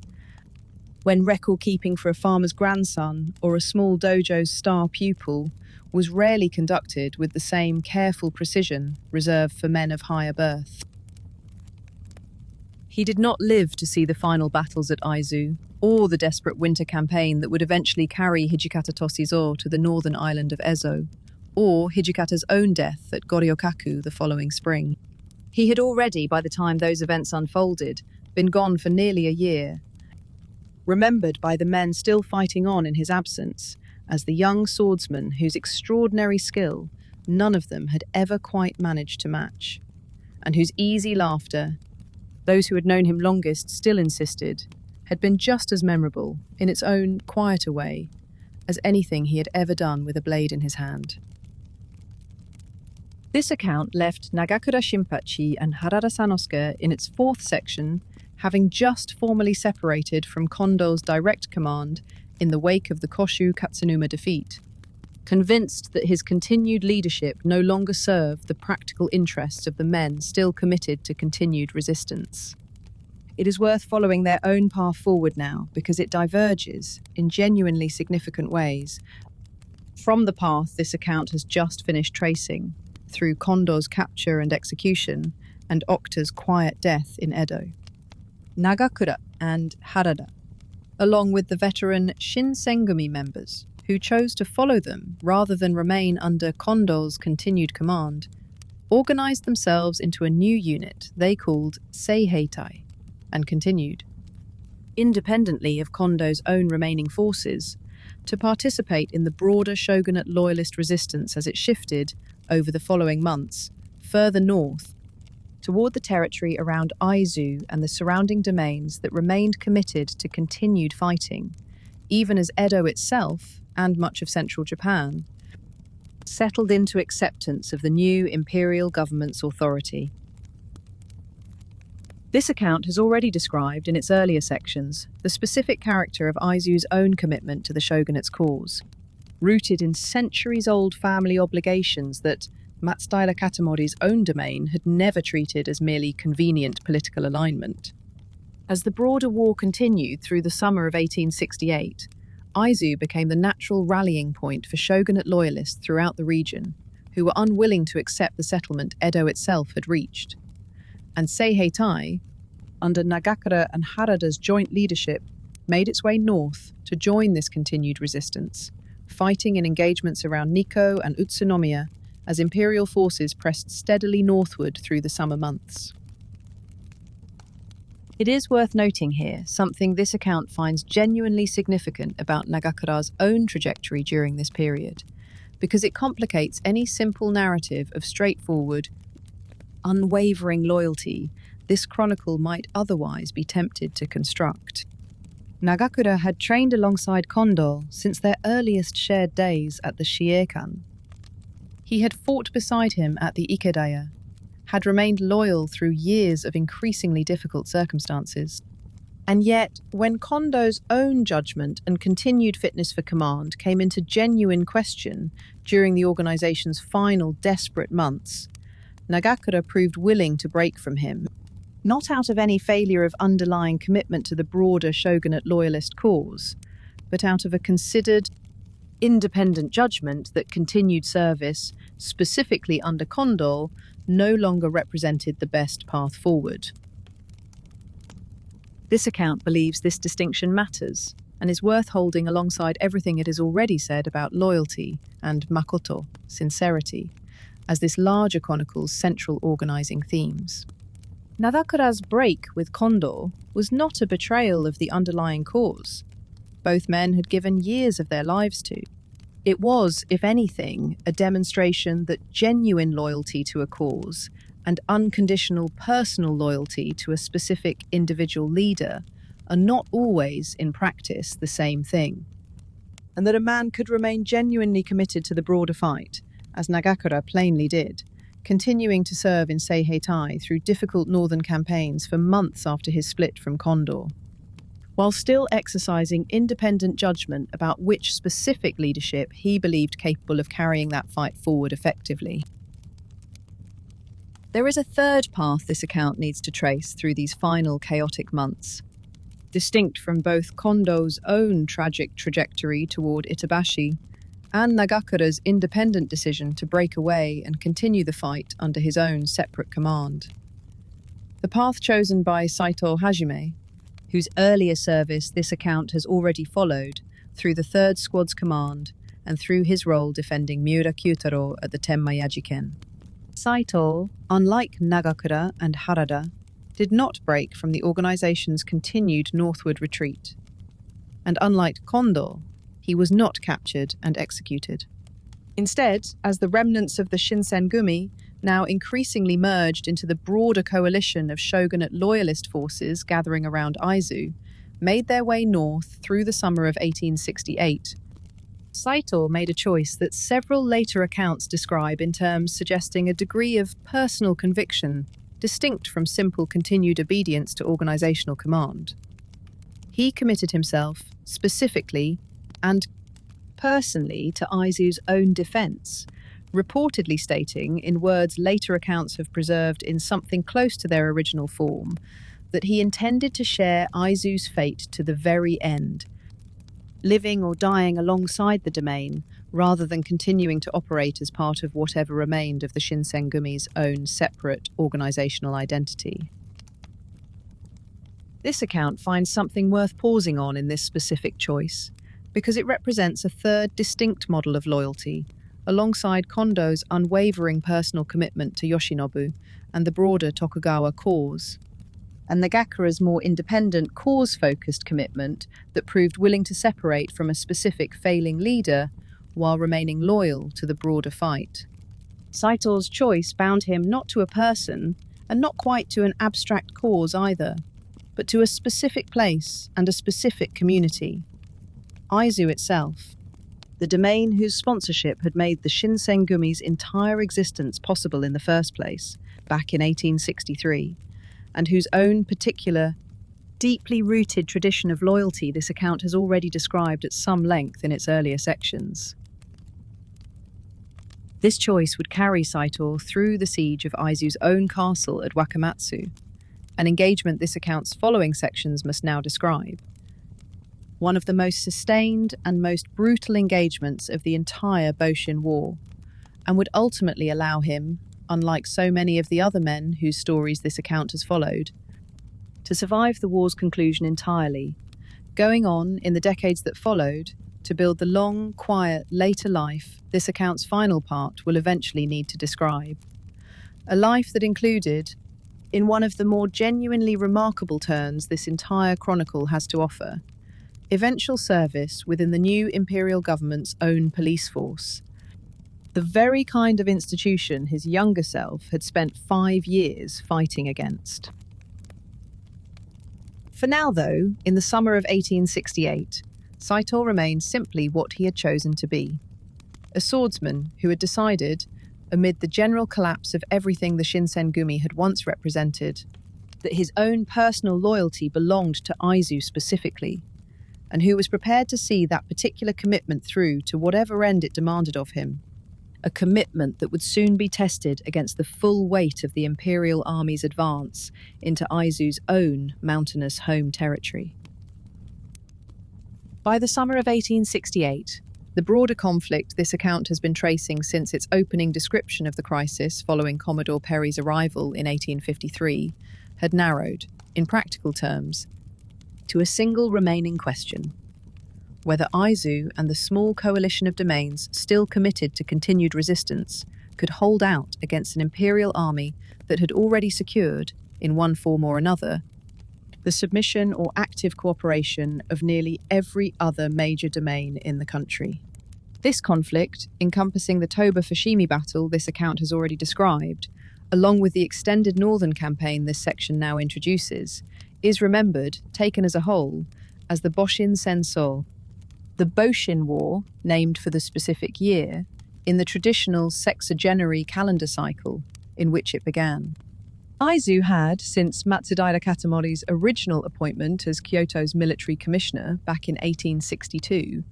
When record-keeping for a farmer's grandson or a small dojo's star pupil was rarely conducted with the same careful precision reserved for men of higher birth. He did not live to see the final battles at Aizu, or the desperate winter campaign that would eventually carry Hijikata Toshizo to the northern island of Ezo, or Hijikata's own death at Goryokaku the following spring. He had already, by the time those events unfolded, been gone for nearly a year, remembered by the men still fighting on in his absence as the young swordsman whose extraordinary skill none of them had ever quite managed to match, and whose easy laughter, those who had known him longest still insisted, had been just as memorable, in its own quieter way, as anything he had ever done with a blade in his hand. This account left Nagakura Shinpachi and Harada Sanosuke in its 4th section, having just formally separated from Kondo's direct command in the wake of the Koshu Katsunuma defeat, convinced that his continued leadership no longer served the practical interests of the men still committed to continued resistance. It is worth following their own path forward now because it diverges, in genuinely significant ways, from the path this account has just finished tracing, through Kondo's capture and execution and Okuta's quiet death in Edo. Nagakura and Harada, along with the veteran Shinsengumi members, who chose to follow them rather than remain under Kondo's continued command, organized themselves into a new unit they called Seiheitai, and continued, independently of Kondo's own remaining forces, to participate in the broader shogunate loyalist resistance as it shifted, over the following months, further north, toward the territory around Aizu and the surrounding domains that remained committed to continued fighting, even as Edo itself, and much of central Japan, settled into acceptance of the new imperial government's authority. This account has already described, in its earlier sections, the specific character of Aizu's own commitment to the shogunate's cause, rooted in centuries-old family obligations that Matsudaira Katamori's own domain had never treated as merely convenient political alignment. As the broader war continued through the summer of 1868, Aizu became the natural rallying point for shogunate loyalists throughout the region, who were unwilling to accept the settlement Edo itself had reached. And Seiheitai, under Nagakura and Harada's joint leadership, made its way north to join this continued resistance, fighting in engagements around Nikko and Utsunomiya as imperial forces pressed steadily northward through the summer months. It is worth noting here something this account finds genuinely significant about Nagakura's own trajectory during this period, because it complicates any simple narrative of straightforward, unwavering loyalty this chronicle might otherwise be tempted to construct. Nagakura had trained alongside Kondo since their earliest shared days at the Shiekan, He had fought beside him at the Ikedaya, had remained loyal through years of increasingly difficult circumstances. And yet, when Kondo's own judgment and continued fitness for command came into genuine question during the organization's final desperate months, Nagakura proved willing to break from him, not out of any failure of underlying commitment to the broader shogunate loyalist cause, but out of a considered, independent judgment that continued service, specifically under Kondo, no longer represented the best path forward. This account believes this distinction matters and is worth holding alongside everything it has already said about loyalty and makoto, sincerity, as this larger chronicle's central organizing themes. Nagakura's break with Kondo was not a betrayal of the underlying cause both men had given years of their lives to. It was, if anything, a demonstration that genuine loyalty to a cause and unconditional personal loyalty to a specific individual leader are not always, in practice, the same thing, and that a man could remain genuinely committed to the broader fight, as Nagakura plainly did, continuing to serve in Seiheitai through difficult northern campaigns for months after his split from Kondo, while still exercising independent judgment about which specific leadership he believed capable of carrying that fight forward effectively. There is a third path this account needs to trace through these final chaotic months, distinct from both Kondo's own tragic trajectory toward Itabashi and Nagakura's independent decision to break away and continue the fight under his own separate command. The path chosen by Saito Hajime, whose earlier service this account has already followed through the 3rd Squad's command and through his role defending Miura Kyutaro at the Tenma Yajiken. Saito, unlike Nagakura and Harada, did not break from the organization's continued northward retreat. And unlike Kondo, he was not captured and executed. Instead, as the remnants of the Shinsengumi now increasingly merged into the broader coalition of shogunate loyalist forces gathering around Aizu, made their way north through the summer of 1868, Saito made a choice that several later accounts describe in terms suggesting a degree of personal conviction distinct from simple continued obedience to organizational command. He committed himself specifically and personally to Aizu's own defense, reportedly stating, in words later accounts have preserved in something close to their original form, that he intended to share Aizu's fate to the very end, living or dying alongside the domain, rather than continuing to operate as part of whatever remained of the Shinsengumi's own separate organizational identity. This account finds something worth pausing on in this specific choice, because it represents a third distinct model of loyalty, alongside Kondo's unwavering personal commitment to Yoshinobu and the broader Tokugawa cause, and Nagakura's more independent cause-focused commitment that proved willing to separate from a specific failing leader while remaining loyal to the broader fight. Saito's choice bound him not to a person, and not quite to an abstract cause either, but to a specific place and a specific community. Aizu itself, the domain whose sponsorship had made the Shinsengumi's entire existence possible in the first place, back in 1863, and whose own particular, deeply rooted tradition of loyalty this account has already described at some length in its earlier sections. This choice would carry Saito through the siege of Aizu's own castle at Bakumatsu, an engagement this account's following sections must now describe. One of the most sustained and most brutal engagements of the entire Boshin War, and would ultimately allow him, unlike so many of the other men whose stories this account has followed, to survive the war's conclusion entirely, going on in the decades that followed to build the long, quiet, later life this account's final part will eventually need to describe. A life that included, in one of the more genuinely remarkable turns this entire chronicle has to offer, eventual service within the new imperial government's own police force, the very kind of institution his younger self had spent 5 years fighting against. For now, though, in the summer of 1868, Saito remained simply what he had chosen to be, a swordsman who had decided, amid the general collapse of everything the Shinsengumi had once represented, that his own personal loyalty belonged to Aizu specifically, and who was prepared to see that particular commitment through to whatever end it demanded of him. A commitment that would soon be tested against the full weight of the Imperial Army's advance into Aizu's own mountainous home territory. By the summer of 1868, the broader conflict this account has been tracing since its opening description of the crisis following Commodore Perry's arrival in 1853 had narrowed, in practical terms, to a single remaining question: whether Aizu and the small coalition of domains still committed to continued resistance could hold out against an imperial army that had already secured, in one form or another, the submission or active cooperation of nearly every other major domain in the country. This conflict, encompassing the Toba-Fushimi battle this account has already described, along with the extended northern campaign this section now introduces, is remembered, taken as a whole, as the Boshin Senso, the Boshin War, named for the specific year, in the traditional sexagenary calendar cycle in which it began. Aizu had, since Matsudaira Katamori's original appointment as Kyoto's military commissioner back in 1862,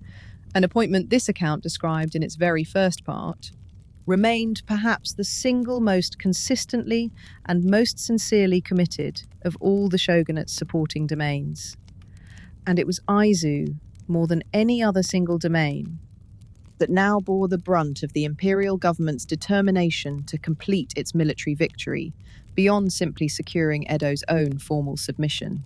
an appointment this account described in its very first part, remained perhaps the single most consistently and most sincerely committed of all the shogunate's supporting domains. And it was Aizu, more than any other single domain, that now bore the brunt of the imperial government's determination to complete its military victory, beyond simply securing Edo's own formal submission.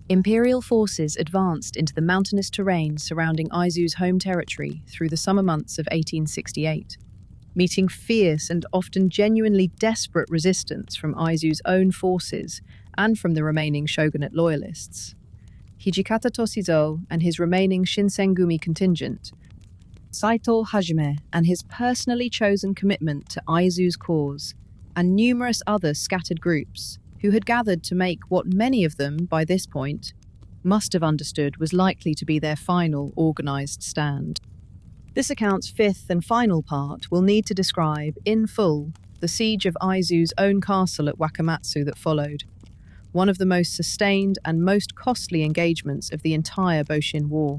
Imperial forces advanced into the mountainous terrain surrounding Aizu's home territory through the summer months of 1868, meeting fierce and often genuinely desperate resistance from Aizu's own forces and from the remaining shogunate loyalists. Hijikata Toshizo and his remaining Shinsengumi contingent, Saito Hajime and his personally chosen commitment to Aizu's cause, and numerous other scattered groups who had gathered to make what many of them, by this point, must have understood was likely to be their final organised stand. This account's fifth and final part will need to describe, in full, the siege of Aizu's own castle at Wakamatsu that followed, one of the most sustained and most costly engagements of the entire Boshin War,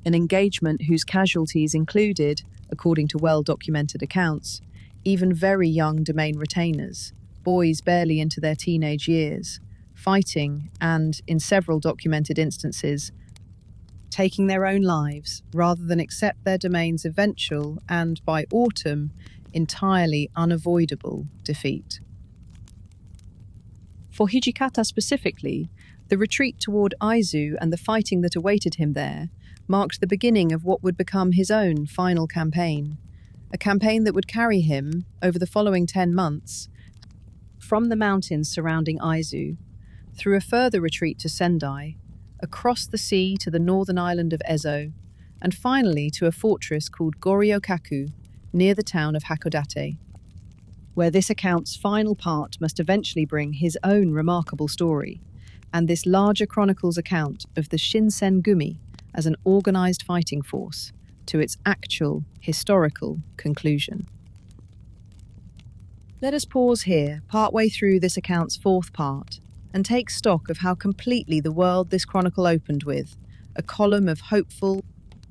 an engagement whose casualties included, according to well-documented accounts, even very young domain retainers, boys barely into their teenage years, fighting and, in several documented instances, taking their own lives rather than accept their domain's eventual and, by autumn, entirely unavoidable defeat. For Hijikata specifically, the retreat toward Aizu and the fighting that awaited him there marked the beginning of what would become his own final campaign, a campaign that would carry him, over the following 10 months, from the mountains surrounding Aizu, through a further retreat to Sendai, across the sea to the northern island of Ezo, and finally to a fortress called Goryokaku, near the town of Hakodate, where this account's final part must eventually bring his own remarkable story, and this larger chronicle's account of the Shinsengumi as an organised fighting force, to its actual historical conclusion. Let us pause here, partway through this account's fourth part, and take stock of how completely the world this chronicle opened with, a column of hopeful,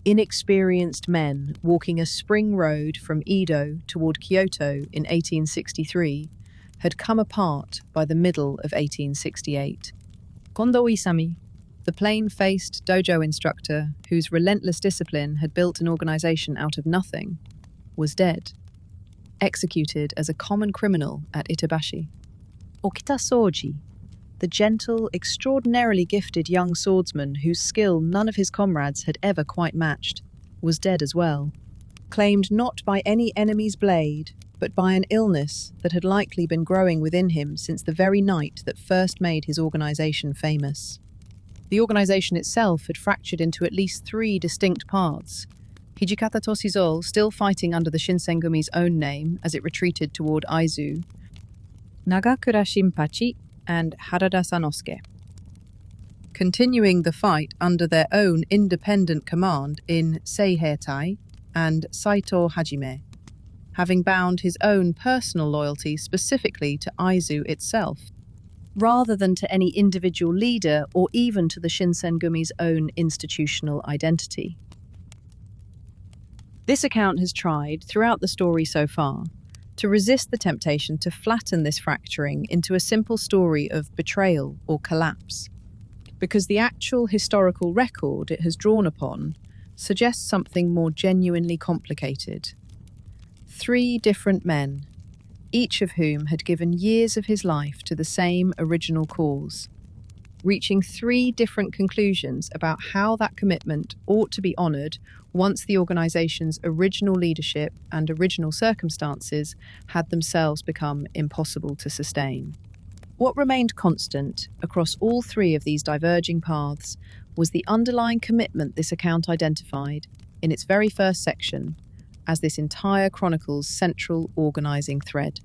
inexperienced men walking a spring road from Edo toward Kyoto in 1863, had come apart by the middle of 1868. Kondo Isami, the plain-faced dojo instructor whose relentless discipline had built an organization out of nothing, was dead, executed as a common criminal at Itabashi. Okita Soji, the gentle, extraordinarily gifted young swordsman whose skill none of his comrades had ever quite matched, was dead as well, claimed not by any enemy's blade, but by an illness that had likely been growing within him since the very night that first made his organization famous. The organization itself had fractured into at least 3 distinct parts, Hijikata Toshizo still fighting under the Shinsengumi's own name as it retreated toward Aizu, Nagakura Shinpachi and Harada Sanosuke, continuing the fight under their own independent command in Seiheitai and Saito Hajime, having bound his own personal loyalty specifically to Aizu itself, rather than to any individual leader or even to the Shinsengumi's own institutional identity. This account has tried, throughout the story so far, to resist the temptation to flatten this fracturing into a simple story of betrayal or collapse, because the actual historical record it has drawn upon suggests something more genuinely complicated. 3 different men, each of whom had given years of his life to the same original cause, reaching 3 different conclusions about how that commitment ought to be honoured once the organisation's original leadership and original circumstances had themselves become impossible to sustain. What remained constant across all 3 of these diverging paths was the underlying commitment this account identified in its very first section as this entire chronicle's central organising thread.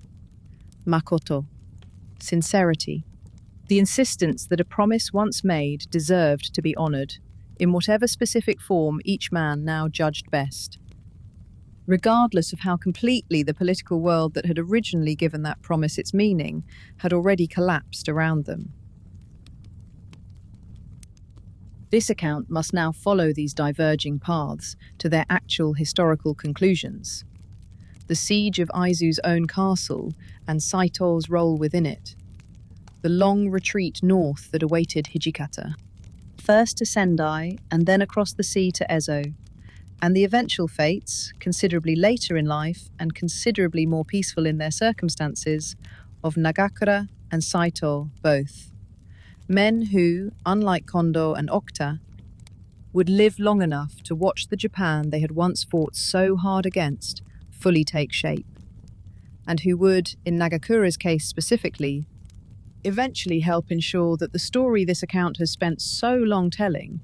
Makoto, sincerity, the insistence that a promise once made deserved to be honoured, in whatever specific form each man now judged best, regardless of how completely the political world that had originally given that promise its meaning had already collapsed around them. This account must now follow these diverging paths to their actual historical conclusions. The siege of Aizu's own castle and Saito's role within it, the long retreat north that awaited Hijikata, first to Sendai and then across the sea to Ezo, and the eventual fates, considerably later in life and considerably more peaceful in their circumstances, of Nagakura and Saito both. Men who, unlike Kondo and Okta, would live long enough to watch the Japan they had once fought so hard against fully take shape, and who would, in Nagakura's case specifically, eventually help ensure that the story this account has spent so long telling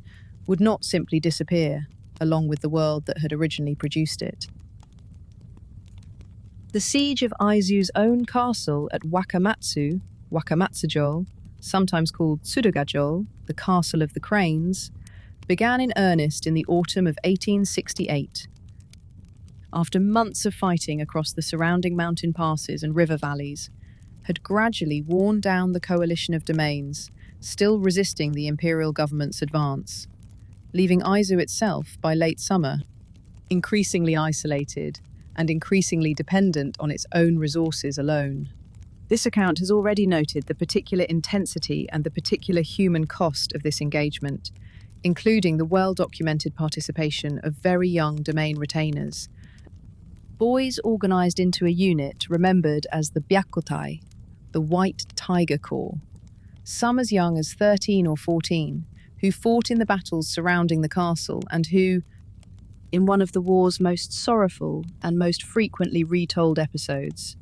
would not simply disappear along with the world that had originally produced it. The siege of Aizu's own castle at Wakamatsujo, sometimes called Tsurugajo, the Castle of the Cranes, began in earnest in the autumn of 1868. After months of fighting across the surrounding mountain passes and river valleys, had gradually worn down the coalition of domains, still resisting the imperial government's advance, leaving Aizu itself, by late summer, increasingly isolated and increasingly dependent on its own resources alone. This account has already noted the particular intensity and the particular human cost of this engagement, including the well-documented participation of very young domain retainers, boys organised into a unit remembered as the Byakutai, the White Tiger Corps, some as young as 13 or 14, who fought in the battles surrounding the castle and who, in one of the war's most sorrowful and most frequently retold episodes,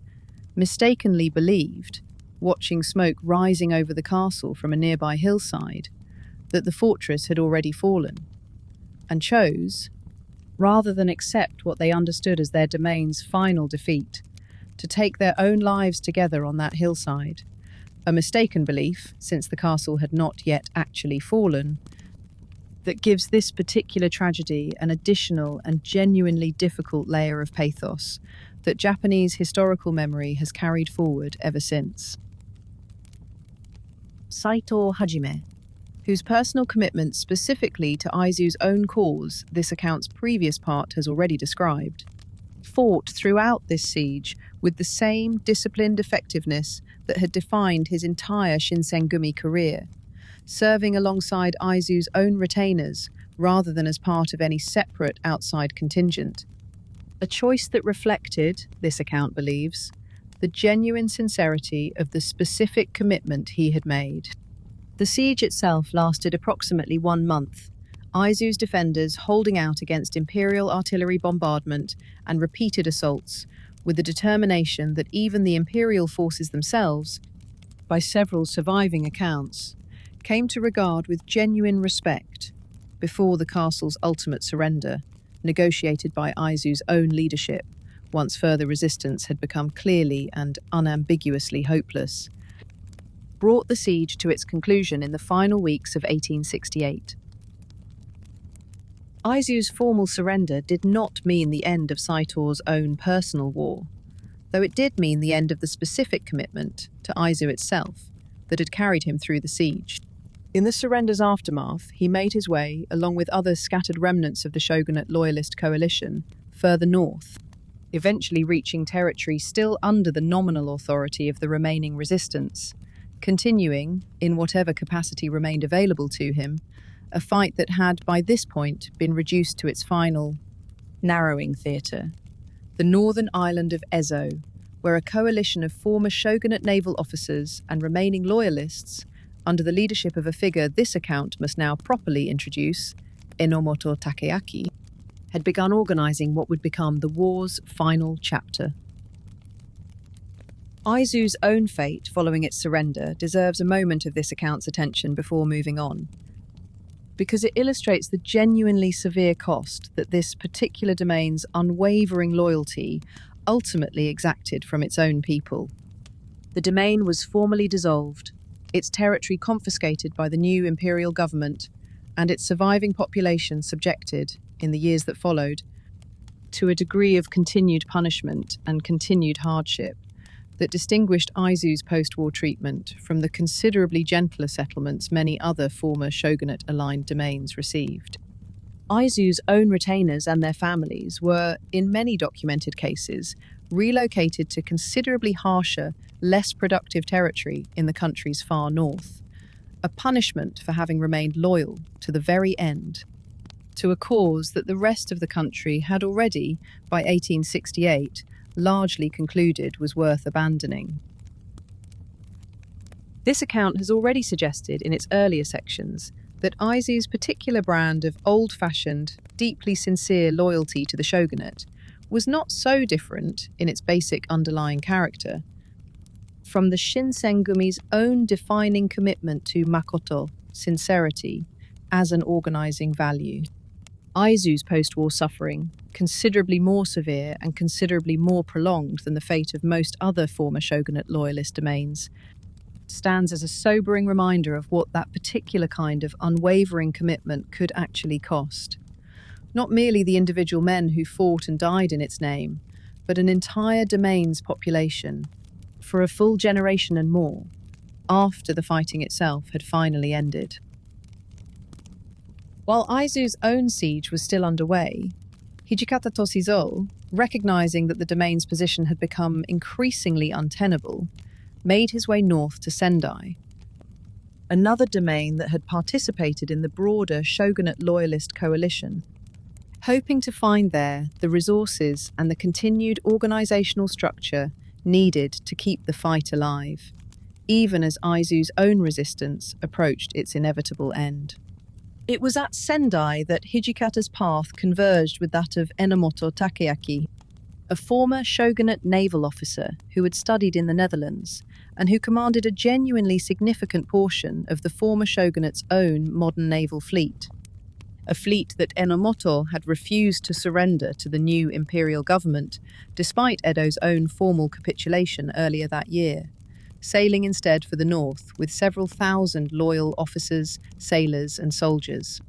mistakenly believed, watching smoke rising over the castle from a nearby hillside, that the fortress had already fallen, and chose, rather than accept what they understood as their domain's final defeat, to take their own lives together on that hillside, a mistaken belief, since the castle had not yet actually fallen, that gives this particular tragedy an additional and genuinely difficult layer of pathos that Japanese historical memory has carried forward ever since. Saito Hajime, whose personal commitment specifically to Aizu's own cause this account's previous part has already described, fought throughout this siege with the same disciplined effectiveness that had defined his entire Shinsengumi career, serving alongside Aizu's own retainers rather than as part of any separate outside contingent. A choice that reflected, this account believes, the genuine sincerity of the specific commitment he had made. The siege itself lasted approximately 1 month, Aizu's defenders holding out against Imperial artillery bombardment and repeated assaults, with the determination that even the Imperial forces themselves, by several surviving accounts, came to regard with genuine respect before the castle's ultimate surrender, negotiated by Aizu's own leadership, once further resistance had become clearly and unambiguously hopeless, brought the siege to its conclusion in the final weeks of 1868. Aizu's formal surrender did not mean the end of Saito's own personal war, though it did mean the end of the specific commitment to Aizu itself that had carried him through the siege. In the surrender's aftermath, he made his way, along with other scattered remnants of the shogunate loyalist coalition, further north, eventually reaching territory still under the nominal authority of the remaining resistance, continuing, in whatever capacity remained available to him, a fight that had, by this point, been reduced to its final narrowing theatre, the northern island of Ezo, where a coalition of former shogunate naval officers and remaining loyalists, under the leadership of a figure this account must now properly introduce, Enomoto Takeaki, had begun organising what would become the war's final chapter. Aizu's own fate following its surrender deserves a moment of this account's attention before moving on, because it illustrates the genuinely severe cost that this particular domain's unwavering loyalty ultimately exacted from its own people. The domain was formally dissolved, its territory confiscated by the new imperial government, and its surviving population subjected, in the years that followed, to a degree of continued punishment and continued hardship that distinguished Aizu's post-war treatment from the considerably gentler settlements many other former shogunate-aligned domains received. Aizu's own retainers and their families were, in many documented cases, relocated to considerably harsher, less productive territory in the country's far north, a punishment for having remained loyal to the very end, to a cause that the rest of the country had already, by 1868, largely concluded was worth abandoning. This account has already suggested in its earlier sections that Aizu's particular brand of old-fashioned, deeply sincere loyalty to the shogunate was not so different in its basic underlying character from the Shinsengumi's own defining commitment to makoto, sincerity, as an organising value. Aizu's post-war suffering, considerably more severe and considerably more prolonged than the fate of most other former shogunate loyalist domains, stands as a sobering reminder of what that particular kind of unwavering commitment could actually cost. Not merely the individual men who fought and died in its name, but an entire domain's population, for a full generation and more, after the fighting itself had finally ended. While Aizu's own siege was still underway, Hijikata Toshizo, recognizing that the domain's position had become increasingly untenable, made his way north to Sendai, another domain that had participated in the broader shogunate loyalist coalition, hoping to find there the resources and the continued organizational structure needed to keep the fight alive, even as Aizu's own resistance approached its inevitable end. It was at Sendai that Hijikata's path converged with that of Enomoto Takeaki, a former shogunate naval officer who had studied in the Netherlands and who commanded a genuinely significant portion of the former shogunate's own modern naval fleet, a fleet that Enomoto had refused to surrender to the new imperial government despite Edo's own formal capitulation earlier that year, sailing instead for the north with several thousand loyal officers, sailors and soldiers,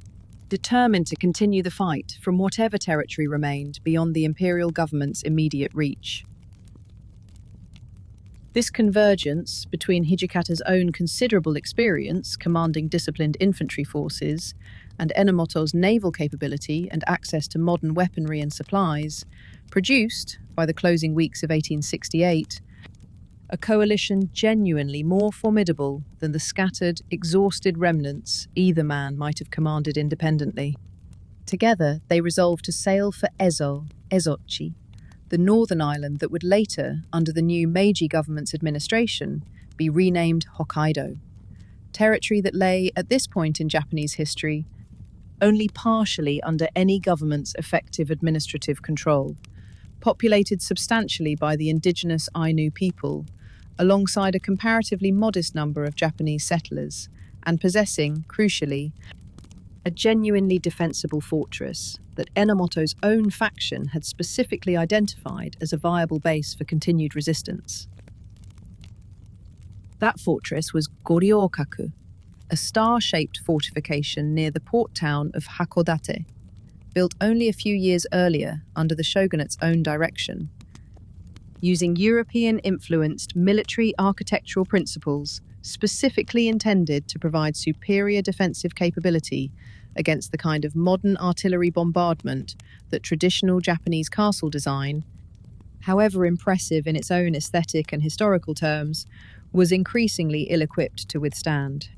determined to continue the fight from whatever territory remained beyond the imperial government's immediate reach. This convergence between Hijikata's own considerable experience commanding disciplined infantry forces and Enomoto's naval capability and access to modern weaponry and supplies produced, by the closing weeks of 1868, a coalition genuinely more formidable than the scattered, exhausted remnants either man might have commanded independently. Together, they resolved to sail for Ezochi, the northern island that would later, under the new Meiji government's administration, be renamed Hokkaido, territory that lay, at this point in Japanese history, only partially under any government's effective administrative control, populated substantially by the indigenous Ainu people, alongside a comparatively modest number of Japanese settlers, and possessing, crucially, a genuinely defensible fortress that Enomoto's own faction had specifically identified as a viable base for continued resistance. That fortress was Goryokaku, a star-shaped fortification near the port town of Hakodate, built only a few years earlier under the shogunate's own direction. Using European-influenced military architectural principles specifically intended to provide superior defensive capability against the kind of modern artillery bombardment that traditional Japanese castle design, however impressive in its own aesthetic and historical terms, was increasingly ill-equipped to withstand.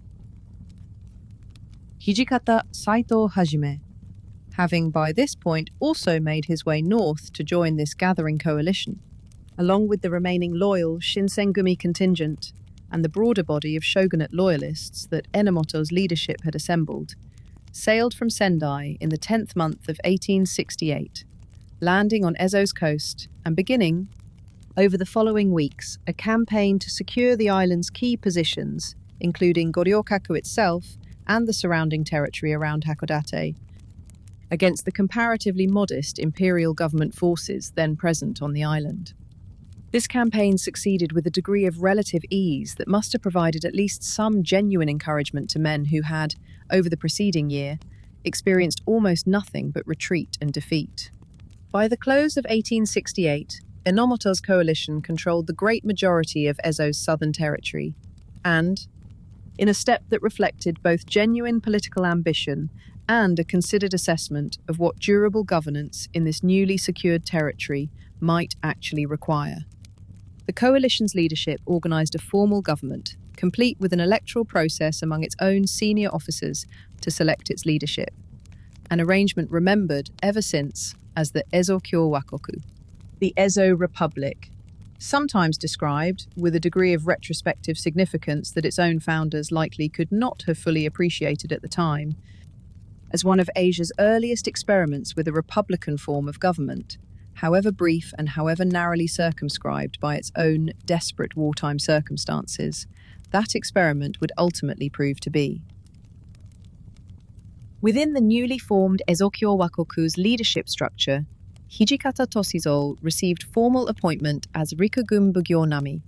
Hijikata Saito Hajime, having by this point also made his way north to join this gathering coalition, along with the remaining loyal Shinsengumi contingent and the broader body of shogunate loyalists that Enomoto's leadership had assembled, sailed from Sendai in the 10th month of 1868, landing on Ezo's coast and beginning, over the following weeks, a campaign to secure the island's key positions, including Goryokaku itself and the surrounding territory around Hakodate, against the comparatively modest imperial government forces then present on the island. This campaign succeeded with a degree of relative ease that must have provided at least some genuine encouragement to men who had, over the preceding year, experienced almost nothing but retreat and defeat. By the close of 1868, Enomoto's coalition controlled the great majority of Ezo's southern territory, and, in a step that reflected both genuine political ambition and a considered assessment of what durable governance in this newly secured territory might actually require, the coalition's leadership organised a formal government, complete with an electoral process among its own senior officers to select its leadership, an arrangement remembered ever since as the Ezo Kyowakoku, the Ezo Republic, sometimes described, with a degree of retrospective significance that its own founders likely could not have fully appreciated at the time, as one of Asia's earliest experiments with a republican form of government, however brief and however narrowly circumscribed by its own desperate wartime circumstances, that experiment would ultimately prove to be. Within the newly formed Ezokyo Wakoku's leadership structure, Hijikata Toshizo received formal appointment as Rikugun Bugyonami,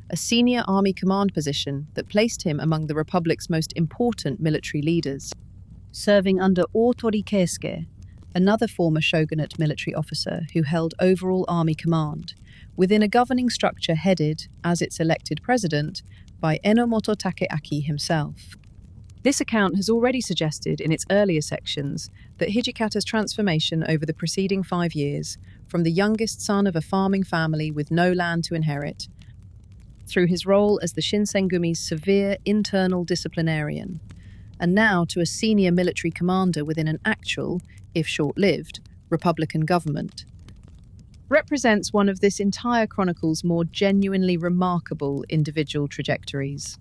a senior army command position that placed him among the Republic's most important military leaders, serving under Otori Keisuke, another former shogunate military officer who held overall army command, within a governing structure headed, as its elected president, by Enomoto Takeaki himself. This account has already suggested in its earlier sections that Hijikata's transformation over the preceding 5 years, from the youngest son of a farming family with no land to inherit, through his role as the Shinsengumi's severe internal disciplinarian, and now to a senior military commander within an actual, if short-lived, Republican government, represents one of this entire chronicle's more genuinely remarkable individual trajectories.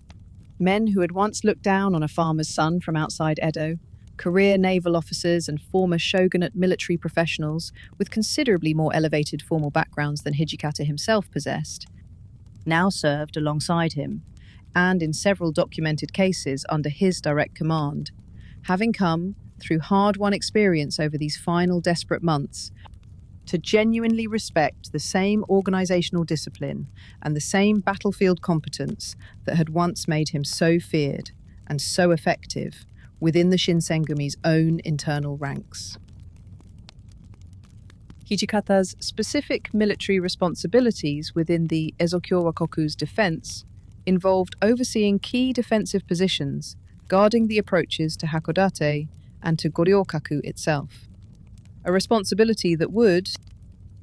Men who had once looked down on a farmer's son from outside Edo, career naval officers and former shogunate military professionals with considerably more elevated formal backgrounds than Hijikata himself possessed, now served alongside him, and in several documented cases under his direct command, having come, through hard-won experience over these final desperate months, to genuinely respect the same organizational discipline and the same battlefield competence that had once made him so feared and so effective within the Shinsengumi's own internal ranks. Hijikata's specific military responsibilities within the Ezokyo Wakoku's defense involved overseeing key defensive positions, guarding the approaches to Hakodate and to Goryokaku itself. A responsibility that would,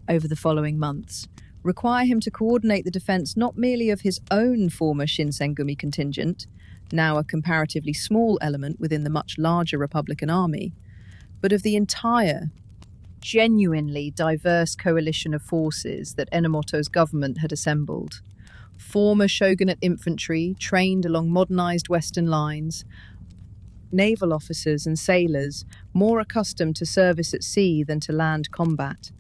over the following months, require him to coordinate the defence not merely of his own former Shinsengumi contingent, now a comparatively small element within the much larger Republican army, but of the entire, genuinely diverse coalition of forces that Enomoto's government had assembled. Former shogunate infantry trained along modernised Western lines, naval officers and sailors more accustomed to service at sea than to land combat,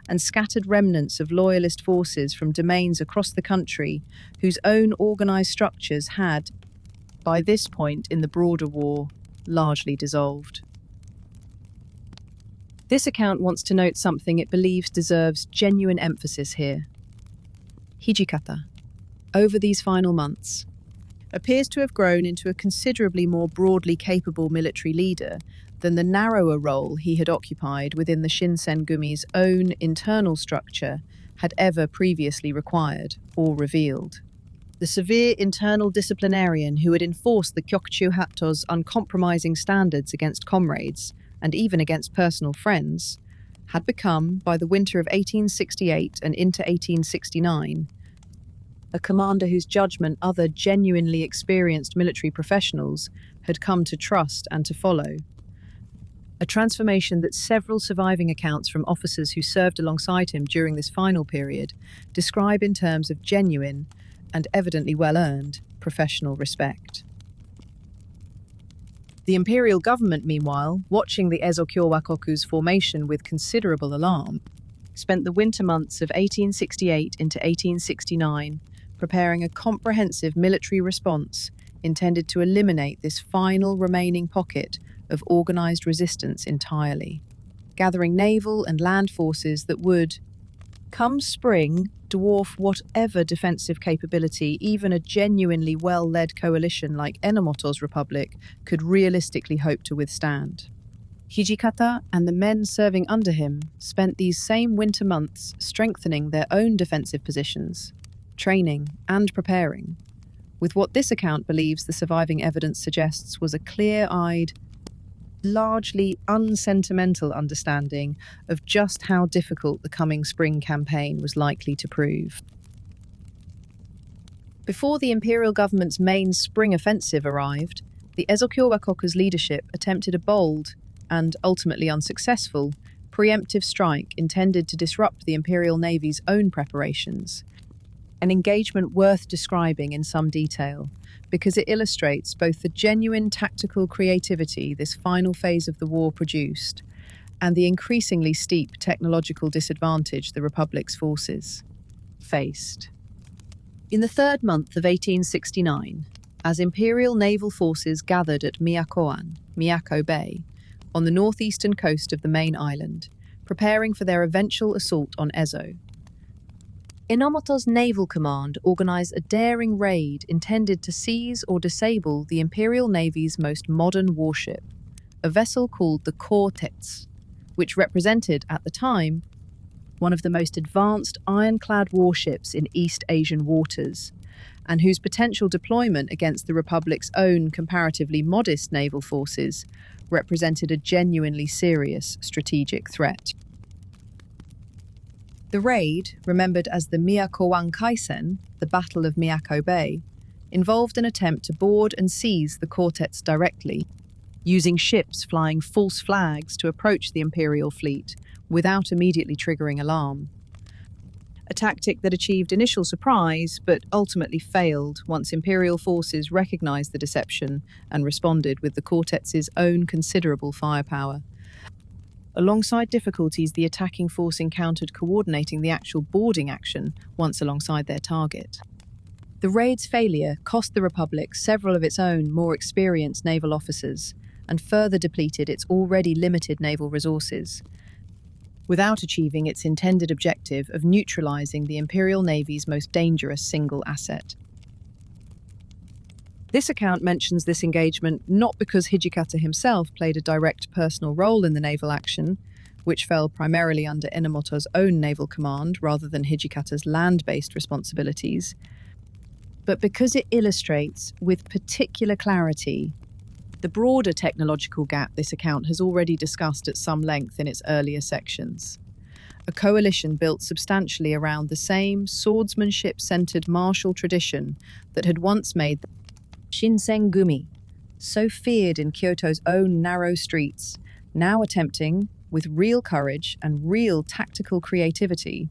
and scattered remnants of loyalist forces from domains across the country whose own organised structures had, by this point in the broader war, largely dissolved. This account wants to note something it believes deserves genuine emphasis here. Hijikata, over these final months, appears to have grown into a considerably more broadly capable military leader than the narrower role he had occupied within the Shinsengumi's own internal structure had ever previously required or revealed. The severe internal disciplinarian who had enforced the Kyokuchu Hatto's uncompromising standards against comrades and even against personal friends had become, by the winter of 1868 and into 1869, a commander whose judgment other genuinely experienced military professionals had come to trust and to follow. A transformation that several surviving accounts from officers who served alongside him during this final period describe in terms of genuine and evidently well-earned professional respect. The imperial government, meanwhile, watching the Ezo Kyowakoku's formation with considerable alarm, spent the winter months of 1868 into 1869 preparing a comprehensive military response intended to eliminate this final remaining pocket of organised resistance entirely, gathering naval and land forces that would, come spring, dwarf whatever defensive capability even a genuinely well-led coalition like Enomoto's republic could realistically hope to withstand. Hijikata and the men serving under him spent these same winter months strengthening their own defensive positions, training and preparing, with what this account believes the surviving evidence suggests was a clear-eyed, largely unsentimental understanding of just how difficult the coming spring campaign was likely to prove. Before the imperial government's main spring offensive arrived, the Ezo Kyowakoku's leadership attempted a bold, and ultimately unsuccessful, preemptive strike intended to disrupt the Imperial Navy's own preparations. An engagement worth describing in some detail, because it illustrates both the genuine tactical creativity this final phase of the war produced, and the increasingly steep technological disadvantage the Republic's forces faced. In the third month of 1869, as Imperial naval forces gathered at Miyako Bay, on the northeastern coast of the main island, preparing for their eventual assault on Ezo, Enomoto's naval command organised a daring raid intended to seize or disable the Imperial Navy's most modern warship, a vessel called the Cortets, which represented, at the time, one of the most advanced ironclad warships in East Asian waters, and whose potential deployment against the Republic's own comparatively modest naval forces represented a genuinely serious strategic threat. The raid, remembered as the Miyakowan Kaisen, the Battle of Miyako Bay, involved an attempt to board and seize the Cortets directly, using ships flying false flags to approach the Imperial fleet without immediately triggering alarm. A tactic that achieved initial surprise but ultimately failed once Imperial forces recognized the deception and responded with the Cortets' own considerable firepower. Alongside difficulties the attacking force encountered coordinating the actual boarding action once alongside their target. The raid's failure cost the Republic several of its own more experienced naval officers and further depleted its already limited naval resources, without achieving its intended objective of neutralizing the Imperial Navy's most dangerous single asset. This account mentions this engagement not because Hijikata himself played a direct personal role in the naval action, which fell primarily under Enomoto's own naval command rather than Hijikata's land-based responsibilities, but because it illustrates, with particular clarity, the broader technological gap this account has already discussed at some length in its earlier sections. A coalition built substantially around the same swordsmanship-centered martial tradition that had once made the Shinsengumi, so feared in Kyoto's own narrow streets, now attempting, with real courage and real tactical creativity,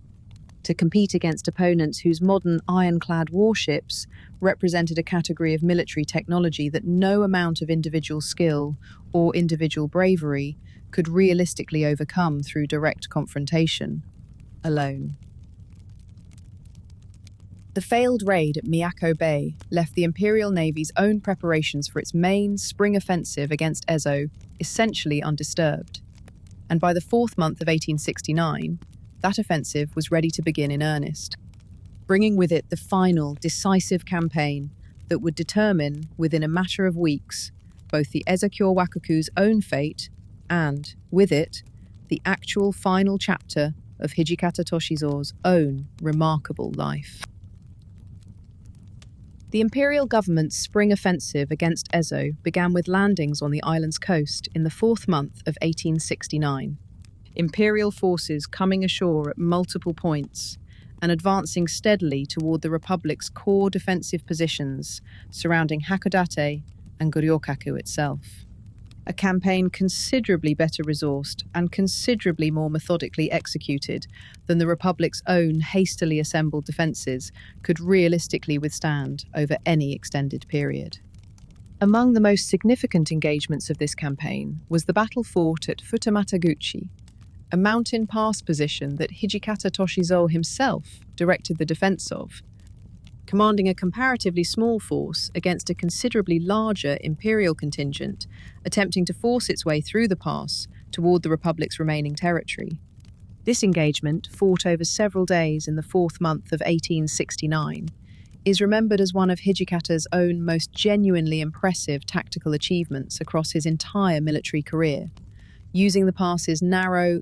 to compete against opponents whose modern ironclad warships represented a category of military technology that no amount of individual skill or individual bravery could realistically overcome through direct confrontation alone. The failed raid at Miyako Bay left the Imperial Navy's own preparations for its main spring offensive against Ezo essentially undisturbed, and by the fourth month of 1869, that offensive was ready to begin in earnest, bringing with it the final, decisive campaign that would determine, within a matter of weeks, both the Ezo Kyowakoku's own fate and, with it, the actual final chapter of Hijikata Toshizo's own remarkable life. The imperial government's spring offensive against Ezo began with landings on the island's coast in the fourth month of 1869. Imperial forces coming ashore at multiple points and advancing steadily toward the Republic's core defensive positions surrounding Hakodate and Goryokaku itself. A campaign considerably better resourced and considerably more methodically executed than the Republic's own hastily assembled defences could realistically withstand over any extended period. Among the most significant engagements of this campaign was the battle fought at Futamataguchi, a mountain pass position that Hijikata Toshizo himself directed the defence of, commanding a comparatively small force against a considerably larger imperial contingent attempting to force its way through the pass toward the Republic's remaining territory. This engagement, fought over several days in the fourth month of 1869, is remembered as one of Hijikata's own most genuinely impressive tactical achievements across his entire military career, using the pass's narrow,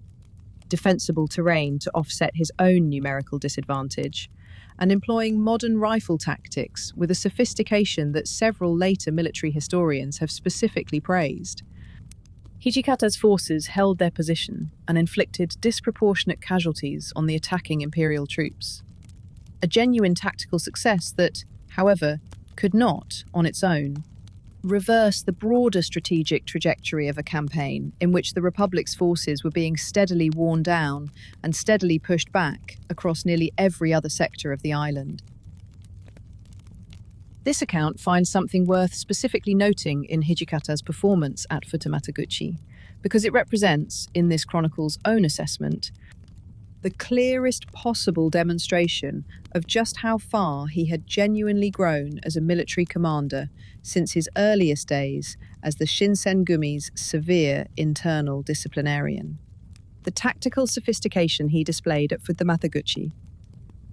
defensible terrain to offset his own numerical disadvantage, and employing modern rifle tactics with a sophistication that several later military historians have specifically praised. Hijikata's forces held their position and inflicted disproportionate casualties on the attacking imperial troops. A genuine tactical success that, however, could not, on its own, reverse the broader strategic trajectory of a campaign in which the Republic's forces were being steadily worn down and steadily pushed back across nearly every other sector of the island. This account finds something worth specifically noting in Hijikata's performance at Futamataguchi, because it represents, in this chronicle's own assessment, the clearest possible demonstration of just how far he had genuinely grown as a military commander since his earliest days as the Shinsengumi's severe internal disciplinarian. The tactical sophistication he displayed at Futamataguchi,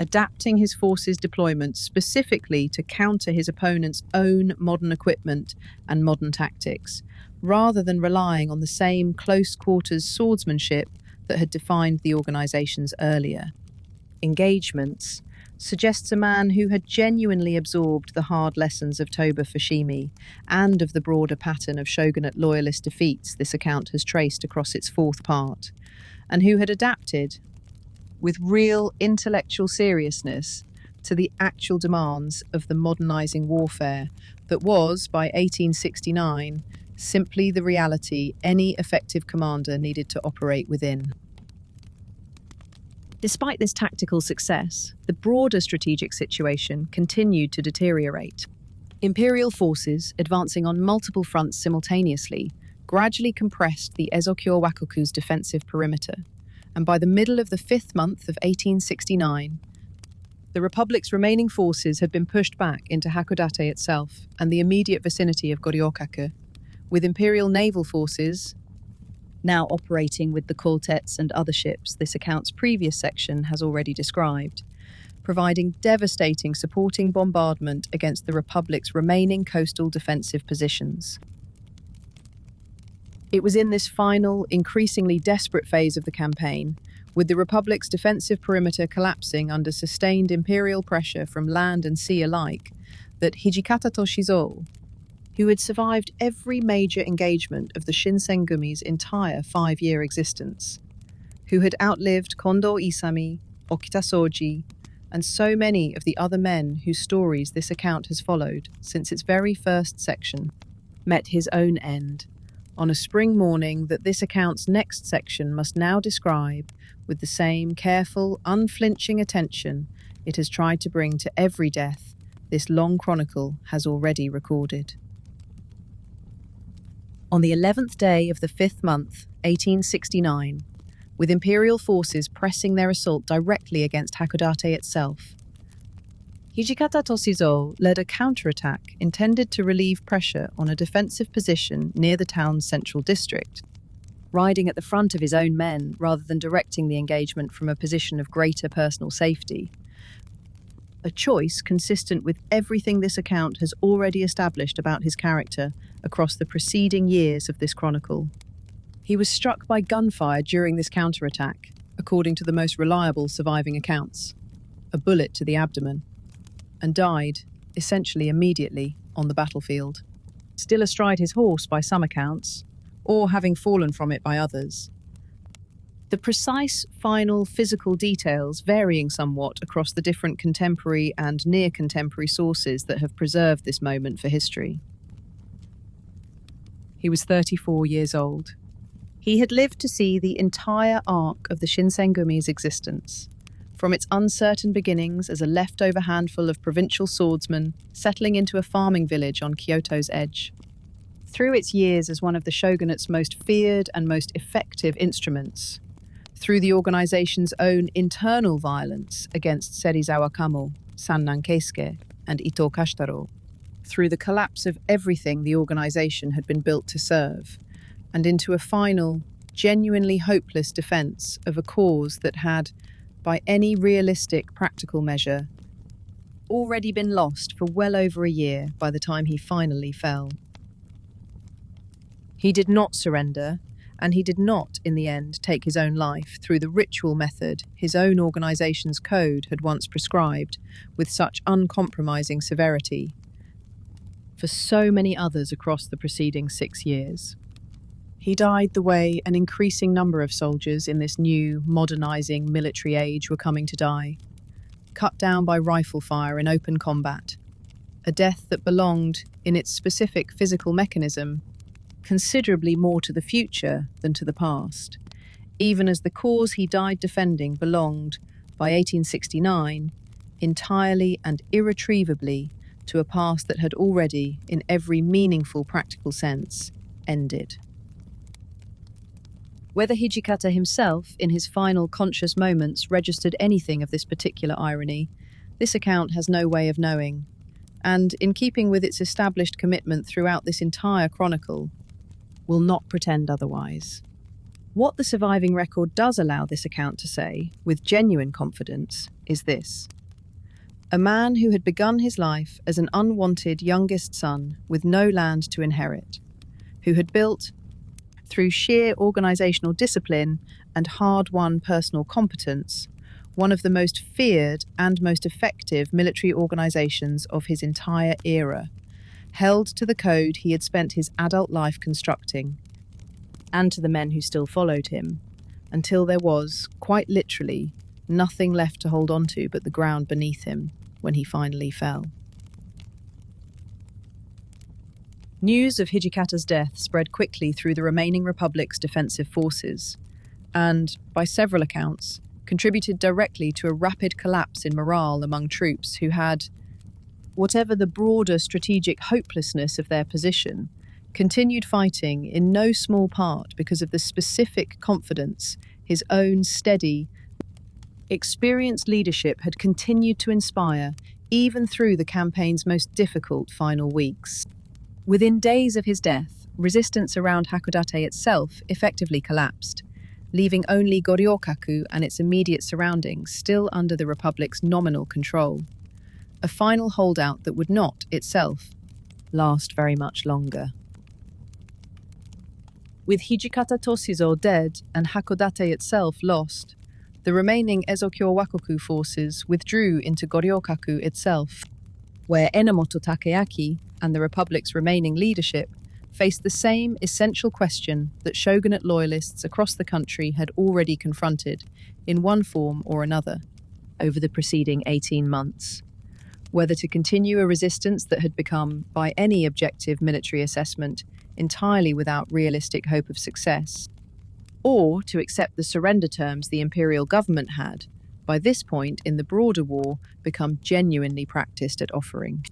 adapting his forces' deployment specifically to counter his opponent's own modern equipment and modern tactics, rather than relying on the same close-quarters swordsmanship that had defined the organization's earlier engagements, suggests a man who had genuinely absorbed the hard lessons of Toba Fushimi and of the broader pattern of shogunate loyalist defeats this account has traced across its fourth part, and who had adapted with real intellectual seriousness to the actual demands of the modernizing warfare that was, by 1869, simply the reality any effective commander needed to operate within. Despite this tactical success, the broader strategic situation continued to deteriorate. Imperial forces, advancing on multiple fronts simultaneously, gradually compressed the Ezokyo Wakoku's defensive perimeter, and by the middle of the fifth month of 1869, the Republic's remaining forces had been pushed back into Hakodate itself and the immediate vicinity of Goryokaku, with Imperial naval forces now operating with the quartets and other ships this account's previous section has already described, providing devastating supporting bombardment against the Republic's remaining coastal defensive positions. It was in this final, increasingly desperate phase of the campaign, with the Republic's defensive perimeter collapsing under sustained imperial pressure from land and sea alike, that Hijikata Toshizo, who had survived every major engagement of the Shinsengumi's entire 5-year existence, who had outlived Kondo Isami, Okita Soji, and so many of the other men whose stories this account has followed since its very first section, met his own end on a spring morning that this account's next section must now describe with the same careful, unflinching attention it has tried to bring to every death this long chronicle has already recorded. On the 11th day of the 5th month, 1869, with Imperial forces pressing their assault directly against Hakodate itself, Hijikata Toshizo led a counterattack intended to relieve pressure on a defensive position near the town's central district, riding at the front of his own men rather than directing the engagement from a position of greater personal safety. A choice consistent with everything this account has already established about his character across the preceding years of this chronicle. He was struck by gunfire during this counterattack, according to the most reliable surviving accounts, a bullet to the abdomen, and died, essentially immediately, on the battlefield. Still astride his horse by some accounts, or having fallen from it by others. The precise final physical details varying somewhat across the different contemporary and near-contemporary sources that have preserved this moment for history. He was 34 years old. He had lived to see the entire arc of the Shinsengumi's existence, from its uncertain beginnings as a leftover handful of provincial swordsmen settling into a farming village on Kyoto's edge, through its years as one of the shogunate's most feared and most effective instruments, through the organization's own internal violence against Serizawa Kamo, Sannan Keisuke, and Ito Kashitaro, through the collapse of everything the organization had been built to serve, and into a final, genuinely hopeless defense of a cause that had, by any realistic practical measure, already been lost for well over a year by the time he finally fell. He did not surrender, and he did not, in the end, take his own life through the ritual method his own organization's code had once prescribed with such uncompromising severity for so many others across the preceding 6 years. He died the way an increasing number of soldiers in this new, modernizing military age were coming to die, cut down by rifle fire in open combat, a death that belonged, in its specific physical mechanism, considerably more to the future than to the past, even as the cause he died defending belonged, by 1869, entirely and irretrievably to a past that had already, in every meaningful practical sense, ended. Whether Hijikata himself, in his final conscious moments, registered anything of this particular irony, this account has no way of knowing, and, in keeping with its established commitment throughout this entire chronicle, will not pretend otherwise. What the surviving record does allow this account to say, with genuine confidence, is this. A man who had begun his life as an unwanted youngest son with no land to inherit, who had built, through sheer organizational discipline and hard-won personal competence, one of the most feared and most effective military organizations of his entire era, held to the code he had spent his adult life constructing, and to the men who still followed him, until there was, quite literally, nothing left to hold on to but the ground beneath him when he finally fell. News of Hijikata's death spread quickly through the remaining Republic's defensive forces, and, by several accounts, contributed directly to a rapid collapse in morale among troops who had, whatever the broader strategic hopelessness of their position, continued fighting in no small part because of the specific confidence his own steady, experienced leadership had continued to inspire even through the campaign's most difficult final weeks. Within days of his death, resistance around Hakodate itself effectively collapsed, leaving only Goryokaku and its immediate surroundings still under the Republic's nominal control. A final holdout that would not, itself, last very much longer. With Hijikata Toshizo dead and Hakodate itself lost, the remaining Ezokyo Wakoku forces withdrew into Goryokaku itself, where Enomoto Takeaki and the Republic's remaining leadership faced the same essential question that shogunate loyalists across the country had already confronted, in one form or another, over the preceding 18 months. Whether to continue a resistance that had become, by any objective military assessment, entirely without realistic hope of success, or to accept the surrender terms the imperial government had, by this point in the broader war, become genuinely practiced at offering.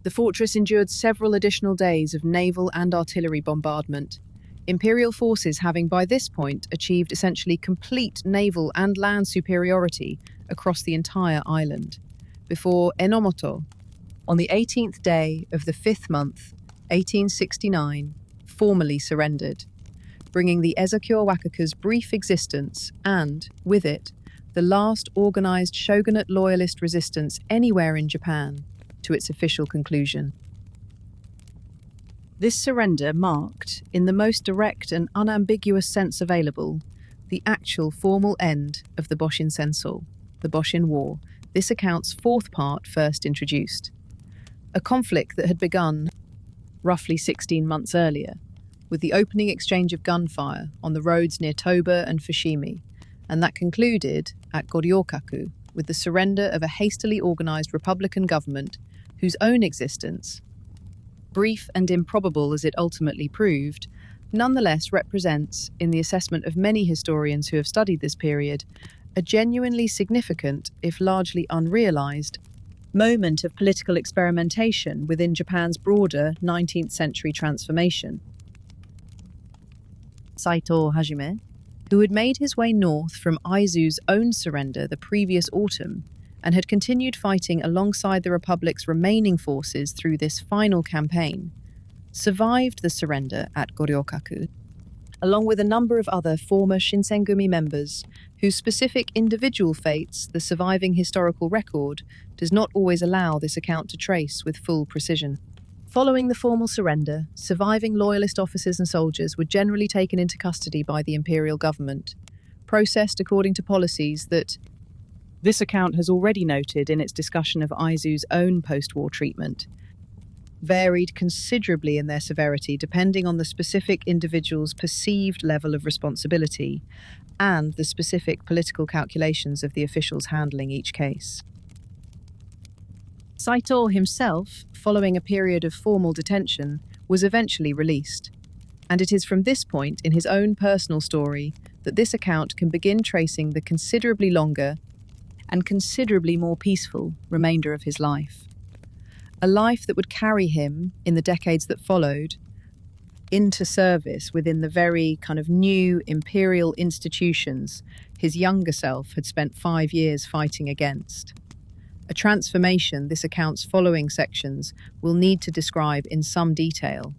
The fortress endured several additional days of naval and artillery bombardment, imperial forces having by this point achieved essentially complete naval and land superiority across the entire island, before Enomoto, on the 18th day of the 5th month, 1869, formally surrendered, bringing the Ezokyo Wakaku's brief existence and, with it, the last organized shogunate loyalist resistance anywhere in Japan, to its official conclusion. This surrender marked, in the most direct and unambiguous sense available, the actual formal end of the Boshin Senso, the Boshin War, this account's fourth part first introduced. A conflict that had begun roughly 16 months earlier, with the opening exchange of gunfire on the roads near Toba and Fushimi, and that concluded at Goryokaku with the surrender of a hastily organised republican government whose own existence, brief and improbable as it ultimately proved, nonetheless represents, in the assessment of many historians who have studied this period, a genuinely significant, if largely unrealised, moment of political experimentation within Japan's broader 19th century transformation. Saito Hajime, who had made his way north from Aizu's own surrender the previous autumn and had continued fighting alongside the Republic's remaining forces through this final campaign, survived the surrender at Goryokaku, along with a number of other former Shinsengumi members whose specific individual fates the surviving historical record does not always allow this account to trace with full precision. Following the formal surrender, surviving loyalist officers and soldiers were generally taken into custody by the imperial government, processed according to policies that this account has already noted in its discussion of Aizu's own post-war treatment, varied considerably in their severity depending on the specific individual's perceived level of responsibility and the specific political calculations of the officials handling each case. Saito himself, following a period of formal detention, was eventually released, and it is from this point in his own personal story that this account can begin tracing the considerably longer and considerably more peaceful remainder of his life. A life that would carry him, in the decades that followed, into service within the very kind of new imperial institutions his younger self had spent 5 years fighting against. A transformation this account's following sections will need to describe in some detail,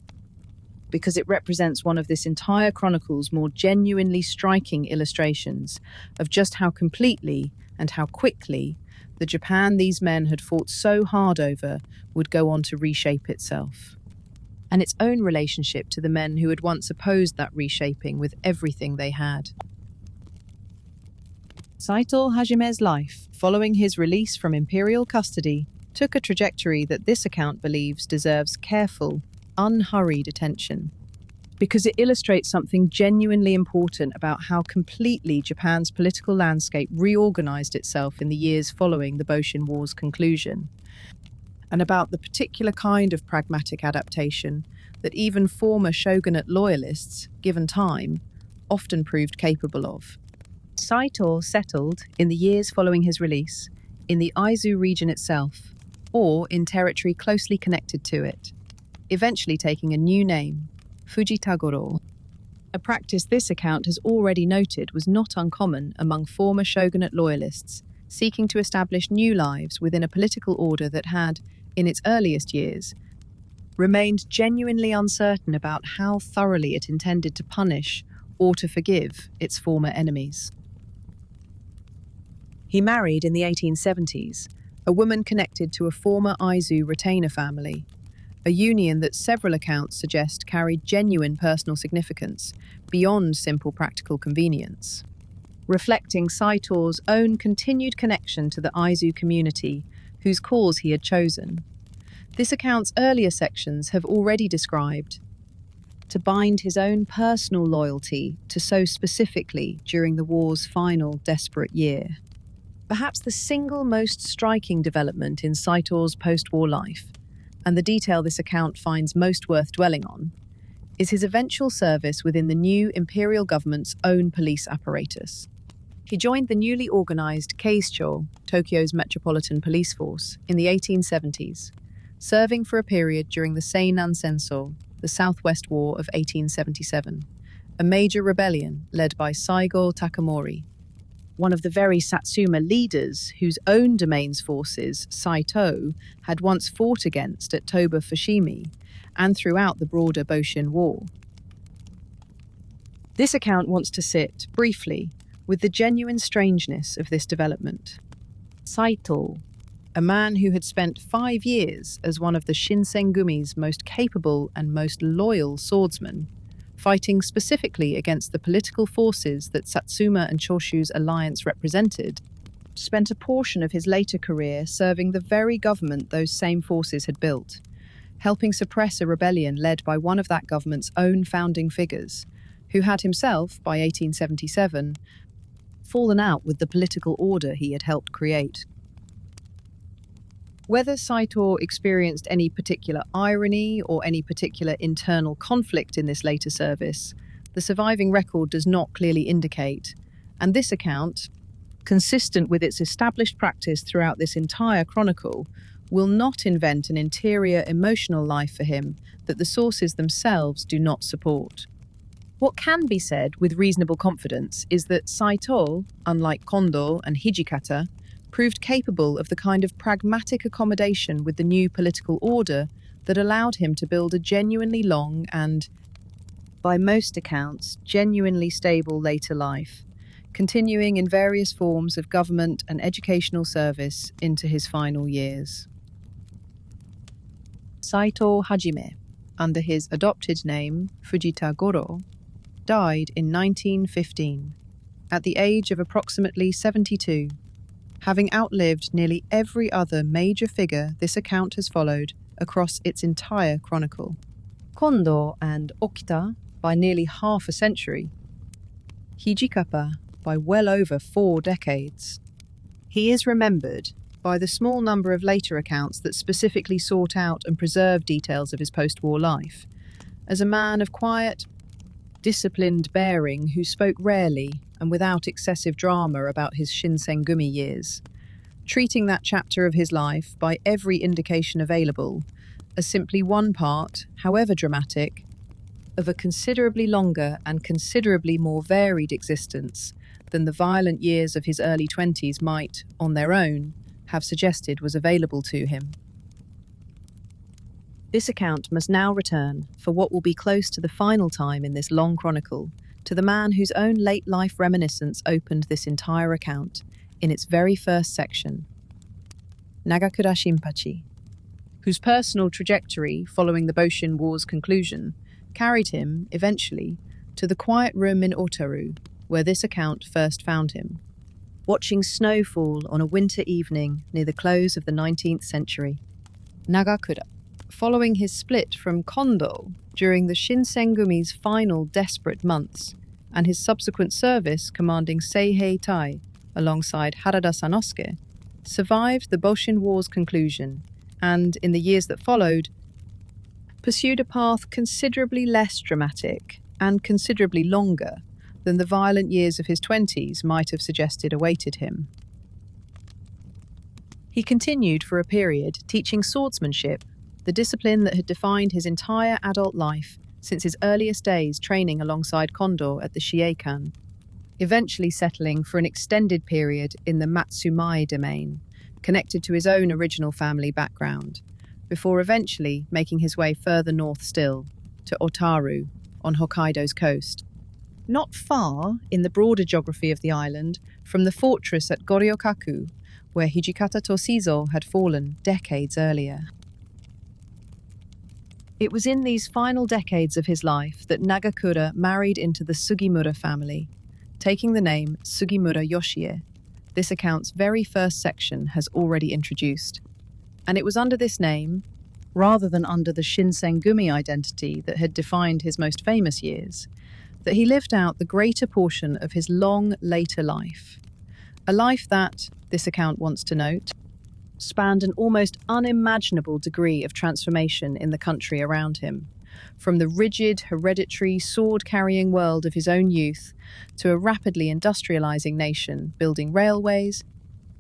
because it represents one of this entire chronicle's more genuinely striking illustrations of just how completely and how quickly the Japan these men had fought so hard over would go on to reshape itself, and its own relationship to the men who had once opposed that reshaping with everything they had. Saito Hajime's life, following his release from imperial custody, took a trajectory that this account believes deserves careful, unhurried attention, because it illustrates something genuinely important about how completely Japan's political landscape reorganized itself in the years following the Boshin War's conclusion, and about the particular kind of pragmatic adaptation that even former shogunate loyalists, given time, often proved capable of. Saito settled, in the years following his release, in the Aizu region itself, or in territory closely connected to it, eventually taking a new name, Fujitagoro, a practice this account has already noted was not uncommon among former shogunate loyalists seeking to establish new lives within a political order that had, in its earliest years, remained genuinely uncertain about how thoroughly it intended to punish or to forgive its former enemies. He married in the 1870s a woman connected to a former Aizu retainer family, a union that several accounts suggest carried genuine personal significance beyond simple practical convenience, reflecting Saito's own continued connection to the Aizu community whose cause he had chosen. This account's earlier sections have already described to bind his own personal loyalty to so specifically during the war's final desperate year. Perhaps the single most striking development in Saito's post-war life, and the detail this account finds most worth dwelling on, is his eventual service within the new imperial government's own police apparatus. He joined the newly organised Keisho, Tokyo's metropolitan police force, in the 1870s, serving for a period during the Seinan Senso, the Southwest War of 1877, a major rebellion led by Saigo Takamori, one of the very Satsuma leaders whose own domain's forces Saito had once fought against at Toba Fushimi and throughout the broader Boshin War. This account wants to sit, briefly, with the genuine strangeness of this development. Saito, a man who had spent 5 years as one of the Shinsengumi's most capable and most loyal swordsmen, fighting specifically against the political forces that Satsuma and Choshu's alliance represented, spent a portion of his later career serving the very government those same forces had built, helping suppress a rebellion led by one of that government's own founding figures, who had himself, by 1877, fallen out with the political order he had helped create. Whether Saito experienced any particular irony or any particular internal conflict in this later service, the surviving record does not clearly indicate, and this account, consistent with its established practice throughout this entire chronicle, will not invent an interior emotional life for him that the sources themselves do not support. What can be said with reasonable confidence is that Saito, unlike Kondo and Hijikata, proved capable of the kind of pragmatic accommodation with the new political order that allowed him to build a genuinely long and, by most accounts, genuinely stable later life, continuing in various forms of government and educational service into his final years. Saito Hajime, under his adopted name Fujita Goro, died in 1915, at the age of approximately 72, having outlived nearly every other major figure this account has followed across its entire chronicle. Kondo and Okita by nearly half a century. Hijikata by well over 4 decades. He is remembered by the small number of later accounts that specifically sought out and preserved details of his post-war life, as a man of quiet, disciplined bearing who spoke rarely and without excessive drama about his Shinsengumi years, treating that chapter of his life, by every indication available, as simply one part, however dramatic, of a considerably longer and considerably more varied existence than the violent years of his early 20s might, on their own, have suggested was available to him. This account must now return, for what will be close to the final time in this long chronicle, to the man whose own late life reminiscence opened this entire account in its very first section, Nagakura Shinpachi, whose personal trajectory following the Boshin War's conclusion carried him, eventually, to the quiet room in Otaru, where this account first found him, watching snow fall on a winter evening near the close of the 19th century. Nagakura, following his split from Kondo during the Shinsengumi's final desperate months, and his subsequent service commanding Seihei Tai alongside Harada Sanosuke, survived the Boshin War's conclusion and, in the years that followed, pursued a path considerably less dramatic and considerably longer than the violent years of his 20s might have suggested awaited him. He continued for a period teaching swordsmanship, the discipline that had defined his entire adult life since his earliest days training alongside Kondo at the Shiekan, eventually settling for an extended period in the Matsumai domain, connected to his own original family background, before eventually making his way further north still, to Otaru, on Hokkaido's coast. Not far in the broader geography of the island from the fortress at Goryokaku, where Hijikata Toshizo had fallen decades earlier. It was in these final decades of his life that Nagakura married into the Sugimura family, taking the name Sugimura Yoshie. This account's very first section has already introduced. And it was under this name, rather than under the Shinsengumi identity that had defined his most famous years, that he lived out the greater portion of his long later life. A life that, this account wants to note, spanned an almost unimaginable degree of transformation in the country around him, from the rigid, hereditary, sword-carrying world of his own youth to a rapidly industrializing nation building railways,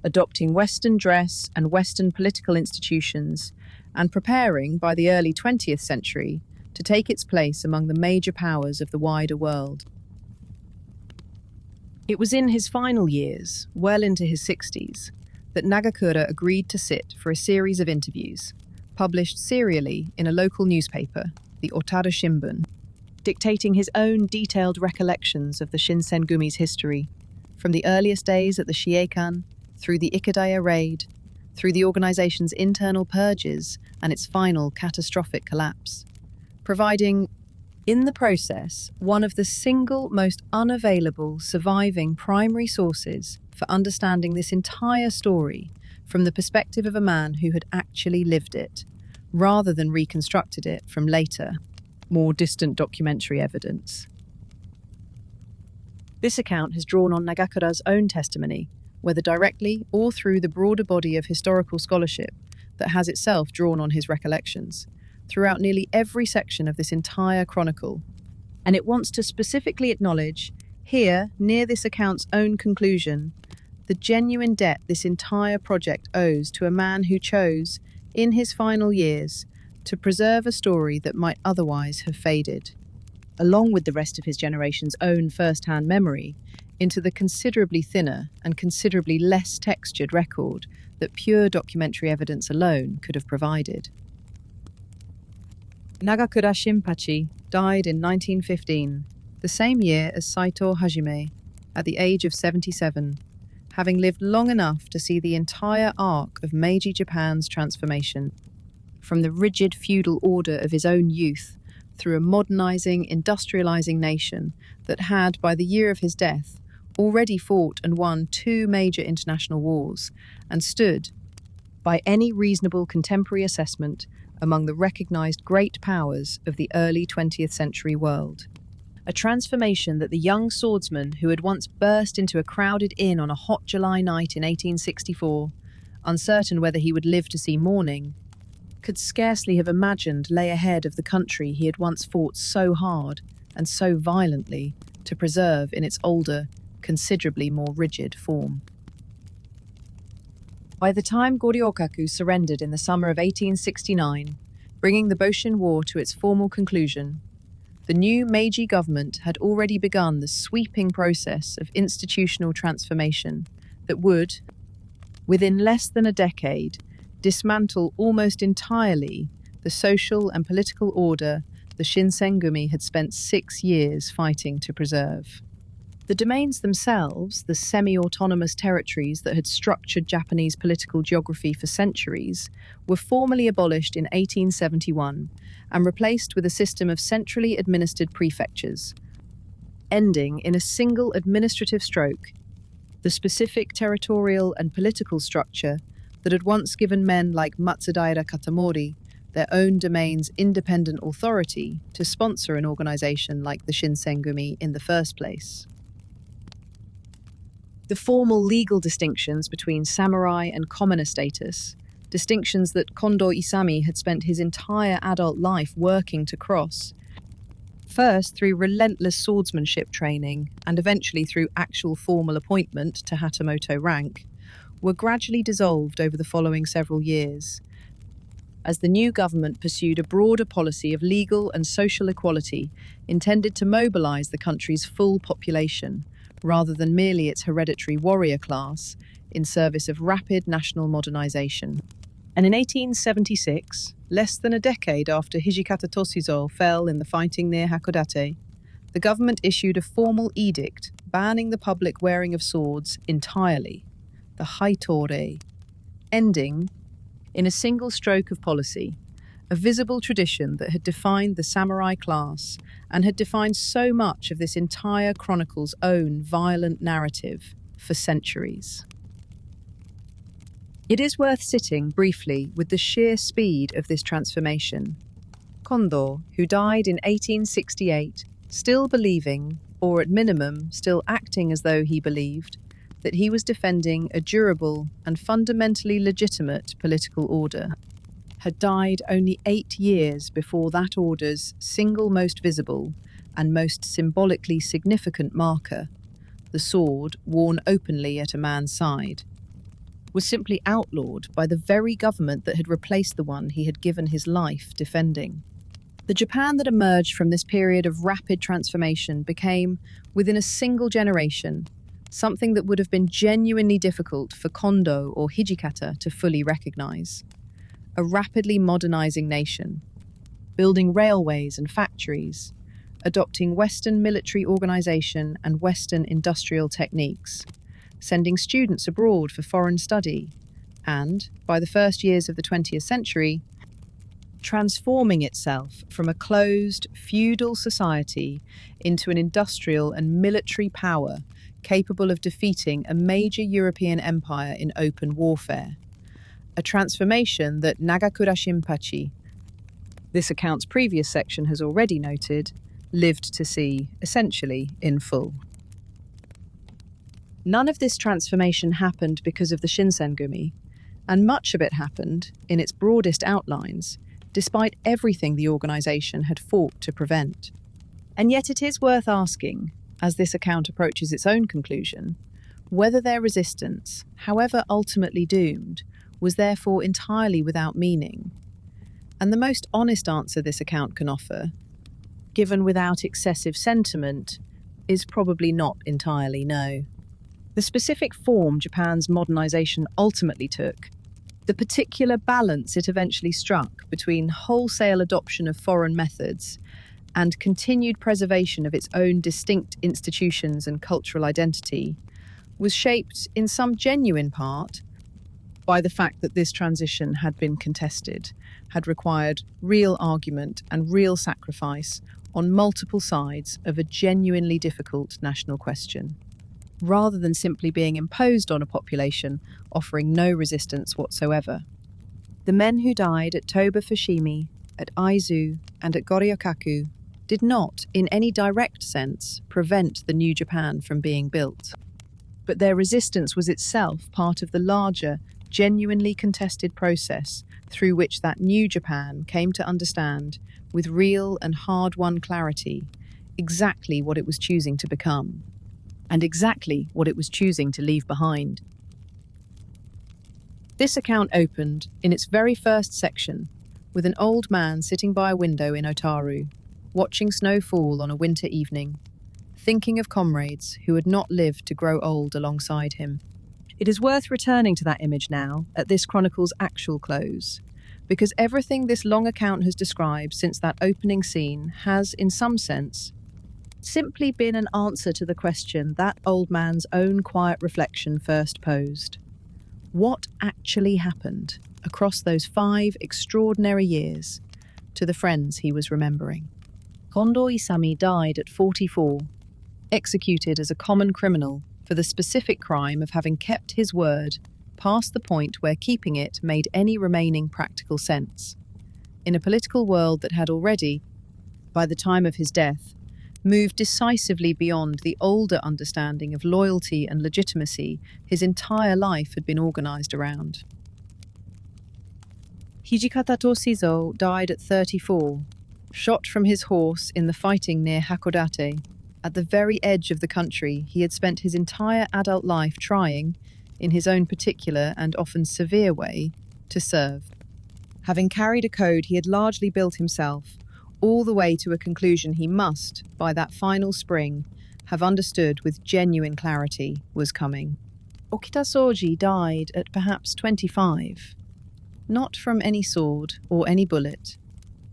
adopting Western dress and Western political institutions, and preparing, by the early 20th century, to take its place among the major powers of the wider world. It was in his final years, well into his 60s, that Nagakura agreed to sit for a series of interviews, published serially in a local newspaper, the Otaru Shimbun, dictating his own detailed recollections of the Shinsengumi's history, from the earliest days at the Shiekan, through the Ikadaya raid, through the organization's internal purges and its final catastrophic collapse, providing, in the process, one of the single most unavailable surviving primary sources for understanding this entire story from the perspective of a man who had actually lived it, rather than reconstructed it from later, more distant documentary evidence. This account has drawn on Nagakura's own testimony, whether directly or through the broader body of historical scholarship that has itself drawn on his recollections, throughout nearly every section of this entire chronicle. And it wants to specifically acknowledge, here, near this account's own conclusion, the genuine debt this entire project owes to a man who chose, in his final years, to preserve a story that might otherwise have faded, along with the rest of his generation's own first-hand memory, into the considerably thinner and considerably less textured record that pure documentary evidence alone could have provided. Nagakura Shinpachi died in 1915, the same year as Saito Hajime, at the age of 77, having lived long enough to see the entire arc of Meiji Japan's transformation, from the rigid feudal order of his own youth through a modernizing, industrializing nation that had, by the year of his death, already fought and won 2 major international wars and stood, by any reasonable contemporary assessment, among the recognized great powers of the early 20th century world. A transformation that the young swordsman who had once burst into a crowded inn on a hot July night in 1864, uncertain whether he would live to see morning, could scarcely have imagined lay ahead of the country he had once fought so hard and so violently to preserve in its older, considerably more rigid form. By the time Goryokaku surrendered in the summer of 1869, bringing the Boshin War to its formal conclusion, the new Meiji government had already begun the sweeping process of institutional transformation that would, within less than a decade, dismantle almost entirely the social and political order the Shinsengumi had spent 6 years fighting to preserve. The domains themselves, the semi-autonomous territories that had structured Japanese political geography for centuries, were formally abolished in 1871 and replaced with a system of centrally administered prefectures, ending in a single administrative stroke the specific territorial and political structure that had once given men like Matsudaira Katamori their own domain's independent authority to sponsor an organization like the Shinsengumi in the first place. The formal legal distinctions between samurai and commoner status, distinctions that Kondo Isami had spent his entire adult life working to cross, first through relentless swordsmanship training and eventually through actual formal appointment to Hatamoto rank, were gradually dissolved over the following several years, as the new government pursued a broader policy of legal and social equality intended to mobilize the country's full population, rather than merely its hereditary warrior class, in service of rapid national modernization. And in 1876, less than a decade after Hijikata Toshizo fell in the fighting near Hakodate, the government issued a formal edict banning the public wearing of swords entirely, the Haitore, ending, in a single stroke of policy, a visible tradition that had defined the samurai class and had defined so much of this entire chronicle's own violent narrative for centuries. It is worth sitting briefly with the sheer speed of this transformation. Kondo, who died in 1868, still believing, or at minimum still acting as though he believed, that he was defending a durable and fundamentally legitimate political order, had died only 8 years before that order's single most visible and most symbolically significant marker, the sword worn openly at a man's side, was simply outlawed by the very government that had replaced the one he had given his life defending. The Japan that emerged from this period of rapid transformation became, within a single generation, something that would have been genuinely difficult for Kondo or Hijikata to fully recognize. A rapidly modernizing nation, building railways and factories, adopting Western military organization and Western industrial techniques, sending students abroad for foreign study, and, by the first years of the 20th century, transforming itself from a closed, feudal society into an industrial and military power capable of defeating a major European empire in open warfare. A transformation that Nagakura Shinpachi, this account's previous section has already noted, lived to see, essentially, in full. None of this transformation happened because of the Shinsengumi, and much of it happened, in its broadest outlines, despite everything the organisation had fought to prevent. And yet it is worth asking, as this account approaches its own conclusion, whether their resistance, however ultimately doomed, was therefore entirely without meaning. And the most honest answer this account can offer, given without excessive sentiment, is probably not entirely no. The specific form Japan's modernisation ultimately took, the particular balance it eventually struck between wholesale adoption of foreign methods and continued preservation of its own distinct institutions and cultural identity, was shaped in some genuine part by the fact that this transition had been contested, had required real argument and real sacrifice on multiple sides of a genuinely difficult national question, rather than simply being imposed on a population offering no resistance whatsoever. The men who died at Toba Fushimi, at Aizu, and at Goryokaku did not, in any direct sense, prevent the new Japan from being built. But their resistance was itself part of the larger, genuinely contested process through which that new Japan came to understand, with real and hard-won clarity, exactly what it was choosing to become, and exactly what it was choosing to leave behind. This account opened, in its very first section, with an old man sitting by a window in Otaru, watching snow fall on a winter evening, thinking of comrades who had not lived to grow old alongside him. It is worth returning to that image now, at this chronicle's actual close, because everything this long account has described since that opening scene has, in some sense, simply been an answer to the question that old man's own quiet reflection first posed. What actually happened across those 5 extraordinary years to the friends he was remembering? Kondo Isami died at 44, executed as a common criminal for the specific crime of having kept his word past the point where keeping it made any remaining practical sense, in a political world that had already, by the time of his death, moved decisively beyond the older understanding of loyalty and legitimacy his entire life had been organised around. Hijikata Toshizo died at 34, shot from his horse in the fighting near Hakodate, at the very edge of the country he had spent his entire adult life trying, in his own particular and often severe way, to serve. Having carried a code he had largely built himself, all the way to a conclusion he must, by that final spring, have understood with genuine clarity was coming. Okita Soji died at perhaps 25, not from any sword or any bullet,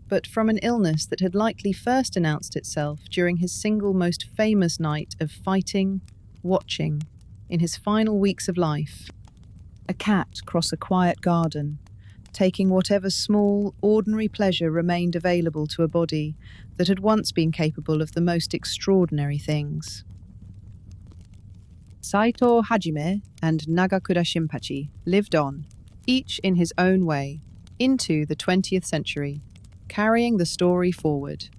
but from an illness that had likely first announced itself during his single most famous night of fighting, watching, in his final weeks of life, a cat cross a quiet garden, taking whatever small, ordinary pleasure remained available to a body that had once been capable of the most extraordinary things. Saito Hajime and Nagakura Shinpachi lived on, each in his own way, into the 20th century, carrying the story forward.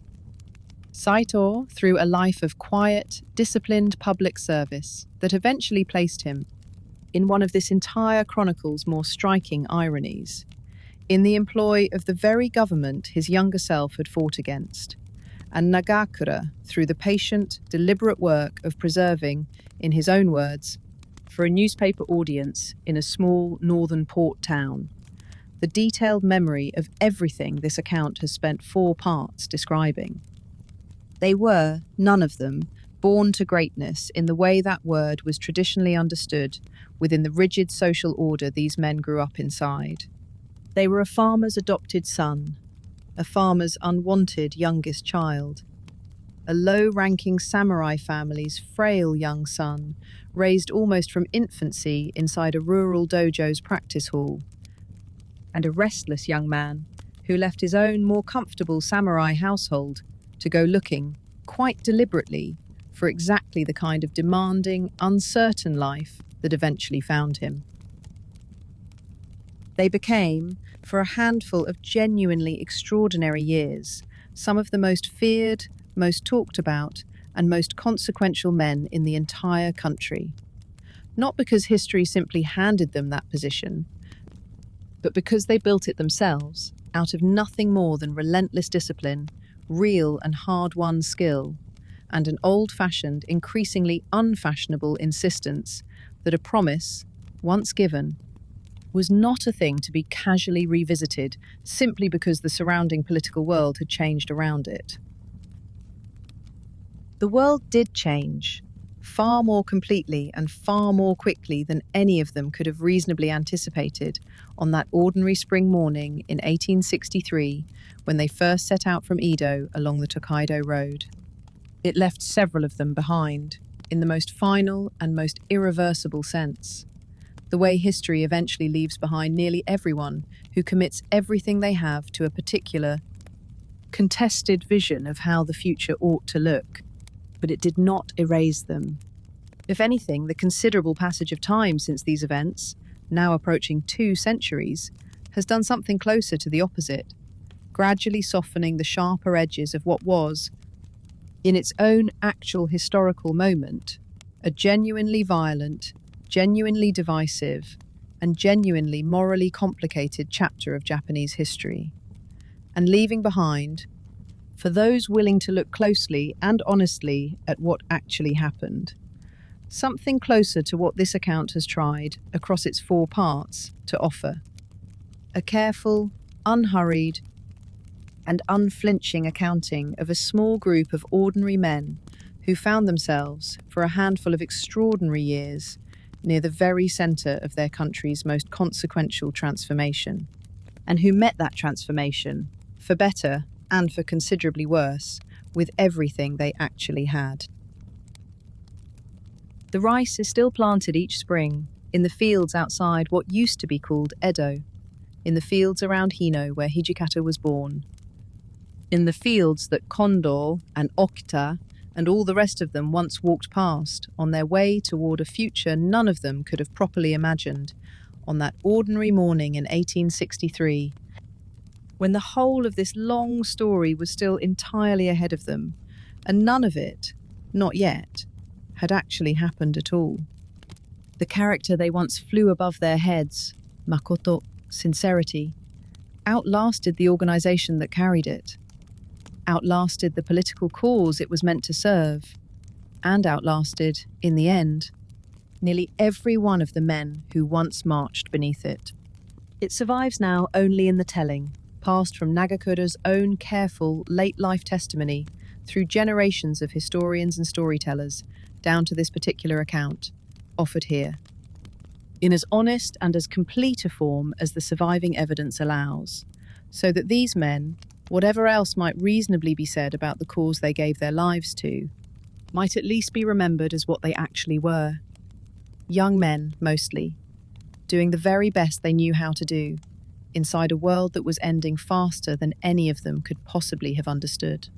Saito through a life of quiet, disciplined public service that eventually placed him in one of this entire chronicle's more striking ironies, in the employ of the very government his younger self had fought against, and Nagakura through the patient, deliberate work of preserving, in his own words, for a newspaper audience in a small northern port town, the detailed memory of everything this account has spent 4 parts describing. They were, none of them, born to greatness in the way that word was traditionally understood within the rigid social order these men grew up inside. They were a farmer's adopted son, a farmer's unwanted youngest child. a low-ranking samurai family's frail young son, raised almost from infancy inside a rural dojo's practice hall, and a restless young man who left his own more comfortable samurai household to go looking, quite deliberately, for exactly the kind of demanding, uncertain life that eventually found him. They became, for a handful of genuinely extraordinary years, some of the most feared, most talked about, and most consequential men in the entire country. Not because history simply handed them that position, but because they built it themselves, out of nothing more than relentless discipline, real and hard-won skill, and an old-fashioned, increasingly unfashionable insistence that a promise, once given, was not a thing to be casually revisited simply because the surrounding political world had changed around it. The world did change, far more completely and far more quickly than any of them could have reasonably anticipated on that ordinary spring morning in 1863 when they first set out from Edo along the Tokaido Road. It left several of them behind, in the most final and most irreversible sense. The way history eventually leaves behind nearly everyone who commits everything they have to a particular, contested vision of how the future ought to look. But it did not erase them. If anything, the considerable passage of time since these events, now approaching 2 centuries, has done something closer to the opposite, gradually softening the sharper edges of what was, in its own actual historical moment, a genuinely violent, genuinely divisive, and genuinely morally complicated chapter of Japanese history, and leaving behind, for those willing to look closely and honestly at what actually happened, something closer to what this account has tried, across its 4 parts, to offer. A careful, unhurried, and unflinching accounting of a small group of ordinary men who found themselves, for a handful of extraordinary years, near the very centre of their country's most consequential transformation, and who met that transformation, for better and for considerably worse, with everything they actually had. The rice is still planted each spring in the fields outside what used to be called Edo, in the fields around Hino where Hijikata was born, in the fields that Kondo and Okita and all the rest of them once walked past on their way toward a future none of them could have properly imagined on that ordinary morning in 1863, when the whole of this long story was still entirely ahead of them, and none of it, not yet, had actually happened at all. The character they once flew above their heads, Makoto, sincerity, outlasted the organization that carried it, outlasted the political cause it was meant to serve, and outlasted, in the end, nearly every one of the men who once marched beneath it. It survives now only in the telling, passed from Nagakura's own careful, late-life testimony through generations of historians and storytellers, down to this particular account, offered here, in as honest and as complete a form as the surviving evidence allows, so that these men, whatever else might reasonably be said about the cause they gave their lives to, might at least be remembered as what they actually were. Young men, mostly, doing the very best they knew how to do, inside a world that was ending faster than any of them could possibly have understood.